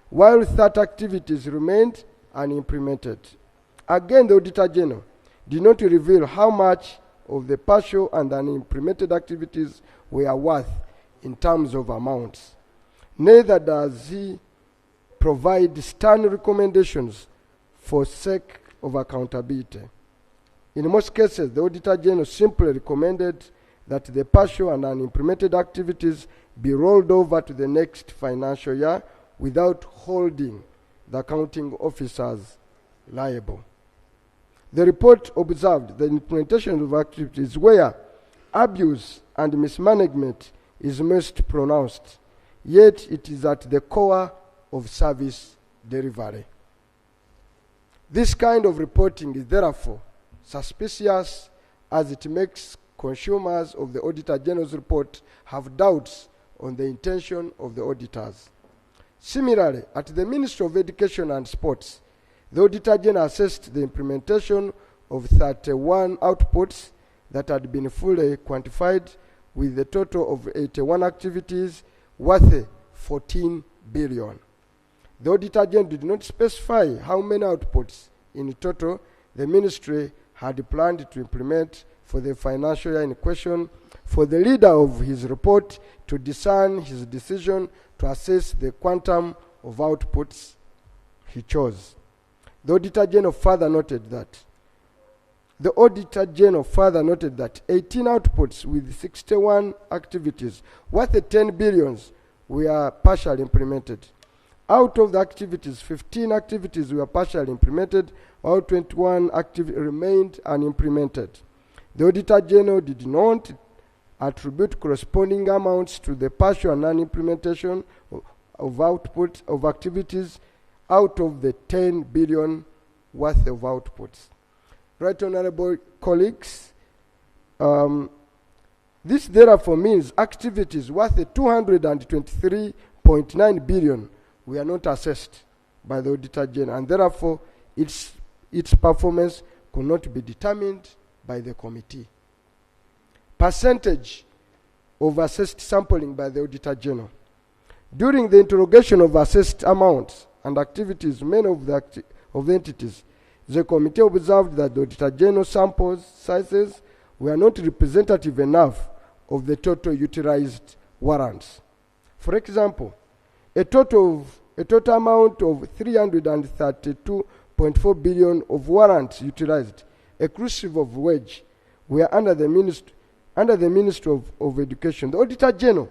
while 30 activities remained unimplemented. Again, the Auditor General did not reveal how much of the partial and unimplemented activities were worth in terms of amounts. Neither does he provide stern recommendations for sake of accountability. In most cases, the Auditor General simply recommended that the partial and unimplemented activities be rolled over to the next financial year without holding the accounting officers liable. The report observed the implementation of activities where abuse and mismanagement is most pronounced, yet it is at the core of service delivery. This kind of reporting is therefore suspicious, as it makes consumers of the Auditor General's report have doubts on the intention of the auditors. Similarly, at the Ministry of Education and Sports, the Auditor General assessed the implementation of 31 outputs that had been fully quantified with a total of 81 activities worth 14 billion. The Auditor General did not specify how many outputs in total the ministry had planned to implement for the financial year in question, for the leader of his report to discern his decision to assess the quantum of outputs he chose. The Auditor General further noted that 18 outputs with 61 activities worth 10 billions were partially implemented. Out of the activities, 15 activities were partially implemented, while 21 remained unimplemented. The Auditor General did not attribute corresponding amounts to the partial non-implementation of output of activities out of the 10 billion worth of outputs. Right, honorable colleagues, this therefore means activities worth 223.9 billion were not assessed by the Auditor General, and therefore its performance could not be determined by the committee. Percentage of assessed sampling by the Auditor General. During the interrogation of assessed amounts and activities many of the entities, the committee observed that the Auditor General samples sizes were not representative enough of the total utilized warrants. For example, a total amount of 332.4 billion of warrants utilized, exclusive of wage, were under the Ministry of Education. The Auditor General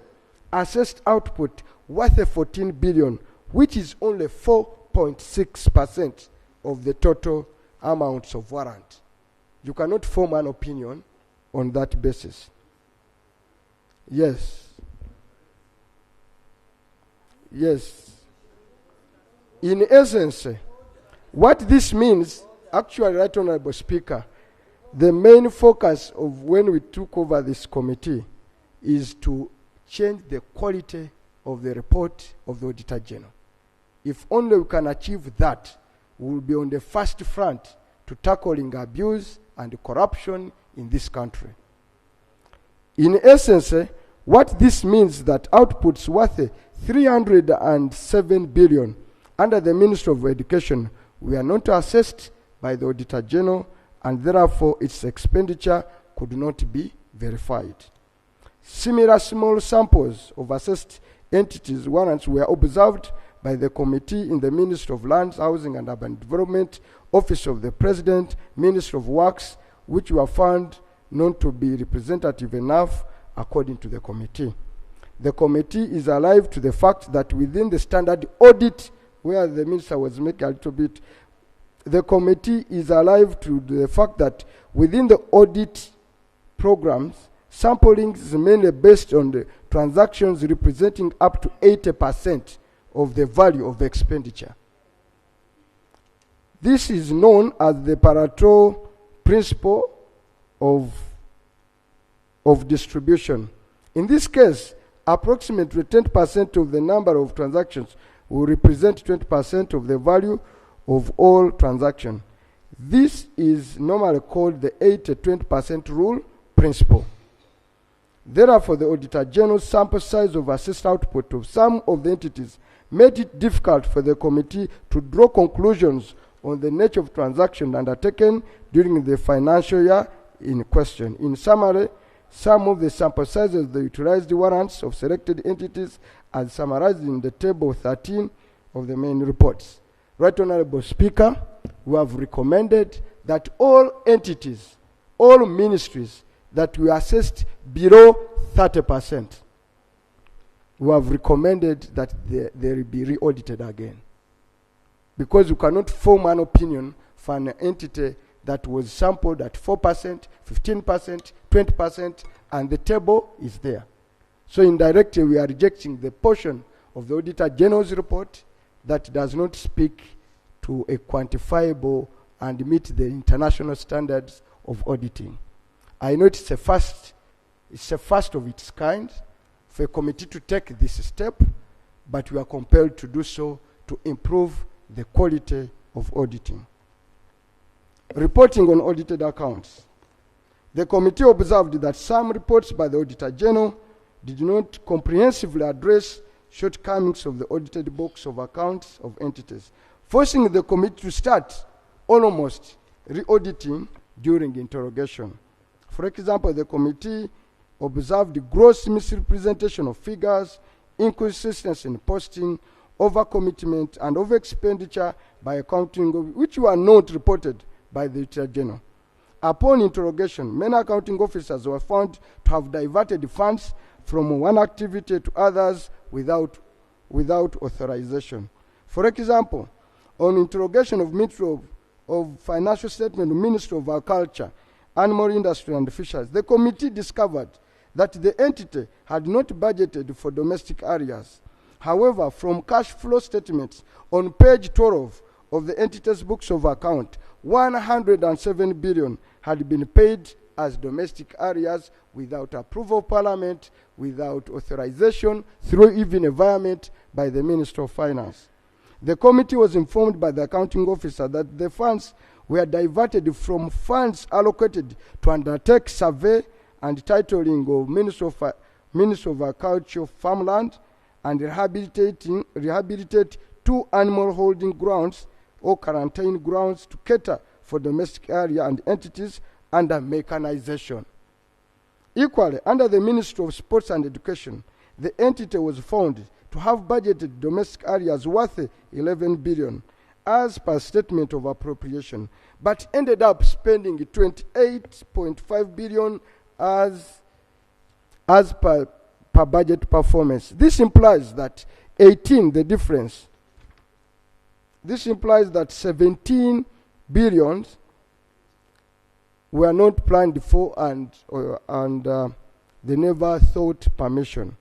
assessed output worth 14 billion, which is only 4.6% of the total amounts of warrant. You cannot form an opinion on that basis. Yes. In essence, what this means, actually, Right Honorable Speaker, the main focus of when we took over this committee is to change the quality of the report of the Auditor General. If only we can achieve that, we will be on the first front to tackling abuse and corruption in this country. In essence, what this means that outputs worth 307 billion under the Ministry of Education were not assessed by the Auditor General, and therefore its expenditure could not be verified. Similar small samples of assessed entities warrants were observed by the committee in the Ministry of Lands, Housing and Urban Development, Office of the President, Ministry of Works, which were found not to be representative enough according to the committee. The committee is alive to the fact that within the standard audit, where the minister was making a little bit, the committee is alive to the fact that within the audit programs, sampling is mainly based on the transactions representing up to 80% of the value of the expenditure. This is known as the Pareto principle of distribution. In this case, approximately 10% of the number of transactions will represent 20% of the value of all transactions. This is normally called the 80-20% rule principle. Therefore, the Auditor General's sample size of assessed output of some of the entities made it difficult for the committee to draw conclusions on the nature of transactions undertaken during the financial year in question. In summary, some of the sample sizes of the utilized warrants of selected entities as summarized in the table 13 of the main reports. Right Honorable Speaker, we have recommended that all entities, all ministries that we assessed below 30%, we have recommended that they will be re-audited again. Because you cannot form an opinion for an entity that was sampled at 4%, 15%, 20%, and the table is there. So indirectly, we are rejecting the portion of the Auditor General's report that does not speak to a quantifiable and meet the international standards of auditing. I know it's a first of its kind for a committee to take this step, but we are compelled to do so to improve the quality of auditing. Reporting on audited accounts. The committee observed that some reports by the Auditor General did not comprehensively address shortcomings of the audited books of accounts of entities, forcing the committee to start almost re-auditing during interrogation. For example, the committee observed gross misrepresentation of figures, inconsistency in posting, overcommitment, and over-expenditure by accounting, which were not reported by the Auditor General. Upon interrogation, many accounting officers were found to have diverted funds from one activity to others without authorization. For example, on interrogation of Ministry of Financial Statement, Ministry of Agriculture, Animal Industry and Fisheries, the committee discovered that the entity had not budgeted for domestic areas. However, from cash flow statements on page 12 of the entity's books of account, 107 billion had been paid as domestic areas without approval of Parliament, without authorization, through even environment by the Minister of Finance. The committee was informed by the accounting officer that the funds were diverted from funds allocated to undertake survey and titling of Ministry of Agriculture farmland and rehabilitate 2 animal holding grounds or quarantine grounds to cater for domestic area and entities under mechanization. Equally, under the Ministry of Sports and Education, the entity was found to have budgeted domestic areas worth 11 billion as per statement of appropriation, but ended up spending 28.5 billion as per budget performance. This implies that 17 billions were not planned for and they never thought permission.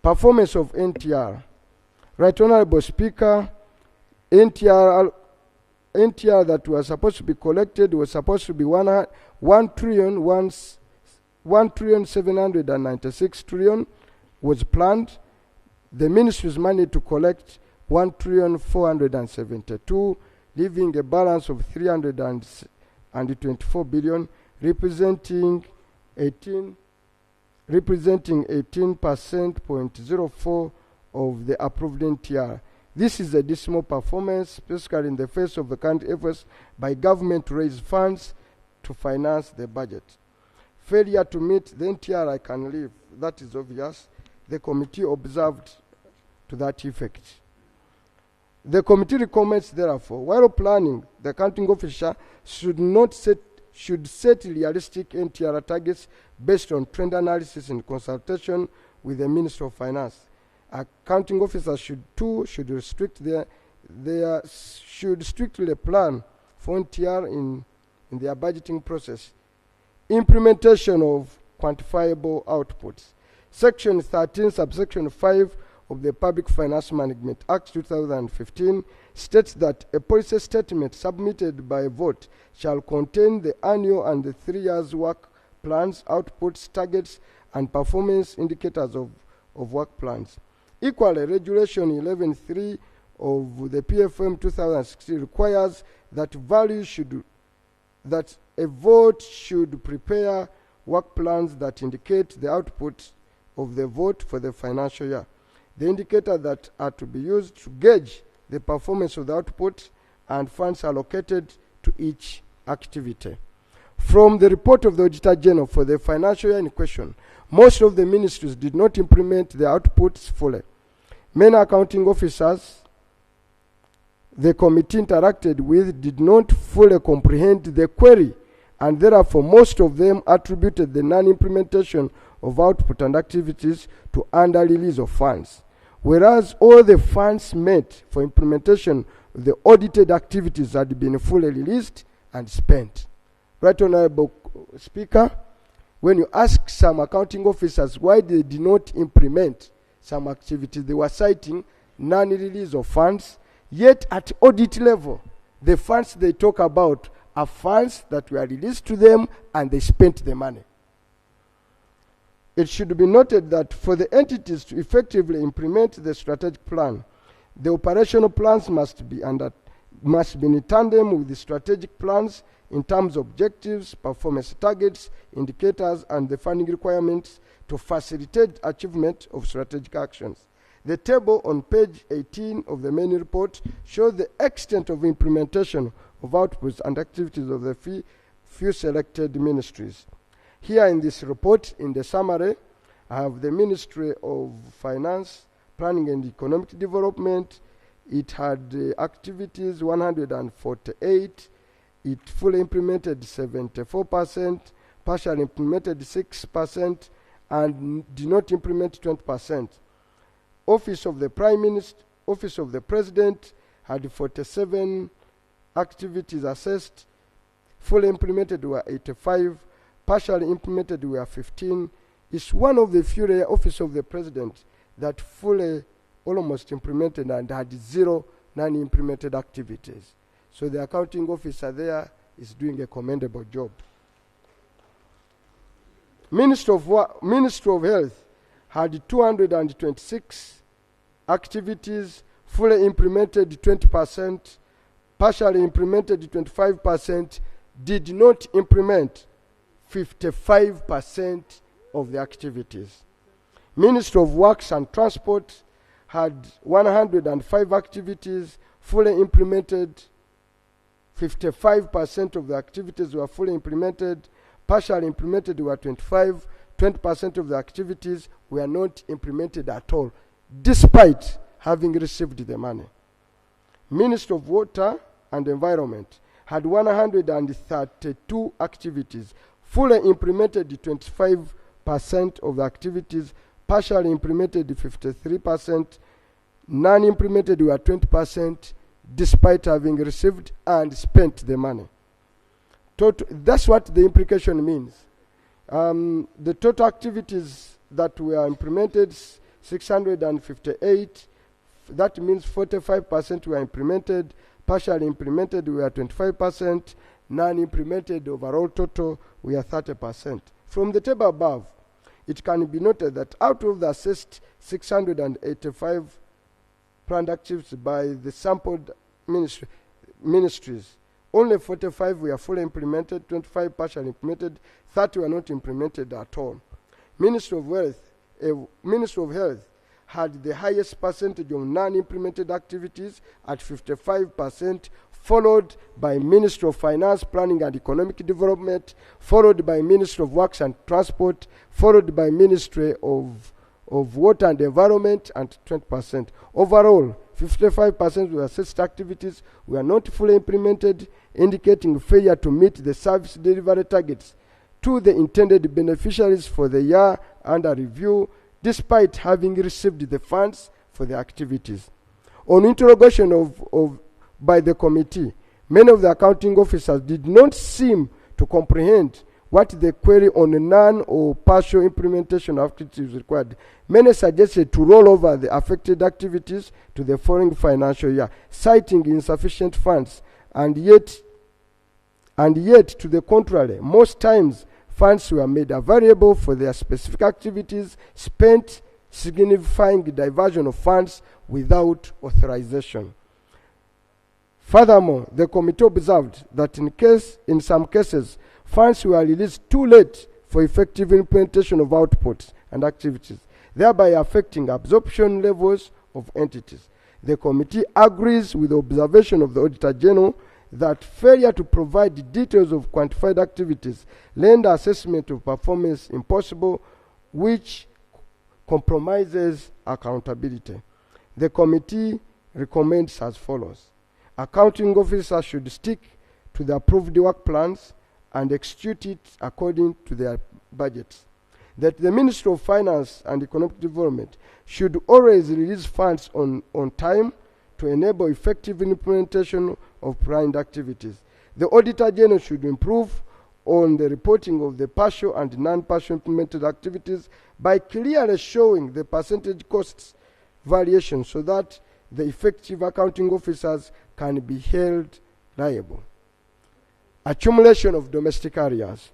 Performance of NTR. Right Honorable Speaker, NTR that was supposed to be collected was supposed to be 1,796 trillion was planned. The ministry's money to collect 1,472, leaving a balance of 324 billion, representing 18.04% of the approved NTR. This is a dismal performance, especially in the face of the current efforts by government to raise funds to finance the budget. Failure to meet the NTR, I can leave. That is obvious. The committee observed to that effect. The committee recommends, therefore, while planning, the accounting officer should set realistic NTR targets based on trend analysis in consultation with the Minister of Finance. Accounting officers should strictly plan for NTR in their budgeting process. Implementation of quantifiable outputs. Section 13, subsection 5 of the Public Finance Management Act 2015 states that a policy statement submitted by vote shall contain the annual and the 3 years work plans, outputs, targets, and performance indicators of work plans. Equally, Regulation 11.3 of the PFM 2016 requires that a vote should prepare work plans that indicate the output of the vote for the financial year. The indicators that are to be used to gauge the performance of the output and funds allocated to each activity. From the report of the Auditor General for the financial year in question, most of the ministries did not implement the outputs fully. Many accounting officers the committee interacted with did not fully comprehend the query, and therefore most of them attributed the non-implementation of output and activities to under-release of funds, whereas all the funds meant for implementation of the audited activities had been fully released and spent. Right Honorable Speaker, when you ask some accounting officers why they did not implement some activities, they were citing non-release of funds, yet at audit level, the funds they talk about are funds that were released to them and they spent the money. It should be noted that for the entities to effectively implement the strategic plan, the operational plans must be in tandem with the strategic plans in terms of objectives, performance targets, indicators, and the funding requirements to facilitate achievement of strategic actions. The table on page 18 of the main report shows the extent of implementation of outputs and activities of the few selected ministries. Here in this report, in the summary, I have the Ministry of Finance, Planning and Economic Development. It had activities 148. It fully implemented 74%, partially implemented 6%, and did not implement 20%. Office of the Prime Minister, Office of the President had 47 activities assessed. Fully implemented were 85. Partially implemented were 15. It's one of the few Office of the President that fully almost implemented and had 0 non-implemented activities. So the accounting officer there is doing a commendable job. Ministry of Health had 226 activities, fully implemented 20%, partially implemented 25%, did not implement 55% of the activities. Ministry of Works and Transport had 105 activities, fully implemented 55% of the activities were fully implemented, partially implemented were 25, 20% of the activities were not implemented at all, despite having received the money. Ministry of Water and Environment had 132 activities, fully implemented 25% of the activities, partially implemented 53%, non-implemented were 20%, despite having received and spent the money. That's what the implication means. The total activities that were implemented, 658, that means 45% were implemented, partially implemented were 25%, non-implemented overall total were 30%. From the table above, it can be noted that out of the assessed 685 planned activities by the sampled ministries, only 45 were fully implemented, 25 partially implemented, 30 were not implemented at all. Ministry of Health had the highest percentage of non-implemented activities at 55%, followed by Ministry of Finance, Planning and Economic Development, followed by Ministry of Works and Transport, followed by Ministry of Water and Environment, and 20%. Overall, 55% of assessed activities were not fully implemented, indicating failure to meet the service delivery targets to the intended beneficiaries for the year under review, despite having received the funds for the activities. On interrogation by the committee, many of the accounting officers did not seem to comprehend what the query on a non or partial implementation of activities required. Many suggested to roll over the affected activities to the following financial year, citing insufficient funds, and yet, to the contrary, most times funds were made available for their specific activities, spent, signifying diversion of funds without authorization. Furthermore, the committee observed that in some cases, funds were released too late for effective implementation of outputs and activities, thereby affecting absorption levels of entities. The committee agrees with the observation of the Auditor General that failure to provide details of quantified activities render assessment of performance impossible, which compromises accountability. The committee recommends as follows. Accounting officers should stick to the approved work plans and execute it according to their budgets. That the Ministry of Finance and Economic Development should always release funds on time to enable effective implementation of planned activities. The Auditor General should improve on the reporting of the partial and non-partial implemented activities by clearly showing the percentage costs variation so that the effective accounting officers can be held liable. Accumulation of domestic areas.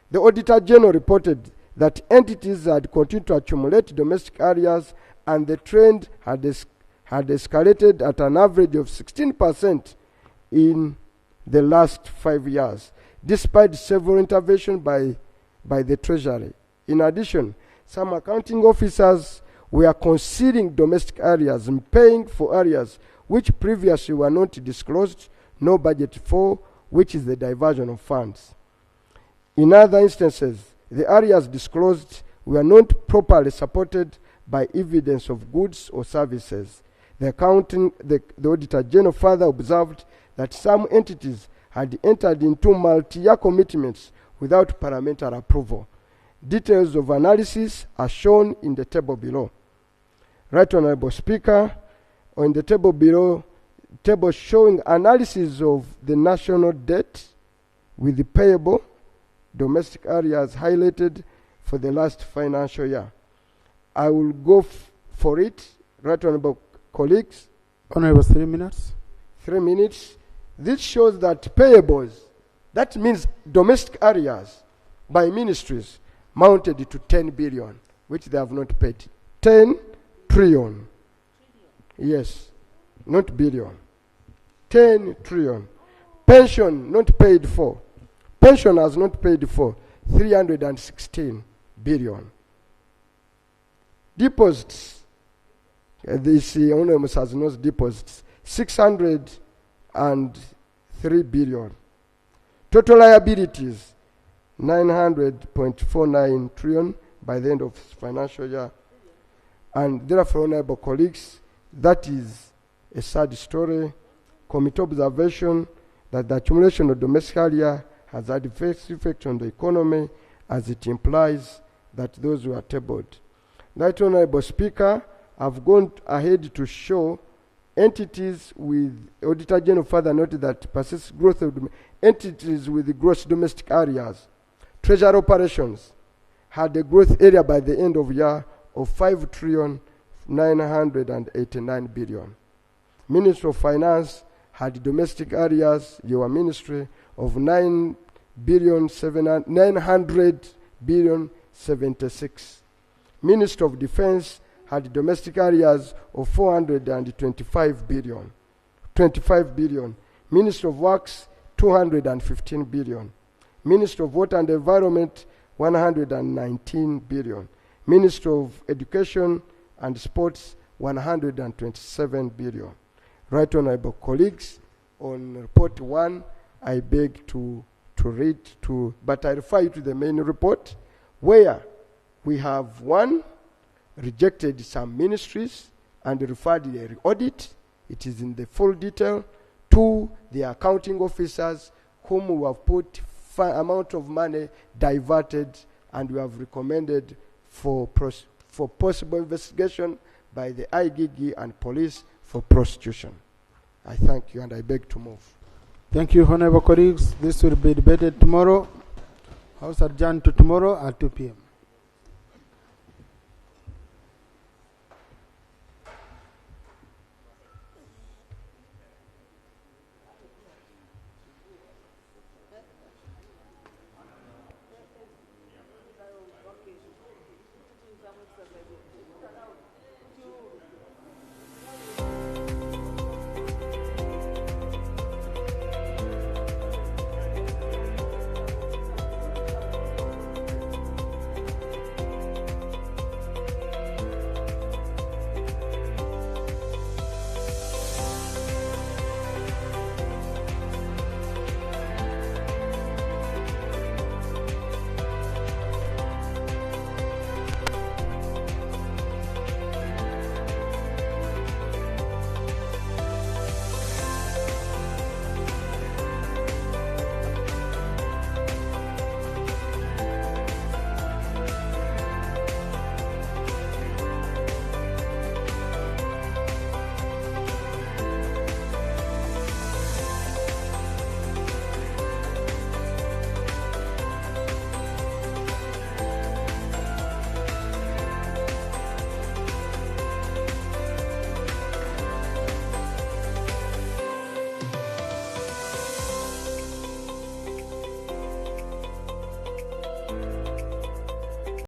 The Auditor General reported that entities had continued to accumulate domestic areas, and the trend had escalated at an average of 16% in the last 5 years, despite several interventions by the Treasury. In addition, some accounting officers were concealing domestic areas and paying for areas which previously were not disclosed, no budget for, which is the diversion of funds. In other instances, the areas disclosed were not properly supported by evidence of goods or services. The Auditor General further observed that some entities had entered into multi-year commitments without parliamentary approval. Details of analysis are shown in the table below. Right Honorable Speaker, on the table below, table showing analysis of the national debt with the payable domestic areas highlighted for the last financial year. I will go for it, Right Honorable colleagues. Honorable, 3 minutes. 3 minutes. This shows that payables, that means domestic areas by ministries, mounted to 10 billion, which they have not paid. 10 trillion. Yes, not billion. 10 trillion. Pension not paid for. Pension has not paid for 316 billion. Deposits, this anonymous has no deposits, 603 billion. Total liabilities, 900.49 trillion by the end of financial year. And therefore, honorable colleagues, that is a sad story. Committee observation that the accumulation of domestic area has had effect on the economy, as it implies that those who are tabled. Right Honorable Speaker, I've gone ahead to show entities with, Auditor General further noted that persistent growth of entities with the gross domestic areas. Treasury operations had a growth area by the end of year of 5,989 billion. Ministry of Finance had domestic areas, your ministry, of 900,900,000,076. Ministry of Defense had domestic areas of 425 billion. 25 billion. Ministry of Works, 215 billion. Ministry of Water and Environment, 119 billion. Ministry of Education and Sports, 127 billion. Right Honorable colleagues, on report 1, I beg to read but I refer you to the main report, where we have 1, rejected some ministries and referred the audit, It is in the full detail. 2, the accounting officers whom we have put amount of money diverted, and we have recommended for possible investigation by the IGG and police for prosecution. I thank you and I beg to move. Thank you, honorable colleagues. This will be debated tomorrow. House adjourned to tomorrow at 2 p.m.